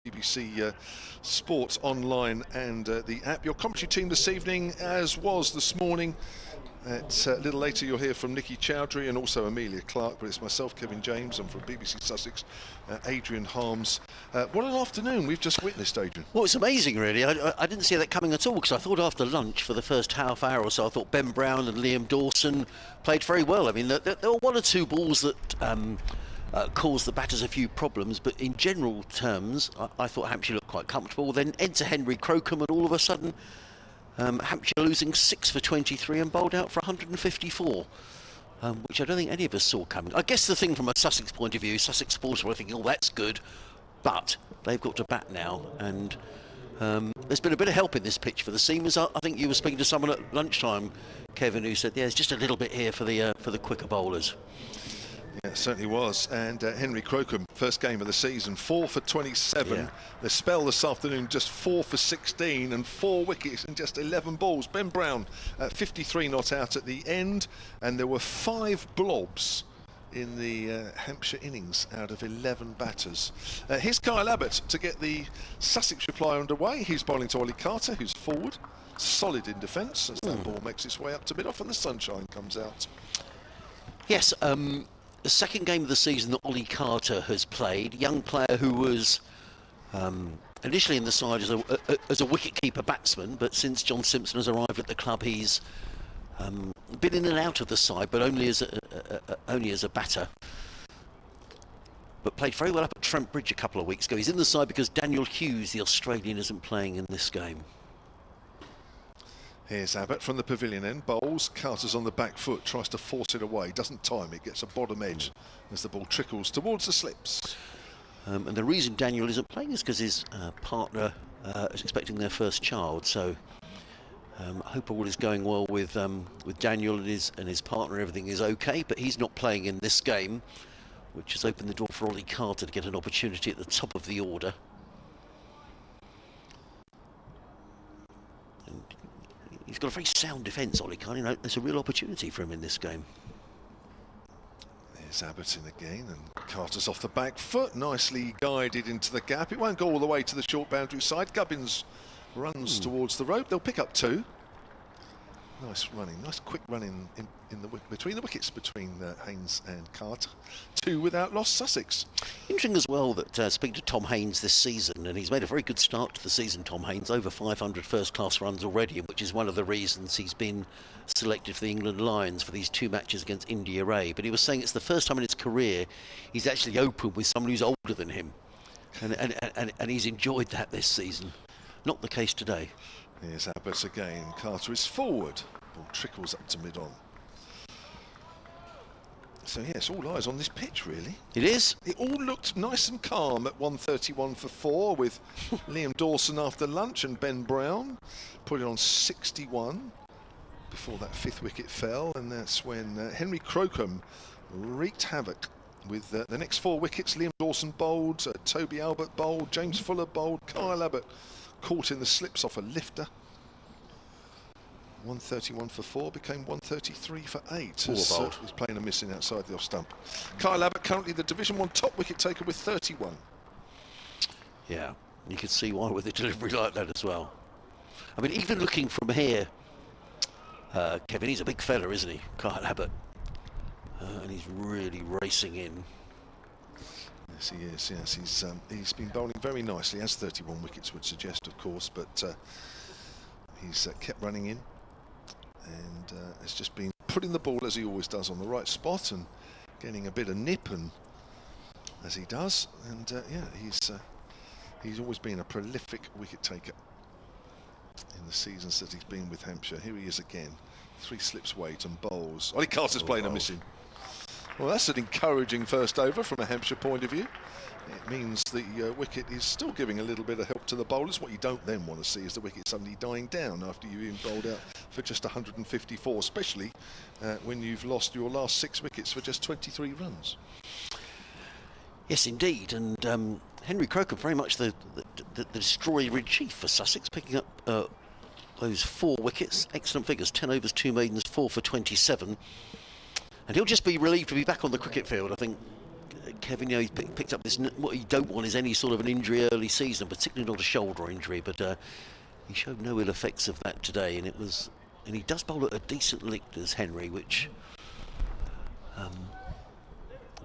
BBC Sports Online and the app. Your commentary team this evening, as was this morning. A little later you'll hear from Nikki Chowdhury and also Amelia Clark, but it's myself, Kevin James, and from BBC Sussex, Adrian Harms. What an afternoon we've just witnessed, Adrian. Well, it's amazing, really. I didn't see that coming at all, because I thought after lunch for the first half hour or so, I thought Ben Brown and Liam Dawson played very well. I mean, there were one or two balls that caused the batters a few problems, but in general terms, I thought Hampshire looked quite comfortable. Then enter Henry Crocombe, and all of a sudden, Hampshire losing 6 for 23 and bowled out for 154, which I don't think any of us saw coming. I guess the thing from a Sussex point of view, Sussex supporters were thinking, oh, that's good, but they've got to bat now, and there's been a bit of help in this pitch for the seamers. I think you were speaking to someone at lunchtime, Kevin, who said, yeah, there's just a little bit here for the quicker bowlers. Yeah, it certainly was. And Henry Crocombe, first game of the season, 4 for 27. Yeah. The spell this afternoon, just 4 for 16 and 4 wickets and just 11 balls. Ben Brown, 53 not out at the end, and there were 5 blobs in the Hampshire innings out of 11 batters. Here's Kyle Abbott to get the Sussex reply underway. He's bowling to Ollie Carter, who's forward, solid in defence as that ball makes its way up to mid-off and the sunshine comes out. Yes, the second game of the season that Ollie Carter has played, young player who was initially in the side as a wicket-keeper batsman, but since John Simpson has arrived at the club, he's been in and out of the side, but only as a batter. But played very well up at Trent Bridge a couple of weeks ago. He's in the side because Daniel Hughes, the Australian, isn't playing in this game. Here's Abbott from the pavilion end, bowls, Carter's on the back foot, tries to force it away, doesn't time it, gets a bottom edge as the ball trickles towards the slips. And the reason Daniel isn't playing is because his partner is expecting their first child, so I hope all is going well with Daniel and his partner, everything is okay, but he's not playing in this game, which has opened the door for Ollie Carter to get an opportunity at the top of the order. He's got a very sound defence, Ollie Carter. You know, there's a real opportunity for him in this game. There's Abbott in again, and Carter's off the back foot, nicely guided into the gap. It won't go all the way to the short boundary side. Gubbins runs towards the rope. They'll pick up 2. Nice running, nice quick running between the wickets between Haynes and Carter. 2 without loss, Sussex. Interesting as well that speaking to Tom Haynes this season, and he's made a very good start to the season, Tom Haynes, over 500 first-class runs already, which is one of the reasons he's been selected for the England Lions for these 2 matches against India A. But he was saying it's the first time in his career he's actually opened with someone who's older than him, and he's enjoyed that this season. Not the case today. Here's Abbott again. Carter is forward. Ball trickles up to mid-on. So yes, all eyes on this pitch, really. It is. It all looked nice and calm at 1:31 for 4 with Liam Dawson after lunch and Ben Brown put it on 61 before that 5th wicket fell, and that's when Henry Crocombe wreaked havoc with the next 4 wickets. Liam Dawson bowled, Toby Albert bowled, James Fuller bowled, Kyle Abbott caught in the slips off a lifter. 131 for 4 became 133 for 8. He's playing a missing outside the off stump. Kyle Abbott currently the Division 1 top wicket taker with 31. Yeah, you can see why with a delivery like that as well. I mean, even looking from here, Kevin, he's a big fella, isn't he, Kyle Abbott? And he's really racing in. Yes, he is. Yes, he's been bowling very nicely, as 31 wickets would suggest, of course, but he's kept running in, and has just been putting the ball, as he always does, on the right spot and getting a bit of nip, and as he does, and yeah, he's always been a prolific wicket taker in the seasons that he's been with Hampshire. Here he is again, 3 slips weight and bowls. Ollie Carter's playing a missing. Well, that's an encouraging first over from a Hampshire point of view. It means the wicket is still giving a little bit of help to the bowlers. What you don't then want to see is the wicket suddenly dying down after you've been bowled out for just 154, especially when you've lost your last 6 wickets for just 23 runs. Yes, indeed, and Henry Crocombe very much the destroyer in chief for Sussex, picking up those 4 wickets. Excellent figures, 10 overs, 2 maidens, 4 for 27. And he'll just be relieved to be back on the cricket field, I think, Kevin, you know, he's picked up this. What you don't want is any sort of an injury early season, particularly not a shoulder injury. But he showed no ill effects of that today, and he does bowl at a decent lick, as Henry, which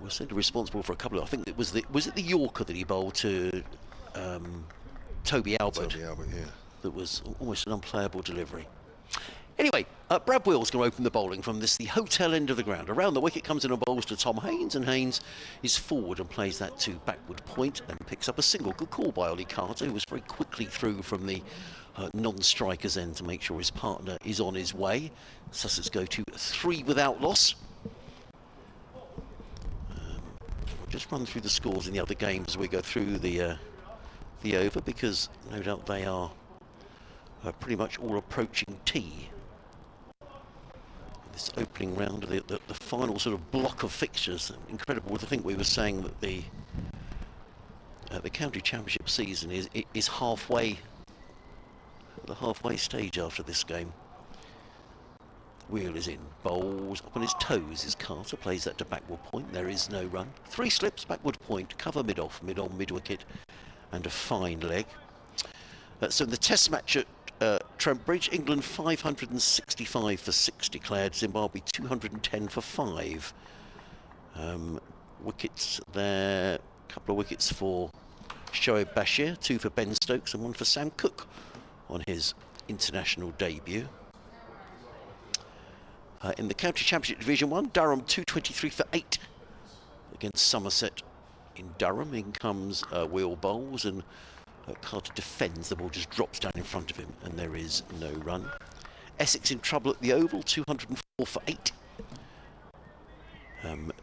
was said responsible for a couple of. I think it was the Yorker that he bowled to Toby Albert. Toby Albert, yeah. That was almost an unplayable delivery. Anyway, Brad Will's going to open the bowling from the hotel end of the ground. Around the wicket comes in and bowls to Tom Haynes, and Haynes is forward and plays that to backward point and picks up a single. Good call by Ollie Carter, who was very quickly through from the non-striker's end to make sure his partner is on his way. Sussex go to 3 without loss. We'll just run through the scores in the other games as we go through the over, because no doubt they are pretty much all approaching tea. This opening round of the final sort of block of fixtures. Incredible. I think we were saying that the county championship season is halfway, the halfway stage after this game. Wheel is in, bowls up on his toes is Carter, plays that to backward point. There is no run. 3 slips, backward point, cover mid off, mid on, mid wicket, and a fine leg. So in the test match at Trent Bridge, England 565 for 6 declared, Zimbabwe 210 for 5. Wickets there, a couple of wickets for Shoaib Bashir, 2 for Ben Stokes and 1 for Sam Cooke on his international debut. In the County Championship Division 1, Durham 223 for 8 against Somerset in Durham. In comes Wheel bowls, and Carter defends. The ball just drops down in front of him, and there is no run. Essex in trouble at the Oval, 204 for 8.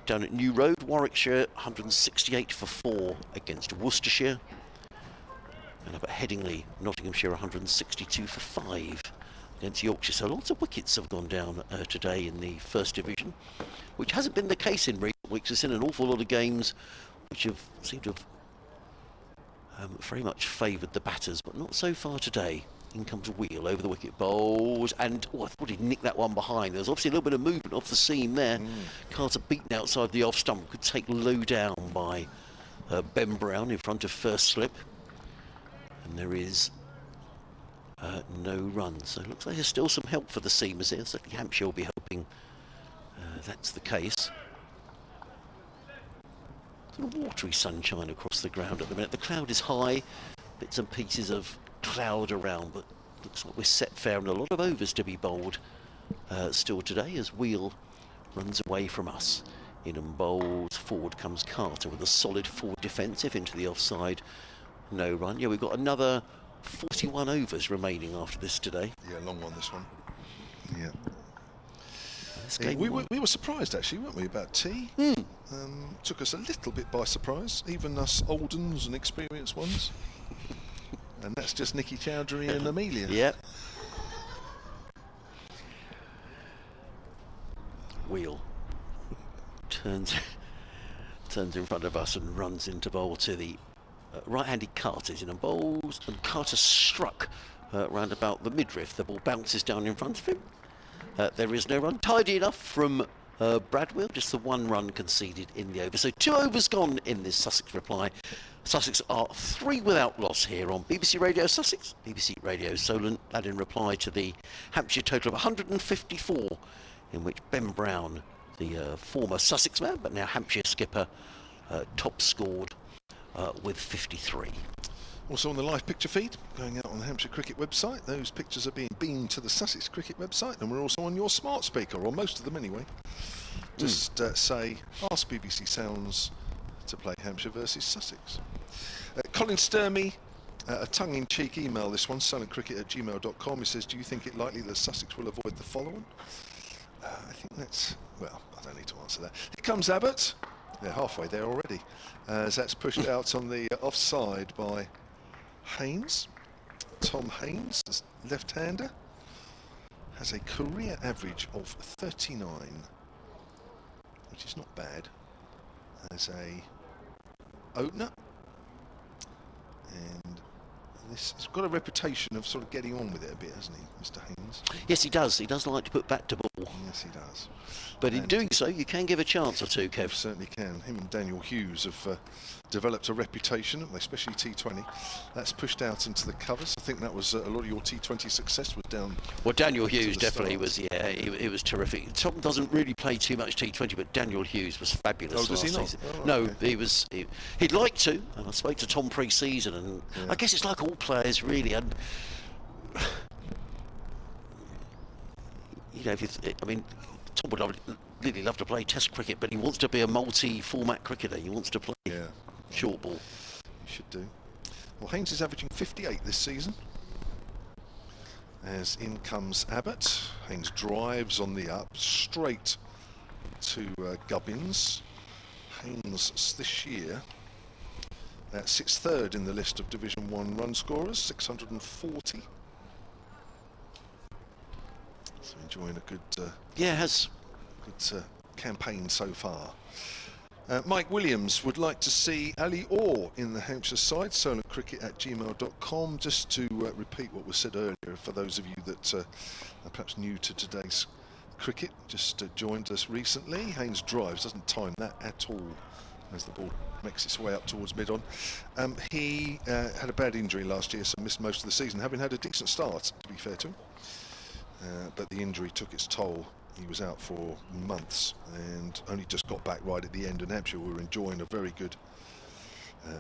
Down at New Road, Warwickshire 168 for 4 against Worcestershire. And up at Headingley, Nottinghamshire 162 for 5 against Yorkshire. So lots of wickets have gone down today in the First Division, which hasn't been the case in recent weeks. We've seen an awful lot of games which have seemed to have very much favoured the batters, but not so far today. In comes Wheel over the wicket, bowls, and I thought he'd nicked that one behind. There was obviously a little bit of movement off the seam there. Carter beaten outside the off stump, could take low down by Ben Brown in front of first slip, and there is no run. So it looks like there's still some help for the seamers here. Certainly Hampshire will be hoping that's the case. Sort of watery sunshine across the ground at the minute. The cloud is high, bits and pieces of cloud around, but looks like we're set fair and a lot of overs to be bowled still today as Wheel runs away from us. In and bowls, forward comes Carter with a solid forward defensive into the offside. No run. Yeah, we've got another 41 overs remaining after this today. Yeah, long one this one. Yeah. Yeah, we were surprised actually, weren't we, about tea? Took us a little bit by surprise, even us old uns and experienced ones. And that's just Nicky Chowdhury and Amelia. Yep. Wheel turns in front of us and runs into bowl to the right-handed Carter's in and bowls, and Carter struck round about the midriff. The ball bounces down in front of him. There is no run. Tidy enough from Bradwell, just the 1 run conceded in the over. So 2 overs gone in this Sussex reply. Sussex are 3 without loss here on BBC Radio Sussex, BBC Radio Solent. That in reply to the Hampshire total of 154, in which Ben Brown, the former Sussex man, but now Hampshire skipper, top scored with 53. Also on the live picture feed, going out on the Hampshire Cricket website. Those pictures are being beamed to the Sussex Cricket website, and we're also on your smart speaker, or most of them anyway. Just say, ask BBC Sounds to play Hampshire versus Sussex. Colin Sturmey, a tongue-in-cheek email this one, silentcricket@gmail.com. He says, do you think it likely that Sussex will avoid the following? I think that's, well, I don't need to answer that. Here comes Abbott. They're halfway there already. As that's pushed out on the offside by Haynes. Tom Haynes, left-hander, has a career average of 39, which is not bad as a opener. And He's got a reputation of sort of getting on with it a bit, hasn't he, Mr. Haynes? Yes, he does. He does like to put bat to ball. Yes, he does. But in doing so, you can give a chance or two, You Kev. certainly can. Him and Daniel Hughes have developed a reputation, especially T20. That's pushed out into the covers. I think that was a lot of your T20 success was down. Well, Daniel Hughes the definitely stars. was, yeah, it was terrific. Tom doesn't really play too much T20, but Daniel Hughes was fabulous Oh, does he last not? season. Oh, no, okay. he'd like to, and I spoke to Tom pre-season, and Yeah. I guess it's like all players, really. And you know, Tom would really love to play Test cricket, but he wants to be a multi-format cricketer. He wants to play Yeah, short ball. you should do. Well, Haynes is averaging 58 this season. As in comes Abbott. Haynes drives on the up, straight to Gubbins. Haynes this year sits third in the list of Division 1 run scorers, 640. So enjoying a good campaign so far. Mike Williams would like to see Ali Orr in the Hampshire side, solarcricket@gmail.com. Just to repeat what was said earlier, for those of you that are perhaps new to today's cricket, just joined us recently. Haynes drives, doesn't time that at all as the ball makes its way up towards mid-on. He had a bad injury last year, so missed most of the season, having had a decent start, to be fair to him. But the injury took its toll. He was out for months and only just got back right at the end, and Hampshire were enjoying a very good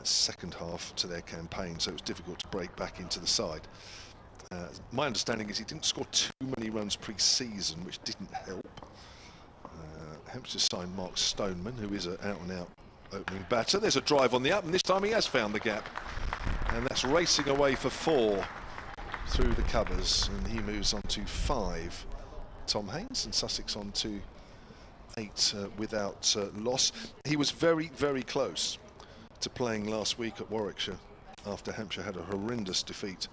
second half to their campaign, so it was difficult to break back into the side. My understanding is he didn't score too many runs pre-season, which didn't help. Hampshire signed Mark Stoneman, who is an out-and-out opening batter. There's a drive on the up, and this time he has found the gap, and that's racing away for 4 through the covers, and he moves on to 5. Tom Haynes, and Sussex on to 8 without loss. He was very, very close to playing last week at Warwickshire after Hampshire had a horrendous defeat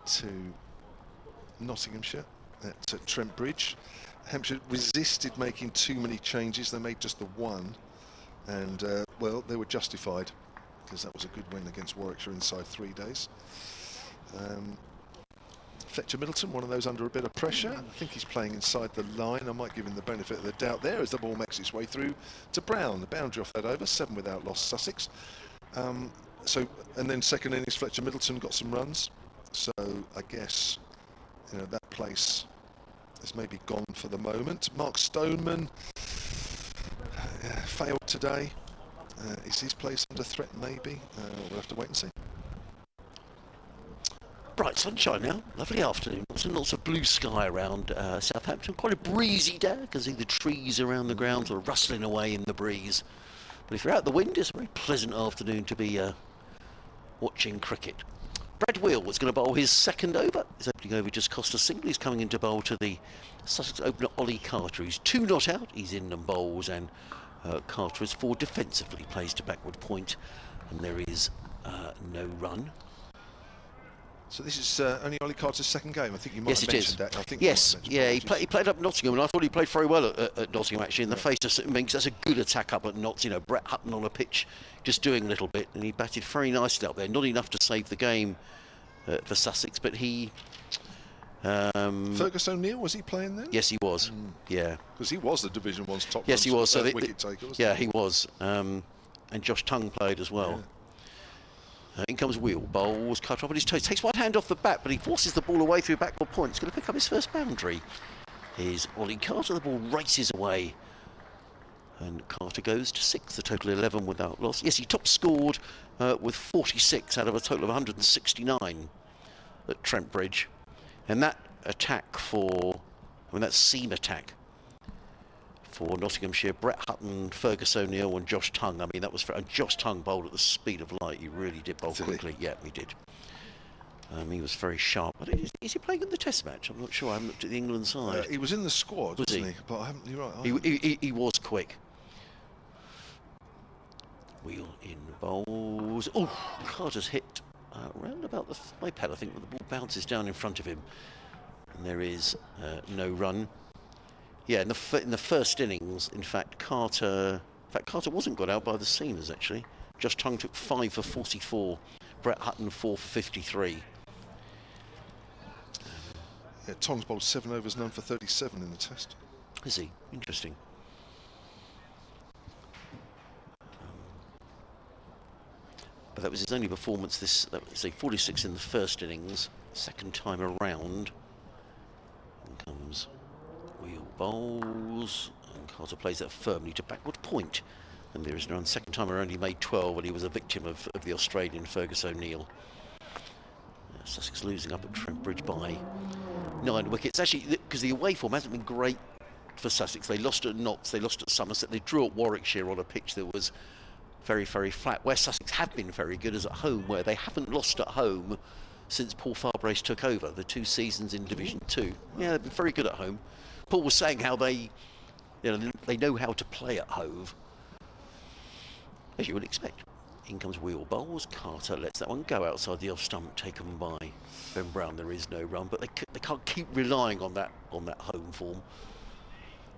to Nottinghamshire at Trent Bridge. Hampshire resisted making too many changes. They made just the one, and well, they were justified, because that was a good win against Warwickshire inside 3 days. Fletcher Middleton, one of those under a bit of pressure. I think he's playing inside the line. I might give him the benefit of the doubt there as the ball makes its way through to Brown. The boundary off that over, 7 without loss, Sussex. And then second innings, Fletcher Middleton got some runs. So I guess, you know, that place is maybe gone for the moment. Mark Stoneman failed today. Is his place under threat? Maybe. We'll have to wait and see. Bright sunshine now, lovely afternoon, lots of blue sky around Southampton. Quite a breezy day, you can see the trees around the ground sort of rustling away in the breeze. But if you're out the wind, it's a very pleasant afternoon to be watching cricket. Brad Wheel was going to bowl his second over. His opening over just cost a single. He's coming into bowl to the Sussex opener Ollie Carter. He's 2 not out, he's in and bowls, and Carter is 4 defensively, plays to backward point, and there is no run. So this is only Ollie Carter's second game. I think you might Yes, have it mentioned is. that. I think Yes, yeah, he played up Nottingham, and I thought he played very well at Nottingham, actually, in the face of St Minks. That's a good attack up at Notts. You know, Brett Hutton on a pitch, just doing a little bit, and he batted very nicely up there. Not enough to save the game for Sussex, but he... Fergus O'Neill, was he playing then? Yes, he was, yeah. Because he was the Division 1's top Yes, he was. So wicket taker, wasn't yeah, he? he was. And Josh Tongue played as well. In comes Wheel, bowls, cut off on his toes, takes one hand off the bat, but he forces the ball away through backward point. He's going to pick up his first boundary. Here's Ollie Carter, the ball races away. And Carter goes to 6, a total 11 without loss. Yes, he top scored with 46 out of a total of 169 at Trent Bridge. And that attack that seam attack for Nottinghamshire, Brett Hutton, Fergus O'Neill and Josh Tongue. I mean, that was and Josh Tongue bowled at the speed of light. He really did bowl quickly. Yeah, he did. He was very sharp. Is he playing in the Test match? I'm not sure. I haven't looked at the England side. He was in the squad, wasn't he? But I haven't. You're right. He was quick. Wheel in bowls. Oh, Carter's hit round about the iPad, I think, when the ball bounces down in front of him. And there is no run. Yeah, in the first innings, in fact, Carter wasn't got out by the seamers, actually. Josh Tongue took 5 for 44 Brett Hutton 4 for 53. Yeah, Tong's bowled 7 overs, none for 37 in the test. Is he? Interesting. But that was his only performance this, say 46 in the first innings, second time around. In comes Wheel bowls, and Carter plays that firmly to backward point. And there is no second time around he made 12 when he was a victim of the Australian Fergus O'Neill. Sussex losing up at Trent Bridge by 9 wickets. Actually, because the away form hasn't been great for Sussex. They lost at Notts, they lost at Somerset, they drew at Warwickshire on a pitch that was very, very flat. Where Sussex have been very good is at home, where they haven't lost at home since Paul Farbrace took over, the 2 seasons in Division 2. Yeah, they've been very good at home. Paul was saying how they know how to play at Hove, as you would expect. In comes Wheel bowls. Carter lets that one go outside the off stump, taken by Ben Brown. There is no run, but they can't keep relying on that home form.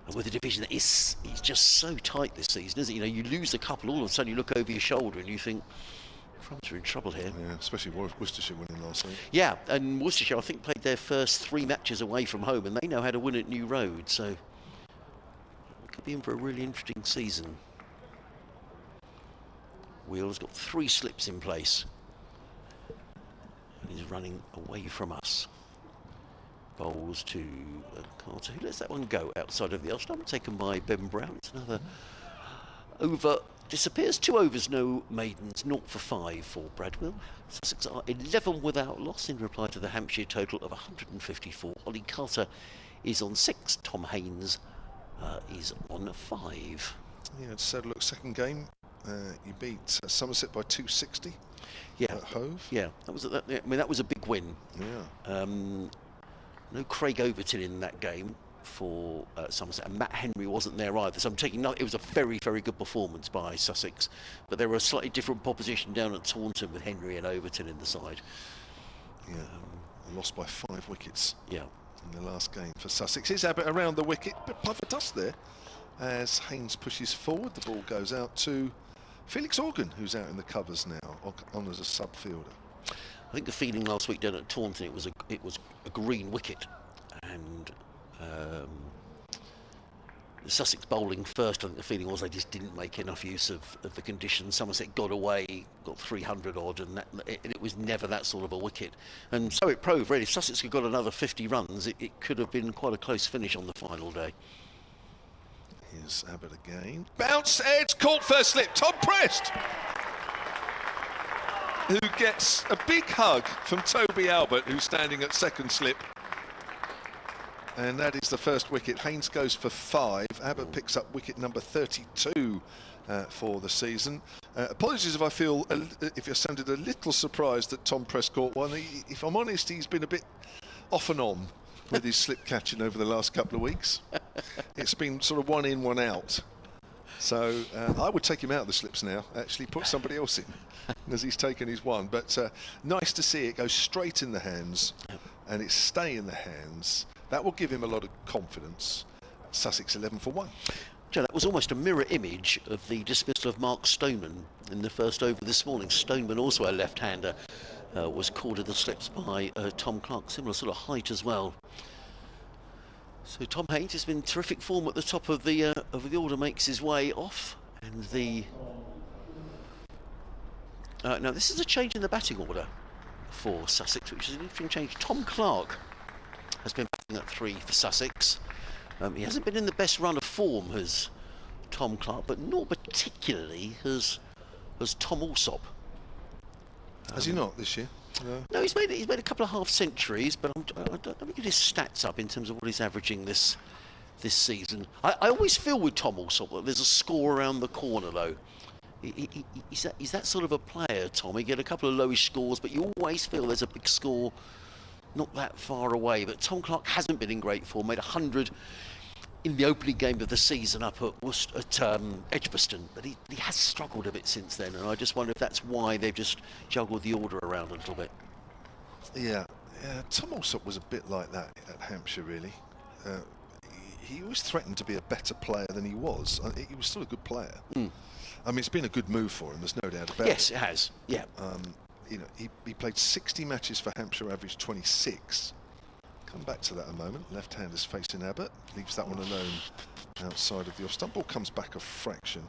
And with a division that is just so tight this season, isn't it? You know, you lose a couple, all of a sudden you look over your shoulder and you think, France are in trouble here. Yeah, especially Worcestershire winning last week. Yeah, and Worcestershire, I think, played their first 3 matches away from home, and they know how to win at New Road, so it could be in for a really interesting season. Wheel's got 3 slips in place, and he's running away from us. Bowls to Carter, who lets that one go outside of the off stump, taken by Ben Brown. It's another over, disappears. 2 overs, no maidens, 0 for 5 for Bradwell. Sussex are 11 without loss in reply to the Hampshire total of 154. Ollie Carter is on 6, Tom Haynes is on 5. Yeah, it's said, look, second game, you beat Somerset by 260. Yeah, at Hove. Yeah, that was a big win. Yeah. No Craig Overton in that game for Somerset, and Matt Henry wasn't there either. So I'm taking it was a very, very good performance by Sussex, but there were a slightly different proposition down at Taunton with Henry and Overton in the side. Yeah, lost by 5 wickets. Yeah, in the last game for Sussex. Here's Abbott around the wicket, bit puff of dust there as Haynes pushes forward. The ball goes out to Felix Organ, who's out in the covers now, on as a sub fielder. I think the feeling last week down at Taunton, it was a green wicket, and the Sussex bowling first. I think the feeling was they just didn't make enough use of the conditions. Somerset got away, got 300 odd, and it was never that sort of a wicket. And so it proved, really. If Sussex had got another 50 runs, it could have been quite a close finish on the final day. Here's Abbott again. Bounce, edge, caught first slip. Tom Prest, who gets a big hug from Toby Albert, who's standing at second slip. And that is the first wicket. Haynes goes for 5. Abbott picks up wicket number 32 for the season. Apologies if I feel, if you sounded a little surprised that Tom Prest caught one. If I'm honest, he's been a bit off and on with his slip catching over the last couple of weeks. It's been sort of one in, one out. So I would take him out of the slips now, actually put somebody else in, as he's taken his one. But nice to see it go straight in the hands, and it stay in the hands. That will give him a lot of confidence. Sussex 11 for 1. Joe, that was almost a mirror image of the dismissal of Mark Stoneman in the first over this morning. Stoneman, also a left-hander, was called in the slips by Tom Clark, similar sort of height as well. So Tom Haynes has been in terrific form at the top of the order, makes his way off, and the now this is a change in the batting order for Sussex, which is an interesting change. Tom Clark has been batting at 3 for Sussex. He hasn't been in the best run of form as Tom Clark, but nor particularly as Tom Alsop. Has he not this year? No, he's made a couple of half centuries, but let me get his stats up in terms of what he's averaging this season. I always feel with Tom Alsop that there's a score around the corner, though. He's that sort of a player, Tom. He get a couple of lowish scores, but you always feel there's a big score not that far away. But Tom Clark hasn't been in great form. Made 100 in the opening game of the season up at Edgbaston, but he has struggled a bit since then, and I just wonder if that's why they've just juggled the order around a little bit. Yeah, Tom Alsop was a bit like that at Hampshire, really. He always threatened to be a better player than he was. He was still a good player. I mean, it's been a good move for him, there's no doubt about it. Yes, it has, yeah. you know, he played 60 matches for Hampshire, averaged 26. Come back to that in a moment. Left-handers facing Abbott, leaves that one alone outside of the off stump. Ball comes back a fraction.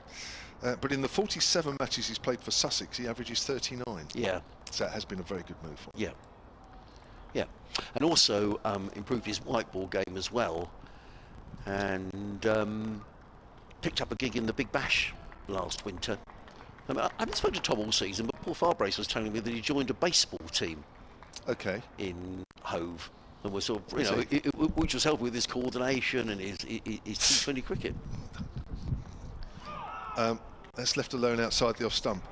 But in the 47 matches he's played for Sussex, he averages 39. Yeah. So that has been a very good move for him. Yeah. Yeah. And also improved his white ball game as well. And picked up a gig in the Big Bash last winter. I haven't spoken to Tom all season, but Paul Farbrace was telling me that he joined a baseball team. Okay. In Hove. And was sort of, you know, which was helping with his coordination and his T20 cricket. That's left alone outside the off stump.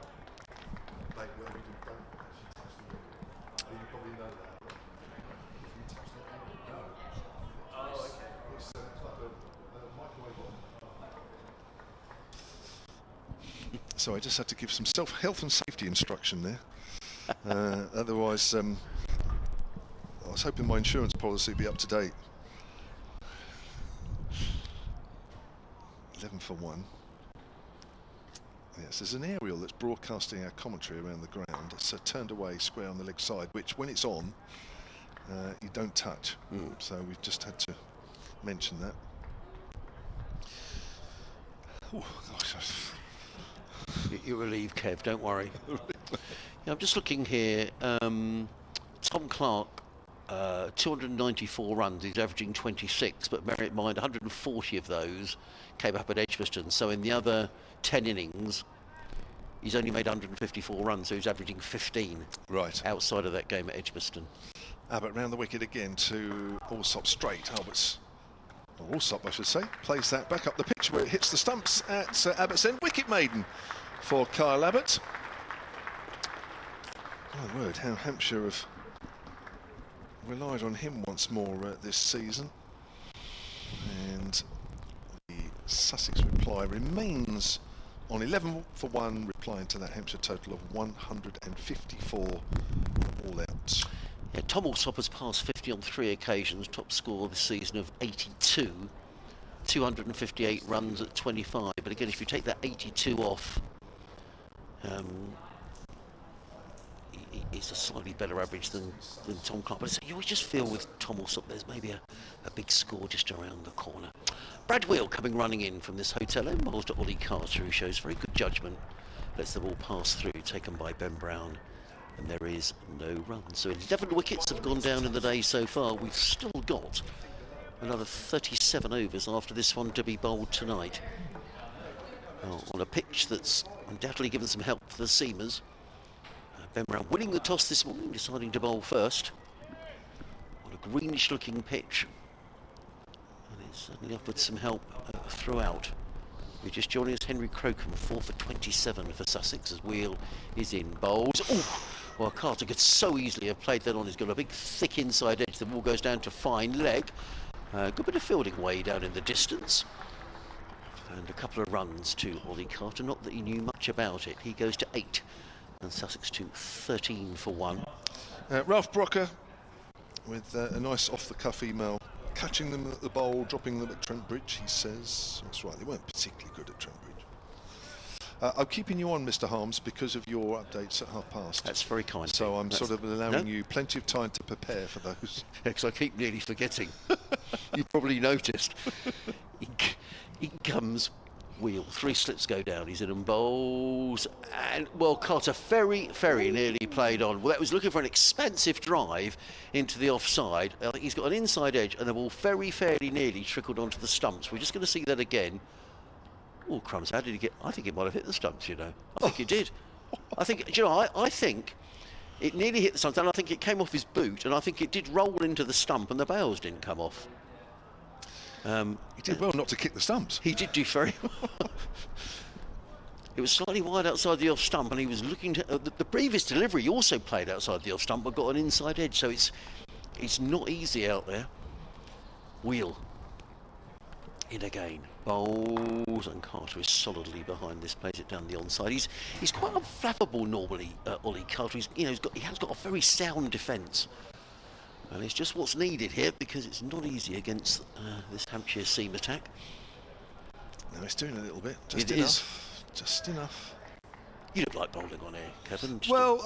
So I just had to give some health and safety instruction there. Otherwise, I was hoping my insurance policy would be up to date. 11 for 1. Yes, there's an aerial that's broadcasting our commentary around the ground. It's turned away square on the leg side, which when it's on, you don't touch. So we've just had to mention that. Oh, gosh. You're relieved, Kev, don't worry. Yeah, I'm just looking here. Tom Clark, 294 runs, he's averaging 26, but bear in mind 140 of those came up at Edgbaston. So in the other 10 innings, he's only made 154 runs, so he's averaging 15 outside of that game at Edgbaston. Abbott round the wicket again to Allsop straight. Allsop, I should say, plays that back up the pitch where it hits the stumps at Abbott's end. Wicket maiden for Kyle Abbott. My word, how Hampshire have relied on him once more this season. And the Sussex reply remains on 11 for 1, replying to that Hampshire total of 154 all outs. Yeah, Tom Allsop has passed 50 on 3 occasions, top score this season of 82, 258 runs at 25. But again, if you take that 82 off, it's a slightly better average than Tom Clark. But you always just feel with Tom Allsop there's maybe a big score just around the corner. Brad Wheel coming running in from this hotel, involves to Ollie Carter, who shows very good judgment, lets the ball pass through, taken by Ben Brown. And there is no run. So 11 wickets have gone down in the day so far. We've still got another 37 overs after this one to be bowled tonight. On a pitch that's undoubtedly given some help for the seamers. Ben Brown winning the toss this morning, deciding to bowl first. On a greenish looking pitch. And it's certainly offered some help throughout. We're just joining us, Henry Crocombe, 4 for 27 for Sussex as Wheel is in bowls. Oh, well, Carter could so easily have played that on. He's got a big, thick inside edge. The ball goes down to fine leg. Good bit of fielding way down in the distance. And a couple of runs to Ollie Carter. Not that he knew much about it. He goes to 8. And Sussex to 13 for 1. Ralph Brocker with a nice off-the-cuff email. Catching them at the bowl, dropping them at Trent Bridge, he says. That's right, they weren't particularly good at Trent Bridge. I'm keeping you on, Mr. Harms, because of your updates at 1:30. That's very kind. So I'm sort of allowing you plenty of time to prepare for those. Because I keep nearly forgetting. You've probably noticed. In comes Wheel. 3 slits go down. He's in and bowls. And, well, Carter very, very nearly played on. Well, that was looking for an expansive drive into the offside. I think he's got an inside edge, and the ball very fairly nearly trickled onto the stumps. We're just going to see that again. Oh, crumbs, how did he get? I think it might have hit the stumps, you know. I think it did. I think, do you know, I think it nearly hit the stumps, and I think it came off his boot, and I think it did roll into the stump, and the bails didn't come off. He did well not to kick the stumps. He did do very well. It was slightly wide outside the off stump, and he was looking to the previous delivery. He also played outside the off stump, but got an inside edge, so it's not easy out there. Wheel in again, bowls, and Carter is solidly behind this. Plays it down the onside. He's quite unflappable normally, Ollie Carter. He has got a very sound defence. And it's just what's needed here, because it's not easy against this Hampshire seam attack. No, it's doing a little bit. Just enough. Just enough. You look like bowling on air, Kevin. Well,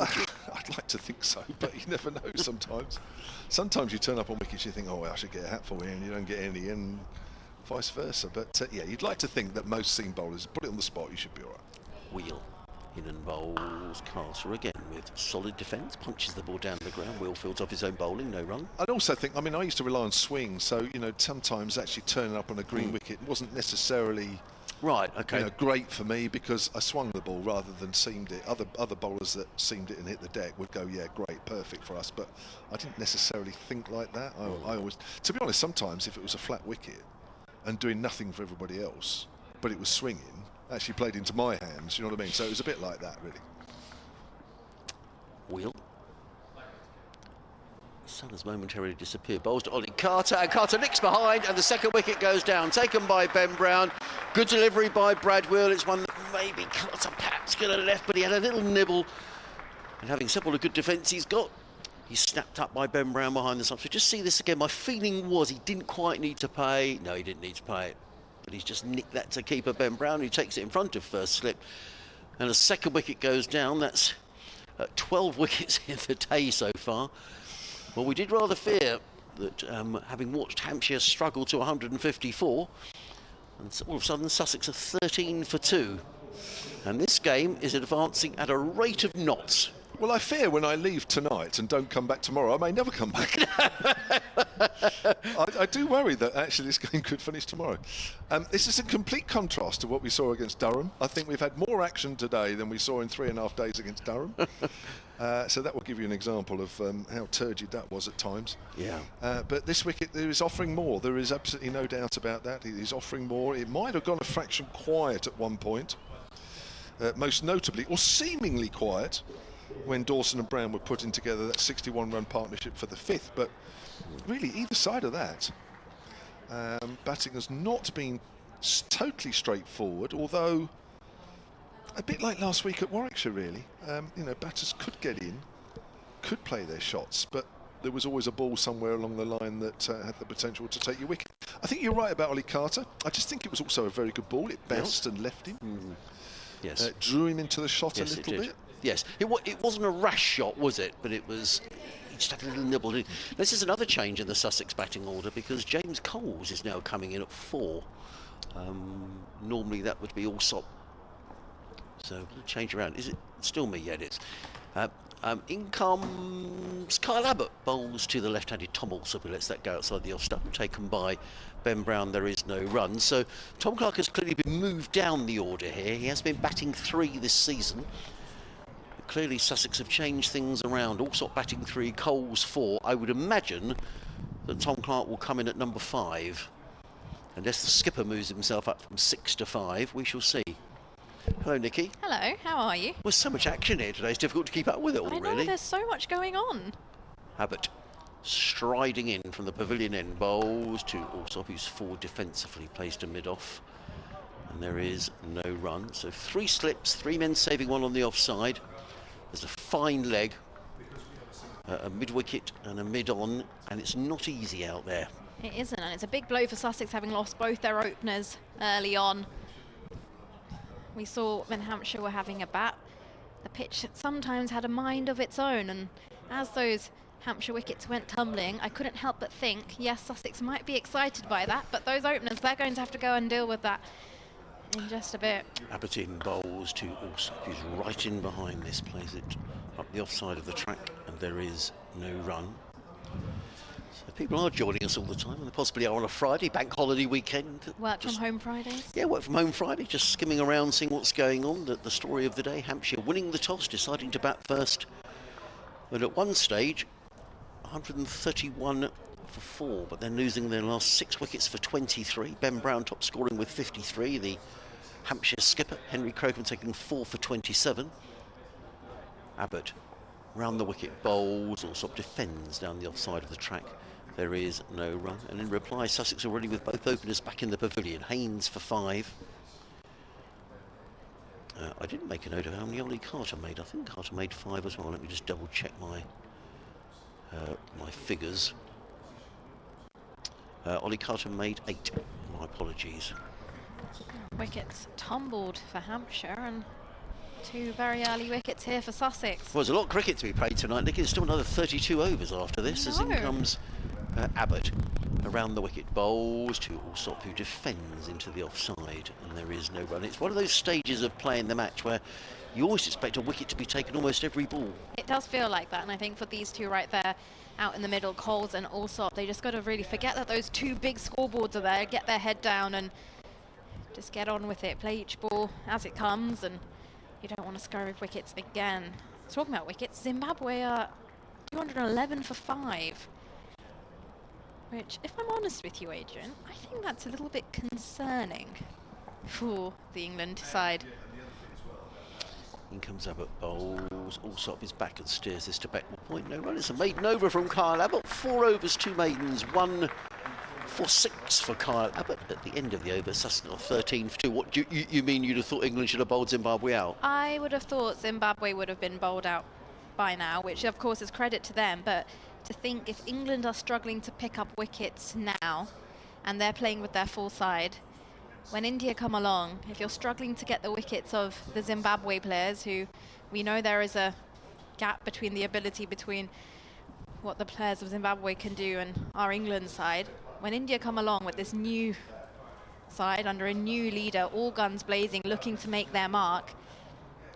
I'd like to think so, but you never know sometimes. Sometimes you turn up on wickets, you think, oh, well, I should get a hatful here, and you don't get any, and vice versa. But yeah, you'd like to think that most seam bowlers, put it on the spot, you should be all right. Wheel. In and bowls Carter again with solid defence, punches the ball down the ground. Wheel fields off his own bowling, no run. I'd also think, I mean, I used to rely on swing, so, you know, sometimes actually turning up on a green wicket wasn't necessarily great for me, because I swung the ball rather than seamed it. Other bowlers that seamed it and hit the deck would go, yeah, great, perfect for us, but I didn't necessarily think like that. I always, to be honest, sometimes if it was a flat wicket and doing nothing for everybody else, but it was swinging, actually played into my hands, you know what I mean? So it was a bit like that, really. Wheel. Sun has momentarily disappeared. Bowls to Ollie Carter, and Carter nicks behind, and the second wicket goes down, taken by Ben Brown. Good delivery by Brad Wheel. It's one that maybe Carter perhaps could have left, but he had a little nibble. And having said what a good defence he's got, he's snapped up by Ben Brown behind the stump. So just see this again. My feeling was he didn't quite need to pay. No, he didn't need to pay it. But he's just nicked that to keeper Ben Brown, who takes it in front of first slip. And the second wicket goes down. That's 12 wickets in the day so far. Well, we did rather fear that, having watched Hampshire struggle to 154, and all of a sudden Sussex are 13 for 2. And this game is advancing at a rate of knots. Well, I fear when I leave tonight and don't come back tomorrow, I may never come back. I do worry that actually this game could finish tomorrow. This is a complete contrast to what we saw against Durham. I think we've had more action today than we saw in 3.5 days against Durham. So that will give you an example of how turgid that was at times. Yeah. But this wicket, there is offering more. There is absolutely no doubt about that. It is offering more. It might have gone a fraction quiet at one point, most notably, or seemingly quiet, when Dawson and Brown were putting together that 61-run partnership for the 5th. But really, either side of that, batting has not been totally straightforward, although a bit like last week at Warwickshire, really. You know, batters could get in, could play their shots, but there was always a ball somewhere along the line that had the potential to take your wicket. I think you're right about Ollie Carter. I just think it was also a very good ball. It bounced and left him. Yes. Drew him into the shot a little bit. Yes, it wasn't a rash shot, was it? But it was, he just had a little nibble. This is another change in the Sussex batting order, because James Coles is now coming in at 4. Normally that would be Allsop. So we'll change around. Is it still me? Yeah, it is. In comes Kyle Abbott, bowls to the left-handed Tom Allsop, who lets that go outside the off-stump, taken by Ben Brown. There is no run. So Tom Clark has clearly been moved down the order here. He has been batting 3 this season. Clearly Sussex have changed things around. Allsop batting 3, Coles 4. I would imagine that Tom Clark will come in at number 5. Unless the skipper moves himself up from 6 to 5, we shall see. Hello, Nikki. Hello, how are you? There's so much action here today, it's difficult to keep up with it all, I know, really. there's so much going on. Abbott striding in from the pavilion end, bowls to Allsop, who's forward defensively, placed to mid-off. And there is no run. So 3 slips, 3 men saving 1 on the offside. There's a fine leg, a mid-wicket and a mid-on, and it's not easy out there. It isn't, and it's a big blow for Sussex, having lost both their openers early on. We saw when Hampshire were having a bat, the pitch sometimes had a mind of its own, and as those Hampshire wickets went tumbling, I couldn't help but think, yes, Sussex might be excited by that, but those openers, they're going to have to go and deal with that in just a bit. Abbott in bowls to Allsop, who's right in behind this, plays it up the offside of the track, and there is no run. So people are joining us all the time, and they possibly are on a Friday, bank holiday weekend. Work from home Fridays? Yeah, work from home Friday, just skimming around, seeing what's going on. The story of the day, Hampshire winning the toss, deciding to bat first. And at one stage, 131 for 4, but then losing their last 6 wickets for 23. Ben Brown top scoring with 53. The Hampshire skipper, Henry Crocombe, taking 4 for 27. Abbott round the wicket, bowls, Allsop defends down the offside of the track. There is no run. And in reply, Sussex already with both openers back in the pavilion. Haynes for 5. I didn't make a note of how many Ollie Carter made. I think Carter made 5 as well. Let me just double check my figures. Ollie Carter made 8. My apologies. Wickets tumbled for Hampshire, and Two very early wickets here for Sussex. Well, there's a lot of cricket to be played tonight. There's still another 32 overs after this, as in No. comes Abbott around the wicket, bowls to Alsop, who defends into the offside, and there is no run. It's one of those stages of playing the match where you always expect a wicket to be taken almost every ball. It does feel like that, and I think for these two right there, out in the middle, Coles and Alsop, they just got to really forget that those two big scoreboards are there, get their head down and just get on with it. Play each ball as it comes, and you don't want to scurry wickets again. Talking about wickets, Zimbabwe are 211 for 5. Which, if I'm honest with you, Adrian, I think that's a little bit concerning for the England side. In comes Abbott, bowls. Alsop is back and steers this to Beckman point. No run. It's a maiden over from Kyle Abbott. 4 overs, 2 maidens, 1 for 6 for Kyle Abbott. At the end of the over, Sussex 13 for 2. What do you mean you'd have thought England should have bowled Zimbabwe out? I would have thought Zimbabwe would have been bowled out by now, which of course is credit to them, but to think if England are struggling to pick up wickets now and they're playing with their full side, when India come along, if you're struggling to get the wickets of the Zimbabwe players, who we know there is a gap between the ability between what the players of Zimbabwe can do and our England side, when India come along with this new side under a new leader, all guns blazing, looking to make their mark,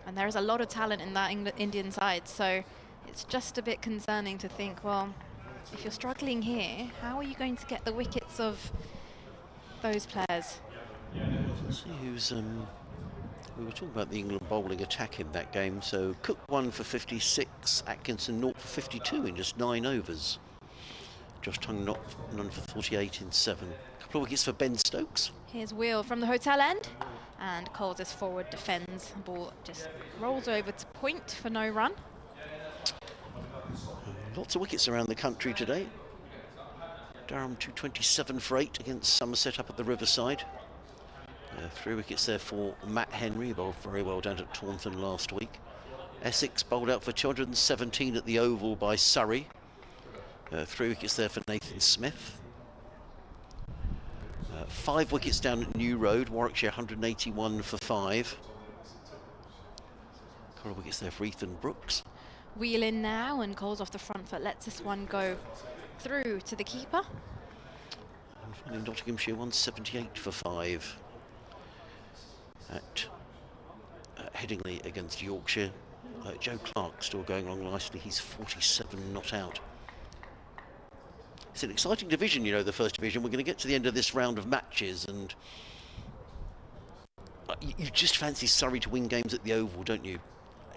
and there is a lot of talent in that Indian side, so it's just a bit concerning to think, well, if you're struggling here, how are you going to get the wickets of those players? Let's see who's we were talking about the England bowling attack in that game. So Cook 1 for 56, Atkinson 0 for 52 in just 9 overs. Josh Tongue none for 48 in 7. A couple of wickets for Ben Stokes. Here's Wheel from the hotel end, and Coles is forward, defends. Ball just rolls over to point for no run. Lots of wickets around the country today. Durham 227 for 8 against Somerset up at the Riverside. 3 wickets there for Matt Henry, bowled very well down at Taunton last week. Essex bowled out for 217 at the Oval by Surrey. 3 wickets there for Nathan Smith. 5 wickets down at New Road, Warwickshire 181 for 5. A couple of wickets there for Ethan Brooks. Wheel in now, and Coles off the front foot lets this one go through to the keeper. And finally Nottinghamshire 178 for 5. At Headingley against Yorkshire. Joe Clark still going along nicely. He's 47 not out. It's an exciting division, you know, the first division. We're going to get to the end of this round of matches, and you just fancy Surrey to win games at the Oval, don't you?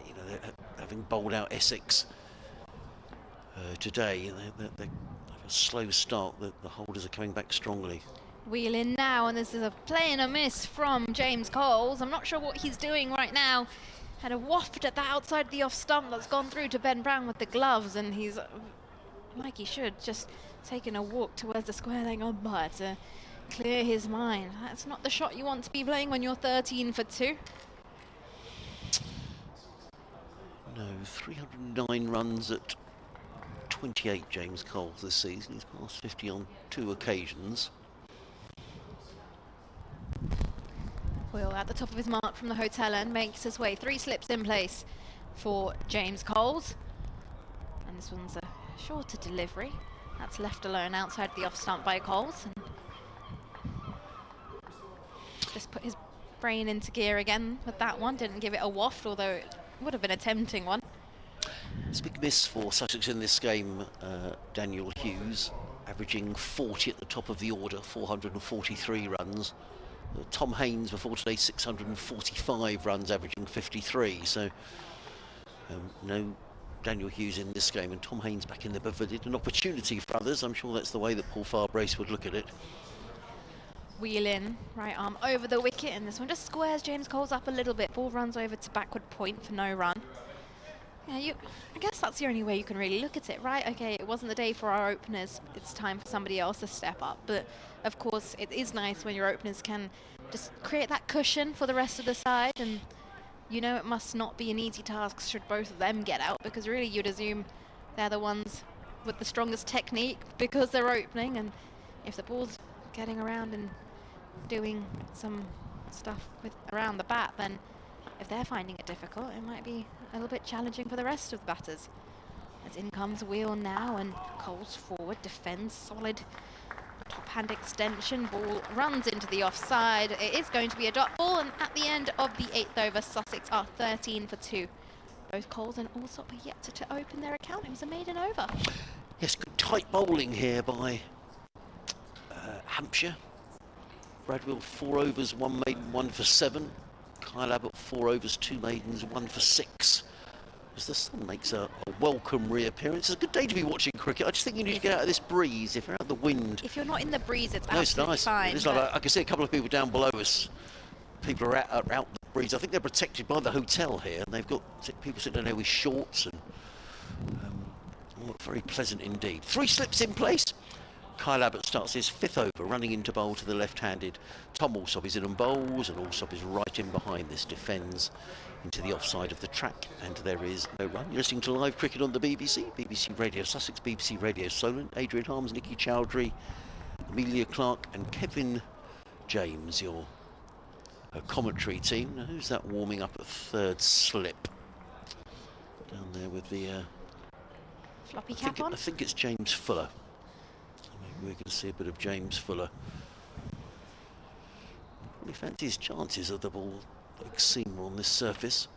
You know, they're having bowled out Essex today. They have a slow start. The holders are coming back strongly. Wheel in now, and this is a play and a miss from James Coles. I'm not sure what he's doing right now. Had a waft at the outside of the off stump that's gone through to Ben Brown with the gloves, and he's, like he should, just taken a walk towards the square leg umpire to clear his mind. That's not the shot you want to be playing when you're 13 for 2. No, 309 runs at 28, James Coles this season. He's passed 50 on 2 occasions. Will at the top of his mark from the hotel end makes his way. 3 slips in place for James Coles, and this one's a shorter delivery. That's left alone outside the off stump by Coles, and just put his brain into gear again with that one. Didn't give it a waft, although it would have been a tempting one. It's a big miss for Sussex in this game. Daniel Hughes averaging 40 at the top of the order, 443 runs. Tom Haynes before today 645 runs, averaging 53. So no Daniel Hughes in this game, and Tom Haynes back in there, but did an opportunity for others. I'm sure that's the way that Paul Farbrace would look at it. Wheel in, right arm over the wicket, and this one just squares James Coles up a little bit. Ball runs over to backward point for no run. Yeah, I guess that's the only way you can really look at it, right? Okay, it wasn't the day for our openers. It's time for somebody else to step up. But of course, it is nice when your openers can just create that cushion for the rest of the side. And you know, it must not be an easy task should both of them get out, because really you'd assume they're the ones with the strongest technique because they're opening. And if the ball's getting around and doing some stuff with around the bat, then if they're finding it difficult, it might be a little bit challenging for the rest of the batters. As in comes Wheel now, and Cole's forward, defends solid top hand extension, ball runs into the offside. It is going to be a dot ball, and at the end of the 8th over, Sussex are 13 for 2. Both Coles and Allsop are yet to open their account. It was a maiden over. Yes, good tight bowling here by Hampshire. Bradwell 4 overs, 1 maiden, 1 for 7. Kyle Abbott 4 overs, 2 maidens, 1 for 6. As the sun makes a welcome reappearance. It's a good day to be watching cricket. I just think you need to get out of this breeze. If you're out of the wind, If you're not in the breeze, it's no, it's absolutely nice. fine. It's like I can see a couple of people down below us. People are out the breeze. I think they're protected by the hotel here, and they've got people sitting there with shorts and very pleasant indeed. 3 slips in place. Kyle Abbott starts his 5th over, running into bowl to the left-handed Tom Allsop. Is in and bowls, and Allsop is right in behind this, defends into the offside of the track, and there is no run. You're listening to live cricket on the BBC, BBC Radio Sussex, BBC Radio Solent. Adrian Harms, Nikki Chowdhury, Amelia Clark and Kevin James, your commentary team. Now, who's that warming up at 3rd slip? Down there with the... Floppy cap on. I think it's James Fuller. Maybe we can see a bit of James Fuller. Probably fancy his chances of the ball like seamer on this surface.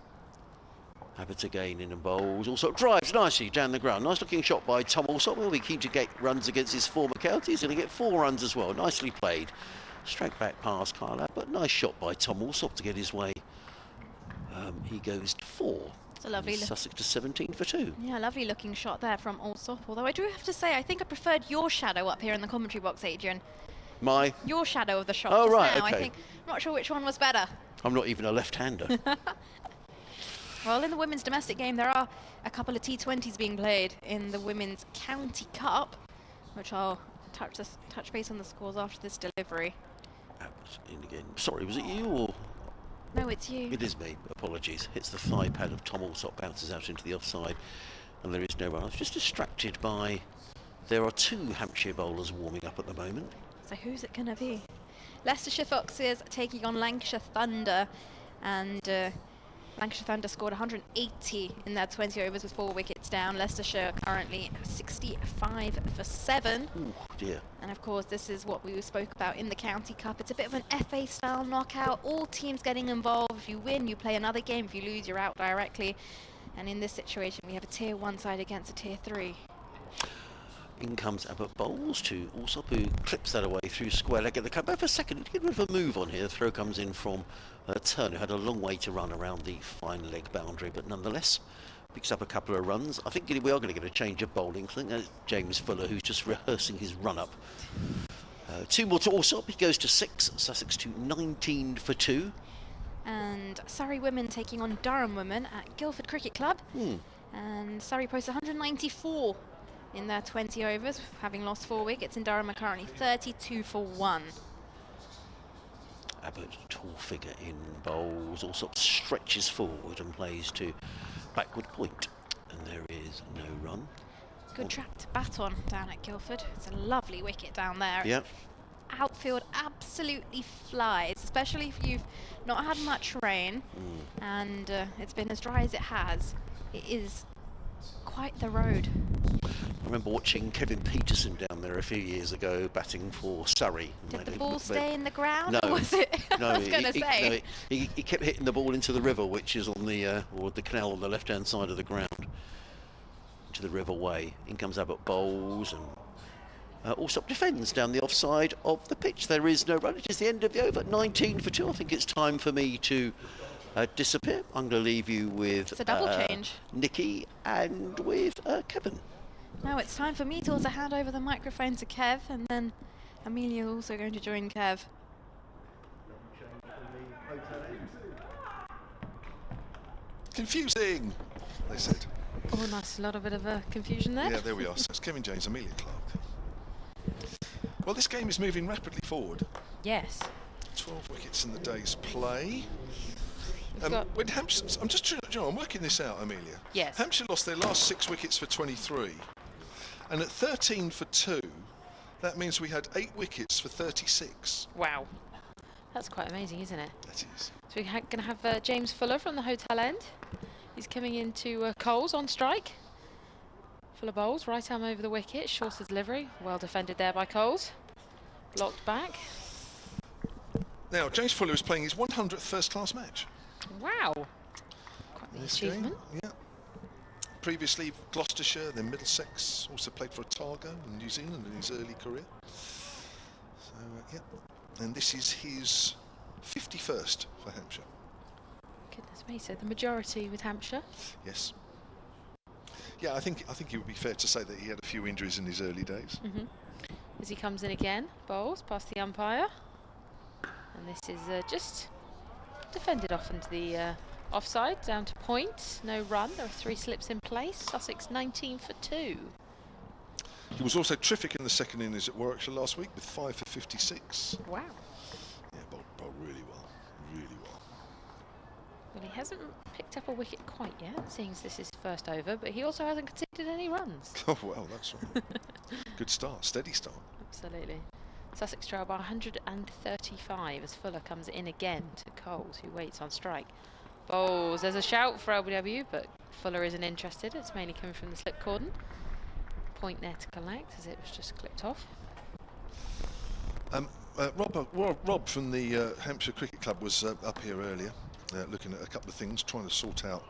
Abbott again in and bowls. Also drives nicely down the ground. Nice looking shot by Tom Allsop. Will be keen to get runs against his former county. He's going to get 4 runs as well. Nicely played. Straight back past Kyle Abbott. Nice shot by Tom Allsop to get his way. He goes to 4. It's a lovely Sussex to 17 for 2. Yeah, lovely looking shot there from Allsop. Although I do have to say, I think I preferred your shadow up here in the commentary box, Adrian. My? Your shadow of the shot. Oh, just right, now. okay. I think, I'm not sure which one was better. I'm not even a left-hander. Well, in the women's domestic game, there are a couple of T20s being played in the Women's County Cup, which I'll touch base on the scores after this delivery. Abbott in again. Sorry, was it you or...? No, it's you. It is me. Apologies. Hits the thigh pad of Tom Allsop, bounces out into the offside, and there is no run. I was just distracted by... There are 2 Hampshire bowlers warming up at the moment. So who's it going to be? Leicestershire Foxes taking on Lancashire Thunder, and Lancashire Thunder scored 180 in their 20 overs with 4 wickets down. Leicestershire currently 65 for 7. Ooh, dear. And of course, this is what we spoke about in the County Cup. It's a bit of an FA style knockout. All teams getting involved. If you win, you play another game. If you lose, you're out directly. And in this situation, we have a tier 1 side against a tier 3. In comes Abbott bowls to Allsop, who clips that away through square leg at the cut. But for a second, a bit of a move on here. The throw comes in from Turner, who had a long way to run around the fine leg boundary, but nonetheless picks up a couple of runs. I think we are going to get a change of bowling. I think that's James Fuller, who's just rehearsing his run-up. 2 more to Allsop. He goes to 6. Sussex to 19 for 2. And Surrey women taking on Durham women at Guildford Cricket Club. And Surrey posts 194 in their 20 overs, having lost 4 wickets, and Durham are currently 32 for 1. Abbott, tall figure in bowls, Allsop stretches forward and plays to backward point, and there is no run. Good trapped baton down at Guildford. It's a lovely wicket down there. Yep. Outfield absolutely flies, especially if you've not had much rain and it's been as dry as it has. It is quite the road. I remember watching Kevin Peterson down there a few years ago batting for Surrey. Did the ball stay in the ground? No, or was it? no, I was going to say. He kept hitting the ball into the river, which is on the or the canal on the left-hand side of the ground, to the River Way. In comes Abbott bowls, and Allsop defends down the offside of the pitch. There is no run. It is the end of the over. 19 for 2. I think it's time for me to disappear. I'm going to leave you with It's a double change. Nikki and with Kevin. Now it's time for me to also hand over the microphone to Kev, and then Amelia also going to join Kev. Confusing, they said. Oh, nice. A little bit of a confusion there. Yeah, there we are. So it's Kevin James, Amelia Clark. Well, this game is moving rapidly forward. Yes. 12 wickets in the day's play. We've got... When Hampshire, I'm just trying, I'm working this out, Amelia. Yes. Hampshire lost their last 6 wickets for 23, and at 13 for 2, that means we had 8 wickets for 36. Wow. That's quite amazing, isn't it? That is. So we're going to have James Fuller from the hotel end. He's coming into Coles on strike. Fuller bowls, right arm over the wicket, shorter delivery. Well defended there by Coles. Blocked back. Now, James Fuller is playing his 100th first-class match. Wow. Quite the achievement. Game. Yeah. Previously, Gloucestershire, then Middlesex. Also played for Otago in New Zealand in his early career. So, yeah. And this is his 51st for Hampshire. Goodness me, so the majority with Hampshire. Yes. Yeah, I think it would be fair to say that he had a few injuries in his early days. As he comes in again, bowls past the umpire. And this is just defended off into the offside, down to point, no run. There are 3 slips in place. Sussex 19 for 2. He was also terrific in the second innings at Warwickshire last week with 5 for 56. Wow. Yeah, bowled really well, really well. Well, he hasn't picked up a wicket quite yet, seeing as this is his first over, but he also hasn't conceded any runs. Oh, well, that's right. Good start, steady start. Absolutely. Sussex trail by 135 as Fuller comes in again to Coles, who waits on strike. Bowls, there's a shout for LBW, but Fuller isn't interested. It's mainly coming from the slip cordon. Point there to collect as it was just clipped off. Rob from the Hampshire Cricket Club was up here earlier, looking at a couple of things, trying to sort out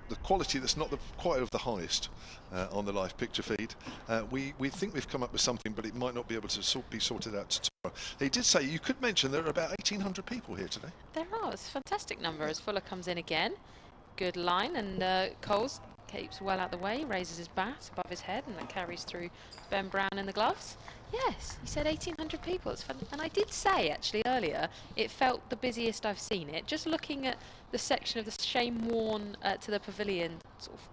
the quality that's not quite of the highest on the live picture feed. We think we've come up with something, but it might not be able to be sorted out tomorrow. He did say you could mention there are about 1,800 people here today. There are. It's a fantastic number as Fuller comes in again. Good line, and Coles keeps well out the way, raises his bat above his head, and that carries through Ben Brown in the gloves. Yes, he said 1,800 people. It's fun. And I did say actually earlier it felt the busiest I've seen it. Just looking at the section of the Shane Warne to the pavilion, sort of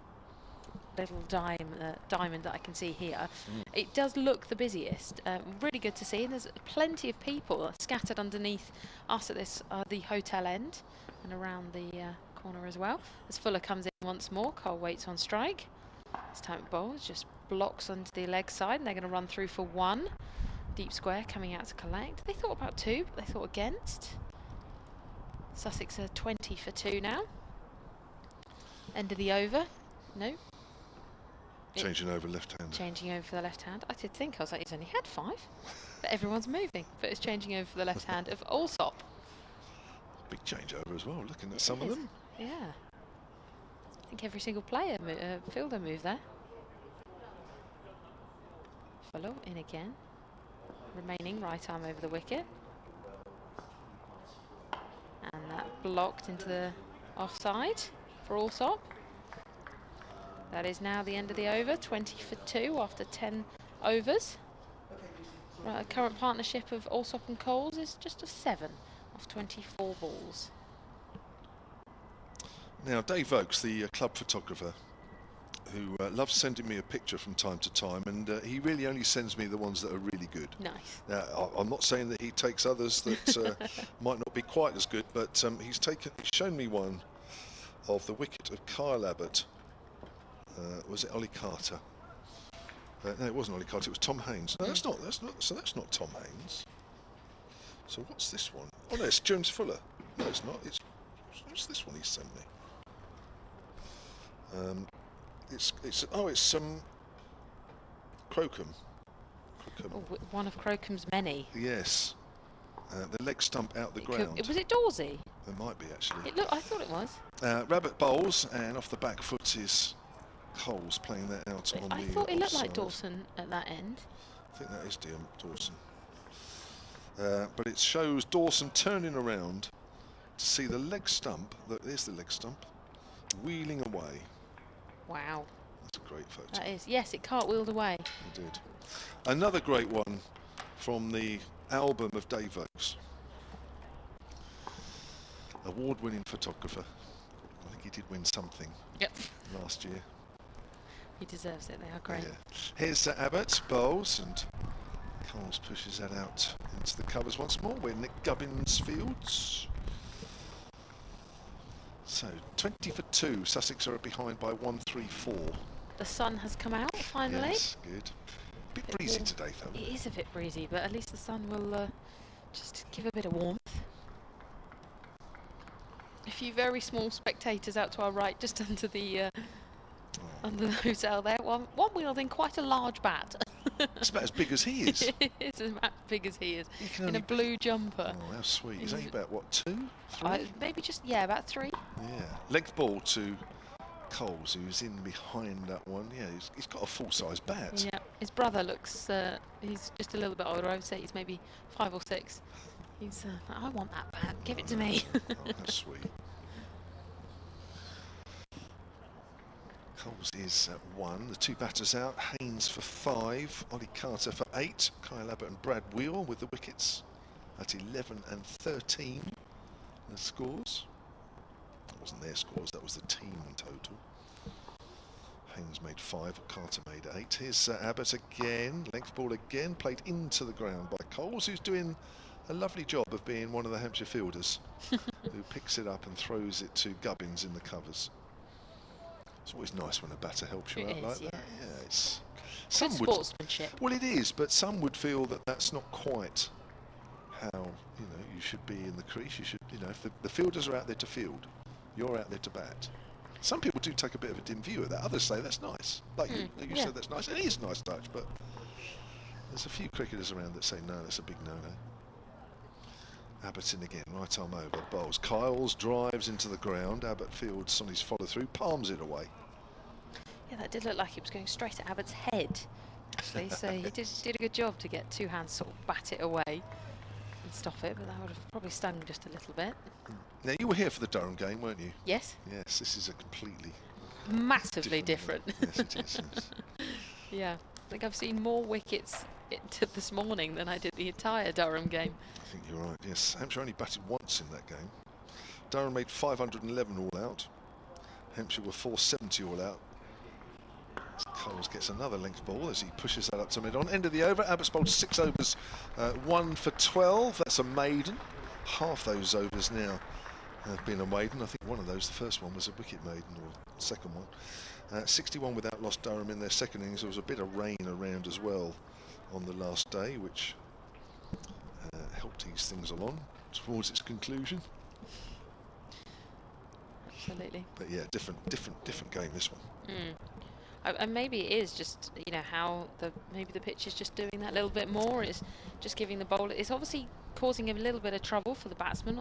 little diamond that I can see here, it does look the busiest. Really good to see, and there's plenty of people scattered underneath us at this the hotel end and around the corner as well. As Fuller comes in once more, Cole waits on strike. This time bowls just blocks onto the leg side, and they're going to run through for 1. Deep square coming out to collect. They thought about 2, but they thought against. Sussex are 20 for 2 now. End of the over. No. Changing over left hand. Changing over for the left hand. I did think, I was like, he's only had 5. But everyone's moving. But it's changing over for the left hand of Allsop. Big changeover as well, looking at some of them. Yeah. I think every single player, fielder moved there. Fuller in again. Remaining right arm over the wicket. And that blocked into the offside for Allsop. That is now the end of the over, 20 for 2 after 10 overs. Right, a current partnership of Allsop and Coles is just of 7 off 24 balls. Now, Dave Oakes, the club photographer, who loves sending me a picture from time to time, and he really only sends me the ones that are really good. Nice. Now, I'm not saying that he takes others that might not be quite as good, but he's shown me one of the wicket of Kyle Abbott. Was it Ollie Carter? No, it wasn't Ollie Carter. It was Tom Haynes. No, that's not. So that's not Tom Haynes. So what's this one? Oh no, it's James Fuller. No, it's not. What's this one he sent me? It's Crocombe. Oh, one of Crocombe's many. Yes. The leg stump out the ground. Was it Dorsey? It might be actually. I thought it was. Rabbit bowls, and off the back foot is Coles playing that out on the I thought it looked like offside. Dawson at that end. I think that is Dawson. But it shows Dawson turning around to see the leg stump. There's the leg stump, wheeling away. Wow. That's a great photo. That is. Yes, it cartwheeled away. Indeed. Another great one from the album of Dave Oakes. Award-winning photographer. I think he did win something last year. He deserves it. They are great. Yeah. Here's Abbott, bowls, and Coles pushes that out into the covers once more. We're Nick Gubbins Fields. So 20 for 2. Sussex are behind by 134. The sun has come out finally. Yes, good. Bit breezy today, though. It is a bit breezy, but at least the sun will just give a bit of warmth. A few very small spectators out to our right, just under the hotel there. One wielding quite a large bat. It's about as big as he is. It's as big as he is, He can in a only blue jumper. Oh, how sweet. He's only about, what, 2, 3? Maybe just, yeah, about 3. Yeah. Length ball to Coles, who's in behind that one. Yeah, he's got a full-size bat. Yeah, his brother looks, he's just a little bit older. I would say he's maybe 5 or 6. He's, I want that bat. Give it to me. Oh, how sweet. Coles is at 1. The 2 batters out. Haynes for 5. Ollie Carter for 8. Kyle Abbott and Brad Wheel with the wickets at 11 and 13. The scores. That wasn't their scores, that was the team total. Haynes made 5, Carter made 8. Here's Abbott again. Length ball again, played into the ground by Coles, who's doing a lovely job of being one of the Hampshire fielders who picks it up and throws it to Gubbins in the covers. It's always nice when a batter helps you out like that. Yeah, it's good sportsmanship. Well, it is, but some would feel that that's not quite how you should be in the crease. You should, if the fielders are out there to field, you're out there to bat. Some people do take a bit of a dim view of that. Others say that's nice. Like you said, that's nice. It is a nice touch, but there's a few cricketers around that say no, that's a big no-no. Abbott in again, right arm over, bowls. Kyles drives into the ground. Abbott fields on his follow-through, palms it away. Yeah, that did look like it was going straight at Abbott's head, actually. So he did a good job to get 2 hands sort of bat it away and stop it, but that would have probably stung just a little bit. Now, you were here for the Durham game, weren't you? Yes. Yes, this is a completely... Massively different. Yes, it is. Yes. Yeah, I think I've seen more wickets this morning than I did the entire Durham game. I think you're right, yes. Hampshire only batted once in that game. Durham made 511 all out. Hampshire were 470 all out. Coles gets another length ball as he pushes that up to mid-on. End of the over. Abbott's bowled 6 overs, 1 for 12. That's a maiden. Half those overs now have been a maiden. I think one of those, the first one, was a wicket maiden, or second one. 61 without lost Durham in their second innings. There was a bit of rain around as well on the last day, which helped ease things along towards its conclusion. Absolutely. But yeah, different game, this one. And maybe it is just how maybe the pitch is just doing that little bit more. It's just giving the bowler. It's obviously causing him a little bit of trouble for the batsman,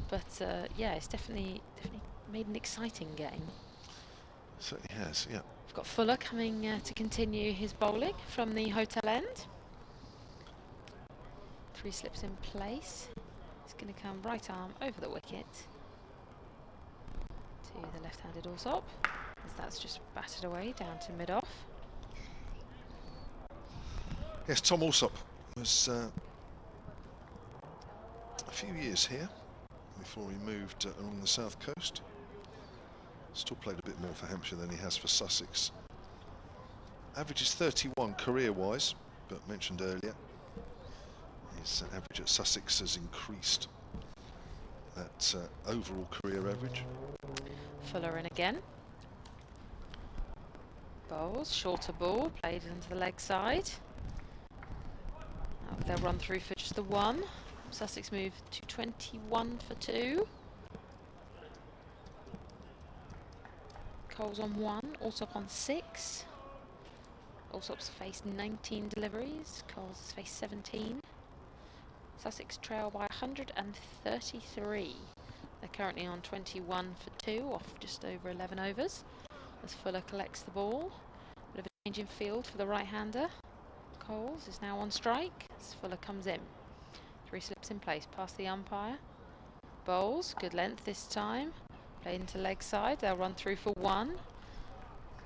but yeah, it's definitely made an exciting game. Certainly has, yeah. We've got Fuller coming to continue his bowling from the hotel end. 3 slips in place. It's going to come right arm over the wicket to the left-handed Alsop, as that's just batted away down to mid-off. Yes, Tom Alsop was a few years here before he moved along the south coast. Still played a bit more for Hampshire than he has for Sussex. Average is 31 career-wise, but mentioned earlier, his average at Sussex has increased that overall career average. Fuller in again. Bowls, shorter ball, played into the leg side. They'll run through for just the 1. Sussex move to 21 for 2. Coles on 1, Alsop on 6. Alsop's faced 19 deliveries, Coles has faced 17. Sussex trail by 133. They're currently on 21 for 2, off just over 11 overs. As Fuller collects the ball. Bit of a change in field for the right-hander. Coles is now on strike as Fuller comes in. 3 slips in place past the umpire. Bowls, good length this time. Played into leg side, they'll run through for 1.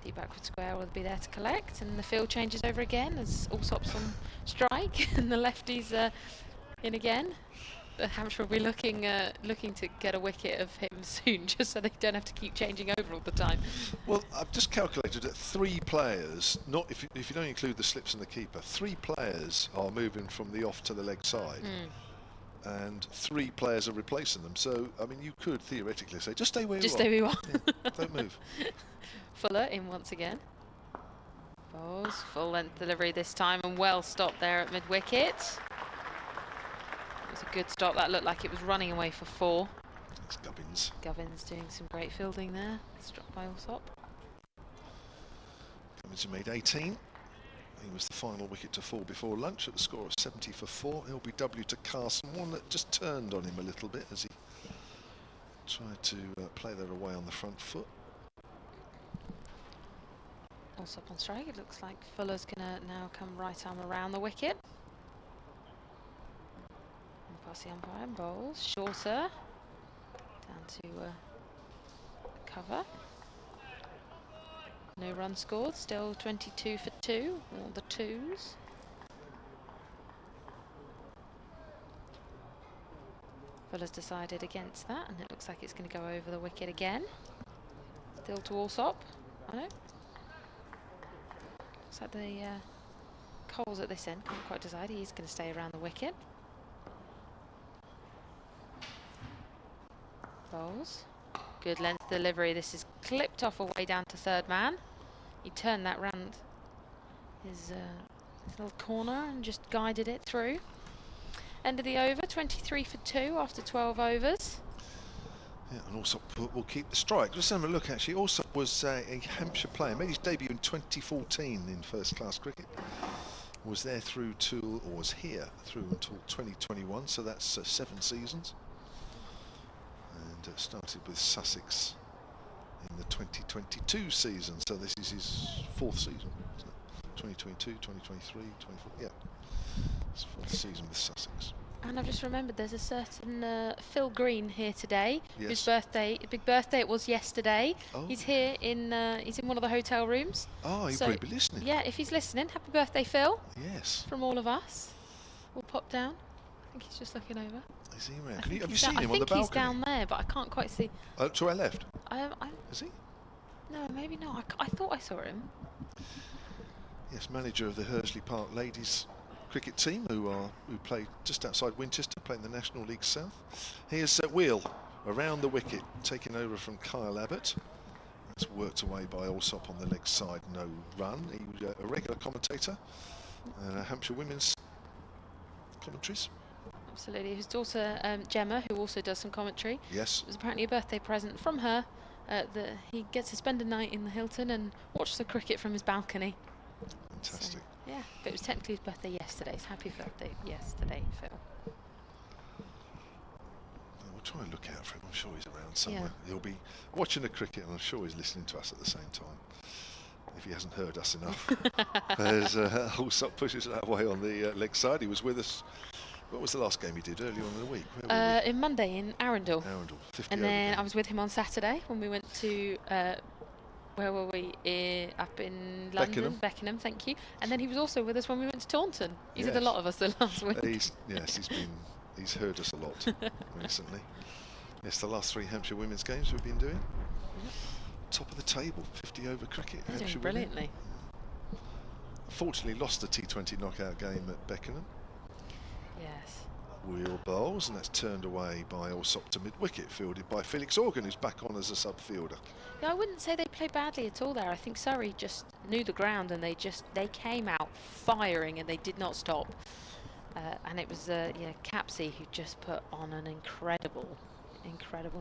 The backward square will be there to collect, and the field changes over again as Alsop's on strike and the lefties in again. Hampshire will be looking to get a wicket of him soon, just so they don't have to keep changing over all the time. Well, I've just calculated that 3 players, not if you don't include the slips and the keeper, 3 players are moving from the off to the leg side. And 3 players are replacing them. So, I mean, you could theoretically say, just stay where you are. Just stay where you are. Yeah, don't move. Fuller in once again. Bowles, full length delivery this time, and well stopped there at mid-wicket. It was a good stop. That looked like it was running away for 4. It's Gubbins. Gubbins doing some great fielding there. Struck by Allsop. Gubbins who made 18. He was the final wicket to fall before lunch at the score of 70 for 4. LBW to Carson, one that just turned on him a little bit as he tried to play that away on the front foot. Also up on strike. It looks like Fuller's going to now come right arm around the wicket. And past the umpire and Bowles. Shorter. Down to cover. No run scored. Still 22 for 2. All the 2s. Fuller's decided against that, and it looks like it's going to go over the wicket again. Still to Allsop. I know. Looks like the Coles at this end can't quite decide. He's going to stay around the wicket. Bowles. Good length delivery. This is clipped off away down to third man. He turned that round his little corner and just guided it through. End of the over, 23 for 2 after 12 overs. Yeah, and Allsop will keep the strike. Just having a look, actually. Allsop was a Hampshire player, made his debut in 2014 in first-class cricket. Was there through to, or was here through until 2021, so that's 7 seasons. And started with Sussex in the 2022 season, so this is his 4th season, isn't it? 2022, 2023, 24, yeah. It's 4th season with Sussex. And I've just remembered there's a certain Phil Green here today, yes. whose big birthday it was yesterday. Oh. He's here he's in one of the hotel rooms. Oh, he'll probably be listening. Yeah, if he's listening, happy birthday, Phil. Yes. From all of us. We'll pop down. I think he's just looking over. Is he around? Have you seen him on the balcony? I think he's down there, but I can't quite see. To our left? Is he? No, maybe not. I thought I saw him. Yes, manager of the Hursley Park ladies cricket team who play just outside Winchester, playing the National League South. Here's Wheel around the wicket, taking over from Kyle Abbott. That's worked away by Allsop on the leg side, no run. He was a regular commentator and Hampshire women's commentaries. Absolutely. His daughter Gemma, who also does some commentary. Yes. It was apparently a birthday present from her. He gets to spend a night in the Hilton and watch the cricket from his balcony. Fantastic. So, yeah, but it was technically his birthday yesterday. So happy birthday yesterday, Phil. We'll try and look out for him. I'm sure he's around somewhere. Yeah. He'll be watching the cricket, and I'm sure he's listening to us at the same time. If he hasn't heard us enough. As Allsop pushes it away on the leg side. He was with us. What was the last game he did earlier on in the week? In Monday in Arundel. Arundel, 50 and then game. I was with him on Saturday when we went to where were we? Up in London, Beckenham, thank you. And then he was also with us when we went to Taunton. He did a lot of us the last week. He's heard us a lot recently. Yes, the last 3 Hampshire women's games we've been doing. Yep. Top of the table, 50 over cricket. They're Hampshire doing brilliantly. Women. Fortunately, lost the T20 knockout game at Beckenham. Yes. Wheel bowls, and that's turned away by Allsop to mid-wicket, fielded by Felix Organ, who's back on as a sub-fielder. Yeah, I wouldn't say they played badly at all there. I think Surrey just knew the ground and they came out firing and they did not stop. And it was Capsey who just put on an incredible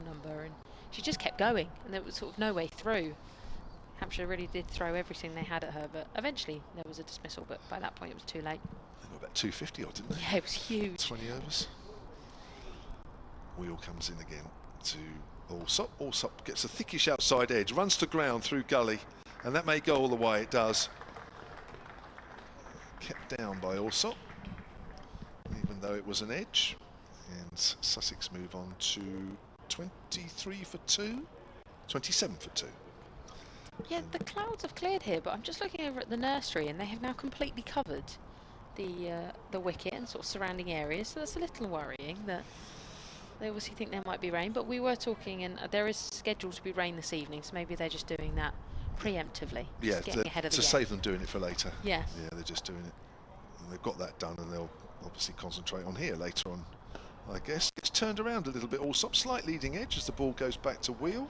number, and she just kept going, and there was sort of no way through. Hampshire really did throw everything they had at her, but eventually there was a dismissal, but by that point it was too late. They got about 250 odd, didn't they? Yeah, it was huge. 20 overs. Wheel comes in again to Allsop. Allsop gets a thickish outside edge, runs to ground through gully, and that may go all the way. It does. Kept down by Allsop, even though it was an edge. And Sussex move on to 23 for 2, 27 for 2. Yeah, the clouds have cleared here, but I'm just looking over at the nursery, and they have now completely covered the wicket and sort of surrounding areas. So that's a little worrying that they obviously think there might be rain. But we were talking, and there is scheduled to be rain this evening, so maybe they're just doing that preemptively. Yeah, getting ahead of the to game. save them doing it for later. Yeah. Yeah, they're just doing it. And they've got that done, and they'll obviously concentrate on here later on, I guess. It's turned around a little bit. Allsop, slight leading edge as the ball goes back to Wheel.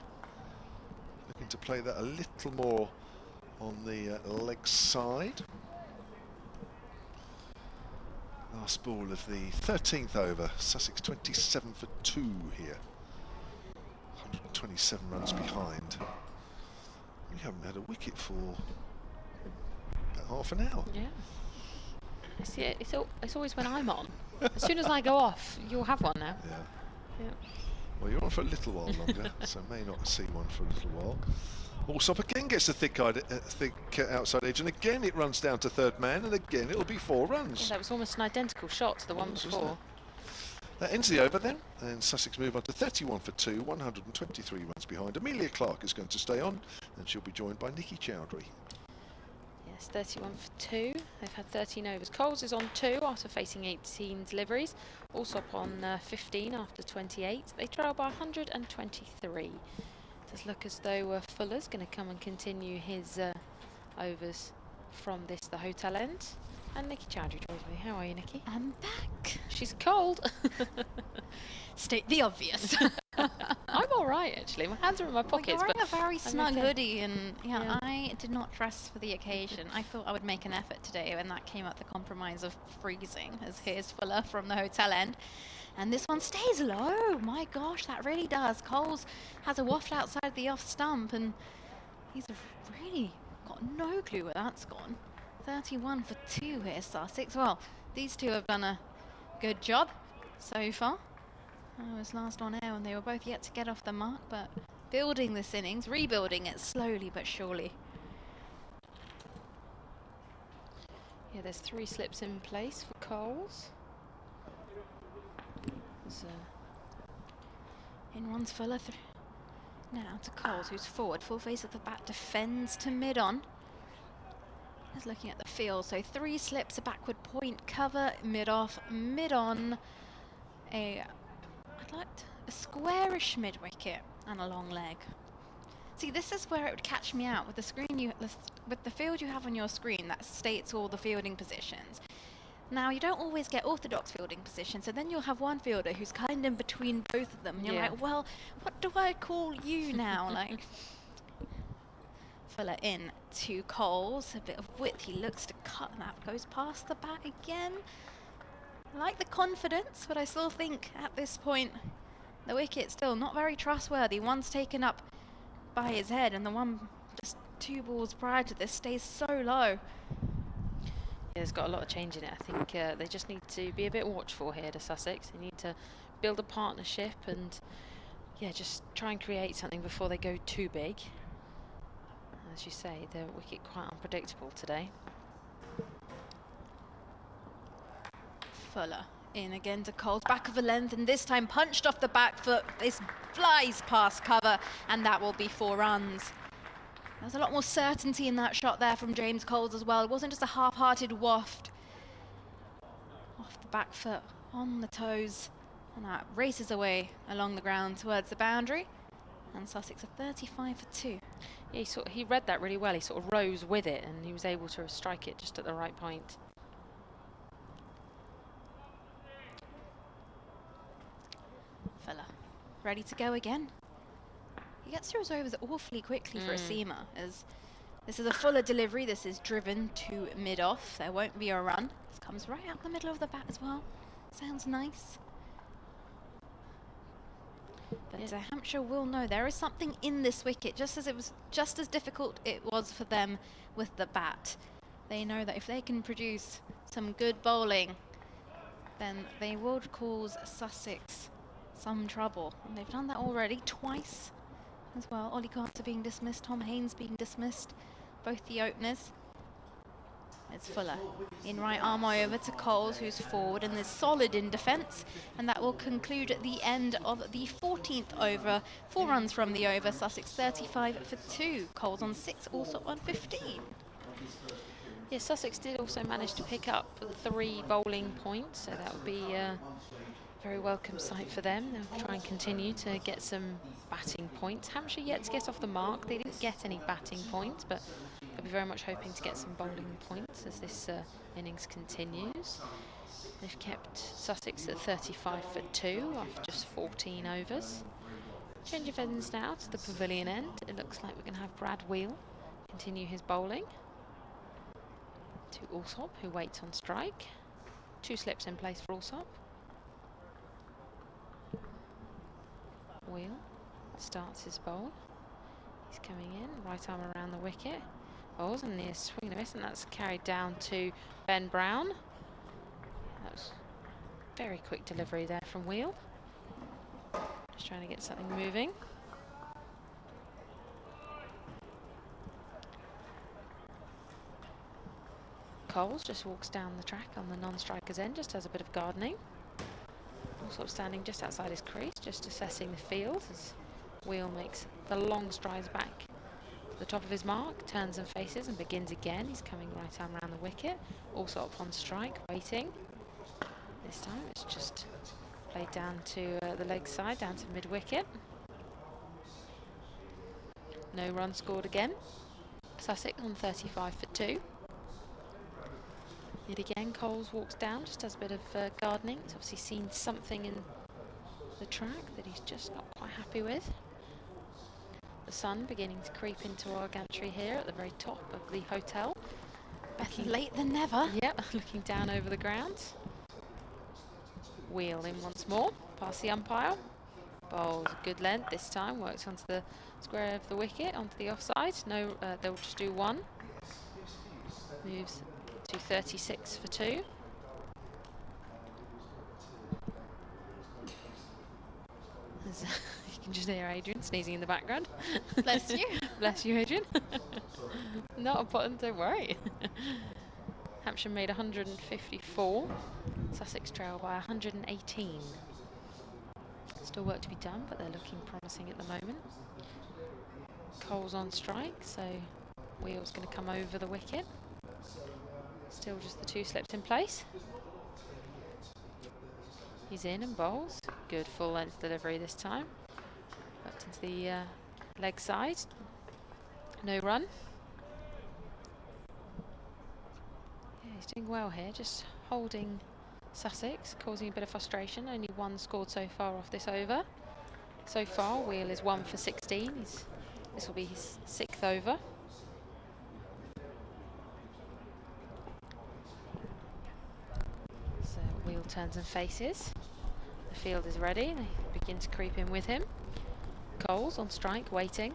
Looking to play that a little more on the leg side. Last ball of the 13th over. Sussex 27 for 2 here. 127 runs behind. We haven't had a wicket for about half an hour. Yeah. It's always when I'm on. As soon as I go off, you'll have one now. Yeah. Yeah. Well, you're on for a little while longer, so may not see one for a little while. Allsop again gets the thick outside edge, and again it runs down to third man, and again it'll be 4 runs. Yeah, that was almost an identical shot to the one before. That ends the over then, and Sussex move on to 31 for 2, 123 runs behind. Amelia Clark is going to stay on, and she'll be joined by Nikki Chowdhury. Yes, 31 for 2. They've had 13 overs. Coles is on 2 after facing 18 deliveries. Allsop on 15 after 28. They trail by 123. It does look as though Fuller's going to come and continue his overs from the hotel end. And Nikki Chowdhury joins me. How are you, Nikki? I'm back. She's cold. State the obvious. I'm all right, actually. My hands are in my pockets. You're wearing but a very snug okay. hoodie, and Yeah. I did not dress for the occasion. I thought I would make an effort today, and that came at the compromise of freezing, as here's Fuller from the hotel end. And this one stays low. My gosh, that really does. Coles has a waft outside the off stump, and he's really got no clue where that's gone. 31 for 2 here, Sussex. Well, these two have done a good job so far. I was last on air and they were both yet to get off the mark, but building this innings, rebuilding it slowly but surely. Yeah, there's 3 slips in place for Coles. In runs Fuller now to Coles, who's forward, full face of the bat, defends to mid-on. Just looking at the field, so 3 slips, a backward point, cover, mid-off, mid-on, a squarish mid-wicket and a long leg. See, this is where it would catch me out with the screen with the field you have on your screen that states all the fielding positions. Now, you don't always get orthodox fielding positions, so then you'll have one fielder who's kind of in between both of them. And you're like, well, what do I call you now? Like, Fuller in to Coles, a bit of width, he looks to cut, and that goes past the bat again. I like the confidence, but I still think at this point the wicket's still not very trustworthy. One's taken up by his head, and the one just 2 balls prior to this stays so low. Yeah, there's got a lot of change in it. I think they just need to be a bit watchful here to Sussex. They need to build a partnership and, yeah, just try and create something before they go too big. As you say, the wicket quite unpredictable today. Fuller in again to Coles, back of the length, and this time punched off the back foot. This flies past cover, and that will be 4 runs. There's a lot more certainty in that shot there from James Coles as well. It wasn't just a half-hearted waft off the back foot, on the toes, and that races away along the ground towards the boundary. And Sussex are 35 for 2. Yeah, he read that really well. He sort of rose with it, and he was able to strike it just at the right point. Fuller ready to go again. He gets through his overs awfully quickly for a seamer, as this is a Fuller delivery. This is driven to mid-off. There won't be a run. This comes right out the middle of the bat as well. Sounds nice. But Hampshire will know there is something in this wicket, just as difficult it was for them with the bat. They know that if they can produce some good bowling, then they would cause Sussex some trouble. And they've done that already twice as well. Ollie Carter being dismissed, Tom Haynes being dismissed, both the openers. It's Fuller in right arm over to Coles, who's forward and is solid in defence, and that will conclude at the end of the 14th over. 4 runs from the over. Sussex 35 for 2. Coles on 6, also on 15. Yeah, Sussex did also manage to pick up 3 bowling points, so that would be a very welcome sight for them. They'll try and continue to get some batting points. Hampshire yet to get off the mark. They didn't get any batting points, but they'll be very much hoping to get some bowling points as this innings continues. They've kept Sussex at 35 for 2 after just 14 overs. Change of ends now to the pavilion end. It looks like we're going to have Brad Wheel continue his bowling. To Alsop, who waits on strike. 2 slips in place for Alsop. Wheel starts his bowl. He's coming in, right arm around the wicket. Bowls and near swing and a miss, and that's carried down to Ben Brown. That was very quick delivery there from Wheel. Just trying to get something moving. Coles just walks down the track on the non-striker's end, just has a bit of gardening. Also standing just outside his crease, just assessing the field as Wheel makes the long strides back to the top of his mark, turns and faces and begins again. He's coming right arm around the wicket, also up on strike, waiting. This time it's just played down to the leg side, down to mid-wicket. No run scored again. Sussex on 35 for 2. Yet again, Coles walks down, just does a bit of gardening. He's obviously seen something in the track that he's just not quite happy with. The sun beginning to creep into our gantry here at the very top of the hotel. Better late than never. Yep, looking down over the ground. Wheel in once more, past the umpire. Bowls a good length this time, works onto the square of the wicket, onto the offside. No, they'll just do 1. Moves to 36 for 2. You can just hear Adrian sneezing in the background. Bless you. Bless you, Adrian. Not a button, don't worry. Hampshire made 154. Sussex trail by 118. Still work to be done, but they're looking promising at the moment. Cole's on strike, so Wheel's going to come over the wicket. Still just the 2 slips in place. He's in and bowls. Good full length delivery this time. Up into the leg side. No run. Yeah, he's doing well here, just holding Sussex, causing a bit of frustration. Only 1 scored so far off this over. So far, Wheel is 1 for 16. This will be his 6th over. So Wheel turns and faces. The field is ready. They begin to creep in with him. Coles on strike, waiting.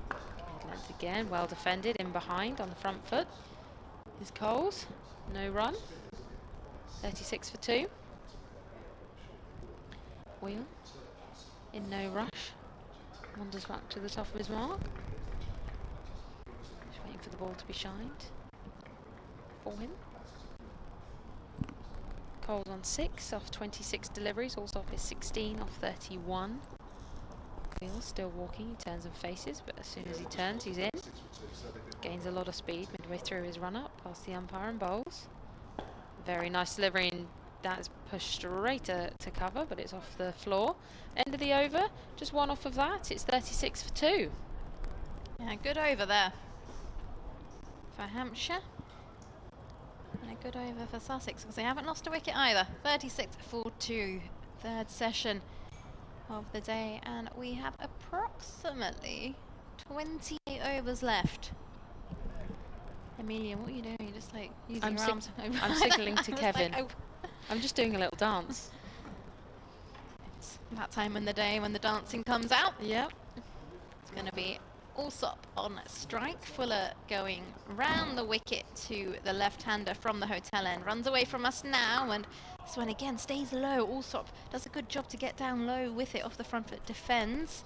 Good length again, well defended, in behind on the front foot. Is Coles, no run. 36 for 2. Wheel in no rush. Wanders back to the top of his mark. Just waiting for the ball to be shined for him. Coles on 6 off 26 deliveries, also off his 16 off 31. Wheel still walking, he turns and faces, but as soon as he turns, he's in. Gains a lot of speed midway through his run up, past the umpire and bowls. Very nice delivery, and that is pushed straight to cover, but it's off the floor. End of the over, just 1 off of that. It's 36 for 2. Yeah, good over there for Hampshire. And a good over for Sussex, because they haven't lost a wicket either. 36 for 2. 3rd session of the day, and we have approximately 28 overs left. Amelia, what are you doing? You're just like using your arms. I'm signalling to Kevin. Like, oh. I'm just doing a little dance. It's that time in the day when the dancing comes out. Yep. It's going to be Alsop on strike. Fuller going round the wicket to the left-hander from the hotel end. Runs away from us now, and this one again stays low. Alsop does a good job to get down low with it off the front foot. Defends.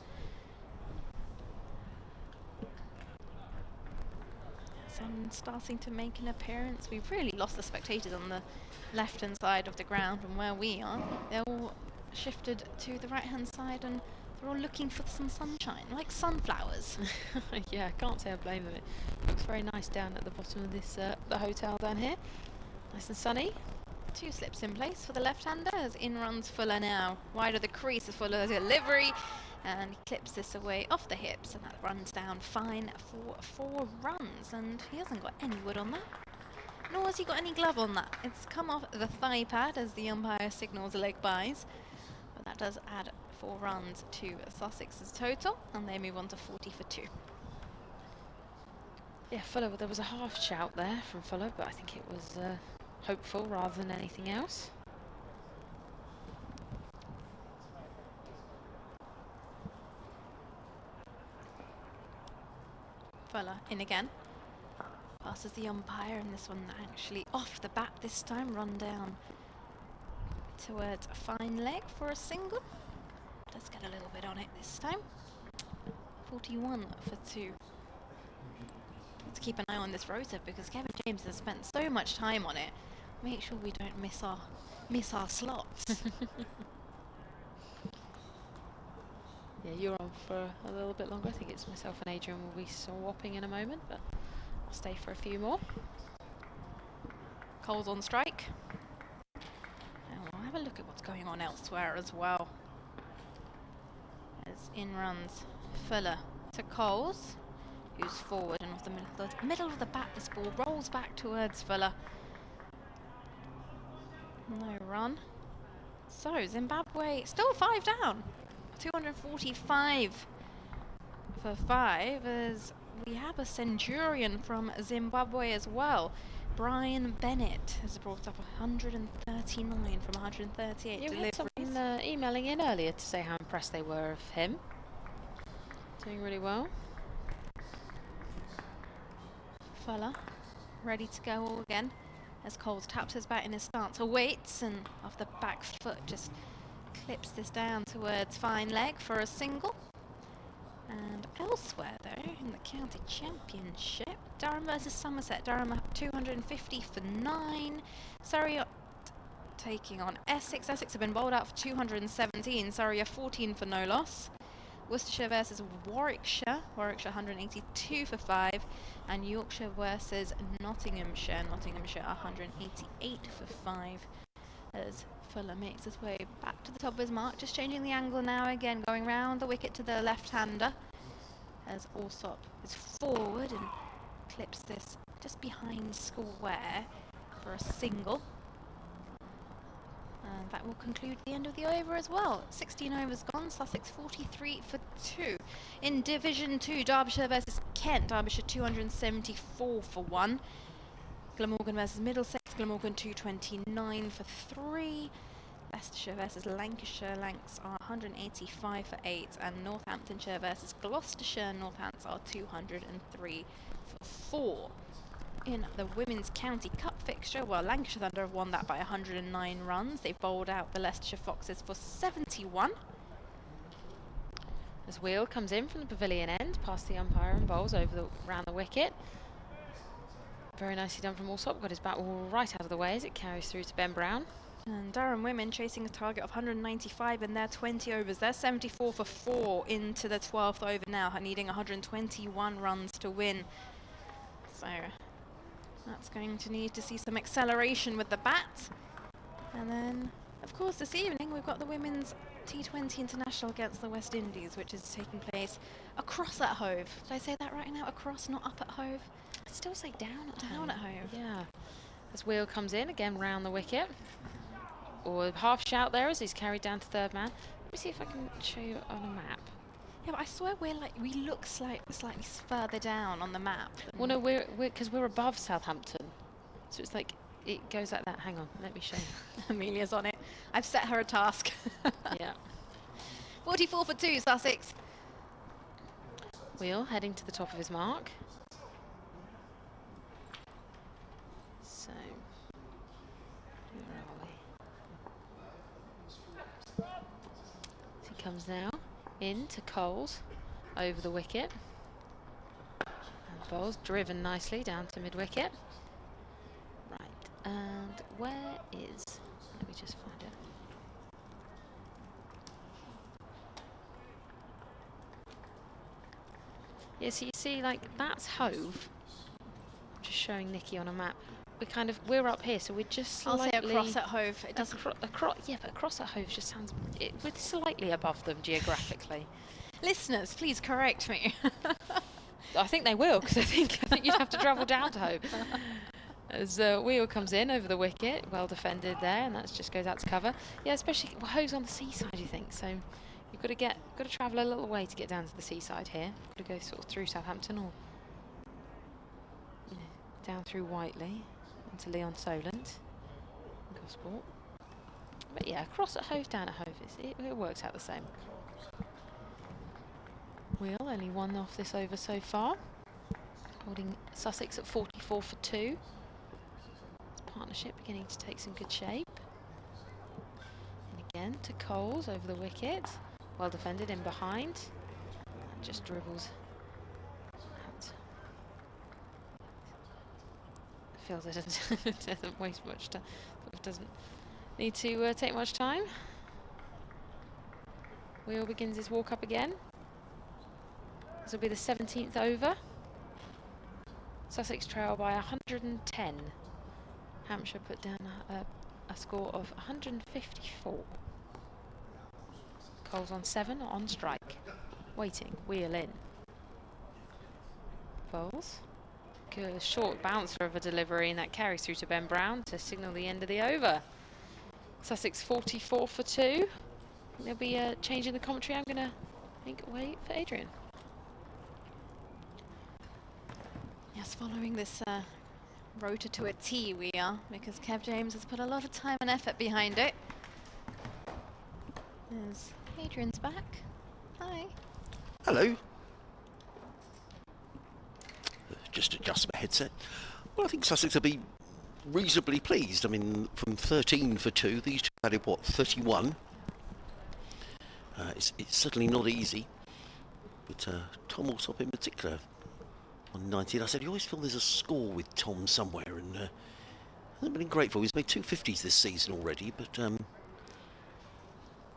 Sun starting to make an appearance. We've really lost the spectators on the left-hand side of the ground from where we are. They're all shifted to the right-hand side, and they're all looking for some sunshine, like sunflowers. Yeah, I can't say I blame them. It looks very nice down at the bottom of this the hotel down here. Nice and sunny. 2 slips in place for the left-hander as in runs Fuller now. Wide of the crease as Fuller delivery, and he clips this away off the hips, and that runs down fine for 4 runs, and he hasn't got any wood on that. Nor has he got any glove on that. It's come off the thigh pad as the umpire signals leg byes, but that does add 4 runs to Sussex's total, and they move on to 40 for 2. Yeah, Fuller, there was a half shout there from Fuller, but I think it was hopeful rather than anything else. Fuller in again. Passes the umpire, and this one actually off the bat this time, run down towards a fine leg for a single. Let's get a little bit on it this time. 41 for 2. Let's keep an eye on this rota because Kevin James has spent so much time on it. Make sure we don't miss our slots. Yeah, you're on for a little bit longer. I think it's myself and Adrian will be swapping in a moment, but I'll stay for a few more. Cole's on strike. And we'll have a look at what's going on elsewhere as well. As in runs Fuller to Coles, who's forward and off the middle of the bat. This ball rolls back towards Fuller. No run. So Zimbabwe still 5 down. 245 for 5 as we have a Centurion from Zimbabwe as well. Brian Bennett has brought up 139 from 138 Yeah, we had deliveries. someone emailing in earlier to say how impressed they were of him. Doing really well. Fuller ready to go all again as Coles taps his bat in his stance, awaits and off the back foot just clips this down towards fine leg for a single. And elsewhere though, in the county championship, Durham versus Somerset. Durham 250 for 9. Surrey taking on Essex. Essex have been bowled out for 217. Surrey are 14 for no loss. Worcestershire versus Warwickshire. Warwickshire 182 for 5. And Yorkshire versus Nottinghamshire. Nottinghamshire 188 for 5. As Fuller makes his way back to the top of his mark, just changing the angle now again, going round the wicket to the left-hander as Alsop is forward and clips this just behind square for a single. And that will conclude the end of the over as well. 16 overs gone, Sussex 43 for 2. In Division 2, Derbyshire versus Kent, Derbyshire 274 for 1. Glamorgan versus Middlesex, Glamorgan 229 for 3. Leicestershire versus Lancashire, Lancs are 185 for 8. And Northamptonshire versus Gloucestershire, Northants are 203 for 4. In the Women's County Cup fixture, well, Lancashire Thunder have won that by 109 runs. They've bowled out the Leicestershire Foxes for 71. As Wheel comes in from the pavilion end, past the umpire and bowls round the wicket. Very nicely done from Alsop, got his bat all right out of the way as it carries through to Ben Brown. And Durham women chasing a target of 195 in their 20 overs. They're 74 for 4 into the 12th over now, needing 121 runs to win. So that's going to need to see some acceleration with the bat. And then, of course, this evening we've got the Women's T20 International against the West Indies, which is taking place across at Hove. Did I say that right now? Across, not up at Hove? I'd still say down at Down at Hove. Yeah. As Wheel comes in, again round the wicket. Or half shout there as he's carried down to third man. Let me see if I can show you on a map. Yeah, but I swear we look slightly further down on the map. Well, no, because we're above Southampton. So it's like, it goes like that. Hang on, let me show you. Amelia's on it. I've set her a task. Yeah. 44 for 2, Sussex. Wheel heading to the top of his mark. So, where are we? So he comes now into Coles over the wicket. And bowls driven nicely down to mid-wicket. Right, and where is... Let me just find it. Yeah, so you see, like, that's Hove. Just showing Nikki on a map. We're up here, so we're just slightly... I'll say across at Hove. It doesn't... yeah, but across at Hove just sounds... we're slightly above them geographically. Listeners, please correct me. I think they will, because I think you'd have to travel down to Hove. As Wheel comes in over the wicket, well defended there, and that just goes out to cover. Yeah, especially Hove's on the seaside, you think, so you've got to travel a little way to get down to the seaside here. Got to go sort of through Southampton or Down through Whiteley into Leon Solent. Gosport. But yeah, across at Hove, down at Hove, it works out the same. Wheel only one off this over so far. Holding Sussex at 44 for 2. Partnership beginning to take some good shape. And again to Coles over the wicket. Well defended in behind. And just dribbles out. Feels it doesn't waste much time. It doesn't need to take much time. Wheel begins his walk up again. This will be the 17th over. Sussex trail by 110. Hampshire put down a score of 154. Coles on 7, on strike. Waiting, Wheel in. Bowles. Good short bouncer of a delivery, and that carries through to Ben Brown to signal the end of the over. Sussex 44 for 2. There'll be a change in the commentary. I'm going to wait for Adrian. Yes, following this rota to a T we are, because Kev James has put a lot of time and effort behind it. There's Adrian's back. Hi. Hello. Just adjust my headset. Well, I think Sussex will be reasonably pleased. I mean, from 13 for 2, these two added, what, 31? It's certainly not easy. But Tom Alsop in particular, on 19, I said, you always feel there's a score with Tom somewhere, and hasn't been grateful. He's made 2 50s this season already, but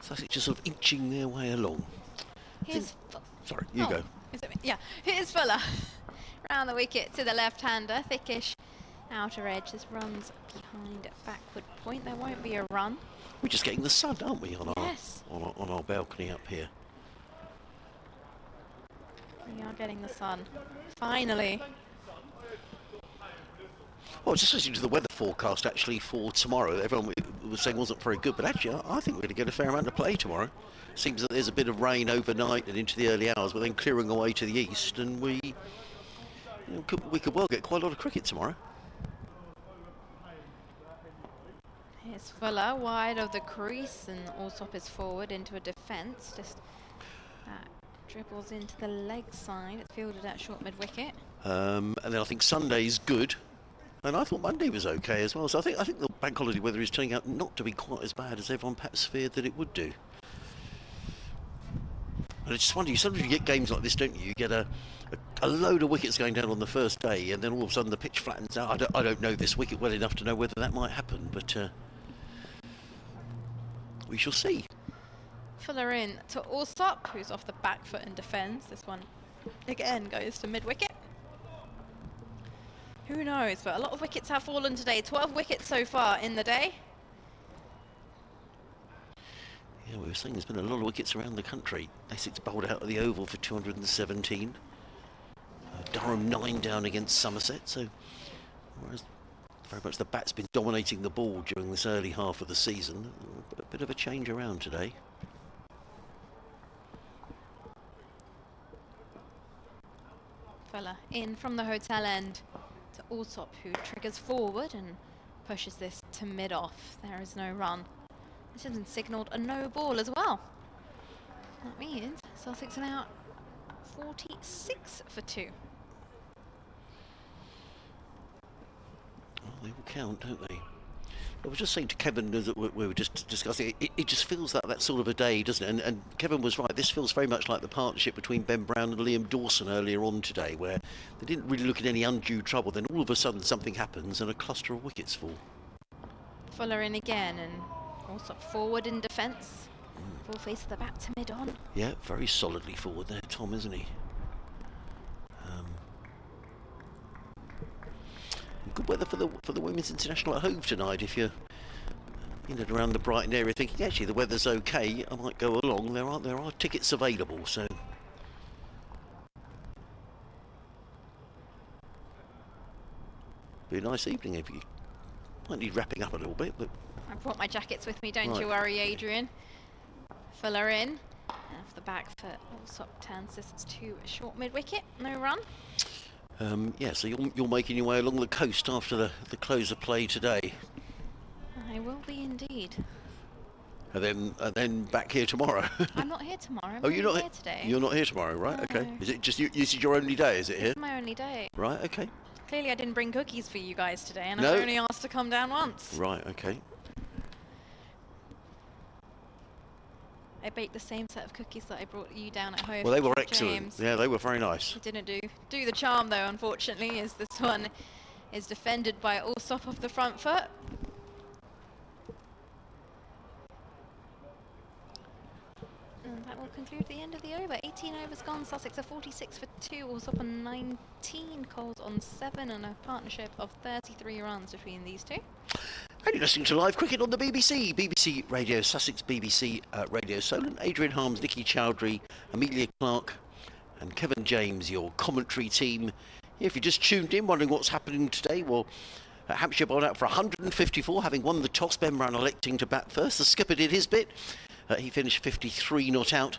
Sussex just sort of inching their way along. Sorry, you go. Is it me? Yeah, here's Fuller. Round the wicket to the left-hander, thickish outer edge. This runs behind backward point. There won't be a run. We're just getting the sun, aren't we, on Yes. on our balcony up here? We are getting the sun. Finally. Well, just listening to the weather forecast actually for tomorrow, everyone was saying wasn't very good, but actually I think we're going to get a fair amount of play tomorrow. Seems that there's a bit of rain overnight and into the early hours, but then clearing away to the east, and we could well get quite a lot of cricket tomorrow. Here's Fuller wide of the crease, and Alsop is forward into a defence. Just that dribbles into the leg side. It's fielded at short mid-wicket. And then I think Sunday's good, and I thought Monday was okay as well. So I think the bank holiday weather is turning out not to be quite as bad as everyone perhaps feared that it would do. And I just wonder, sometimes you get games like this, don't you? You get a load of wickets going down on the first day, and then all of a sudden the pitch flattens out. I don't know this wicket well enough to know whether that might happen, but we shall see. Fuller in to Alsop, who's off the back foot and defends. This one again goes to mid-wicket. Who knows, but a lot of wickets have fallen today. 12 wickets so far in the day. Yeah, we were saying there's been a lot of wickets around the country. Essex bowled out of the Oval for 217. Durham 9 down against Somerset. So, whereas very much the bat's been dominating the ball during this early half of the season, a bit of a change around today. Fuller in from the hotel end to Alsop, who triggers forward and pushes this to mid-off. There is no run. This has been signalled a no ball as well. That means Sussex are now 46 for 2. Well, they will count, don't they? I was just saying to Kevin that we were just discussing, it just feels like that sort of a day, doesn't it? And Kevin was right, this feels very much like the partnership between Ben Brown and Liam Dawson earlier on today, where they didn't really look at any undue trouble, then all of a sudden something happens and a cluster of wickets fall. Fuller in again, and Alsop forward in defence. Full face of the bat to mid-on. Yeah, very solidly forward there, Tom, isn't he? Good weather for the Women's International at Hove tonight. If you're in and around the Brighton area thinking, actually, the weather's okay, I might go along, there are tickets available, so... Be a nice evening if you... Might need wrapping up a little bit, but... I brought my jackets with me, don't Right. you worry, Adrian. Fuller in. And off the back foot, Alsop turns this to a short mid-wicket, no run. Yeah, so you're making your way along the coast after the close of play today. I will be indeed. And then back here tomorrow. I'm not here tomorrow. I'm Oh, you're not here today. You're not here tomorrow, right? No. Okay. Is it just this is your only day? Is it here? It's my only day. Right. Okay. Clearly, I didn't bring cookies for you guys today, and No. I'm only asked to come down once. Right. Okay. I baked the same set of cookies that I brought you down at home. Well, they were for excellent. James. Yeah, they were very nice. It didn't do the charm though, unfortunately, as this one is defended by Allsop off the front foot. And that will conclude the end of the over. 18 overs gone. Sussex are 46 for 2. Allsop on 19. Coles on 7, and a partnership of 33 runs between these two. And you're listening to live cricket on the BBC. BBC Radio Sussex, BBC Radio Solent. Adrian Harms, Nikki Chowdhury, Amelia Clark and Kevin James, your commentary team. If you just tuned in, wondering what's happening today, well, Hampshire bowled out for 154, having won the toss. Ben Brown electing to bat first. The skipper did his bit. He finished 53 not out.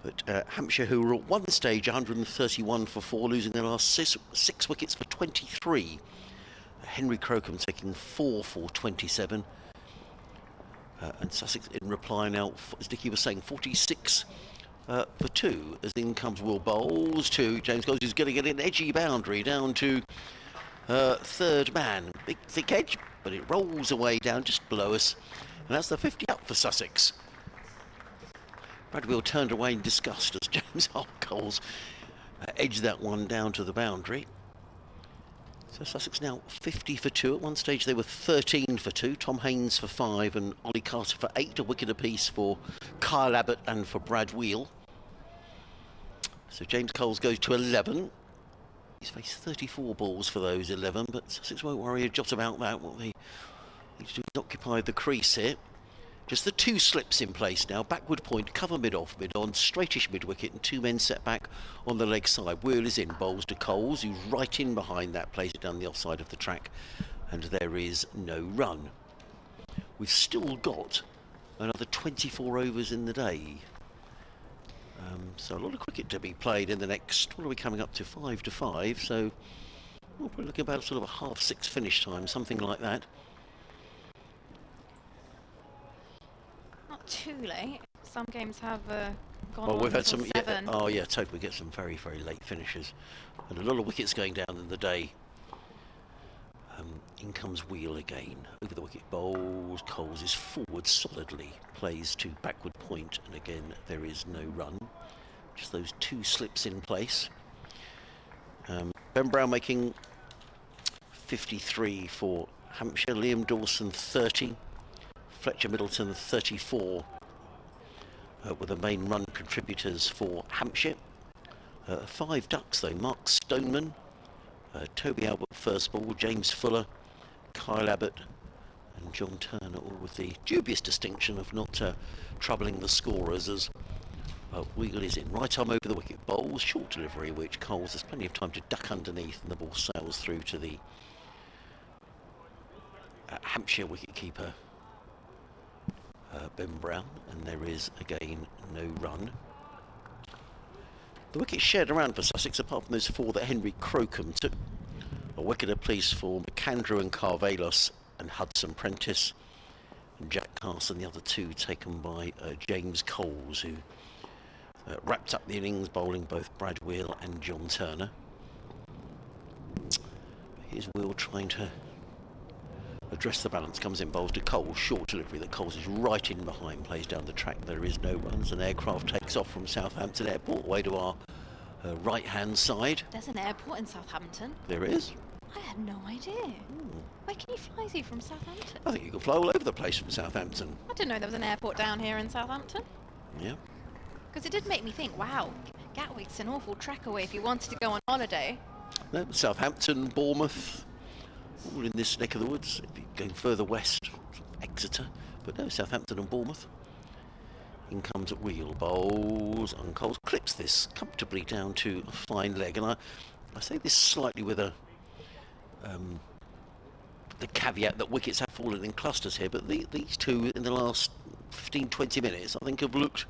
But Hampshire, who were at one stage 131 for 4, losing their last six wickets for 23. Henry Crocombe taking 4 for 27. And Sussex in reply now, as Dickie was saying, 46 for 2. As in comes Will Bowles to James Coles, who's going to get an edgy boundary down to third man. Big thick edge, but it rolls away down just below us. And that's the 50 up for Sussex. Bradwell turned away in disgust as James Coles edged that one down to the boundary. So Sussex now 50 for 2. At one stage they were 13 for 2. Tom Haynes for 5 and Ollie Carter for 8. A wicket apiece for Kyle Abbott and for Brad Wheel. So James Coles goes to 11. He's faced 34 balls for those 11, but Sussex won't worry a jot about that. What they need to do is occupy the crease here. Just the 2 slips in place now. Backward point, cover mid-off, mid-on, straightish mid-wicket, and 2 men set back on the leg side. Wheel is in, bowls to Coles, who's right in behind that, plays it down the offside of the track, and there is no run. We've still got another 24 overs in the day. So a lot of cricket to be played in the next, what are we coming up to, 5 to 5, so we're looking about sort of a 6:30 finish time, something like that. Too late. Some games have gone Well, on we've had until some. 7. Yeah, oh yeah, totally. We get some very, very late finishes, and a lot of wickets going down in the day. In comes Wheel again over the wicket. Bowls. Coles is forward solidly. Plays to backward point, and again there is no run. Just those 2 slips in place. Ben Brown making 53 for Hampshire. Liam Dawson 30. Fletcher Middleton 34 were the main run contributors for Hampshire. 5 ducks though. Mark Stoneman, Toby Albert first ball, James Fuller, Kyle Abbott and John Turner, all with the dubious distinction of not troubling the scorers as Wheel is in. Right arm over the wicket. Bowls, short delivery which Coles has plenty of time to duck underneath, and the ball sails through to the Hampshire wicketkeeper Ben Brown, and there is again no run. The wickets shared around for Sussex, apart from those 4 that Henry Crocombe took. A wicket apiece for McAndrew and Carvelos and Hudson Prentice, and Jack Carson, the other 2 taken by James Coles, who wrapped up the innings bowling both Brad Wheel and John Turner. Here's Wheel trying to address the balance, comes in, bowls to Coles, short delivery that Coles is right in behind, plays down the track, there is no runs. An aircraft takes off from Southampton Airport away to our right hand side. There's an airport in Southampton. There is. I had no idea. Where can you fly to from Southampton? I think you can fly all over the place from Southampton. I didn't know there was an airport down here in Southampton. Yeah. Because it did make me think, wow, Gatwick's an awful trek away if you wanted to go on holiday. No, Southampton, Bournemouth, all in this neck of the woods. If you're going further west, Exeter, but no, Southampton and Bournemouth. In comes at Wheel, bowls, and Coles clips this comfortably down to a fine leg. And I say this slightly with a the caveat that wickets have fallen in clusters here, but these 2 in the last 15-20 minutes I think have looked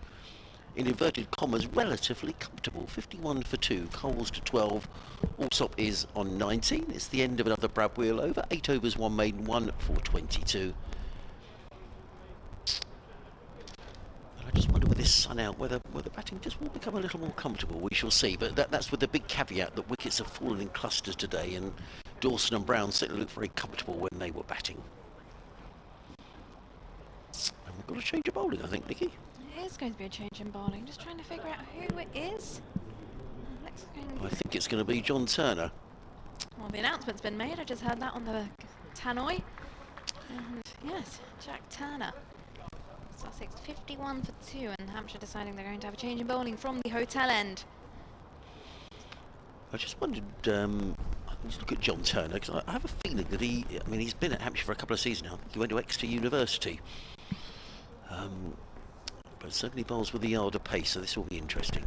in inverted commas, relatively comfortable. 51 for 2, Coles to 12. Allsop is on 19. It's the end of another Brad Wheel over. 8 overs, 1 maiden, 1 for 22. And I just wonder with this sun out whether batting just will become a little more comfortable. We shall see. But that's with the big caveat that wickets have fallen in clusters today, and Dawson and Brown certainly looked very comfortable when they were batting. And we've got a change of bowling, I think, Nikki. It is going to be a change in bowling. Just trying to figure out who it is. I think it's going to be John Turner. Well, the announcement's been made. I just heard that on the tannoy. And yes, Jack Turner. Sussex 51 for 2, and Hampshire deciding they're going to have a change in bowling from the hotel end. I just wondered, just look at John Turner, because I have a feeling that he's been at Hampshire for a couple of seasons now. I think he went to Exeter University. But certainly bowls with a yard of pace, so this will be interesting.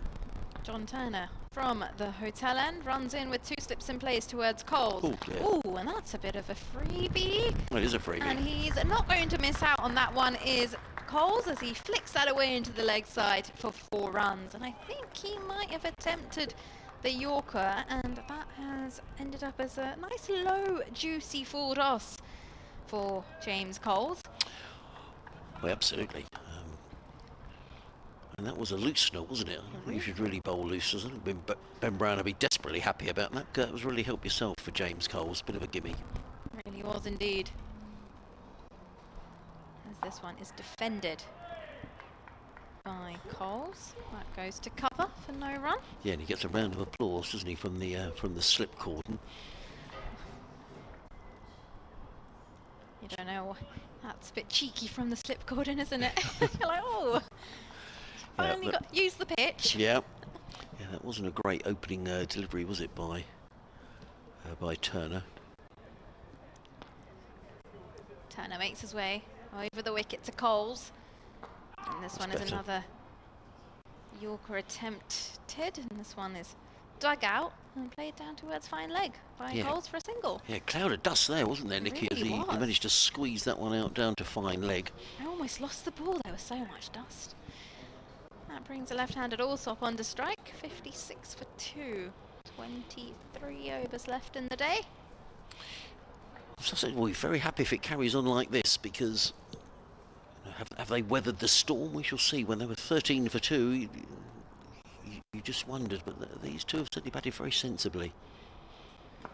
John Turner from the hotel end runs in with 2 slips in place towards Coles. All clear. Ooh, and that's a bit of a freebie. Well, it is a freebie. And he's not going to miss out on that one, is Coles, as he flicks that away into the leg side for 4 runs. And I think he might have attempted the Yorker, and that has ended up as a nice low juicy full toss for James Coles. Well, absolutely. And that was a loosener, wasn't it? You should really bowl loosers. I think Ben Brown would be desperately happy about that. That was really help yourself for James Coles. Bit of a gimme. Really was indeed. As this one is defended by Coles. That goes to cover for no run. Yeah, and he gets a round of applause, doesn't he, from the slip cordon. You don't know, that's a bit cheeky from the slip cordon, isn't it? You're like, oh, finally yeah, got use the pitch. Yeah, that wasn't a great opening delivery, was it, by Turner? Turner makes his way over the wicket to Coles. And this one is another Yorker attempted, and this one is dug out and played down towards fine leg by Coles for a single. Yeah, cloud of dust there, wasn't there, Nicky, Really as he managed to squeeze that one out down to fine leg. I almost lost the ball, there was so much dust. That brings a left-handed Allsop on to strike, 56 for 2. 23 overs left in the day. Sussex will be very happy if it carries on like this, because have they weathered the storm? We shall see. When they were 13 for 2, you just wondered, but these two have certainly batted very sensibly. 2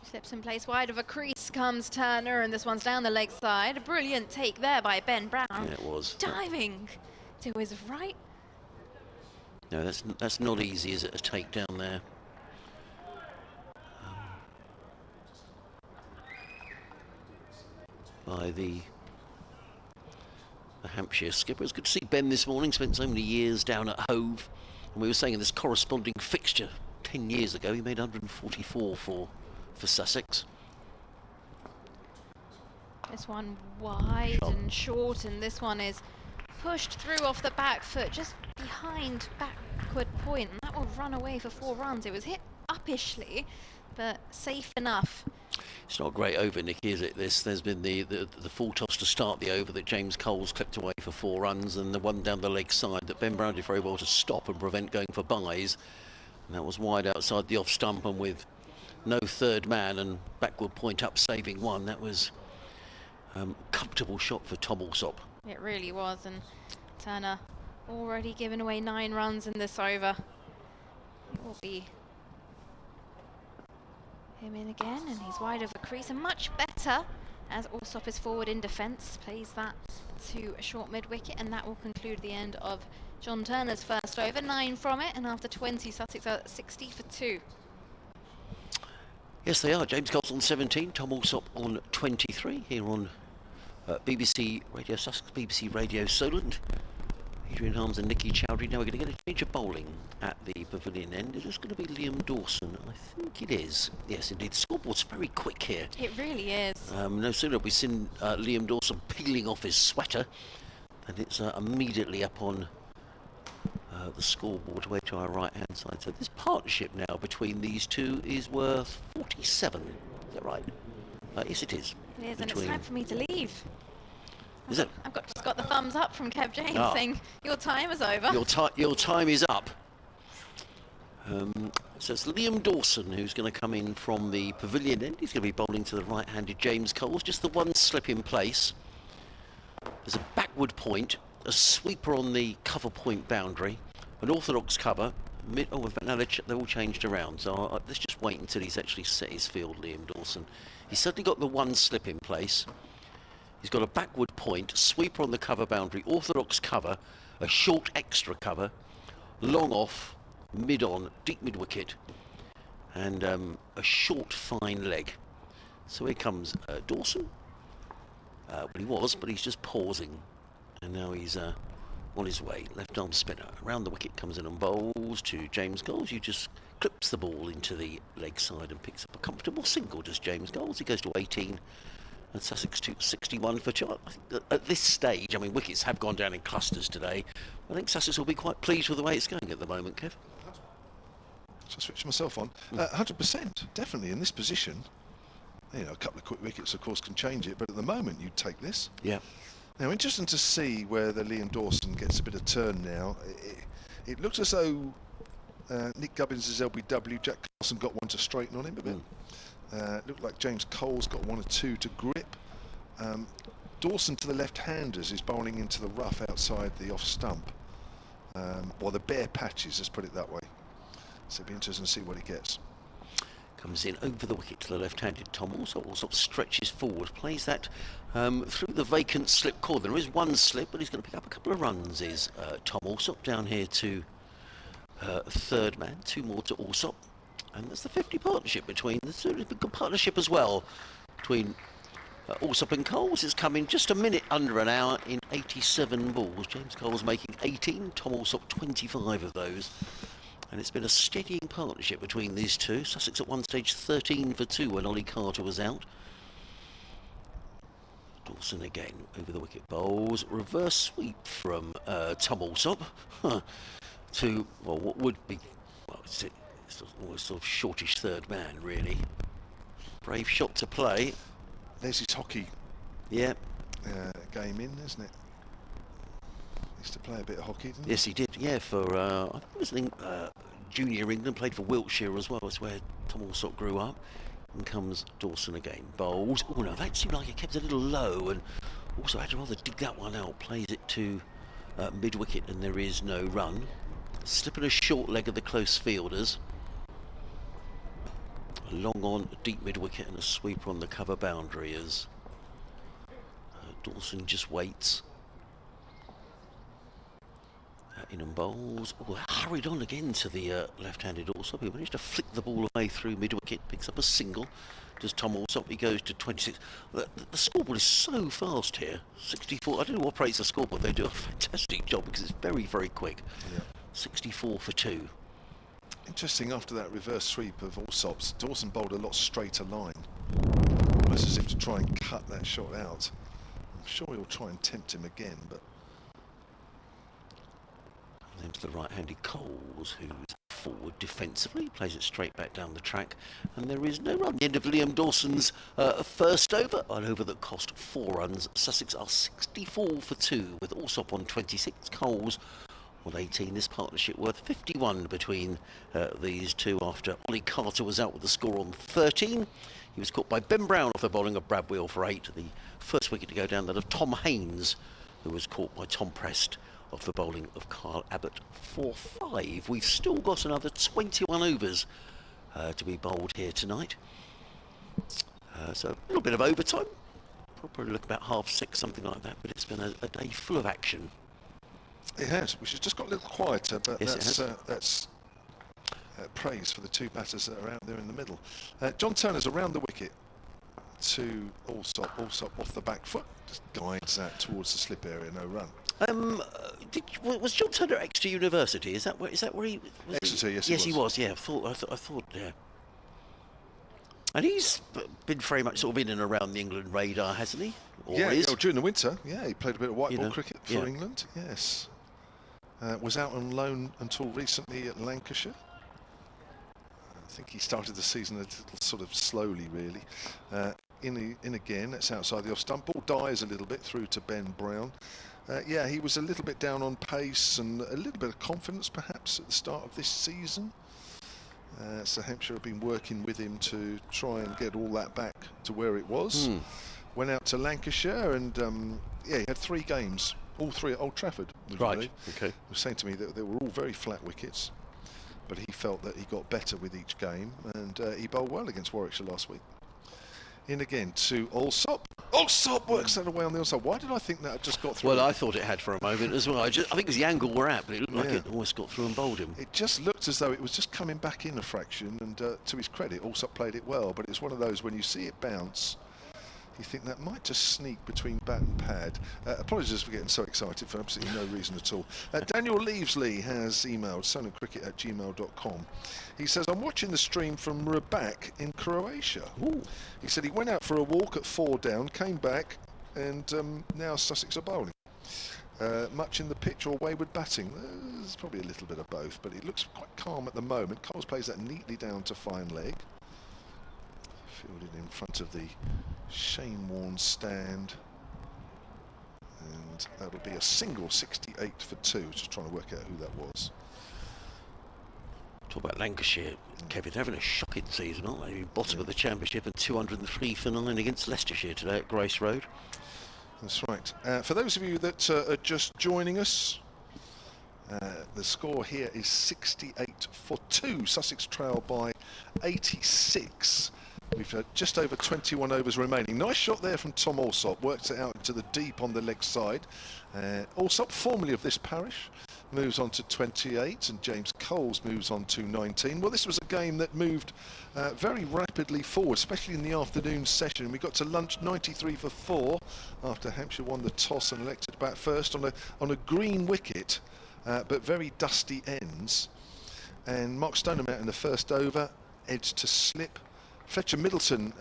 slips in place wide of a crease comes Turner, and this one's down the leg side. A brilliant take there by Ben Brown. Yeah, it was. Diving to his right. No, that's not easy, is it, a take down there? By the Hampshire skipper. It's good to see Ben this morning. Spent so many years down at Hove, and we were saying in this corresponding fixture 10 years ago he made 144 for Sussex. This one wide and short, and this one is pushed through off the back foot, just behind backward point, and that will run away for 4 runs. It was hit uppishly, but safe enough. It's not a great over, Nicky, is it? There's been the full toss to start the over that James Coles clipped away for 4 runs, and the one down the leg side that Ben Brown did very well to stop and prevent going for byes. And that was wide outside the off stump, and with no third man and backward point up saving one, that was comfortable shot for Tom Allsop. It really was, and Turner already given away 9 runs in this over. It will be him in again, and he's wide of the crease, and much better as Allsop is forward in defence, plays that to a short mid-wicket, and that will conclude the end of John Turner's first over. 9 from it, and after 20, Sussex are at 60 for 2. Yes, they are. James Coles on 17, Tom Allsop on 23, here on BBC Radio Sussex, BBC Radio Solent. Adrian Harms and Nicky Chowdhury. Now we're going to get a change of bowling at the pavilion end. Is this going to be Liam Dawson? I think it is. Yes, indeed. The scoreboard's very quick here. It really is. No sooner have we seen Liam Dawson peeling off his sweater than it's immediately up on the scoreboard way to our right-hand side. So this partnership now between these two is worth 47. Is that right? Yes, it is. It is, and it's time for me to leave. Is it? I've just got the thumbs up from Kev James saying your time is over. Your time is up. So it's Liam Dawson who's going to come in from the pavilion end. He's going to be bowling to the right-handed James Coles. Just the one slip in place. There's a backward point, a sweeper on the cover point boundary, an orthodox cover. In fact, now they're all changed around. So let's just wait until he's actually set his field, Liam Dawson. He's certainly got the one slip in place. He's got a backward point, sweeper on the cover boundary, orthodox cover, a short extra cover, long off, mid on, deep mid wicket, and a short fine leg. So here comes Dawson. Well, he was, but he's just pausing, and now he's on his way. Left arm spinner around the wicket, comes in and bowls to James Coles. He just clips the ball into the leg side and picks up a comfortable single. Does James Coles? He goes to 18. And Sussex to 61 for 2. I think at this stage, I mean, wickets have gone down in clusters today. I think Sussex will be quite pleased with the way it's going at the moment, Kev. So I switched myself on. 100%, definitely in this position. You know, a couple of quick wickets, of course, can change it, but at the moment, you'd take this. Yeah. Now, interesting to see where the Liam Dawson gets a bit of turn now. It looks as though Nick Gubbins' LBW, Jack Carlson got one to straighten on him a bit. Looked like James Coles got one or two to grip. Dawson to the left-handers is bowling into the rough outside the off stump. Or the bare patches, let's put it that way. So it'll be interesting to see what he gets. Comes in over the wicket to the left-handed Tom also stretches forward, plays that through the vacant slip corner. There is one slip, but he's going to pick up a couple of runs, is Tom Alsop down here to third man, 2 more to Alsop. And that's the 50 partnership between the two. It's a good partnership as well between Alsop and Coles. It's come in just a minute under an hour in 87 balls. James Coles making 18, Tom Alsop 25 of those. And it's been a steadying partnership between these two. Sussex at one stage 13 for 2 when Ollie Carter was out. Dawson again over the wicket, bowls. Reverse sweep from Tom Alsop to, well, what would be, well, it's almost sort of shortish third man, really. Brave shot to play. There's his hockey game in, isn't it? Used to play a bit of hockey, didn't he? Yes, he did. Yeah, for I think it was in junior England. Played for Wiltshire as well. That's where Tom Alsop grew up. And comes Dawson again. Bowls. Oh no, that seemed like it kept a little low, and also had to rather dig that one out. Plays it to mid wicket, and there is no run. Slipping a short leg of the close fielders. A long on, deep mid wicket, and a sweeper on the cover boundary as Dawson just waits. In and bowls. Oh, hurried on again to the left-handed Alsop. He managed to flick the ball away through mid-wicket, picks up a single. Does Tom Alsop? He goes to 26. The scoreboard is so fast here. 64. I don't know who operates the scoreboard. They do a fantastic job because it's very, very quick. Yeah. 64 for 2. Interesting, after that reverse sweep of Alsop's, Dawson bowled a lot straighter line. Almost as if to try and cut that shot out. I'm sure he'll try and tempt him again, but... Then to the right-handed Coles, who's forward defensively, plays it straight back down the track, and there is no run. The end of Liam Dawson's first over, an over that cost 4 runs. Sussex are 64 for 2 with Alsop on 26, Coles on 18. This partnership worth 51 between these two after Ollie Carter was out with the score on 13. He was caught by Ben Brown off the bowling of Brad Wheel for 8. The first wicket to go down, that of Tom Haynes, who was caught by Tom Prest off the bowling of Carl Abbott for 5. We've still got another 21 overs to be bowled here tonight. So a little bit of overtime. Probably look about 6:30, something like that, but it's been a day full of action. It has, which has just got a little quieter, but yes, that's praise for the two batters that are out there in the middle. John Turner's around the wicket to Alsop off the back foot, just guides that towards the slip area, no run. Was John Turner at Exeter University? Is that where he was? Exeter, yes, yes, he was. Yeah, I thought, yeah. And he's been very much sort of in and around the England radar, hasn't he? Or yeah, during the winter, yeah, he played a bit of white ball cricket for England. Yes, was out on loan until recently at Lancashire. I think he started the season a little sort of slowly, really. in again. That's outside the off stump. Ball dies a little bit through to Ben Brown. Yeah, he was a little bit down on pace and a little bit of confidence perhaps at the start of this season. So Hampshire have been working with him to try and get all that back to where it was. Went out to Lancashire and yeah, he had 3 games, all 3 at Old Trafford. Right, okay. He was saying to me that they were all very flat wickets, but he felt that he got better with each game, and he bowled well against Warwickshire last week. In again to Allsop. Allsop works that away on the outside. Why did I think that had just got through? Well, I thought it had for a moment as well. I think it was the angle we're at, but it looked like Yeah. it almost got through and bowled him. It just looked as though it was just coming back in a fraction, and to his credit, Allsop played it well, but it's one of those when you see it bounce, you think that might just sneak between bat and pad. Apologies for getting so excited for absolutely no reason at all. Daniel Leavesley has emailed sonandcricket@gmail.com. He says, I'm watching the stream from Rabac in Croatia. Ooh. He said he went out for a walk at 4 down, came back, and now Sussex are bowling. Much in the pitch or wayward batting? There's probably a little bit of both, but it looks quite calm at the moment. Coles plays that neatly down to fine leg. Fielded in front of the Shane Warne stand, and that'll be a single 68 for 2. Just trying to work out who that was. Talk about Lancashire, Kevin, having a shocking season, aren't they? Bottom of the Championship and 203 for 9 against Leicestershire today at Grace Road. That's right. For those of you that are just joining us, the score here is 68 for 2. Sussex trail by 86. We've just over 21 overs remaining. Nice shot there from Tom Allsop. Works it out into the deep on the leg side. Allsop, formerly of this parish, moves on to 28, and James Coles moves on to 19. Well, this was a game that moved very rapidly forward, especially in the afternoon session. We got to lunch 93 for 4 after Hampshire won the toss and elected to bat first on a green wicket, but very dusty ends. And Mark Stoneham out in the first over, edged to slip. Fletcher Middleton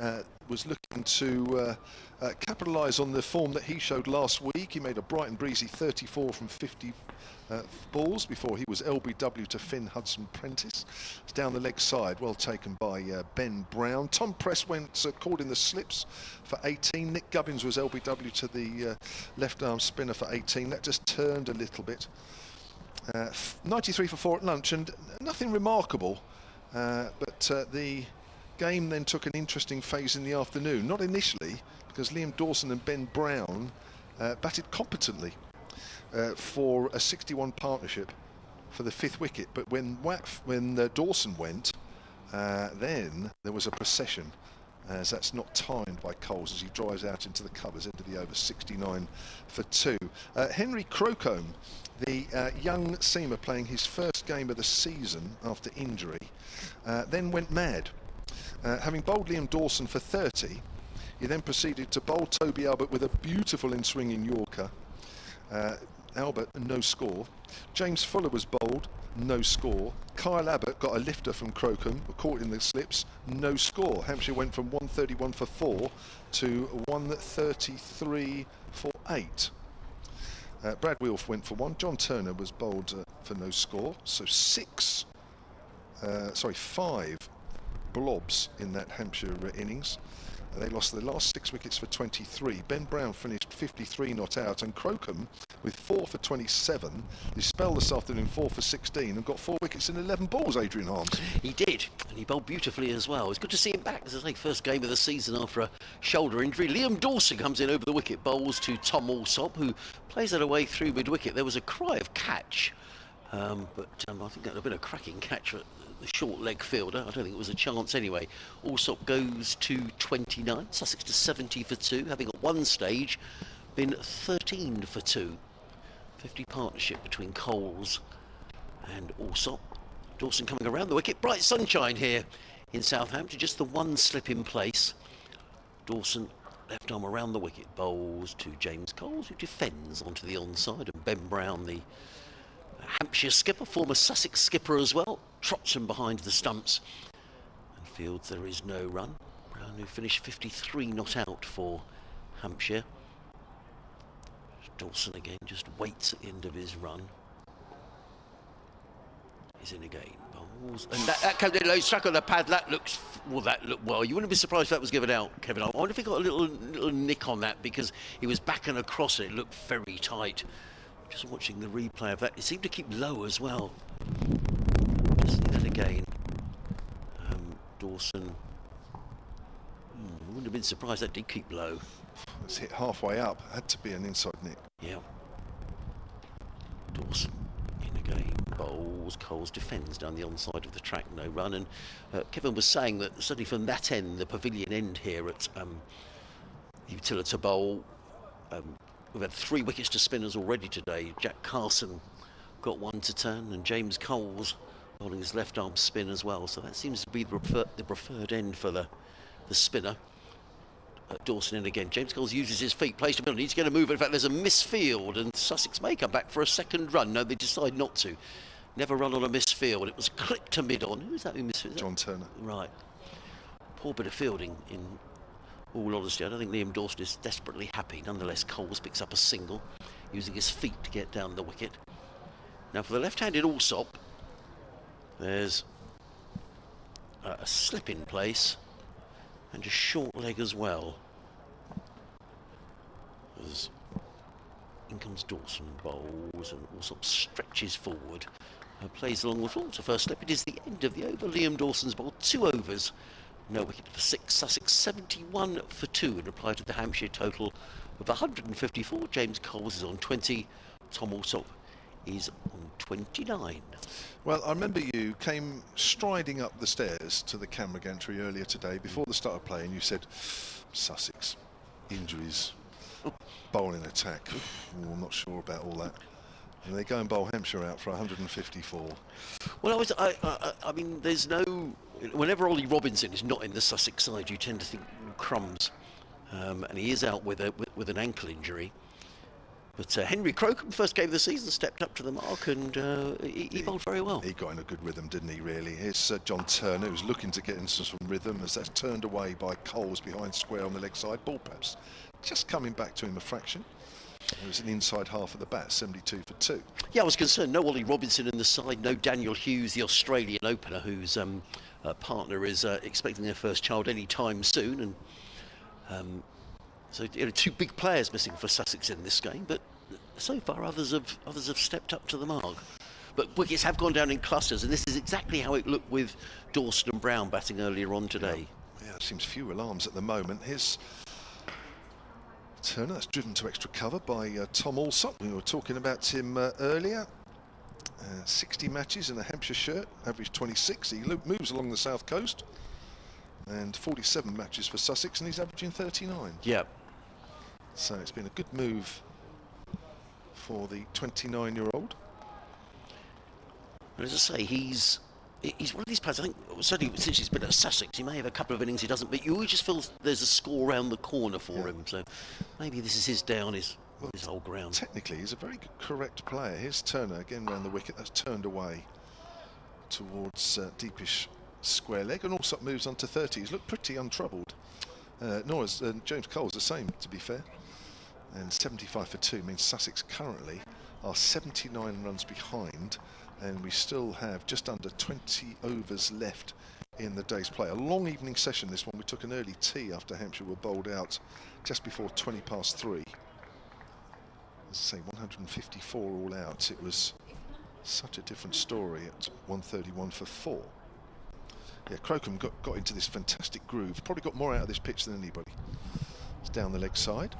was looking to capitalise on the form that he showed last week. He made a bright and breezy 34 from 50 balls before he was LBW to Finn Hudson-Prentice. It's down the leg side, well taken by Ben Brown. Tom Press went called in the slips for 18. Nick Gubbins was LBW to the left arm spinner for 18. That just turned a little bit. 93 for 4 at lunch, and nothing remarkable, but the game then took an interesting phase in the afternoon. Not initially, because Liam Dawson and Ben Brown batted competently for a 61 partnership for the 5th wicket. But when Dawson went, then there was a procession, as that's not timed by Coles as he drives out into the covers into the over 69 for 2. Henry Crocombe, the young seamer playing his first game of the season after injury, then went mad. Having bowled Liam Dawson for 30, he then proceeded to bowl Toby Albert with a beautiful in-swinging Yorker. Albert, no score. James Fuller was bowled, no score. Kyle Abbott got a lifter from Crocombe, caught in the slips, no score. Hampshire went from 131 for 4 to 133 for 8. Brad Wilf went for 1. John Turner was bowled for no score. So 5 blobs in that Hampshire innings. They lost their last 6 wickets for 23. Ben Brown finished 53 not out, and Crocombe with 4 for 27. He spelled this afternoon 4 for 16 and got 4 wickets in 11 balls, Adrian Harms. He did, and he bowled beautifully as well. It's good to see him back. As I say, first game of the season after a shoulder injury. Liam Dawson comes in over the wicket, bowls to Tom Allsop, who plays it away through mid-wicket. There was a cry of catch, but I think that would have been a cracking catch for the short leg fielder. I don't think it was a chance anyway. Allsop goes to 29, Sussex to 70 for 2, having at one stage been 13 for 2. 50 partnership between Coles and Allsop. Dawson coming around the wicket. Bright sunshine here in Southampton, just the one slip in place. Dawson left arm around the wicket, bowls to James Coles, who defends onto the onside, and Ben Brown, the Hampshire skipper, former Sussex skipper as well, trots from behind the stumps and fields. There is no run. Brown, who finished 53 not out for Hampshire. Dawson again just waits at the end of his run. is in again. Bowls. And that came in low, struck on the pad. That looks, well, that looked well. You wouldn't be surprised if that was given out, Kevin. I wonder if he got a little nick on that because he was backing across it. It looked very tight. Just watching the replay of that, it seemed to keep low as well. Just see that again. Dawson. I wouldn't have been surprised that did keep low. It's hit halfway up. Had to be an inside nick. Yeah. Dawson in again. Bowls. Coles defends down the onside of the track. No run. And Kevin was saying that certainly from that end, the pavilion end here at Utilita Bowl, we've had 3 wickets to spinners already today. Jack Carson got 1 to turn, and James Coles holding his left arm spin as well. So that seems to be the preferred end for the spinner. Dawson in again. James Coles uses his feet, plays to middle, needs to get a move. In fact, there's a misfield, and Sussex may come back for a second run. No, they decide not to. Never run on a misfield. It was clipped to mid-on. Who's that who misfield? John Turner. Right. Poor bit of fielding, in all honesty. I don't think Liam Dawson is desperately happy. Nonetheless, Coles picks up a single, using his feet to get down the wicket. Now, for the left-handed Allsop, there's a slip in place and a short leg as well. As in comes Dawson, bowls, and Allsop stretches forward and plays along the floor to first slip. It is the end of the over. Liam Dawson's bowled 2 overs, no wicket for 6. Sussex 71 for 2 in reply to the Hampshire total of 154. James Coles is on 20. Tom Allsop is on 29. Well, I remember you came striding up the stairs to the camera gantry earlier today before the start of play, and you said, Sussex, injuries, bowling attack. Oh, I'm not sure about all that. And they go and bowl Hampshire out for 154. Well, I mean, there's no... Whenever Ollie Robinson is not in the Sussex side, you tend to think crumbs. And he is out with an ankle injury. But Henry Crocombe, first game of the season, stepped up to the mark, and he bowled very well. He got in a good rhythm, didn't he, really? Here's John Turner, who's looking to get into some rhythm, as that's turned away by Coles behind square on the leg side. Ball perhaps just coming back to him a fraction. It was an inside half of the bat, 72 for 2. Yeah, I was concerned. No Ollie Robinson in the side, no Daniel Hughes, the Australian opener, whose partner is expecting their first child any time soon. And so, you know, 2 big players missing for Sussex in this game, but so far others have stepped up to the mark. But wickets have gone down in clusters, and this is exactly how it looked with Dawson and Brown batting earlier on today. Yeah, it seems few alarms at the moment. Here's Turner, that's driven to extra cover by Tom Allsop. We were talking about him earlier. 60 matches in a Hampshire shirt, average 26. He moves along the south coast. And 47 matches for Sussex, and he's averaging 39. Yeah. So it's been a good move for the 29-year-old. And as I say, he's one of these players, I think, certainly since he's been at Sussex, he may have a couple of innings he doesn't, but you always just feel there's a score around the corner for him. So maybe this is his day on his whole ground. Technically, he's a very good, correct player. Here's Turner again round the wicket. That's turned away towards deepish square leg, and Allsop moves on to 30. He's looked pretty untroubled. Nor has James Coles the same, to be fair. And 75 for 2 means Sussex currently are 79 runs behind, and we still have just under 20 overs left in the day's play. A long evening session, this one. We took an early tea after Hampshire were bowled out just before 20 past 3. As I say, 154 all out. It was such a different story at 131 for 4. Yeah, Crocombe got into this fantastic groove. Probably got more out of this pitch than anybody. It's down the leg side.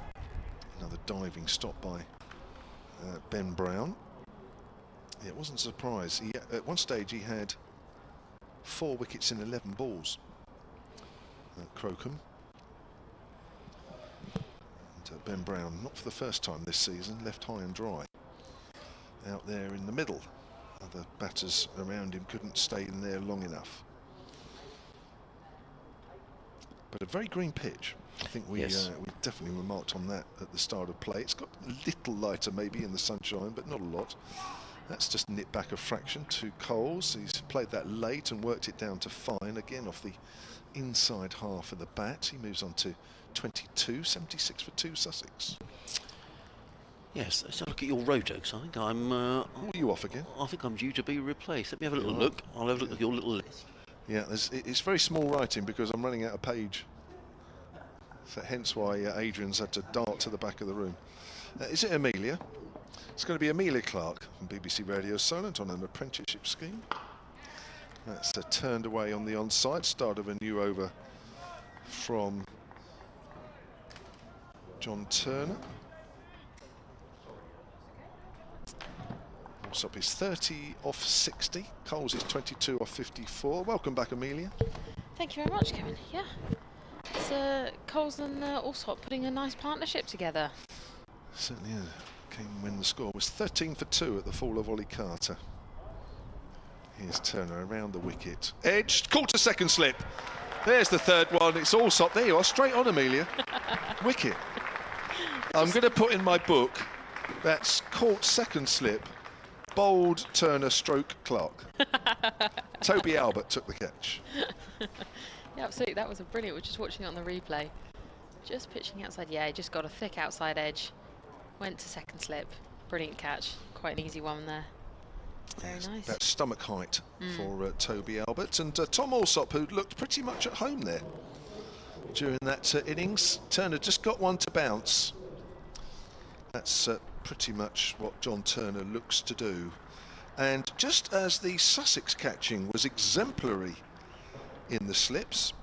Another diving stop by Ben Brown. Yeah, it wasn't a surprise. At one stage he had 4 wickets in 11 balls. Crocombe. And Ben Brown, not for the first time this season, left high and dry. Out there in the middle. Other batters around him couldn't stay in there long enough. But a very green pitch. I think we definitely remarked on that at the start of play. It's got a little lighter maybe in the sunshine, but not a lot. That's just nipped back a fraction to Coles. He's played that late and worked it down to fine, again off the inside half of the bat. He moves on to 22, 76 for 2 Sussex. Yes, let's have a look at your rotor, because I think I'm. Oh, you off again? I think I'm due to be replaced. Let me have a little You are. look. I'll have a look at your little list. Yeah, it's very small writing because I'm running out of page. So hence why Adrian's had to dart to the back of the room. Is it Amelia? It's going to be Amelia Clark from BBC Radio Silent on an apprenticeship scheme. That's turned away on the onside. Start of a new over from John Turner. Allsop is 30 off 60. Coles is 22 off 54. Welcome back, Amelia. Thank you very much, Kevin. Yeah, it's Coles and Allsop putting a nice partnership together. Certainly came when the score was 13 for 2 at the fall of Ollie Carter. Here's Turner around the wicket. Edged, caught a second slip. There's the third one. It's Allsop. There you are, straight on, Amelia. Wicket. I'm going to put in my book, that's caught second slip, bold Turner stroke Clark. Toby Albert took the catch. Yeah, absolutely. That was a brilliant. We're just watching it on the replay. Just pitching outside. Yeah, he just got a thick outside edge. Went to second slip. Brilliant catch. Quite an easy one there. Very nice. That's stomach height for Toby Albert. And Tom Allsop, who looked pretty much at home there during that innings. Turner just got one to bounce. That's pretty much what John Turner looks to do. And just as the Sussex catching was exemplary in the slips,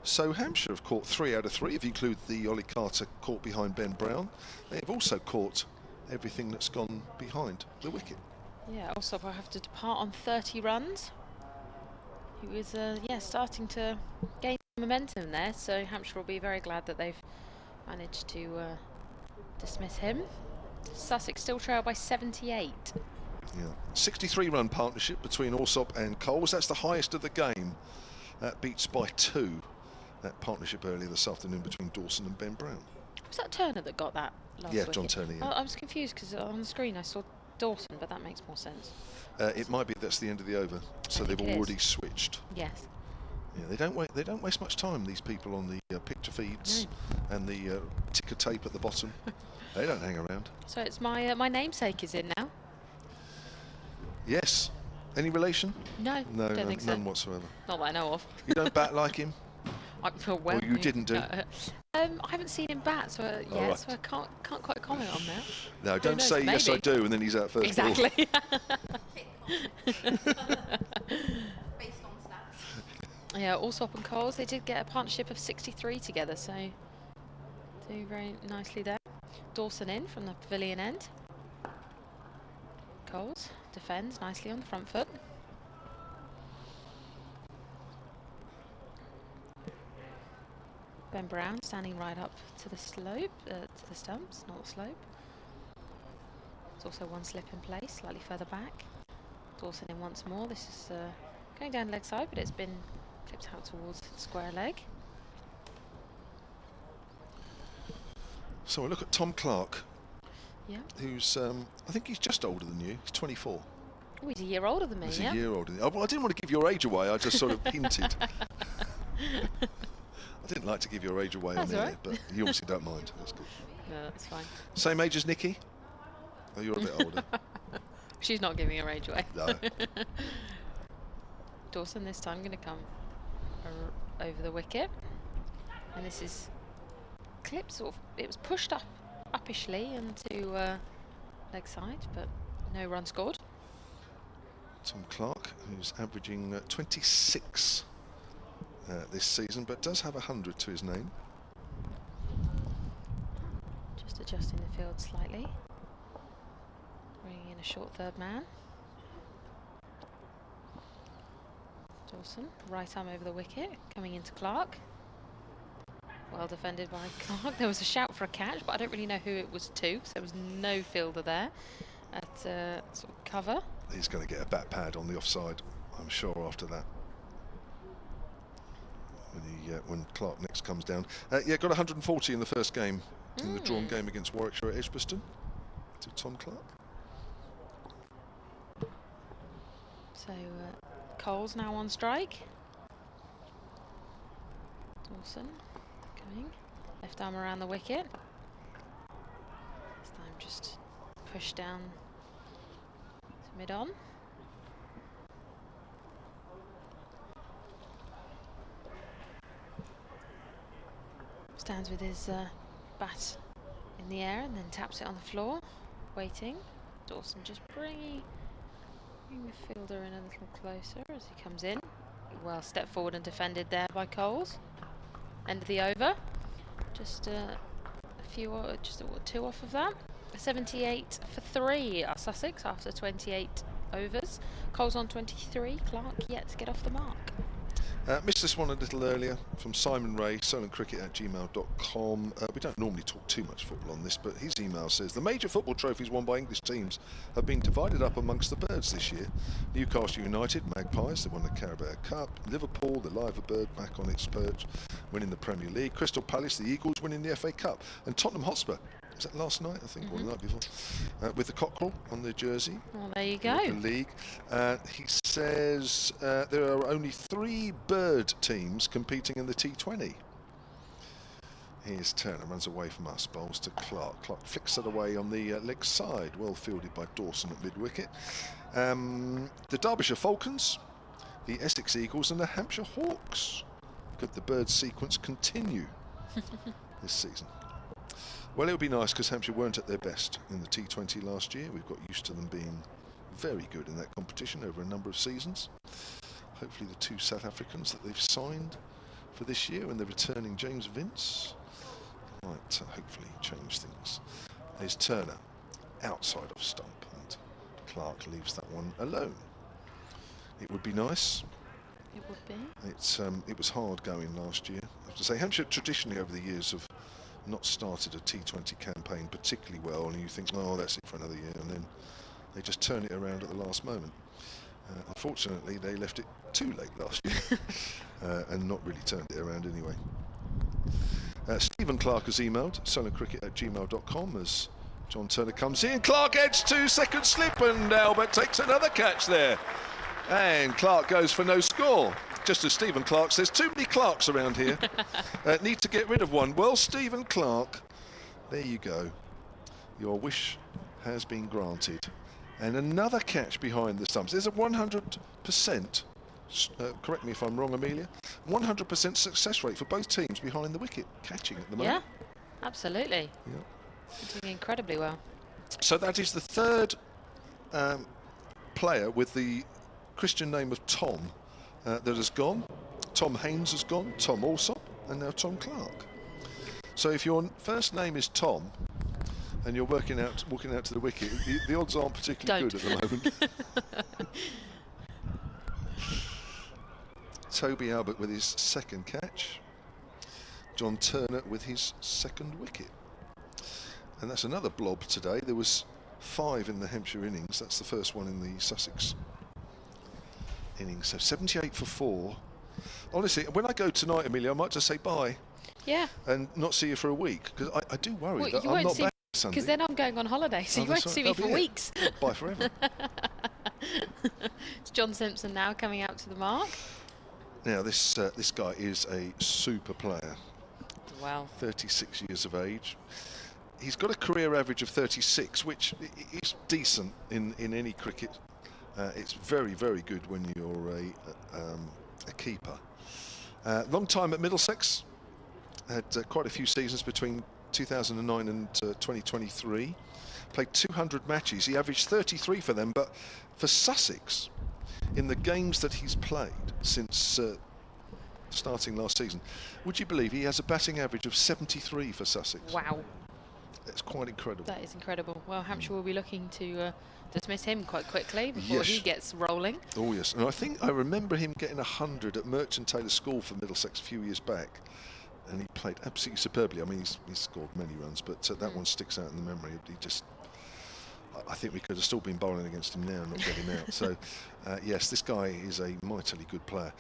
so Hampshire have caught 3 out of 3, if you include the Ollie Carter caught behind Ben Brown. They've also caught everything that's gone behind the wicket. Yeah, Allsop will have to depart on 30 runs. He was, yeah, starting to gain momentum there, so Hampshire will be very glad that they've managed to dismiss him. Sussex still trail by 78. Yeah, 63-run partnership between Allsop and Coles. That's the highest of the game. That beats by 2. That partnership earlier this afternoon between Dawson and Ben Brown. Was that Turner that got that last Yeah, wicket? John Turner, yeah. I was confused because on the screen I saw Dawson, but that makes more sense. It might be that's the end of the over, so they've already switched. Yes. Yeah, they don't waste much time, these people on the picture feeds and the ticker tape at the bottom. They don't hang around. So it's my my namesake is in now. Yes. Any relation? No, No, don't think so. none whatsoever. Not that I know of. You don't bat like him? Well, you didn't do? I haven't seen him bat, so yeah, right. so I can't quite comment on that. No, don't knows, say yes I maybe. do and then he's out first. Exactly. Based on stats. Yeah, Allsop and Coles, they did get a partnership of 63 together, so doing very nicely there. Dawson in from the pavilion end. Coles defends nicely on the front foot. Ben Brown standing right up to the slope, to the stumps, not the slope. There's also one slip in place, slightly further back. Dawson in once more. This is going down leg side, but it's been clipped out towards the square leg. So we look at Tom Clark, Yeah. who's, I think he's just older than you. He's 24. Oh, he's a year older than me, He's yeah? a year older than you. Oh, well, I didn't want to give your age away, I just sort of hinted. I didn't like to give your age away That's on all air, right. but you obviously don't mind. That's good. No, that's fine. Same age as Nikki? Oh, you're a bit older. She's not giving her age away. No. Dawson this time going to come over the wicket. And this is clipped sort of, it was pushed up uppishly into leg side, but no run scored. Tom Clark, who's averaging 26 this season, but does have 100 to his name. Just adjusting the field slightly. Bringing in a short third man. Dawson, right arm over the wicket, coming into Clark. Well defended by Clark. There was a shout for a catch, but I don't really know who it was to, so there was no fielder there at sort of cover. He's going to get a bat pad on the offside, I'm sure, after that. When Clark next comes down. Yeah, got 140 in the first game, in the drawn game against Warwickshire at Edgbaston, to Tom Clark. So Coles now on strike. Dawson coming, left arm around the wicket. This time just push down to mid-on. Stands with his bat in the air and then taps it on the floor, waiting. Dawson just bringing the fielder in a little closer as he comes in. Well stepped forward and defended there by Coles. End of the over. Just a few, two off of that. 78 for 3 are Sussex after 28 overs. Coles on 23. Clark yet to get off the mark. Missed this one a little earlier from Simon Ray, solentcricket@gmail.com. We don't normally talk too much football on this, but his email says the major football trophies won by English teams have been divided up amongst the birds this year. Newcastle United, Magpies, they won the Carabao Cup. Liverpool, the liver bird, back on its perch, winning the Premier League. Crystal Palace, the Eagles, winning the FA Cup. And Tottenham Hotspur, was that last night, I think, or the night before, with the cockerel on their jersey. Well, there you go. The league. He says there are only 3 bird teams competing in the T20. Here's Turner, runs away from us, bowls to Clark. Clark flicks it away on the leg side, well fielded by Dawson at mid-wicket. The Derbyshire Falcons, the Essex Eagles and the Hampshire Hawks. Could the bird sequence continue this season? Well, it would be nice because Hampshire weren't at their best in the T20 last year. We've got used to them being very good in that competition over a number of seasons. Hopefully the 2 South Africans that they've signed for this year and the returning James Vince might hopefully change things. There's Turner outside of stump and Clark leaves that one alone. It would be nice. It would be. It was hard going last year. I have to say, Hampshire traditionally over the years have not started a T20 campaign particularly well, and you think, oh, that's it for another year, and then they just turn it around at the last moment. Unfortunately, they left it too late last year and not really turned it around anyway. Stephen Clark has emailed solentcricket@gmail.com as John Turner comes in. Clark edged 2 second slip, and Albert takes another catch there. And Clark goes for no score. Just as Stephen Clark says, too many Clarks around here. Need to get rid of one. Well, Stephen Clark, there you go. Your wish has been granted. And another catch behind the stumps. There's a 100%, correct me if I'm wrong, Amelia, 100% success rate for both teams behind the wicket, catching at the moment. Yeah, absolutely. Yeah. Doing incredibly well. So that is the 3rd player with the Christian name of Tom that has gone. Tom Haynes has gone, Tom Alsop, and now Tom Clark. So if your first name is Tom and you're walking out to the wicket, the odds aren't particularly good at the moment. Toby Albert with his 2nd catch. John Turner with his 2nd wicket. And that's another blob today. There was 5 in the Hampshire innings. That's the first one in the Sussex innings. So 78 for 4. Honestly, when I go tonight, Amelia, I might just say bye. Yeah. And not see you for a week, because I do worry Well, that you I'm won't not see back Sunday. Because then I'm going on holiday, so you won't see me for weeks. Bye forever. It's John Simpson now coming out to the mark. Now this guy is a super player. Wow. 36 years of age. He's got a career average of 36, which is decent in any cricket. It's very, very good when you're a keeper. Long time at Middlesex. Had quite a few seasons between 2009 and 2023. Played 200 matches. He averaged 33 for them, but for Sussex, in the games that he's played since starting last season, would you believe he has a batting average of 73 for Sussex? Wow. It's quite incredible. That is incredible. Well, Hampshire will be looking to dismiss him quite quickly before he gets rolling. Oh, yes. And I think I remember him getting 100 at Merchant Taylor School for Middlesex a few years back. And he played absolutely superbly. I mean, he's scored many runs, but that one sticks out in the memory. He just... I think we could have still been bowling against him now and not get him out. So, yes, this guy is a mightily good player.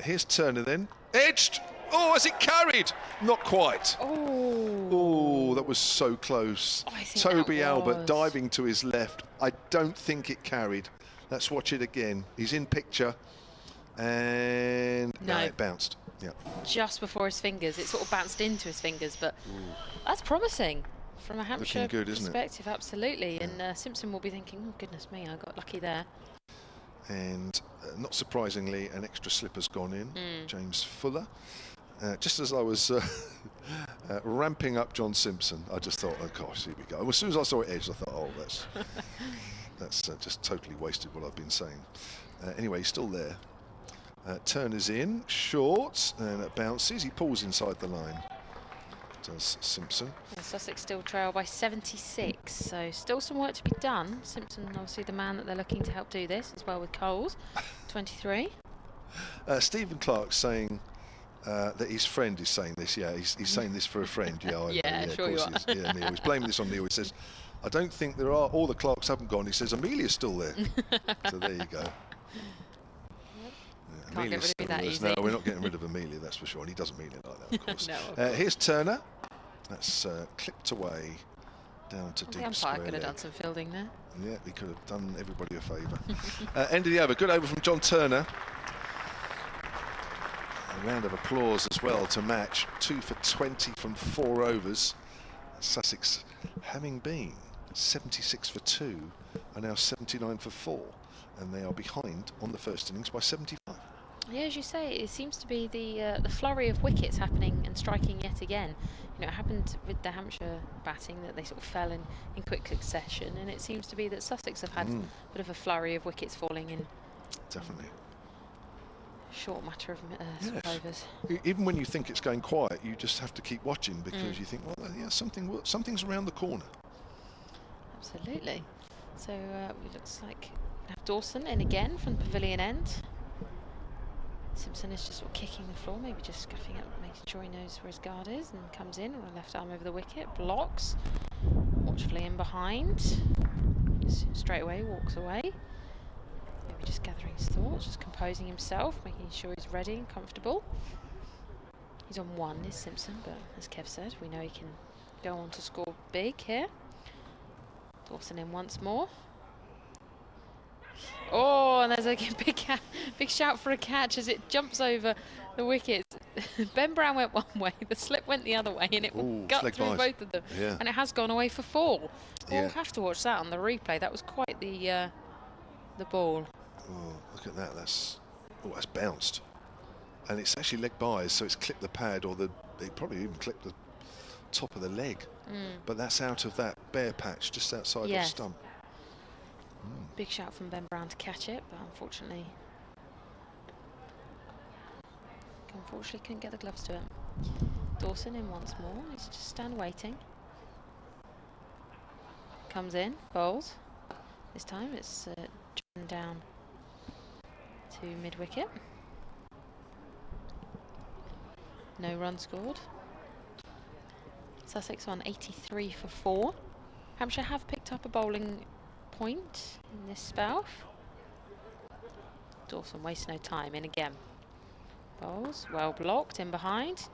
Here's Turner then. Edged! Oh, has it carried? Not quite. Oh, that was so close. I think Toby Albert diving to his left. I don't think it carried. Let's watch it again. He's in picture. And no, it bounced. Yeah. Just before his fingers. It sort of bounced into his fingers, but that's promising. from a Hampshire good, isn't it? perspective, absolutely. Yeah. And Simpson will be thinking, oh goodness me, I got lucky there. And not surprisingly, an extra slipper's gone in. James Fuller. Just as I was ramping up John Simpson, I just thought, oh gosh, here we go. As soon as I saw it edge, I thought, oh, that's just totally wasted what I've been saying. Anyway, he's still there. Turner's in, short, and it bounces. He pulls inside the line. Does Simpson. Yeah, Sussex still trail by 76, so still some work to be done. Simpson, obviously the man that they're looking to help do this, as well with Coles, 23. Stephen Clark's saying that his friend is saying this. Yeah, he's saying this for a friend. Yeah, yeah, sure of course he is. Yeah, Neil. He's blaming this on Neil. He says, I don't think there are, all the Clarks haven't gone. He says, Amelia's still there. So there you go. Can't get rid of me that easy. No, we're not getting rid of Amelia, that's for sure. And he doesn't mean it like that, of course. No, of course. Here's Turner. That's clipped away down to deep square umpire could have leg. done some fielding there. Yeah, he could have done everybody a favour. End of the over. Good over from John Turner. A round of applause as well to match. 2 for 20 from 4 overs. Sussex, having been 76 for 2, are now 79 for 4. And they are behind on the first innings by 75. Yeah, as you say, it seems to be the flurry of wickets happening and striking yet again. You know, it happened with the Hampshire batting that they sort of fell in quick succession, and it seems to be that Sussex have had a bit of a flurry of wickets falling in. Definitely. Short matter of overs. Even when you think it's going quiet, you just have to keep watching because you think, well, yeah, something's around the corner. Absolutely. So it looks like we have Dawson in again from the pavilion end. Simpson is just sort of kicking the floor, maybe just scuffing up, making sure he knows where his guard is, and comes in with a left arm over the wicket, blocks, watchfully in behind, straight away walks away, maybe just gathering his thoughts, just composing himself, making sure he's ready and comfortable. He's on 1, is Simpson, but as Kev said, we know he can go on to score big here. Dawson in once more. Oh, and there's a big shout for a catch as it jumps over the wickets. Ben Brown went one way, the slip went the other way, and it got through both of them. Yeah. And it has gone away for 4. Yeah. We'll have to watch that on the replay. That was quite the ball. Oh, look at that. That's bounced. And it's actually leg byes, so it's clipped the pad, or it probably even clipped the top of the leg. But that's out of that bare patch just outside the stump. Big shout from Ben Brown to catch it, but unfortunately couldn't get the gloves to it. Dawson in once more. He's just stand waiting. Comes in, bowls. This time it's driven down to mid-wicket. No run scored. Sussex on 83 for 4. Hampshire have picked up a bowling point in this spell. Dawson wastes no time, in again. Bowls, well blocked, in behind.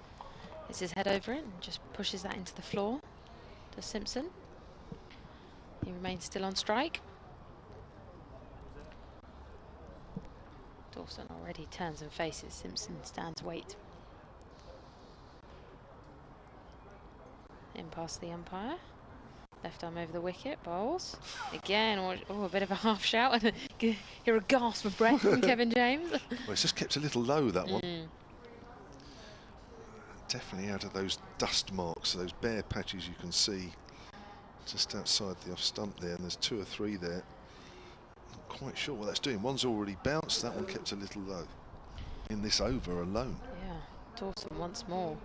It's his head over it and just pushes that into the floor. To Simpson. He remains still on strike. Dawson already turns and faces. Simpson stands wait. In past the umpire. Left arm over the wicket, bowls. Again, a bit of a half shout. And hear a gasp of breath from Kevin James. Well, it's just kept a little low, that one. Definitely out of those dust marks, those bare patches you can see just outside the off stump there, and there's 2 or 3 there. Not quite sure what that's doing. One's already bounced, that one kept a little low in this over alone. Yeah, Dawson once more.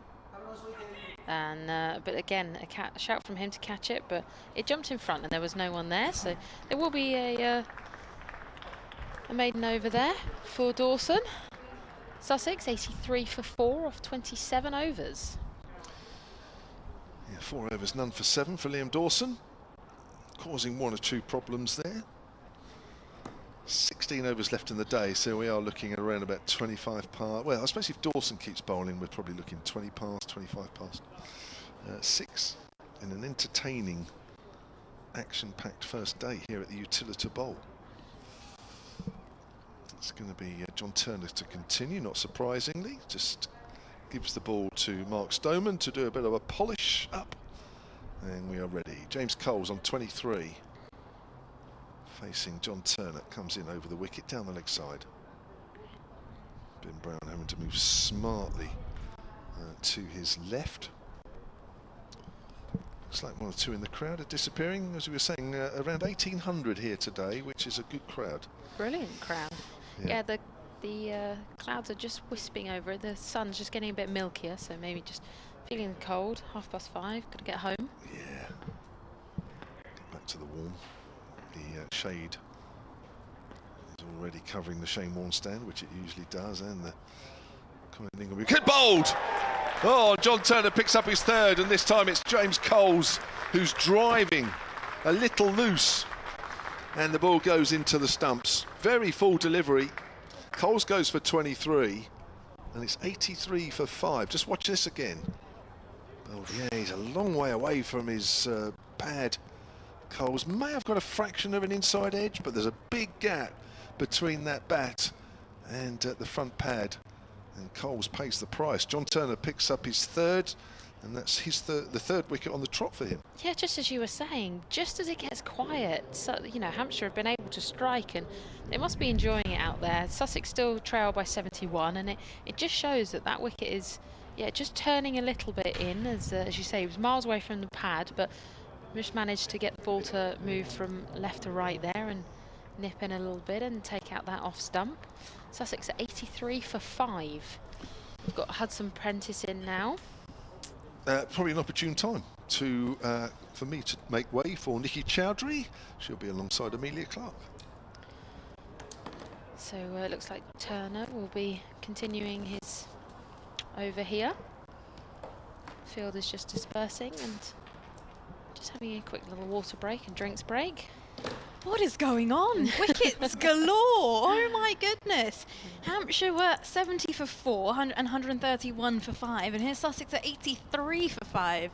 And but again, a shout from him to catch it, but it jumped in front and there was no one there, so there will be a maiden over there for Dawson. Sussex 83 for 4 off 27 overs. Yeah, 4 overs, none for 7 for Liam Dawson, causing 1 or 2 problems there. 16 overs left in the day, so we are looking at around about 25 past. Well, I suppose if Dawson keeps bowling, we're probably looking 20 past, 25 past 6 in an entertaining, action-packed first day here at the Utilita Bowl. It's going to be John Turner to continue, not surprisingly. Just gives the ball to Mark Stoneman to do a bit of a polish up And we are ready. James Coles on 23. Facing John Turner. Comes in over the wicket down the leg side. Ben Brown having to move smartly to his left. Looks like one or two in the crowd are disappearing. As we were saying, around 1,800 here today, which is a good crowd. Brilliant crowd. Yeah, the clouds are just wisping over it. The sun's just getting a bit milkier, so maybe just feeling cold. 5:30, got to get home. Yeah. Get back to the warm. The shade is already covering the Shane Warne stand, which it usually does, and the commenting will be hit bowled. Oh, John Turner picks up his third, and this time it's James Coles who's driving a little loose, and the ball goes into the stumps. Very full delivery. Coles goes for 23, and it's 83 for 5. Just watch this again. Oh, yeah, he's a long way away from his pad. Coles may have got a fraction of an inside edge, but there's a big gap between that bat and the front pad. And Coles pays the price. John Turner picks up his third, and that's his the third wicket on the trot for him. Yeah, just as you were saying, just as it gets quiet, so, you know, Hampshire have been able to strike, and they must be enjoying it out there. Sussex still trail by 71, and it just shows that that wicket is, yeah, just turning a little bit in, as you say, he was miles away from the pad, but just managed to get the ball to move from left to right there and nip in a little bit and take out that off stump. Sussex at 83 for 5. We've got Hudson Prentice in now. Probably an opportune time to for me to make way for Nikki Chowdhury. She'll be alongside Amelia Clark. So it looks like Turner will be continuing his over here. Field is just dispersing and just having a quick little water break and drinks break. What is going on? Wickets galore! Oh my goodness! Hampshire were 70 for 4 and 131 for 5, and here's Sussex at 83 for 5.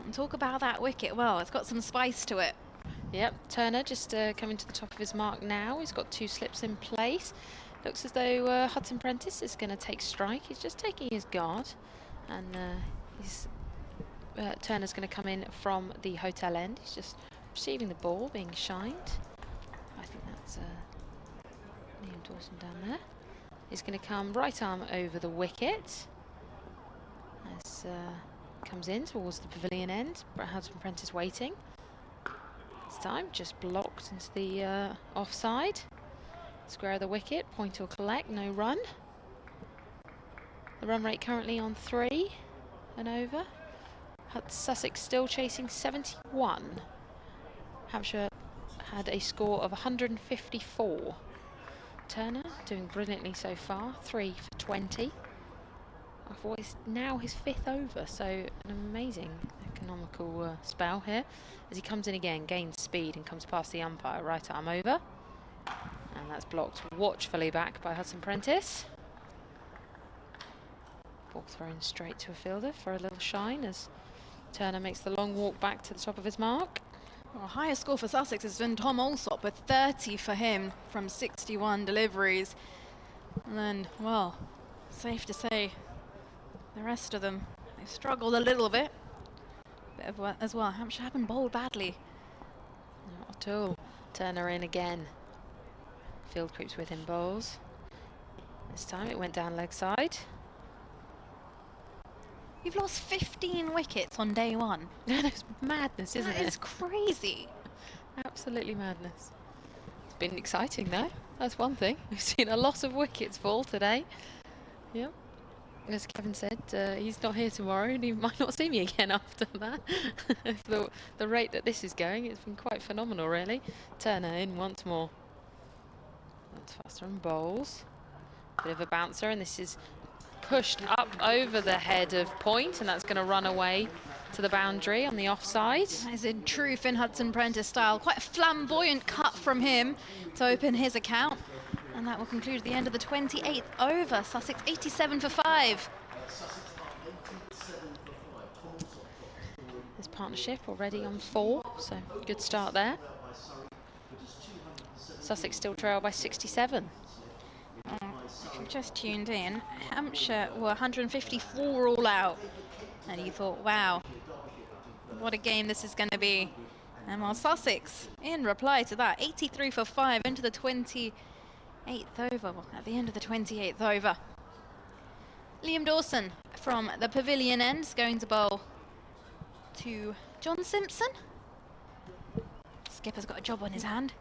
And talk about that wicket. Well, it's got some spice to it. Yep, Turner just coming to the top of his mark now. He's got 2 slips in place. Looks as though Hudson Prentice is going to take strike. He's just taking his guard, and Turner's going to come in from the hotel end. He's just receiving the ball, being shined. I think that's Liam Dawson down there. He's going to come right arm over the wicket. As comes in towards the pavilion end. Hudson Prentice waiting. This time just blocked into the offside. Square of the wicket, point or collect, no run. The run rate currently on 3 and over. Sussex still chasing 71. Hampshire had a score of 154. Turner doing brilliantly so far, 3 for 20. I thought it's now his 5th over, so an amazing economical spell here. As he comes in again, gains speed and comes past the umpire, right arm over. And that's blocked watchfully back by Hudson Prentice. Ball thrown straight to a fielder for a little shine as Turner makes the long walk back to the top of his mark. Well, highest score for Sussex has been Tom Alsop with 30 for him from 61 deliveries. And then, well, safe to say, the rest of them, they've struggled a little bit. As well, Hampshire haven't bowled badly. Not at all. Turner in again. Field creeps with him, bowls. This time it went down leg side. You've lost 15 wickets on day 1. It's madness, isn't it? That is crazy. Absolutely madness. It's been exciting though. That's one thing. We've seen a lot of wickets fall today. Yep. As Kevin said, he's not here tomorrow and he might not see me again after that. the rate that this is going, it's been quite phenomenal really. Turner in once more. That's faster and bowls. Bit of a bouncer, and this is pushed up over the head of point, and that's going to run away to the boundary on the offside. That is in true Finn Hudson Prentice style. Quite a flamboyant cut from him to open his account. And that will conclude the end of the 28th over. Sussex 87 for 5. This partnership already on 4, so good start there. Sussex still trail by 67. If you've just tuned in, Hampshire were 154 all out. And you thought, wow, what a game this is going to be. And while Sussex, in reply to that, 83 for 5 into the 28th over, well, at the end of the 28th over. Liam Dawson from the pavilion end is going to bowl to John Simpson. Skipper's got a job on his hand.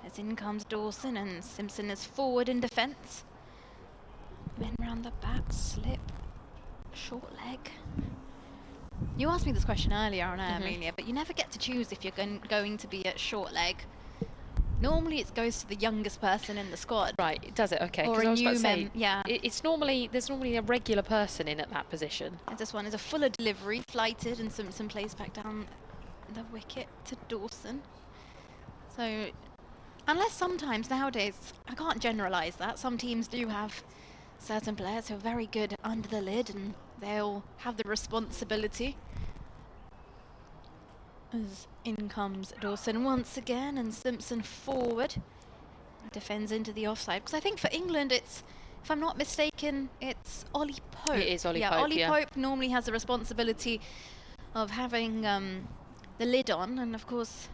As in comes Dawson, and Simpson is forward in defence. Men round the bat, slip, short leg. You asked me this question earlier on air, Amelia, but you never get to choose if you're going to be at short leg. Normally it goes to the youngest person in the squad. Right, does it? Okay. Or I a was about new to say, yeah. There's normally a regular person in at that position. And this one is a fuller delivery, flighted, and Simpson plays back down the wicket to Dawson. So, unless sometimes nowadays, I can't generalise that, some teams do have certain players who are very good under the lid and they'll have the responsibility. As in comes Dawson once again, and Simpson forward. Defends into the offside. Because I think for England it's, if I'm not mistaken, it's Ollie Pope. It is Ollie Pope, Ollie Pope normally has the responsibility of having the lid on, and of course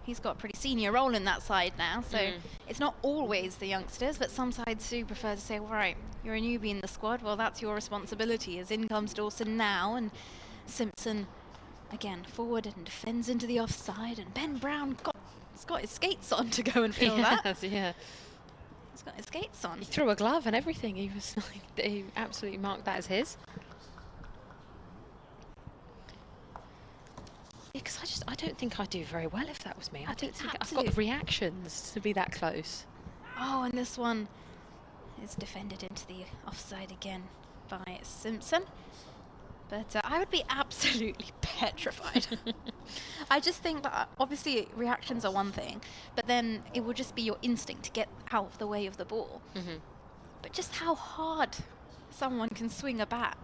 he's got a pretty senior role in that side now, so it's not always the youngsters, but some sides do prefer to say, all right, you're a newbie in the squad, well that's your responsibility. As in comes Dawson now, and Simpson again forward and defends into the offside, and Ben Brown has got his skates on to go and fill that. Yeah. He's got his skates on. He threw a glove and everything. He was like, he absolutely marked that as his. Because I don't think I'd do very well if that was me. I don't think I've got the reactions to be that close. Oh, and this one is defended into the offside again by Simpson. But I would be absolutely petrified. I just think that obviously reactions are one thing, but then it would just be your instinct to get out of the way of the ball. But just how hard someone can swing a bat.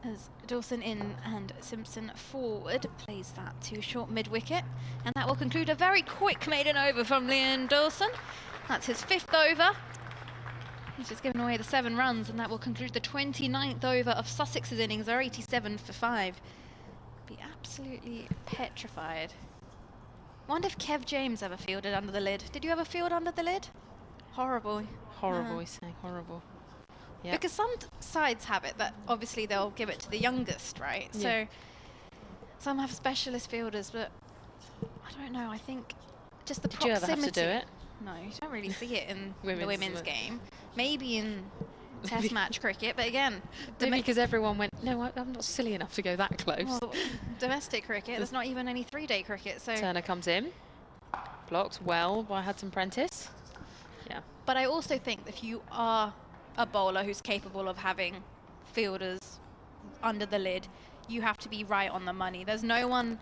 As Dawson in and Simpson forward, plays that to short mid-wicket. And that will conclude a very quick maiden over from Liam Dawson. That's his 5th over. He's just given away the 7 runs, and that will conclude the 29th over of Sussex's innings. They're 87 for 5. Be absolutely petrified. Wonder if Kev James ever fielded under the lid. Did you ever field under the lid? Horrible. Horrible, he's saying horrible. Yep. Because some sides have it that obviously they'll give it to the youngest, right? Yeah. So some have specialist fielders, but I don't know. I think just the proximity. Did you ever have to do it? No, you don't really see it in the Women's women's game. Maybe in test match cricket, but again, maybe because everyone went, no, I'm not silly enough to go that close. well, domestic cricket, there's not even any 3-day cricket. So Turner comes in, blocked well by Hudson Prentice. Yeah. But I also think if you are a bowler who's capable of having fielders under the lid, you have to be right on the money. There's no one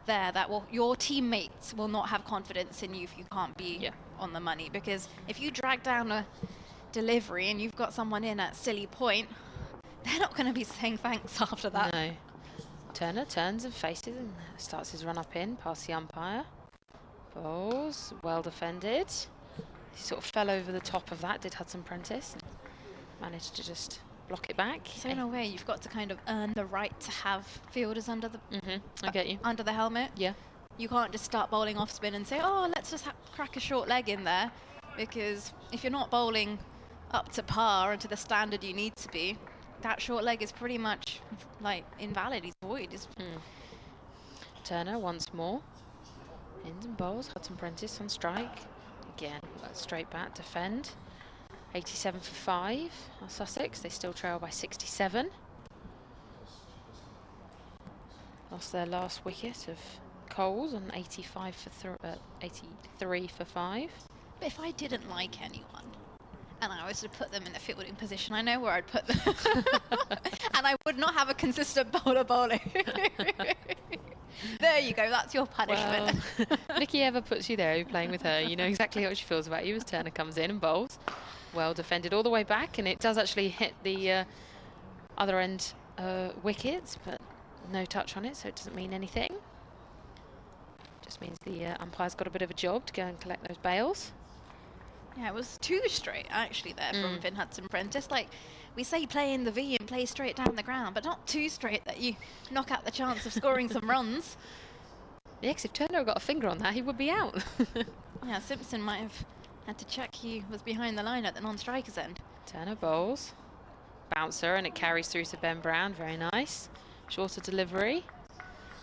there that will, your teammates will not have confidence in you if you can't be on the money, because if you drag down a delivery and you've got someone in at silly point, they're not going to be saying thanks after that. No. Turner turns and faces and starts his run up in past the umpire. Bowls, well defended. He sort of fell over the top of that, did Hudson Prentice. Managed to just block it back. So in a way, you've got to kind of earn the right to have fielders under the I get you. under the helmet. Yeah. You can't just start bowling off spin and say, oh, let's just crack a short leg in there, because if you're not bowling up to par and to the standard you need to be, that short leg is pretty much like invalid. He's void. Turner once more. Ins and bowls. Hudson Prentice on strike. Again, straight bat, defend. 87 for 5 are Sussex. They still trail by 67. Lost their last wicket of Coles on 85 for 83 for 5. But if I didn't like anyone and I was to put them in a fielding position, I know where I'd put them. And I would not have a consistent bowler bowling. There you go, that's your punishment. Well, Nikki ever puts you there, you're playing with her, you know exactly how she feels about you as Turner comes in and bowls. Well defended all the way back, and it does actually hit the other end wickets, but no touch on it, so it doesn't mean anything. Just means the umpire's got a bit of a job to go and collect those bails. Yeah, it was 2 straight actually there from Finn Hudson-Prentice. Like, we say play in the V and play straight down the ground, but not 2 straight that you knock out the chance of scoring some runs. Yeah, 'cause if Turner had got a finger on that, he would be out. Yeah, Simpson might have had to check he was behind the line at the non-striker's end. Turner bowls. Bouncer, and it carries through to Ben Brown. Very nice. Shorter delivery.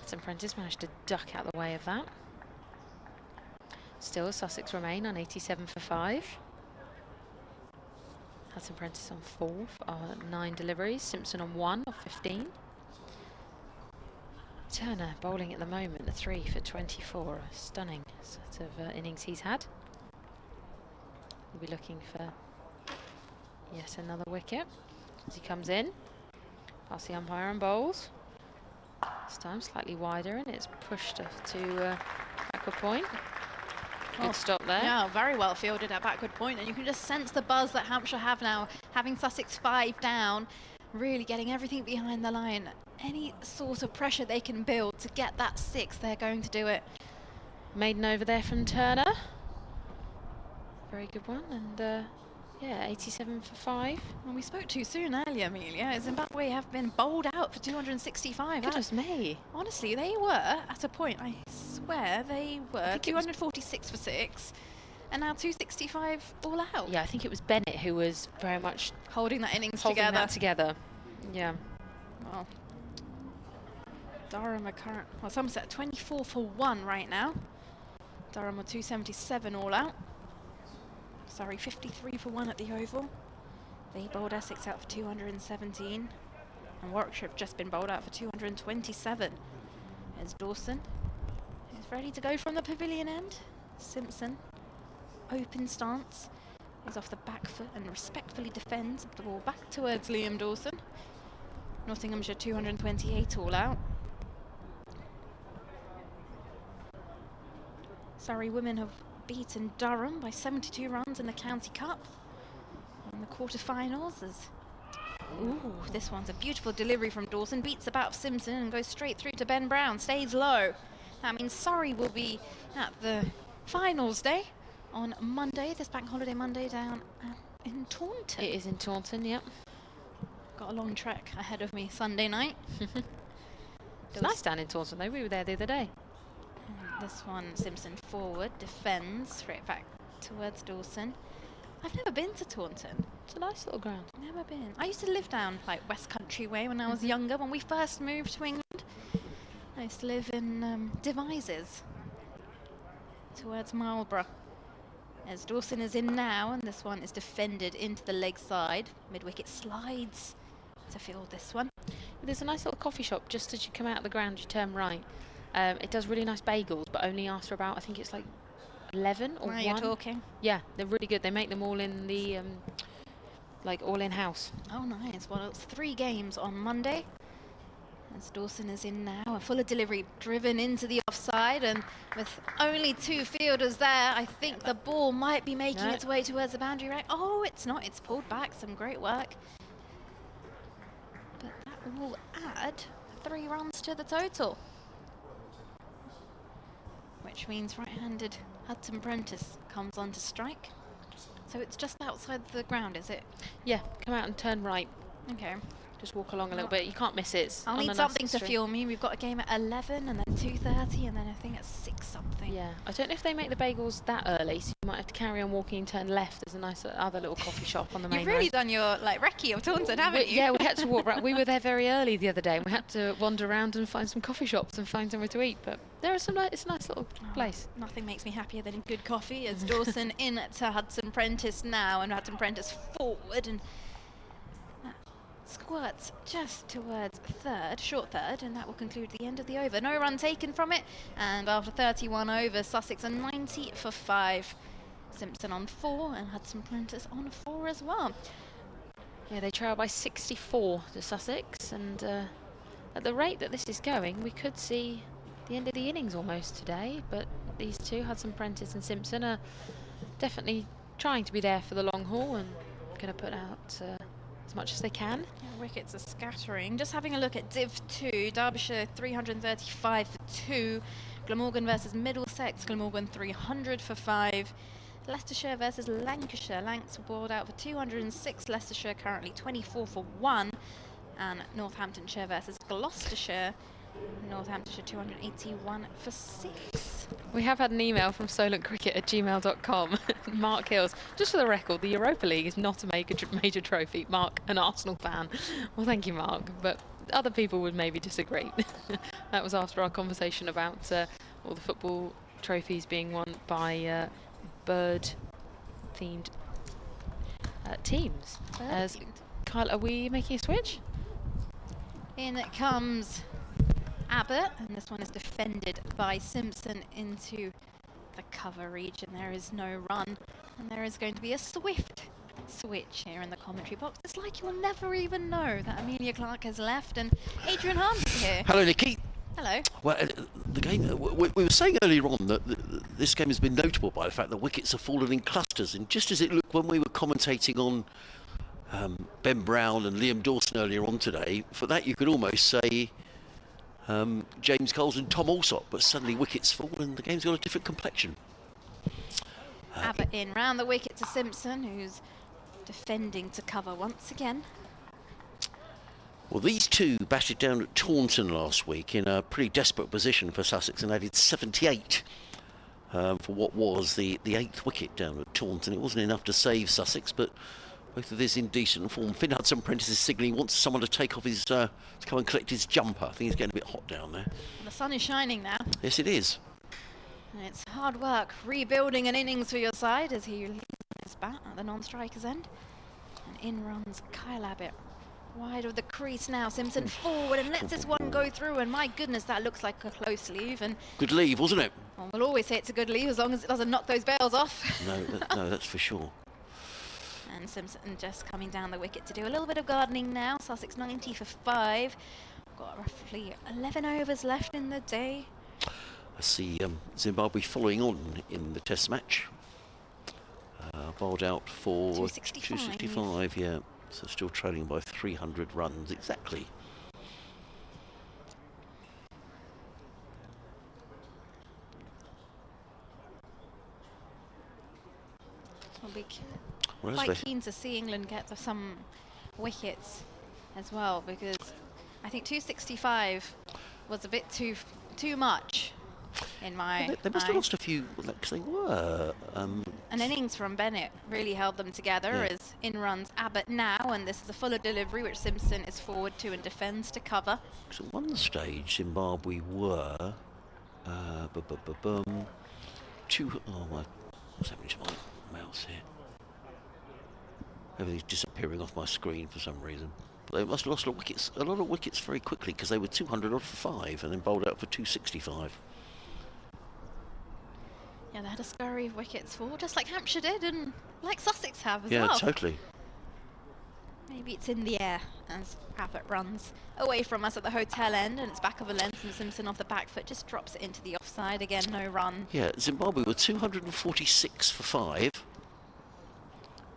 Hudson-Prentice managed to duck out the way of that. Still, Sussex remain on 87 for 5. Hudson-Prentice on 4 for 9 deliveries. Simpson on 1 of 15. Turner bowling at the moment, a 3 for 24. A stunning set of innings he's had. We'll be looking for yet another wicket as he comes in. Past the umpire and bowls. This time slightly wider, and it's pushed to backward point. Good stop there. Yeah, very well fielded at backward point, and you can just sense the buzz that Hampshire have now, having Sussex 5 down, really getting everything behind the line. Any sort of pressure they can build to get that 6, they're going to do it. Maiden over there from Turner. Very good one, and yeah, 87 for 5. Well, we spoke too soon earlier, Amelia. Zimbabwe have been bowled out for 265. Goodness me. Honestly, they were at a point, I swear, they were 246 for 6, and now 265 all out. Yeah, I think it was Bennett who was very much Holding that innings holding together. that together. Yeah. Well, Durham are current. Well, Somerset 24 for 1 right now. Durham are 277 all out. Sorry, 53 for 1 at the Oval. They bowled Essex out for 217. And Warwickshire have just been bowled out for 227. There's Dawson. He's ready to go from the pavilion end. Simpson, open stance. Is off the back foot and respectfully defends the ball back towards Liam Dawson. Nottinghamshire 228 all out. Surrey women have beaten Durham by 72 runs in the County Cup. In the quarterfinals, as this one's a beautiful delivery from Dawson, beats the bat of Simpson and goes straight through to Ben Brown, stays low. That means Surrey will be at the finals day on Monday, this bank holiday Monday down in Taunton. It is in Taunton, yep. Got a long trek ahead of me Sunday night. It's nice down in Taunton though, we were there the other day. This one, Simpson forward, defends, straight back towards Dawson. I've never been to Taunton. It's a nice little ground. Never been. I used to live down like West Country way when I was younger, when we first moved to England. I used to live in Devizes towards Marlborough. As Dawson is in now, and this one is defended into the leg side. Mid-wicket slides to field this one. There's a nice little coffee shop just as you come out of the ground, you turn right. It does really nice bagels, but only after about, I think it's like 11 or 1. Now you're talking. Yeah, they're really good. They make them all in the, like all in-house. Oh, nice. Well, it's 3 games on Monday. As Dawson is in now, a fuller delivery driven into the offside, and with only 2 fielders there, I think the ball might be making its way towards the boundary rack. Oh, it's not. It's pulled back. Some great work. But that will add 3 runs to the total. Which means right-handed Hudson-Prentice comes on to strike. So it's just outside the ground, is it? Yeah, come out and turn right. Okay. Just walk along a little bit. You can't miss it. It's I'll on need a nice something to string. fuel me. We've got a game at 11 and then 2:30 and then I think at 6 something. Yeah, I don't know if they make the bagels that early, so you might have to carry on walking and turn left. There's a nice other little coffee shop on the main You've really road. done your like recce of Taunton, haven't you? Yeah, we had to walk around. We were there very early the other day, and we had to wander around and find some coffee shops and find somewhere to eat. But there are some. It's a nice little place. Nothing makes me happier than good coffee. As Dawson in to Hudson-Prentice now, and Hudson-Prentice forward, and that squirts just towards third, short third, and that will conclude the end of the over. No run taken from it, and after 31 overs, Sussex are 90 for 5. Simpson on 4 and Hudson-Prentice on 4 as well. Yeah, they trail by 64 to Sussex, and at the rate that this is going, we could see the end of the innings almost today. But these two, Hudson-Prentice and Simpson, are definitely trying to be there for the long haul and going to put out as much as they can. Yeah, wickets are scattering. Just having a look at Div 2, Derbyshire 335 for 2. Glamorgan versus Middlesex, Glamorgan 300 for 5. Leicestershire versus Lancashire. Lancs were bowled out for 206. Leicestershire currently 24 for 1. And Northamptonshire versus Gloucestershire. Northamptonshire 281 for 6. We have had an email from solentcricket@gmail.com. Mark Hills, just for the record, the Europa League is not a major trophy. Mark, an Arsenal fan. Well, thank you, Mark, but other people would maybe disagree. That was after our conversation about all the football trophies being won by bird-themed teams. Kyle, are we making a switch? In it comes Abbott, and this one is defended by Simpson into the cover region. There is no run, and there is going to be a swift switch here in the commentary box. It's like you'll never even know that Amelia Clark has left and Adrian Hunt is here. Hello, Nikki. Hello. Well, the game, we were saying earlier on that this game has been notable by the fact that wickets have fallen in clusters, and just as it looked when we were commentating on Ben Brown and Liam Dawson earlier on today, for that you could almost say James Coles and Tom Alsop, but suddenly wickets fall and the game's got a different complexion. Abbott in round the wicket to Simpson, who's defending to cover once again. Well, these two batted down at Taunton last week in a pretty desperate position for Sussex and added 78 for what was the 8th wicket down at Taunton. It wasn't enough to save Sussex, but both of this in decent form. Finn Hudson-Prentice is signalling he wants someone to take off his, to come and collect his jumper. I think he's getting a bit hot down there. The sun is shining now. Yes, it is. And it's hard work rebuilding an innings for your side as he leaves his bat at the non-striker's end. And in runs Kyle Abbott. Wide of the crease now. Simpson forward and lets this one go through. And my goodness, that looks like a close leave. And good leave, wasn't it? Well, we'll always say it's a good leave as long as it doesn't knock those bails off. No, that's for sure. And Simpson just coming down the wicket to do a little bit of gardening now. Sussex 90 for 5. Got roughly 11 overs left in the day. I see Zimbabwe following on in the test match. Bowled out for 265, yeah. So still trailing by 300 runs exactly. I'll be quite keen to see England get some wickets as well, because I think 265 was a bit too much in my They must have lost a few, because they were. An innings from Bennett really held them together, yeah. As in runs Abbott now, and this is a fuller delivery which Simpson is forward to and defends to cover. So at one stage Zimbabwe were what's happening to my mouse here? Everything's disappearing off my screen for some reason. But they must have lost a lot of wickets very quickly, because they were 200 odd for 5 and then bowled out for 265. Yeah, they had a scurry of wickets fall, just like Hampshire did and like Sussex have as well. well. Yeah, totally. Maybe it's in the air as Abbott runs away from us at the hotel end, and it's back of a length, and Simpson off the back foot just drops it into the offside. Again, no run. Yeah, Zimbabwe were 246 for 5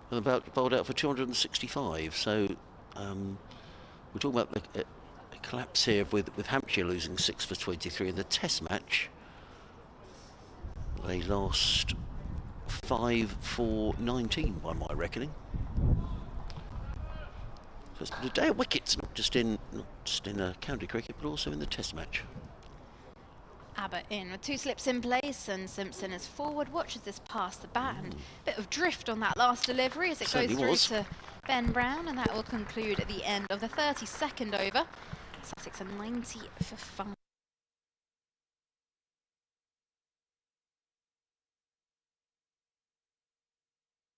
and about bowled out for 265. So we're talking about a collapse here with Hampshire losing 6 for 23 in the test match. They lost 5 for 19 by my reckoning. So it's been a day of wickets, not just in county cricket, but also in the test match. Abbott in with 2 slips in place, and Simpson is forward, watches this past the bat, and a bit of drift on that last delivery as it goes through to Ben Brown, and that will conclude at the end of the 32nd over. Sussex are 90 for 5.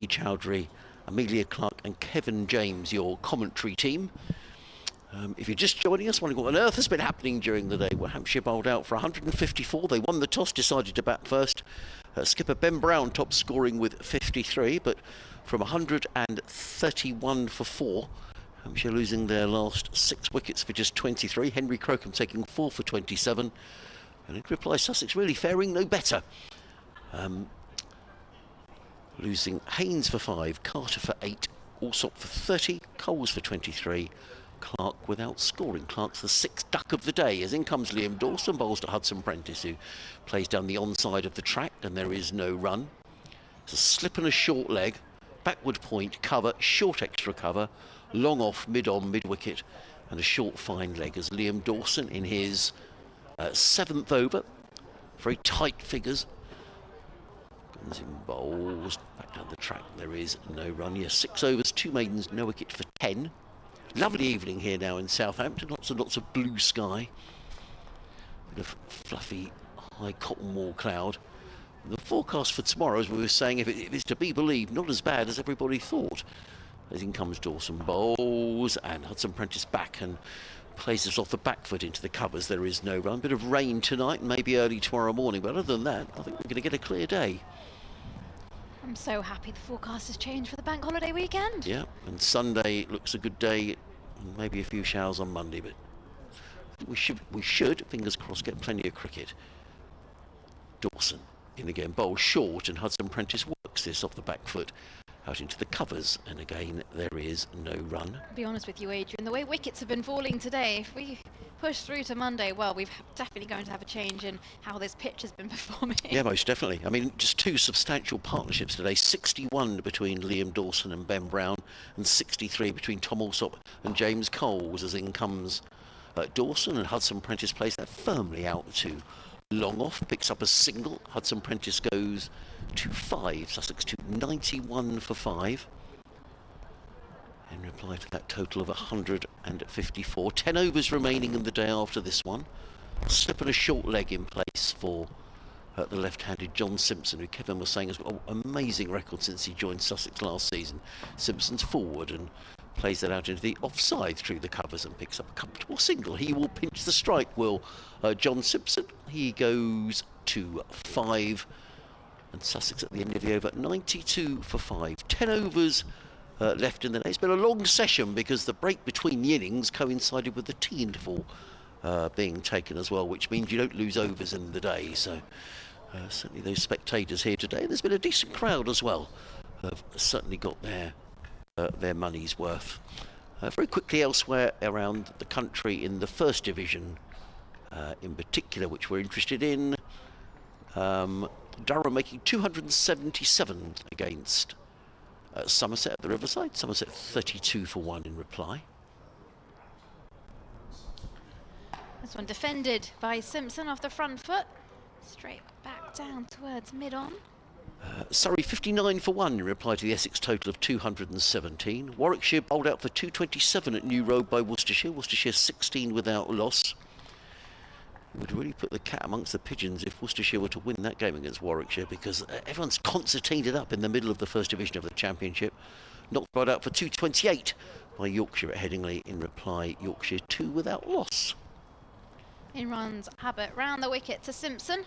Chowdhury, Amelia Clark and Kevin James, your commentary team. If you're just joining us, wondering what on earth has been happening during the day, well, Hampshire bowled out for 154. They won the toss, decided to bat first. Skipper Ben Brown top scoring with 53, but from 131 for 4, Hampshire losing their last 6 wickets for just 23. Henry Crocombe taking 4 for 27. And in reply, Sussex really faring no better. Losing Haynes for 5, Carter for 8, Alsop for 30, Coles for 23, Clark without scoring. Clark's the 6th duck of the day, as in comes Liam Dawson, bowls to Hudson-Prentice, who plays down the onside of the track, and there is no run. It's a slip and a short leg, backward point, cover, short extra cover, long off, mid-on, mid-wicket, and a short fine leg as Liam Dawson in his 7th over. Very tight figures. Guns in bowls, back down the track, there is no run. Yes, 6 overs, 2 maidens, no wicket for 10. Lovely evening here now in Southampton, lots and lots of blue sky. Bit of fluffy high cotton wool cloud. The forecast for tomorrow, as we were saying, if it's to be believed, not as bad as everybody thought. As in comes Dawson bowls, and Hudson Prentice back and plays us off the back foot into the covers. There is no run. Bit of rain tonight and maybe early tomorrow morning, but other than that, I think we're going to get a clear day. I'm so happy the forecast has changed for the bank holiday weekend. Yeah, and Sunday looks a good day, and maybe a few showers on Monday, but we should, fingers crossed, get plenty of cricket. Dawson in again, bowl short, and Hudson Prentice works this off the back foot out into the covers, and again there is no run. I'll be honest with you, Adrian, the way wickets have been falling today, if we push through to Monday, well, we're definitely going to have a change in how this pitch has been performing. Yeah, most definitely. I mean, just 2 substantial partnerships today. 61 between Liam Dawson and Ben Brown, and 63 between Tom Alsop and James Coles, as in comes Dawson, and Hudson Prentice plays that firmly out to long off, picks up a single. Hudson Prentice goes to 5, Sussex to 91 for 5. In reply to that total of 154. 10 overs remaining in the day after this one. Slip and a short leg in place for the left-handed John Simpson, who Kevin was saying has got an amazing record since he joined Sussex last season. Simpson's forward and plays that out into the offside through the covers and picks up a comfortable single. He will pinch the strike, will John Simpson. He goes to 5, and Sussex at the end of the over 92 for 5. 10 overs left in the day. It's been a long session because the break between the innings coincided with the tea interval being taken as well, which means you don't lose overs in the day. So certainly those spectators here today, there's been a decent crowd as well, have certainly got their money's worth. Very quickly elsewhere around the country in the First Division in particular, which we're interested in, Durham making 277 against Somerset at the Riverside. Somerset 32 for 1 in reply. This one defended by Simpson off the front foot. Straight back down towards mid-on. Surrey 59 for 1 in reply to the Essex total of 217. Warwickshire bowled out for 227 at New Road by Worcestershire. Worcestershire 16 without loss. It would really put the cat amongst the pigeons if Worcestershire were to win that game against Warwickshire, because everyone's concertinaed up in the middle of the First Division of the Championship. Knocked right out for 228 by Yorkshire at Headingley. In reply, Yorkshire 2 without loss. In runs Abbott round the wicket to Simpson.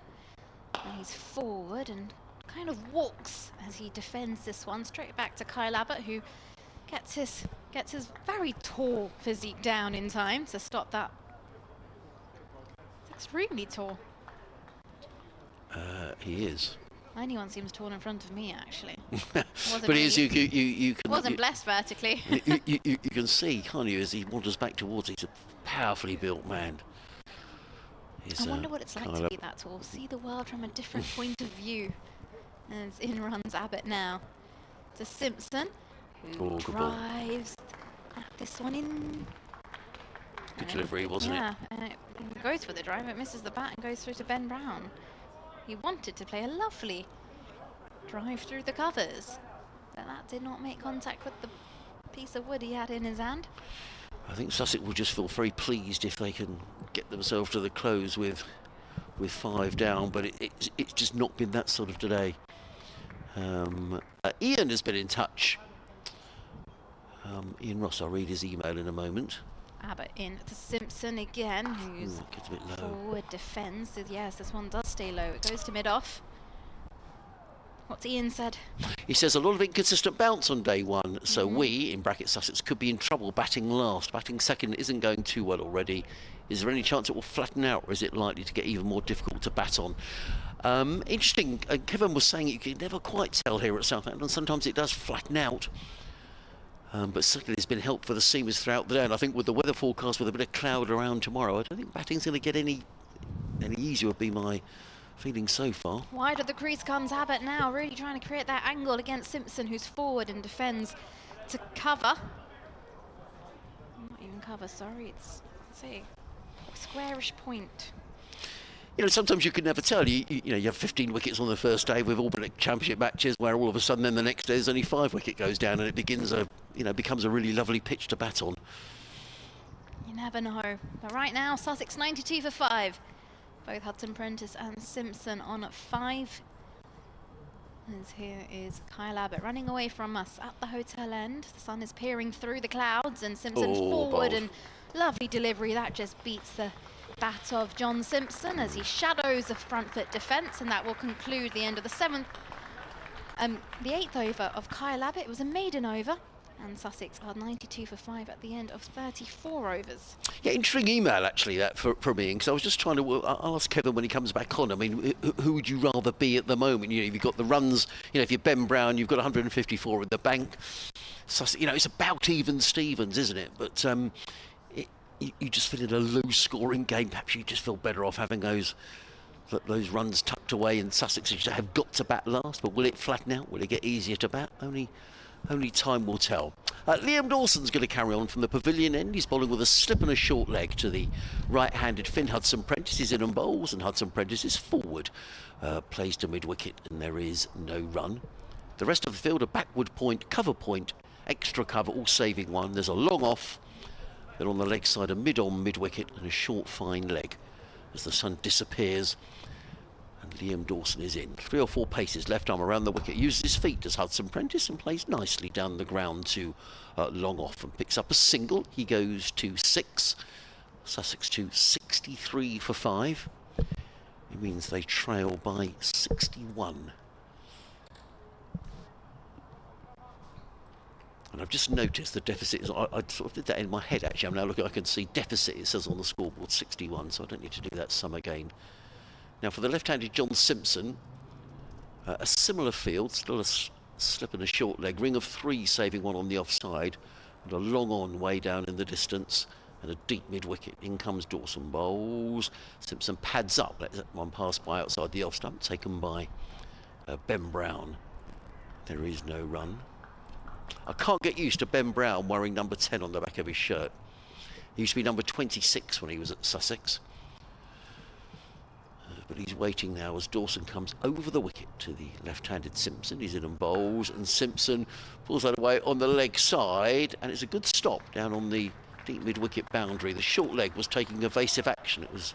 And he's forward and kind of walks as he defends this one. Straight back to Kyle Abbott, who gets his very tall physique down in time to stop that. It's extremely tall. He is. Anyone seems tall in front of me, actually. But he is, you can... Wasn't blessed vertically. you can see, can't you, as he wanders back towards it. He's a powerfully built man. I wonder what it's like to be that tall. See the world from a different point of view. As in runs Abbott now to Simpson, who drives this one in. Good delivery, wasn't it? Yeah, and it goes for the drive. It misses the bat and goes through to Ben Brown. He wanted to play a lovely drive through the covers, but that did not make contact with the piece of wood he had in his hand. I think Sussex will just feel very pleased if they can get themselves to the close with 5 down, but it's just not been that sort of today. Ian has been in touch. Ian Ross, I'll read his email in a moment. Abbott in to Simpson again, who's gets a bit low. Forward defends. Yes, this one does stay low. It goes to mid-off. What's Ian said? He says a lot of inconsistent bounce on day one, so we, in brackets Sussex, could be in trouble batting last. Batting second isn't going too well already. Is there any chance it will flatten out, or is it likely to get even more difficult to bat on? Interesting. Kevin was saying you can never quite tell here at Southampton. Sometimes it does flatten out. But certainly there's been help for the seamers throughout the day, and I think with the weather forecast with a bit of cloud around tomorrow, I don't think batting's going to get any easier, would be my feeling so far. Wide of the crease comes Abbott now, really trying to create that angle against Simpson, who's forward and defends to cover. Not even cover, sorry, it's a squarish point. You know, sometimes you can never tell. You have 15 wickets on the first day. We've all been at championship matches where all of a sudden then the next day there's only 5 wicket goes down and it becomes a really lovely pitch to bat on. You never know. But right now, Sussex 92 for 5. Both Hudson Prentice and Simpson on 5. As here is Kyle Abbott running away from us at the hotel end. The sun is peering through the clouds and Simpson forward bold. and lovely delivery. That just beats the bat of John Simpson as he shadows the front foot defence, and that will conclude the end of the 7th. The 8th over of Kyle Abbott was a maiden over, and Sussex are 92 for 5 at the end of 34 overs. Yeah, intriguing email actually that for me, because I was just trying to. I'll ask Kevin when he comes back on. I mean, who would you rather be at the moment? You know, you've got the runs. You know, if you're Ben Brown, you've got 154 in the bank. Sussex, you know, it's about even Stevens, isn't it? But you just feel in a low-scoring game. Perhaps you just feel better off having those runs tucked away, and Sussex have got to bat last. But will it flatten out? Will it get easier to bat? Only time will tell. Liam Dawson's going to carry on from the pavilion end. He's bowling with a slip and a short leg to the right-handed Finn Hudson Prentice. He's in and bowls, and Hudson Prentice is forward. Plays to mid-wicket, and there is no run. The rest of the field, a backward point, cover point, extra cover, all saving one. There's a long off. Then on the leg side, a mid-on, mid-wicket, and a short, fine leg as the sun disappears. And Liam Dawson is in. 3 or 4 paces, left arm around the wicket, uses his feet as Hudson Prentice and plays nicely down the ground to long off and picks up a single. He goes to 6. Sussex to 63 for 5. It means they trail by 61. And I've just noticed the deficit is, I sort of did that in my head actually. I'm now looking, I can see deficit, it says on the scoreboard 61, so I don't need to do that sum again. Now for the left-handed John Simpson, a similar field, still a slip and a short leg, ring of 3 saving one on the offside, and a long on way down in the distance, and a deep mid-wicket. In comes Dawson, bowls, Simpson pads up, lets that one pass by outside the off stump, taken by Ben Brown. There is no run. I can't get used to Ben Brown wearing number 10 on the back of his shirt. He used to be number 26 when he was at Sussex. But he's waiting now as Dawson comes over the wicket to the left-handed Simpson. He's in and bowls, and Simpson pulls that away on the leg side, and it's a good stop down on the deep mid-wicket boundary. The short leg was taking evasive action. It was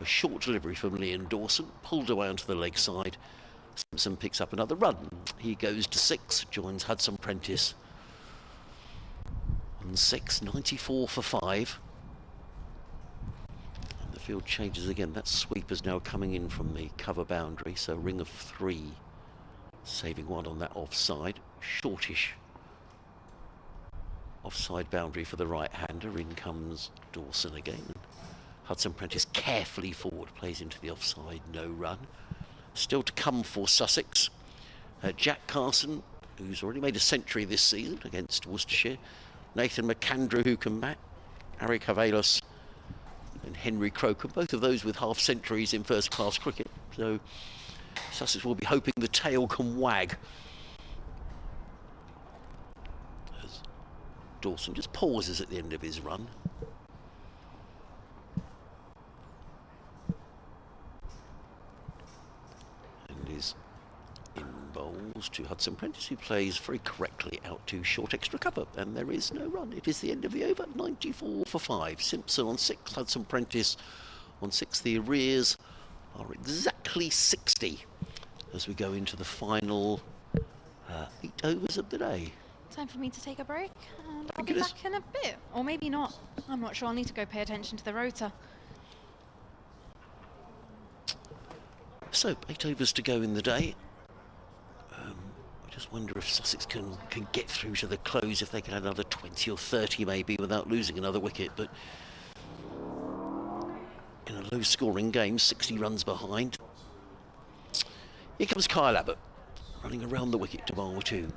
a short delivery from Liam Dawson, pulled away onto the leg side. Simpson picks up another run. He goes to 6, joins Hudson Prentice on 6, 94 for 5. And the field changes again. That sweep is now coming in from the cover boundary, so ring of 3, saving one on that offside. Shortish offside boundary for the right-hander. In comes Dawson again. Hudson Prentice carefully forward, plays into the offside, no run. Still to come for Sussex, Jack Carson, who's already made a century this season against Worcestershire, Nathan McAndrew, who can bat, Eric Havelos and Henry Crocombe, both of those with half centuries in first-class cricket. So Sussex will be hoping the tail can wag. As Dawson just pauses at the end of his run. Is in bowls to Hudson Prentice, who plays very correctly out to short extra cover, and there is no run. It is the end of the over, 94 for 5. Simpson on 6, Hudson Prentice on 6. The arrears are exactly 60 as we go into the final 8 overs of the day. Time for me to take a break, and I'll be back in a bit, or maybe not. I'm not sure. I'll need to go pay attention to the rota. So, 8 overs to go in the day. I just wonder if Sussex can get through to the close, if they can add another 20 or 30 maybe without losing another wicket. But in a low-scoring game, 60 runs behind. Here comes Kyle Abbott, running around the wicket to bowl to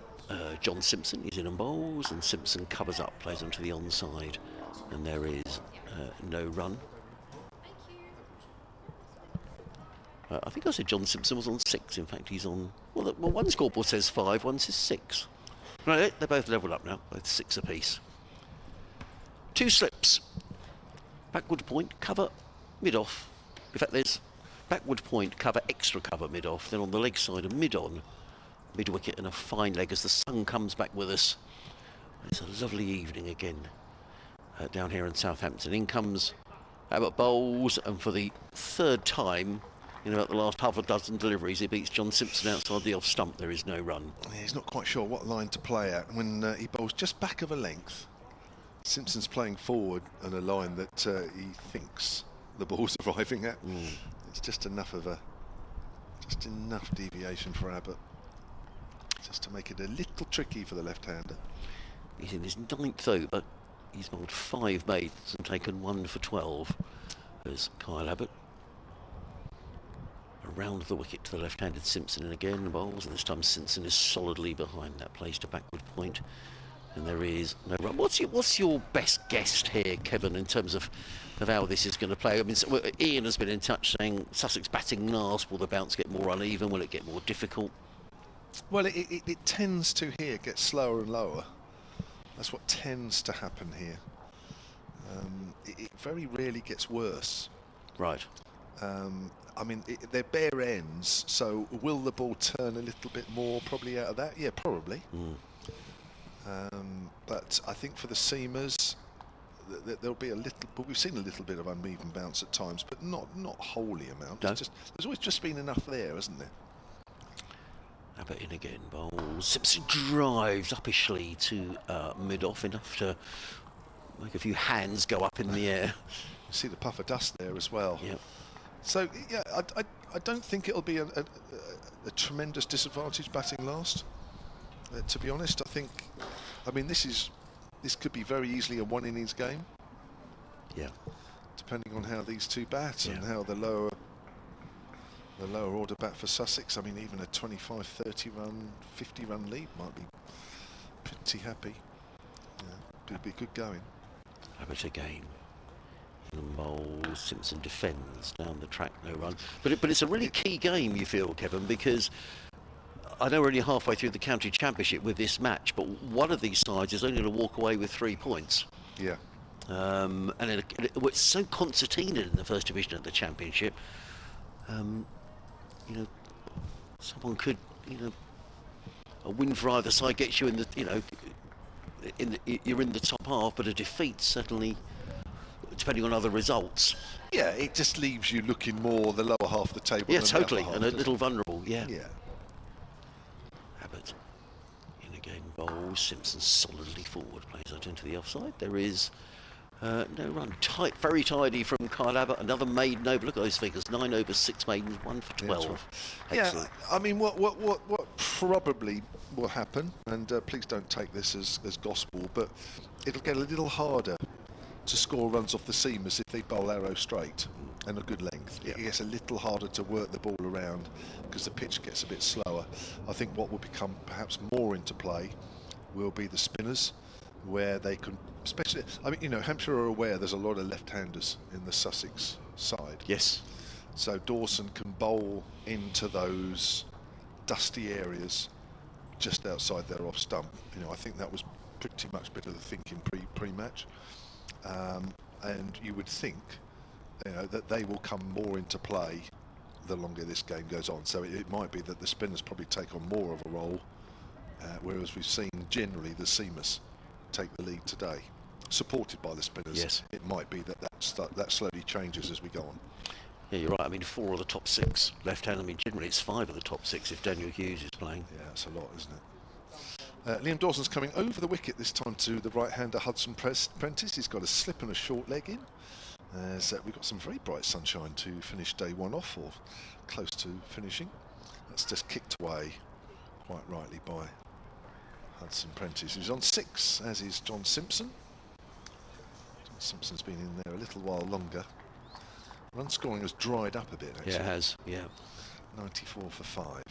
John Simpson. He's in and bowls, and Simpson covers up, plays onto the onside, and there is no run. I think I said John Simpson was on 6. In fact, he's on. Well, one scoreboard says 5, one says 6. Right, they're both levelled up now, both 6 apiece. 2 slips. Backward point, cover, mid-off. In fact, there's backward point, cover, extra cover, mid-off. Then on the leg side, a mid-on, mid-wicket, and a fine leg as the sun comes back with us. It's a lovely evening again down here in Southampton. In comes Abbott Bowles, and for the 3rd time in about the last half a dozen deliveries, he beats John Simpson outside the off stump. There is no run. Yeah, he's not quite sure what line to play at when he bowls just back of a length. Simpson's playing forward on a line that he thinks the ball's arriving at. It's just enough deviation for Abbott, just to make it a little tricky for the left-hander. He's in his 9th over. He's bowled 5 maidens and taken 1 for 12. There's Kyle Abbott. Around the wicket to the left-handed Simpson, and again bowls, and this time Simpson is solidly behind that place to backward point, and there is no run. What's your best guess here, Kevin, in terms of how this is going to play? I mean, Ian has been in touch saying Sussex batting last. Will the bounce get more uneven? Will it get more difficult? Well, it tends to here get slower and lower. That's what tends to happen here. It very rarely gets worse. Right. I mean, they're bare ends, so will the ball turn a little bit more probably out of that? Yeah, probably. But I think for the seamers, there'll be a little, but we've seen a little bit of uneven bounce at times, but not wholly amount. No. There's always just been enough there, hasn't there? Abbott in again, bowls. Simpson drives uppishly to mid-off, enough to make a few hands go up in the air. You see the puff of dust there as well. Yep. So yeah, I don't think it'll be a tremendous disadvantage batting last. To be honest, I mean this could be very easily a 1 innings game. Yeah. Depending on how these two bat and how the lower order bat for Sussex. I mean, even a 25, 30 run, 50 run lead might be pretty happy. Yeah, it'd be good going. Abbott again. Bowls, Simpson defends down the track, no run. But it's a really key game, you feel, Kevin, because I know we're only halfway through the county championship with this match, but one of these sides is only going to walk away with 3 points. Yeah. And it's so concertinaed in the first division of the championship. You know, someone could, a win for either side gets you in the, you're in the top half, but a defeat certainly, depending on other results. Yeah, it just leaves you looking more the lower half of the table. Yeah, than totally, the upper and half, a little vulnerable. Yeah. Yeah. Abbott in again, bowls. Simpson solidly forward, plays out into the offside. There is no run. Very tidy from Kyle Abbott. Another maiden over. Look at those figures: 9 overs, 6 maidens, 1 for 12. Yeah, Excellent. I mean, what probably will happen, and please don't take this as gospel, but it'll get a little harder to score runs off the seamers if they bowl arrow straight and a good length. Yeah. It gets a little harder to work the ball around because the pitch gets a bit slower. I think what will become perhaps more into play will be the spinners, where they can, especially, I mean, Hampshire are aware there's a lot of left-handers in the Sussex side. Yes. So Dawson can bowl into those dusty areas just outside their off stump. I think that was pretty much bit of the thinking pre-match. And you would think that they will come more into play the longer this game goes on. So it might be that the spinners probably take on more of a role, whereas we've seen generally the seamers take the lead today, supported by the spinners. Yes. It might be that slowly changes as we go on. Yeah, you're right. I mean, 4 of the top 6 left-hand. I mean, generally it's 5 of the top 6 if Daniel Hughes is playing. Yeah, that's a lot, isn't it? Liam Dawson's coming over the wicket this time to the right-hander Hudson Prentice. He's got a slip and a short leg in. We've got some very bright sunshine to finish day 1 off, or close to finishing. That's just kicked away quite rightly by Hudson Prentice, who's on 6, as is John Simpson. John Simpson's been in there a little while longer. Run scoring has dried up a bit, actually. Yeah, it has, yeah. 94 for 5.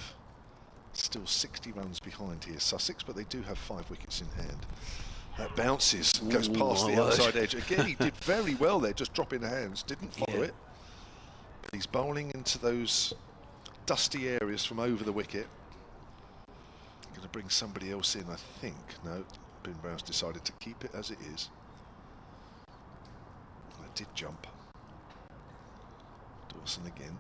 Still 60 runs behind here, Sussex, but they do have 5 wickets in hand. That bounces, goes past the outside edge. Again, he did very well there, just dropping the hands, didn't follow it. But he's bowling into those dusty areas from over the wicket. Going to bring somebody else in, I think. No, Ben Brown's decided to keep it as it is. I did jump. Dawson again,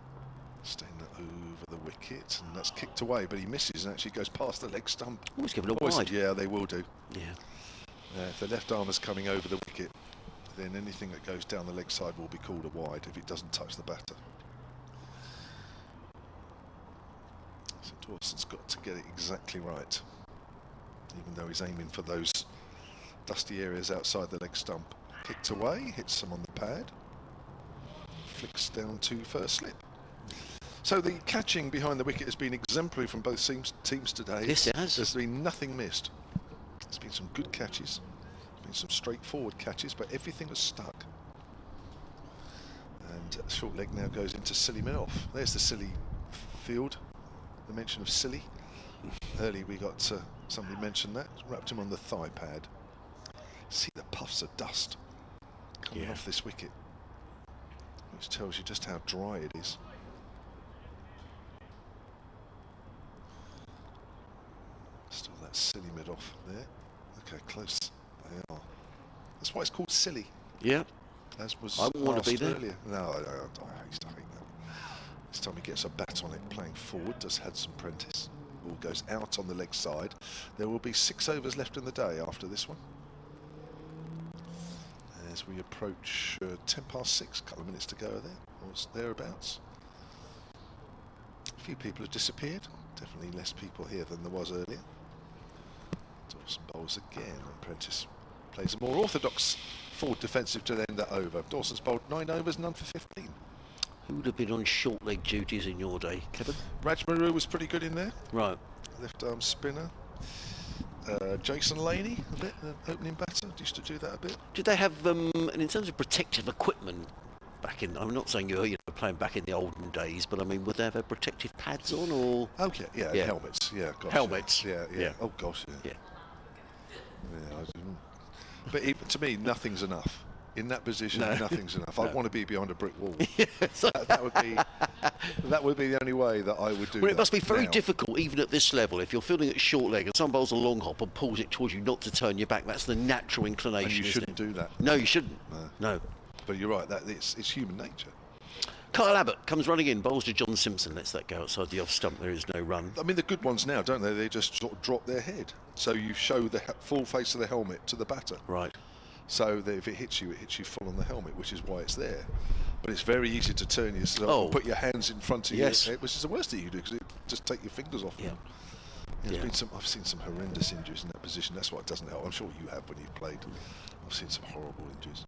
staying over the wicket, and that's kicked away, but he misses and actually goes past the leg stump. Oh, he's given a wide. Yeah, they will do. Yeah. If the left armer's coming over the wicket, then anything that goes down the leg side will be called a wide if it doesn't touch the batter. So Dawson's got to get it exactly right, even though he's aiming for those dusty areas outside the leg stump. Kicked away, hits some on the pad, flicks down to first slip. So the catching behind the wicket has been exemplary from both teams today. Yes, it has. There's been nothing missed. There's been some good catches, there's been some straightforward catches, but everything was stuck. And short leg now goes into silly mid-off. There's the silly field, the mention of silly. Early we got somebody mentioned that, wrapped him on the thigh pad. See the puffs of dust coming off this wicket, which tells you just how dry it is. Still that silly mid-off there. Okay, close. They are. That's why it's called silly. Yeah. As was I wouldn't want to be there. Earlier. No, I hate that. This time he gets a bat on it, playing forward, does Hudson Prentice. Ball goes out on the leg side. There will be 6 overs left in the day after this one. As we approach 6:10, a couple of minutes to go there, or thereabouts. A few people have disappeared. Definitely less people here than there was earlier. Dawson bowls again, and Prentice plays a more orthodox forward defensive to end that over. Dawson's bowled 9 overs, none for 15. Who would have been on short leg duties in your day, Kevin? Raj Maru was pretty good in there. Right. Left arm spinner. Jason Laney, a bit, opening batter, used to do that a bit. Did they have, and in terms of protective equipment back in, I'm not saying you're playing back in the olden days, but I mean, would they have protective pads on or? Okay, yeah. Helmets, yeah. Gosh, helmets. Yeah. Oh gosh, yeah. But even, to me, nothing's enough. In that position, nothing's enough. I'd want to be behind a brick wall. that would be the only way that I would do. Well, it must be very now. difficult, even at this level, if you're fielding at short leg and some bowls a long hop and pulls it towards you, not to turn your back. That's the natural inclination. And you shouldn't do that. No, you shouldn't. No. But you're right. It's human nature. Kyle Abbott comes running in, bowls to John Simpson. Lets that go outside the off stump. There is no run. I mean, the good ones now, don't they? They just sort of drop their head, so you show the full face of the helmet to the batter. Right. So that if it hits you full on the helmet, which is why it's there. But it's very easy to turn yourself and put your hands in front of your head, which is the worst thing you do, because it just take your fingers off. Yeah. I've seen some horrendous injuries in that position. That's why it doesn't help. I'm sure you have when you've played. I've seen some horrible injuries.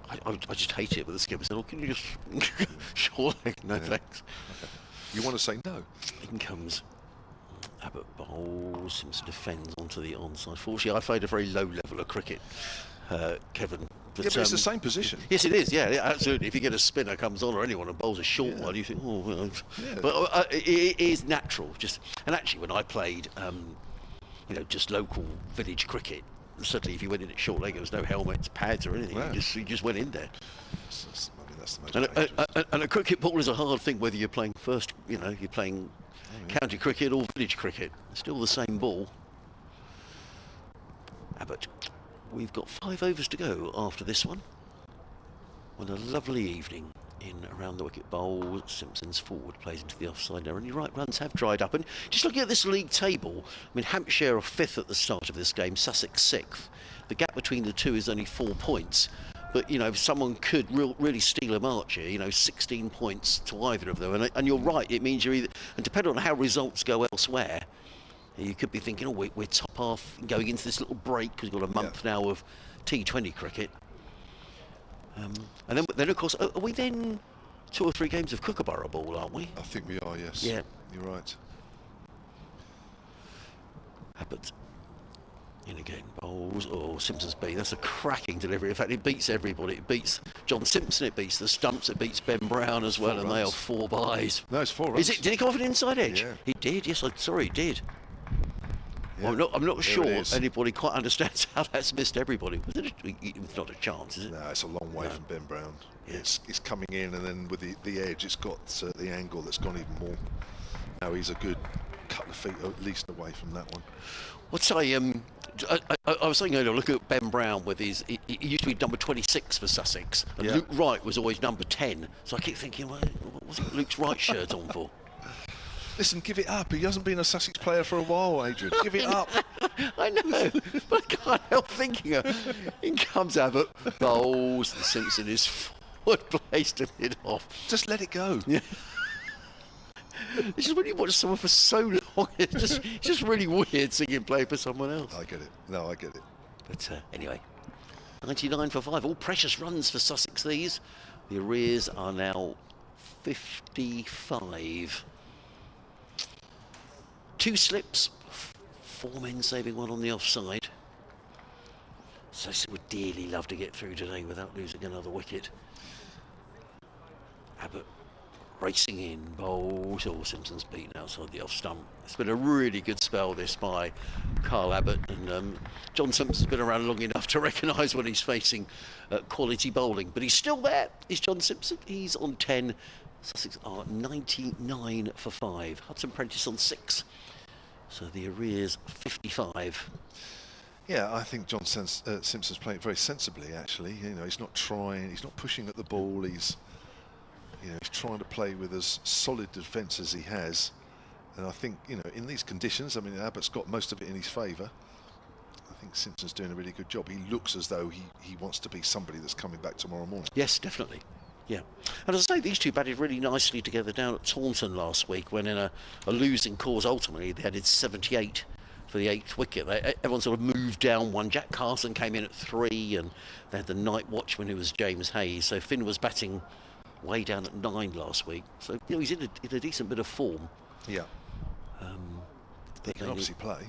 I just hate it with the skipper said, "Oh, can you just short leg? No thanks." Okay. You want to say no? In comes Abbott bowls. Simpson defends onto the onside. Fortunately, I played a very low level of cricket, Kevin. But it's the same position. Yes, it is. Yeah, absolutely. If you get a spinner comes on or anyone and bowls a short one, you think, oh, well. But it is natural. And actually, when I played, just local village cricket, certainly if you went in at short leg, there was no helmets, pads, or anything. You just went in there. That's the most And a cricket ball is a hard thing, whether you're playing you're playing county cricket or village cricket. It's still the same ball. Abbott. We've got 5 overs to go after this one. What a lovely evening in around the wicket bowl. Simpson's forward plays into the offside there, and you're right, runs have dried up. And just looking at this league table, I mean, Hampshire are 5th at the start of this game, Sussex 6th. The gap between the two is only 4 points. But, if someone could really steal a march here, 16 points to either of them. And you're right, it means you're either, and depending on how results go elsewhere, you could be thinking, we're top half going into this little break because we've got a month now of T20 cricket. And then of course, are we then 2 or 3 games of Kookaburra Ball, aren't we? I think we are, yes. Yeah. You're right. Abbott in again, bowls, Simpson's B. That's a cracking delivery. In fact, it beats everybody. It beats John Simpson, it beats the stumps, it beats Ben Brown as well, and they are 4 byes. No, it's 4 runs. Did he come off an inside edge? Yeah. He did, yes, sorry, he did. Yeah. Well, I'm not sure anybody quite understands how that's missed everybody. It's not a chance, is it? No, it's a long way from Ben Brown. Yeah. It's coming in, and then with the edge, it's got the angle that's gone even more. Now he's a good couple of feet at least away from that one. What's I was saying earlier, look at Ben Brown with his. He used to be number 26 for Sussex, and Luke Wright was always number 10. So I keep thinking, well, what's Luke's Wright shirt on for? Listen, give it up. He hasn't been a Sussex player for a while, Adrian. Give it up. I know, but I can't help thinking. In comes Abbott, bowls, and Simpson is forward placed to mid off. Just let it go. Yeah. It's just when you watch someone for so long, it's just really weird seeing him play for someone else. I get it. No, I get it. But anyway, 99 for 5. All precious runs for Sussex, these. The arrears are now 55. 2 slips, 4 men saving one on the offside. Sussex would dearly love to get through today without losing another wicket. Abbott racing in, bowls. Oh, Simpson's beaten outside the off stump. It's been a really good spell this by Carl Abbott, and John Simpson's been around long enough to recognise when he's facing quality bowling. But he's still there. Is John Simpson? He's on 10. Sussex are 99 for 5. Hudson Prentice on 6. So the arrears 55. Yeah, I think John Simpson's playing very sensibly, actually. You know, he's not trying, he's not pushing at the ball. He's trying to play with as solid defence as he has. And I think, you know, in these conditions, I mean, Abbott's got most of it in his favour. I think Simpson's doing a really good job. He looks as though he wants to be somebody that's coming back tomorrow morning. Yes, definitely. Yeah. And as I say, these two batted really nicely together down at Taunton last week, when in a losing cause, ultimately, they added 78 for the 8th wicket. Everyone sort of moved down one. Jack Carson came in at 3, and they had the night watchman, who was James Hayes. So Finn was batting way down at 9 last week. So, you know, he's in a decent bit of form. Yeah. He can obviously play.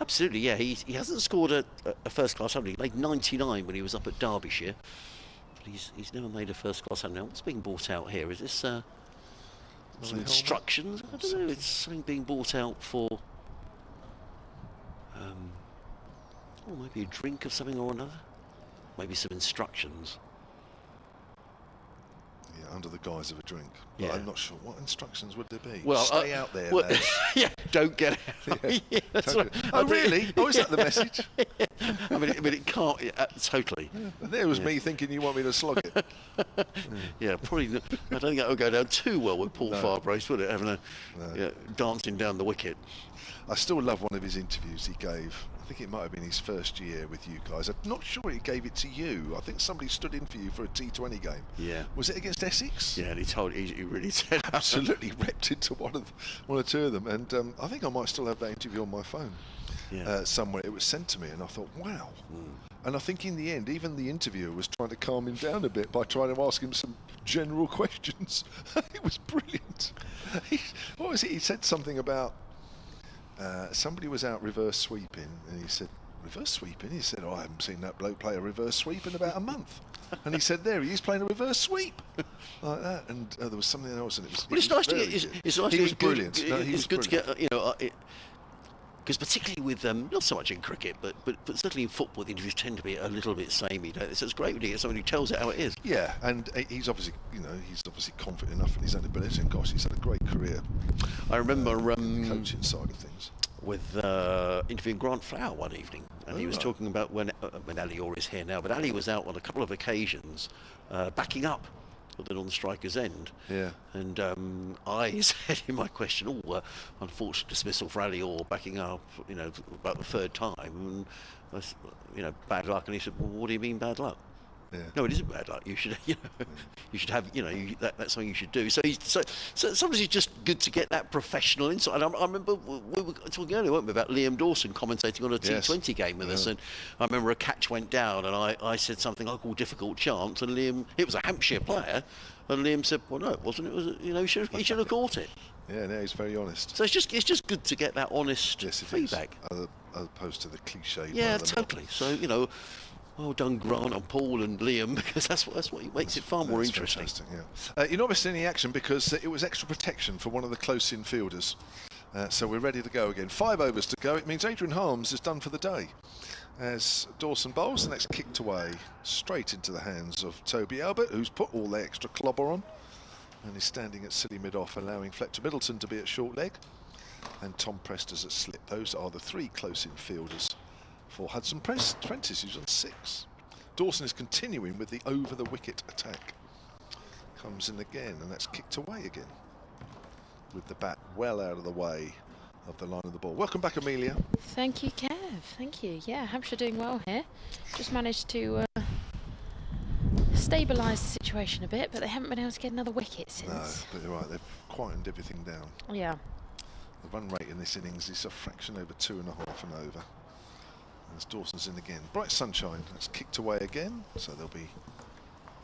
Absolutely, yeah. He hasn't scored a first-class 100. He made 99 when he was up at Derbyshire. But he's never made a first-class 100. Now, what's being bought out here? Is this some instructions? I don't know. It's something being bought out for... maybe a drink of something or another. Maybe some instructions. Yeah, under the guise of a drink. But Yeah. I'm not sure. What instructions would there be? Well, stay out there, well, lads. yeah, don't get out. Yeah, Yeah, that's don't right. go- Oh, really? Oh, is that the message? I mean, it can't. Totally. And there was me thinking you want me to slog it. Yeah, probably. I don't think that would go down too well with Paul No. Farbrace, would it? Having a No. dancing down the wicket. I still love one of his interviews he gave. I think it might have been his first year with you guys. I'm not sure he gave it to you. I think somebody stood in for you for a T20 game. Yeah. Was it against Essex? Yeah, and he really said Absolutely ripped into one or two of them. And I think I might still have that interview on my phone somewhere. It was sent to me, and I thought, wow. And I think in the end, even the interviewer was trying to calm him down a bit by trying to ask him some general questions. It was brilliant. What was it? He said something about somebody was out reverse sweeping, and he said, reverse sweeping? He said, I haven't seen that bloke play a reverse sweep in about a month. And he said, there he is playing a reverse sweep. Like that. And there was something else, and it was... Well, it's nice to get. It's nice. He to was get brilliant. Good, No, he it's was good brilliant. to get. You know, because particularly with not so much in cricket, but certainly in football, the interviews tend to be a little bit samey. Don't they? So it's great when you get someone who tells it how it is. Yeah, and he's obviously, he's obviously confident enough in his own ability, and gosh, he's had a great career. I remember Coaching side of things. with interviewing Grant Flower one evening, and he was talking about when Ali Orr is here now, but Ali was out on a couple of occasions backing up at the non-striker's end. Yeah. And I said in my question, unfortunate dismissal for Ali Orr backing up, about the 3rd time, and I said, bad luck. And he said, well, what do you mean bad luck? Yeah. No, it isn't bad luck. You should, you should have, that's something you should do. So sometimes it's just good to get that professional insight. And I remember we were talking earlier, weren't we, about Liam Dawson commentating on a T20 game with us, and I remember a catch went down, and I said something I called difficult chance, and Liam, it was a Hampshire player, and Liam said, well, no, it wasn't. It was, he should have caught it. Yeah, no, he's very honest. So it's just good to get that honest feedback. As opposed to the cliche. Yeah, totally. So well done, Grant and Paul and Liam, because that's what makes it far more interesting. Yeah. You're not missing any action because it was extra protection for one of the close-in fielders. So we're ready to go again. 5 overs to go. It means Adrian Harms is done for the day. As Dawson bowls, the next kicked away straight into the hands of Toby Albert, who's put all the extra clobber on. And he's standing at silly mid-off, allowing Fletcher Middleton to be at short leg. And Tom Presters at slip. Those are the three close-in fielders for Hudson Prentice, who's on 6. Dawson is continuing with the over-the-wicket attack. Comes in again, and that's kicked away again. With the bat well out of the way of the line of the ball. Welcome back, Amelia. Thank you, Kev. Thank you. Yeah, Hampshire doing well here. Just managed to stabilise the situation a bit, but they haven't been able to get another wicket since. No, but you're right, they've quietened everything down. Yeah. The run rate in this innings is a fraction over 2.5 and over. As Dawson's in again. Bright sunshine. That's kicked away again, so there'll be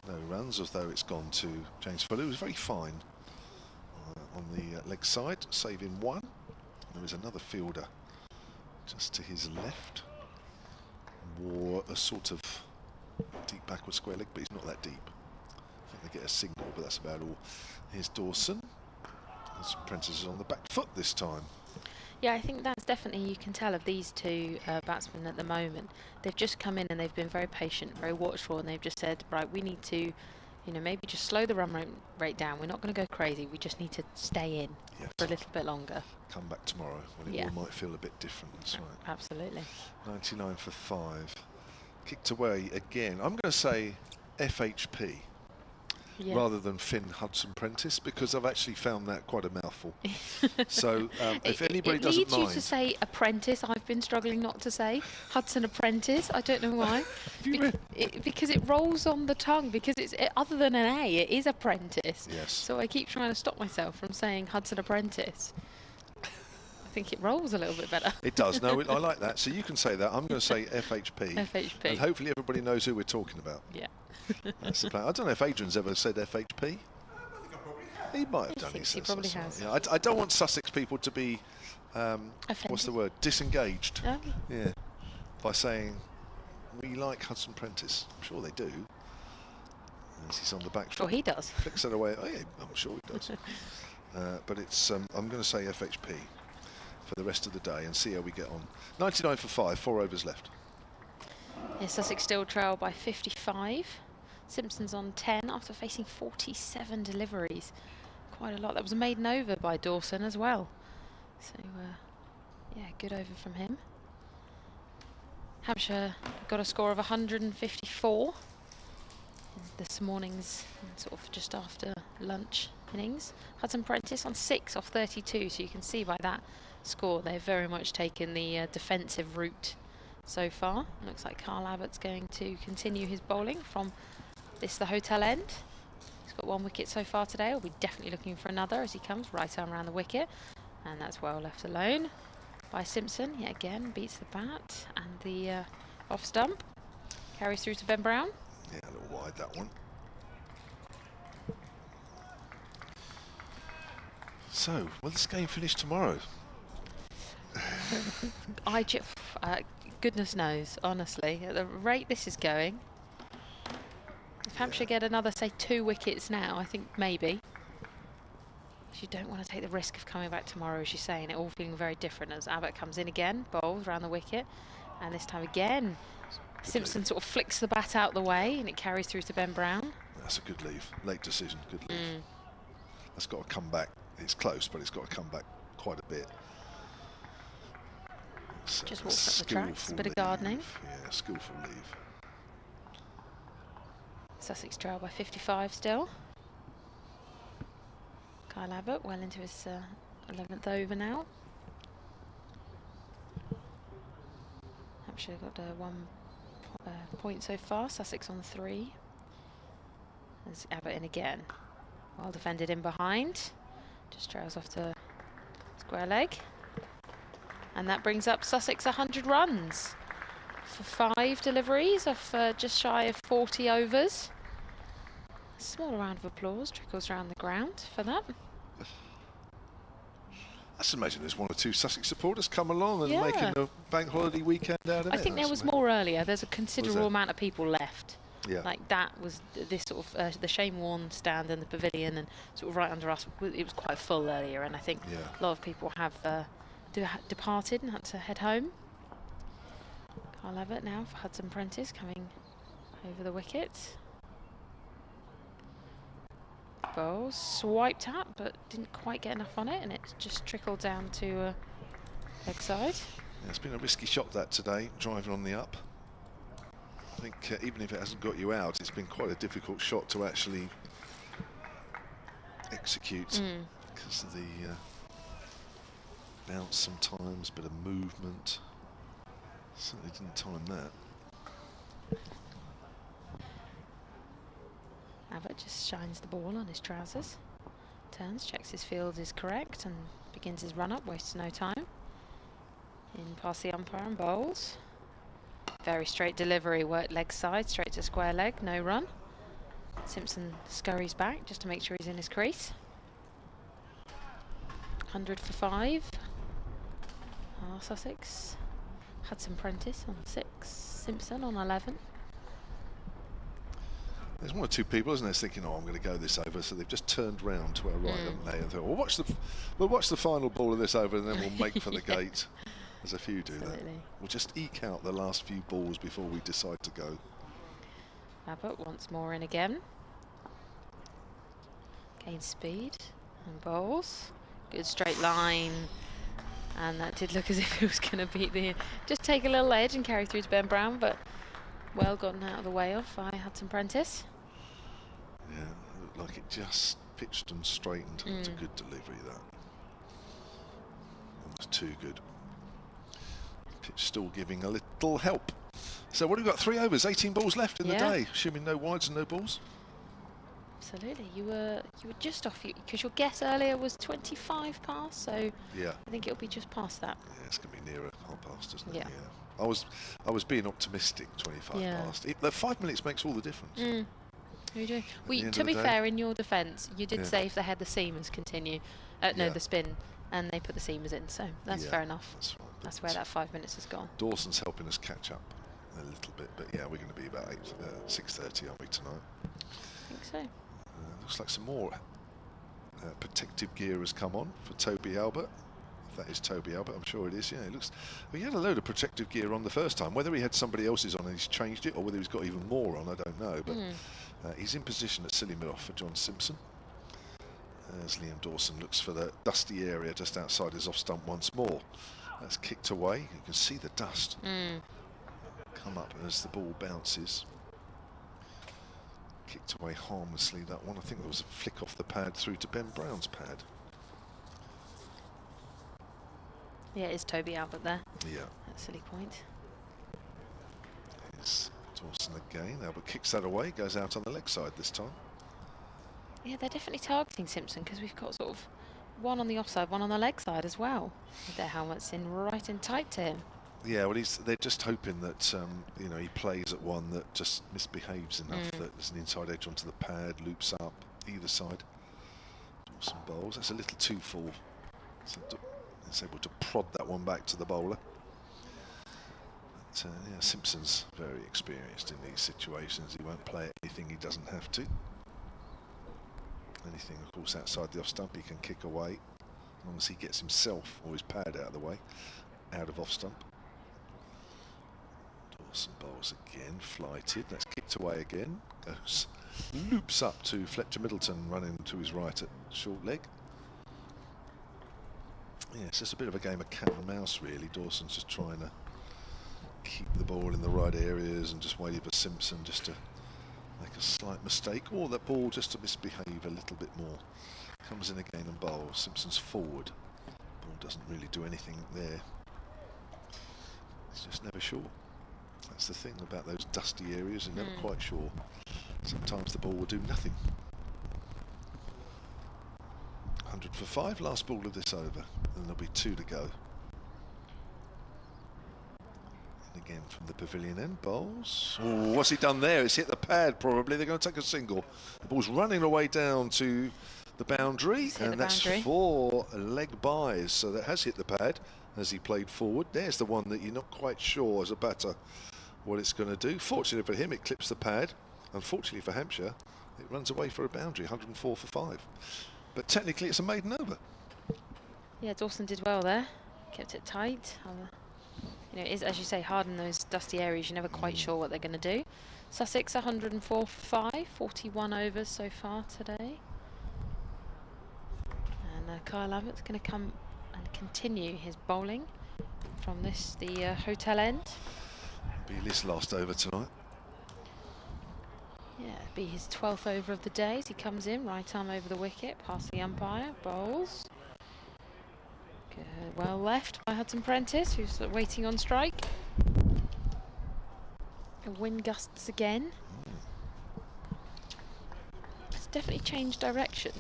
no runs, as though it's gone to James Fuller, who's very fine on the leg side, saving 1. There is another fielder just to his left. Wore a sort of deep backward square leg, but he's not that deep. I think they get a signal, but that's about all. Here's Dawson. As Prentice is on the back foot this time. Yeah, I think that's definitely, you can tell of these two batsmen at the moment. They've just come in and they've been very patient, very watchful, and they've just said, right, we need to, you know, maybe just slow the run rate down. We're not going to go crazy. We just need to stay in for a little bit longer. Come back tomorrow when it all might feel a bit different. That's right. Absolutely. 99 for 5. Kicked away again. I'm going to say FHP. Yeah. Rather than Finn Hudson Prentice, because I've actually found that quite a mouthful. So if anybody it doesn't needs mind, you to say apprentice. I've been struggling not to say Hudson Apprentice. I don't know why. Because it rolls on the tongue. Because it's other than an A, it is apprentice. Yes. So I keep trying to stop myself from saying Hudson Apprentice. I think it rolls a little bit better. It does. No, I like that. So you can say that. I'm going to say FHP. FHP. And hopefully everybody knows who we're talking about. Yeah. That's the plan. I don't know if Adrian's ever said FHP. He might have done. He probably has. Yeah, I don't want Sussex people to be, what's the word, disengaged. Oh. Yeah, by saying we like Hudson Prentice. I'm sure they do. As he's on the back foot. Sure he does. Flicks it away. Oh yeah, I'm sure he does. But it's I'm going to say FHP for the rest of the day and see how we get on. 99 for 5, 4 overs left. Yeah, Sussex still trail by 55. Simpson's on 10 after facing 47 deliveries. Quite a lot. That was a maiden over by Dawson as well. So, yeah, good over from him. Hampshire got a score of 154 in this morning's sort of just after lunch innings. Hudson Prentice on 6 off 32, so you can see by that score they've very much taken the defensive route so far. Looks like Carl Abbott's going to continue his bowling from the hotel end. He's got 1 wicket so far today. He'll be definitely looking for another as he comes right arm around the wicket, and that's well left alone by Simpson. Yet again beats the bat, and the off stump carries through to Ben Brown. Yeah, a little wide that one. So, will this game finish tomorrow? Goodness knows, honestly, at the rate this is going. If Hampshire get another, say, 2 wickets now, I think maybe. You don't want to take the risk of coming back tomorrow, as you're saying. It all feeling very different as Abbott comes in again, bowls around the wicket, and this time again, Simpson sort of flicks the bat out the way, and it carries through to Ben Brown. That's a good leave. Late decision, good leave. That's got to come back. It's close, but it's got to come back quite a bit. Just walks up the tracks, a bit of gardening. Yeah, skillful leave. Sussex trail by 55 still. Kyle Abbott well into his 11th over now. Hampshire got 1 point so far, Sussex on 3. There's Abbott in again. Well defended in behind. Just trails off to square leg. And that brings up Sussex 100 runs for 5 deliveries of just shy of 40 overs. A small round of applause trickles around the ground for that. I just imagine there's 1 or 2 Sussex supporters come along and making a bank holiday weekend out of it. I think there was more earlier. There's a considerable amount of people left. Yeah. Like that was this sort of the Shane Warne stand and the pavilion, and sort of right under us. It was quite full earlier, and I think a lot of people have departed and had to head home. Carl Abbott now for Hudson Prentice coming over the wicket. Bowles swiped at, but didn't quite get enough on it, and it just trickled down to leg side. Yeah, it's been a risky shot that today, driving on the up. I think even if it hasn't got you out, it's been quite a difficult shot to actually execute because of the bounce sometimes, bit of movement. Certainly didn't time that. Abbott just shines the ball on his trousers, turns, checks his field is correct, and begins his run up, wastes no time. In past the umpire and Bowles. Very straight delivery, worked leg side, straight to square leg, no run. Simpson scurries back just to make sure he's in his crease. 100 for 5. Sussex. Hudson Prentice on 6. Simpson on 11. There's one or two people, isn't there, thinking, "Oh, I'm going to go this over," so they've just turned round to our right, haven't they, and thought, "Well, watch the final ball of this over, and then we'll make for the gate." There's a few do that. We'll just eke out the last few balls before we decide to go. Abbott once more in again. Gains speed and Bowles. Good straight line. And that did look as if it was going to beat the... Just take a little edge and carry through to Ben Brown, but well gotten out of the way off by Hudson Prentice. Yeah, it looked like it just pitched and straightened. It's a good delivery, that. Almost too good. Pitch still giving a little help. So what have we got? 3 overs, 18 balls left in the day, assuming no wides and no balls. Absolutely, you were just off, because your guess earlier was 25 past, so yeah, I think it'll be just past that. Yeah, it's going to be nearer half past, isn't it? Yeah. I was being optimistic. 25 past. The 5 minutes makes all the difference. You do. Well, to be fair, in your defence, you did say if they had the seamers continue, the spin, and they put the seamers in, so that's fair enough. That's right. That's where that 5 minutes has gone. Dawson's helping us catch up a little bit, but yeah, we're going to be about 6:30, aren't we, tonight? I think so. Looks like some more protective gear has come on for Toby Albert. If that is Toby Albert, I'm sure it is. Yeah, it looks. Well, he had a load of protective gear on the first time. Whether he had somebody else's on and he's changed it, or whether he's got even more on, I don't know. But he's in position at silly mid-off for John Simpson. As Liam Dawson looks for the dusty area just outside his off stump once more. That's kicked away. You can see the dust come up as the ball bounces. Kicked away harmlessly, that one. I think there was a flick off the pad through to Ben Brown's pad. Yeah, it is Toby Albert there. Yeah. That silly point. It's Dawson again. Albert kicks that away, goes out on the leg side this time. Yeah, they're definitely targeting Simpson, because we've got sort of one on the offside, one on the leg side as well, with their helmets in right and tight to him. Yeah, well, they're just hoping that he plays at one that just misbehaves enough that there's an inside edge onto the pad, loops up either side. Dawson bowls. That's a little too full. So it's able to prod that one back to the bowler. But, yeah, Simpson's very experienced in these situations. He won't play anything he doesn't have to. Anything, of course, outside the off stump he can kick away, as long as he gets himself or his pad out of the way, out of off stump. Dawson bowls again, flighted. That's kicked away again. Goes, loops up to Fletcher Middleton, running to his right at short leg. Yeah, it's just a bit of a game of cat and mouse, really. Dawson's just trying to keep the ball in the right areas and just waiting for Simpson just to make a slight mistake, or that ball just to misbehave a little bit more. Comes in again and bowls. Simpson's forward. Ball doesn't really do anything there. He's just never sure. That's the thing about those dusty areas, you're never quite sure. Sometimes the ball will do nothing. 100 for 5, last ball of this over, and there'll be 2 to go. And again from the pavilion end, bowls. Oh, what's he done there? It's hit the pad probably. They're going to take a single. The ball's running away down to the boundary, and that's 4 leg byes, so that has hit the pad as he played forward. There's the one that you're not quite sure as a batter what it's going to do. Fortunately for him, it clips the pad. Unfortunately for Hampshire, it runs away for a boundary, 104 for 5. But technically it's a maiden over. Yeah, Dawson did well there. Kept it tight. It is, as you say, hard in those dusty areas. You're never quite sure what they're going to do. Sussex 104 for 5, 41 overs so far today. Kyle Abbott's going to come and continue his bowling from the hotel end. Be his last over tonight. Yeah, it'll be his 12th over of the day as he comes in, right arm over the wicket, past the umpire, bowls. Good, well left by Hudson Prentice, who's waiting on strike. The wind gusts again. It's definitely changed direction.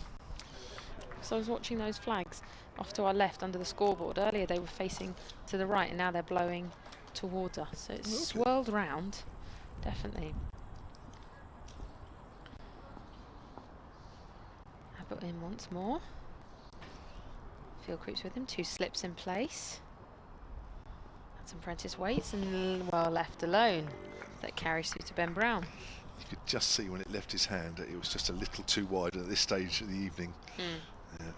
So I was watching those flags off to our left under the scoreboard. Earlier they were facing to the right and now they're blowing towards us. So it's swirled round, definitely. Abbott in once more. Field creeps with him, 2 slips in place. Hudson Prentice waits and well left alone. That carries through to Ben Brown. You could just see when it left his hand that it was just a little too wide at this stage of the evening.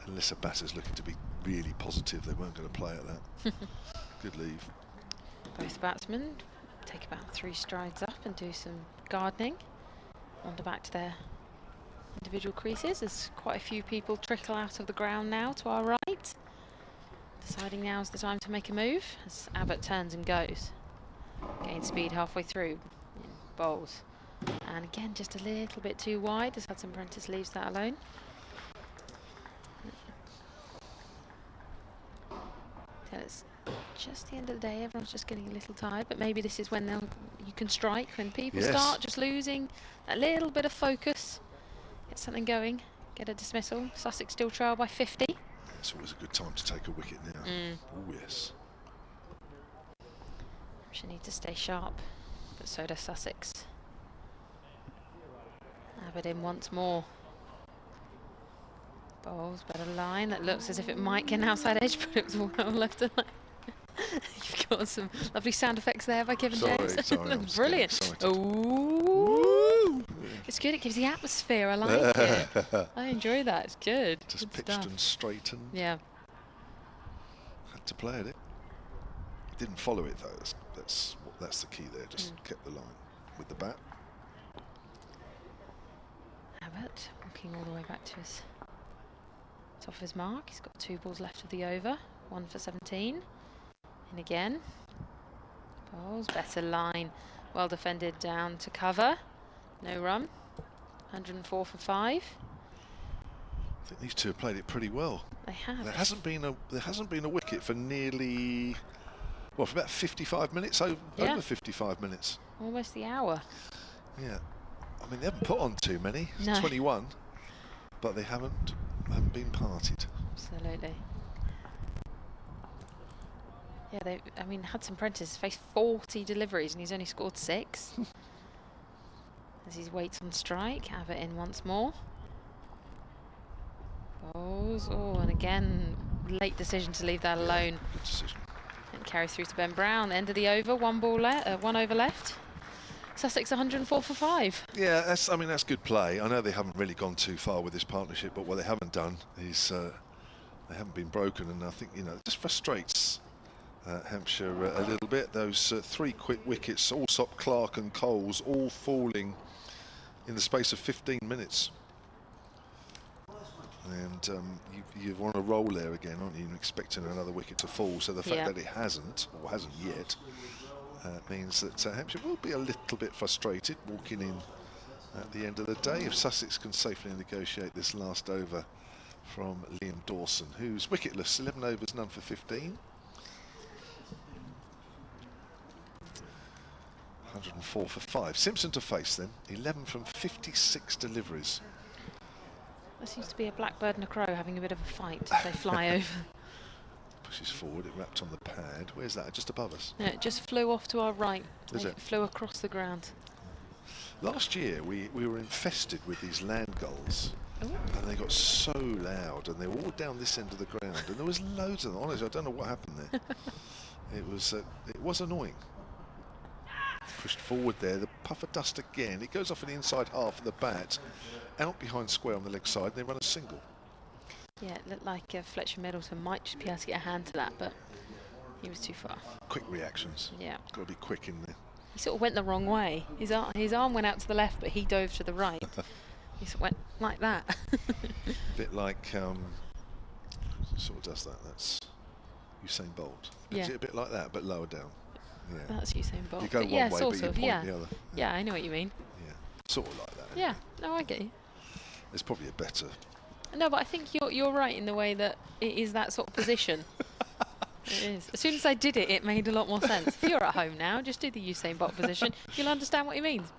Unless a batter's looking to be really positive, they weren't going to play at that. Good leave. Both batsmen take about 3 strides up and do some gardening. Wander back to their individual creases. There's quite a few people trickle out of the ground now to our right. Deciding now's the time to make a move as Abbott turns and goes. Gain speed halfway through. Bowls. And again, just a little bit too wide as Hudson Prentice leaves that alone. So it's just the end of the day. Everyone's just getting a little tired, but maybe this is when you can strike, when people start just losing that little bit of focus. Get something going, get a dismissal. Sussex still trail by 50. It's always a good time to take a wicket now. Oh yes. She needs to stay sharp, but so does Sussex. Abbott in once more. Bowls, better line. That looks as if it might get an outside edge, but it was well left to line. You've got some lovely sound effects there by Kevin James. Sorry, brilliant. Ooh. It's good, it gives the atmosphere. I like it. I enjoy that, it's good. Just good pitched stuff. and straightened. Yeah. Had to play at it. Didn't follow it though. That's the key there. Just kept the line with the bat. Abbott walking all the way back to his top of his mark. He's got 2 balls left of the over. 1 for 17. In again. Bowls, better line. Well defended down to cover. No run. 104 for 5. I think these two have played it pretty well. They have. There hasn't been a wicket for nearly, well, for about 55 minutes. Over 55 minutes. Almost the hour. Yeah. I mean, they haven't put on too many. It's No. 21, but they haven't been parted. Absolutely. Yeah, I mean, Hudson Prentice faced 40 deliveries and he's only scored 6. As he waits on strike, Abbott in once more. Bowls, and again, late decision to leave that alone. Good decision. And carry through to Ben Brown. The end of the over, 1 over left. Sussex 104 for 5. Yeah, that's good play. I know they haven't really gone too far with this partnership, but what they haven't done is they haven't been broken, and I think it just frustrates Hampshire a little bit. Those 3 quick wickets, Allsop, Clark and Coles, all falling in the space of 15 minutes. And you're on a roll there again, aren't you? You're expecting another wicket to fall. So the fact that it hasn't yet, means that Hampshire will be a little bit frustrated walking in at the end of the day if Sussex can safely negotiate this last over from Liam Dawson, who's wicketless, 11 overs, none for 15. 104 for 5. Simpson to face then, 11 from 56 deliveries. There seems to be a blackbird and a crow having a bit of a fight as they fly over. Pushes forward, it wrapped on the pad. Where's that? Just above us? No, it just flew off to our right. Is It flew across the ground. Last year we were infested with these land gulls. Ooh. And they got so loud, and they were all down this end of the ground, and there was loads of them. Honestly, I don't know what happened there. It was annoying. Pushed forward there, the puff of dust again. It goes off in the inside half of the bat, out behind square on the leg side, and they run a single. Yeah, it looked like Fletcher Middleton might just be able to get a hand to that, but he was too far. Quick reactions. Yeah. Got to be quick in there. He sort of went the wrong way. His arm went out to the left, but he dove to the right. He sort of went like that. A bit like Sort of does that. That's Usain Bolt. Yeah. Is it a bit like that, but lower down? Yeah. That's Usain Bolt. You go But one yeah, way, sort but you of, point yeah. the other. Yeah, I know what you mean. Yeah. Sort of like that. Yeah, no, I get you. It's probably a better. No, but I think you're right in the way that it is that sort of position. It is. As soon as I did it, it made a lot more sense. If you're at home now, just do the Usain Bolt position. You'll understand what he means.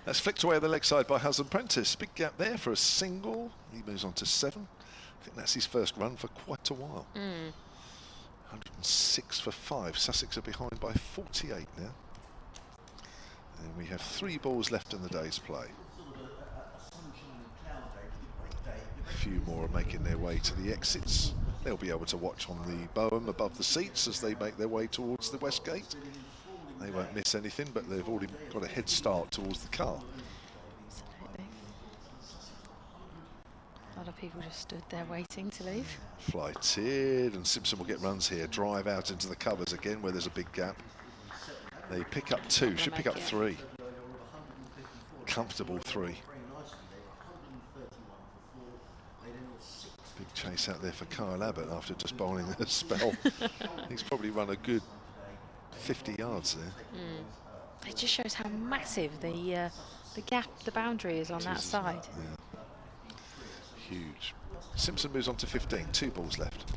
That's flicked away on the leg side by Hudson Prentice. Big gap there for a single. He moves on to 7. I think that's his first run for quite a while. 106 for 5. Sussex are behind by 48 now. And we have 3 balls left in the day's play. A few more are making their way to the exits. They'll be able to watch on the bowen above the seats as they make their way towards the west gate. They won't miss anything, but they've already got a head start towards the car. Absolutely. A lot of people just stood there waiting to leave. Fly tiered, and Simpson will get runs here. Drive out into the covers again where there's a big gap. They pick up 2, should pick up 3. Comfortable 3. Big chase out there for Kyle Abbott after just bowling a spell. He's probably run a good 50 yards there. It just shows how massive the gap, the boundary is on that side. Yeah. Huge. Simpson moves on to 15, 2 balls left.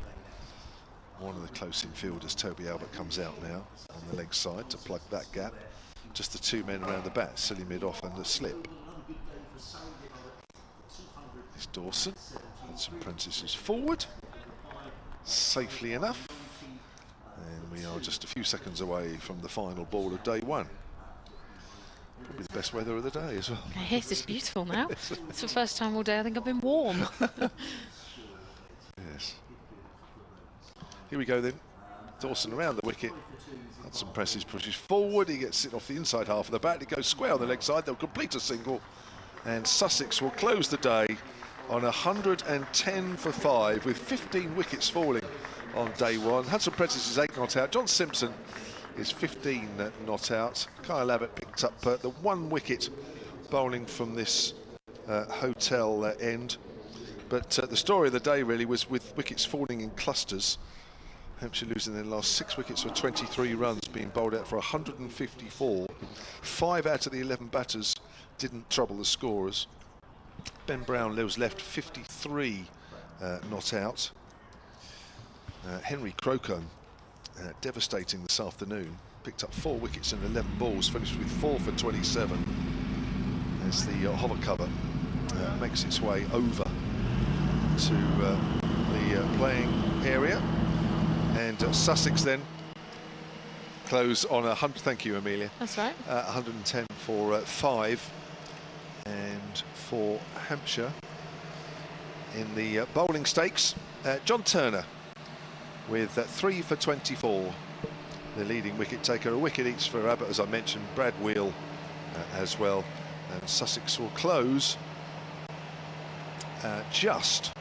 One of the close infielders, Toby Albert, comes out now on the leg side to plug that gap. Just the 2 men around the bat, silly mid-off and a slip. It's Dawson. Hudson Prentice is forward, safely enough. And we are just a few seconds away from the final ball of day 1. Probably the best weather of the day as well. Yes, it's beautiful now. It's the first time all day I think I've been warm. Yes. Here we go then. Dawson around the wicket. Hudson Prentice pushes forward. He gets it off the inside half of the bat. It goes square on the leg side. They'll complete a single. And Sussex will close the day on 110 for 5 with 15 wickets falling on day 1. Hudson Prentice is 8 not out. John Simpson is 15 not out. Kyle Abbott picked up the 1 wicket bowling from this hotel end. But the story of the day really was with wickets falling in clusters. Hampshire losing their last 6 wickets for 23 runs, being bowled out for 154. 5 out of the 11 batters didn't trouble the scorers. Ben Brown was left 53 not out. Henry Crocombe, devastating this afternoon, picked up 4 wickets and 11 balls, finished with 4 for 27 as the hover cover makes its way over to the playing area. And Sussex then close on 100. Thank you, Amelia. That's right. 110 for 5. And for Hampshire in the bowling stakes, John Turner with 3 for 24. The leading wicket taker, a wicket each for Abbott, as I mentioned, Brad Wheel as well. And Sussex will close just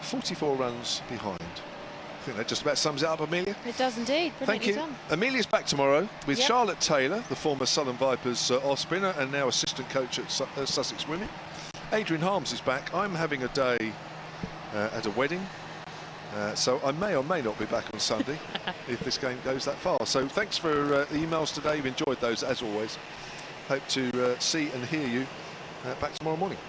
44 runs behind. I think that just about sums it up, Amelia. It does indeed. Thank you. Done. Amelia's back tomorrow with Yep. Charlotte Taylor, the former Southern Vipers off-spinner and now assistant coach at Sussex Women. Adrian Harms is back. I'm having a day at a wedding, so I may or may not be back on Sunday if this game goes that far. So thanks for the emails today. We've enjoyed those as always. Hope to see and hear you back tomorrow morning.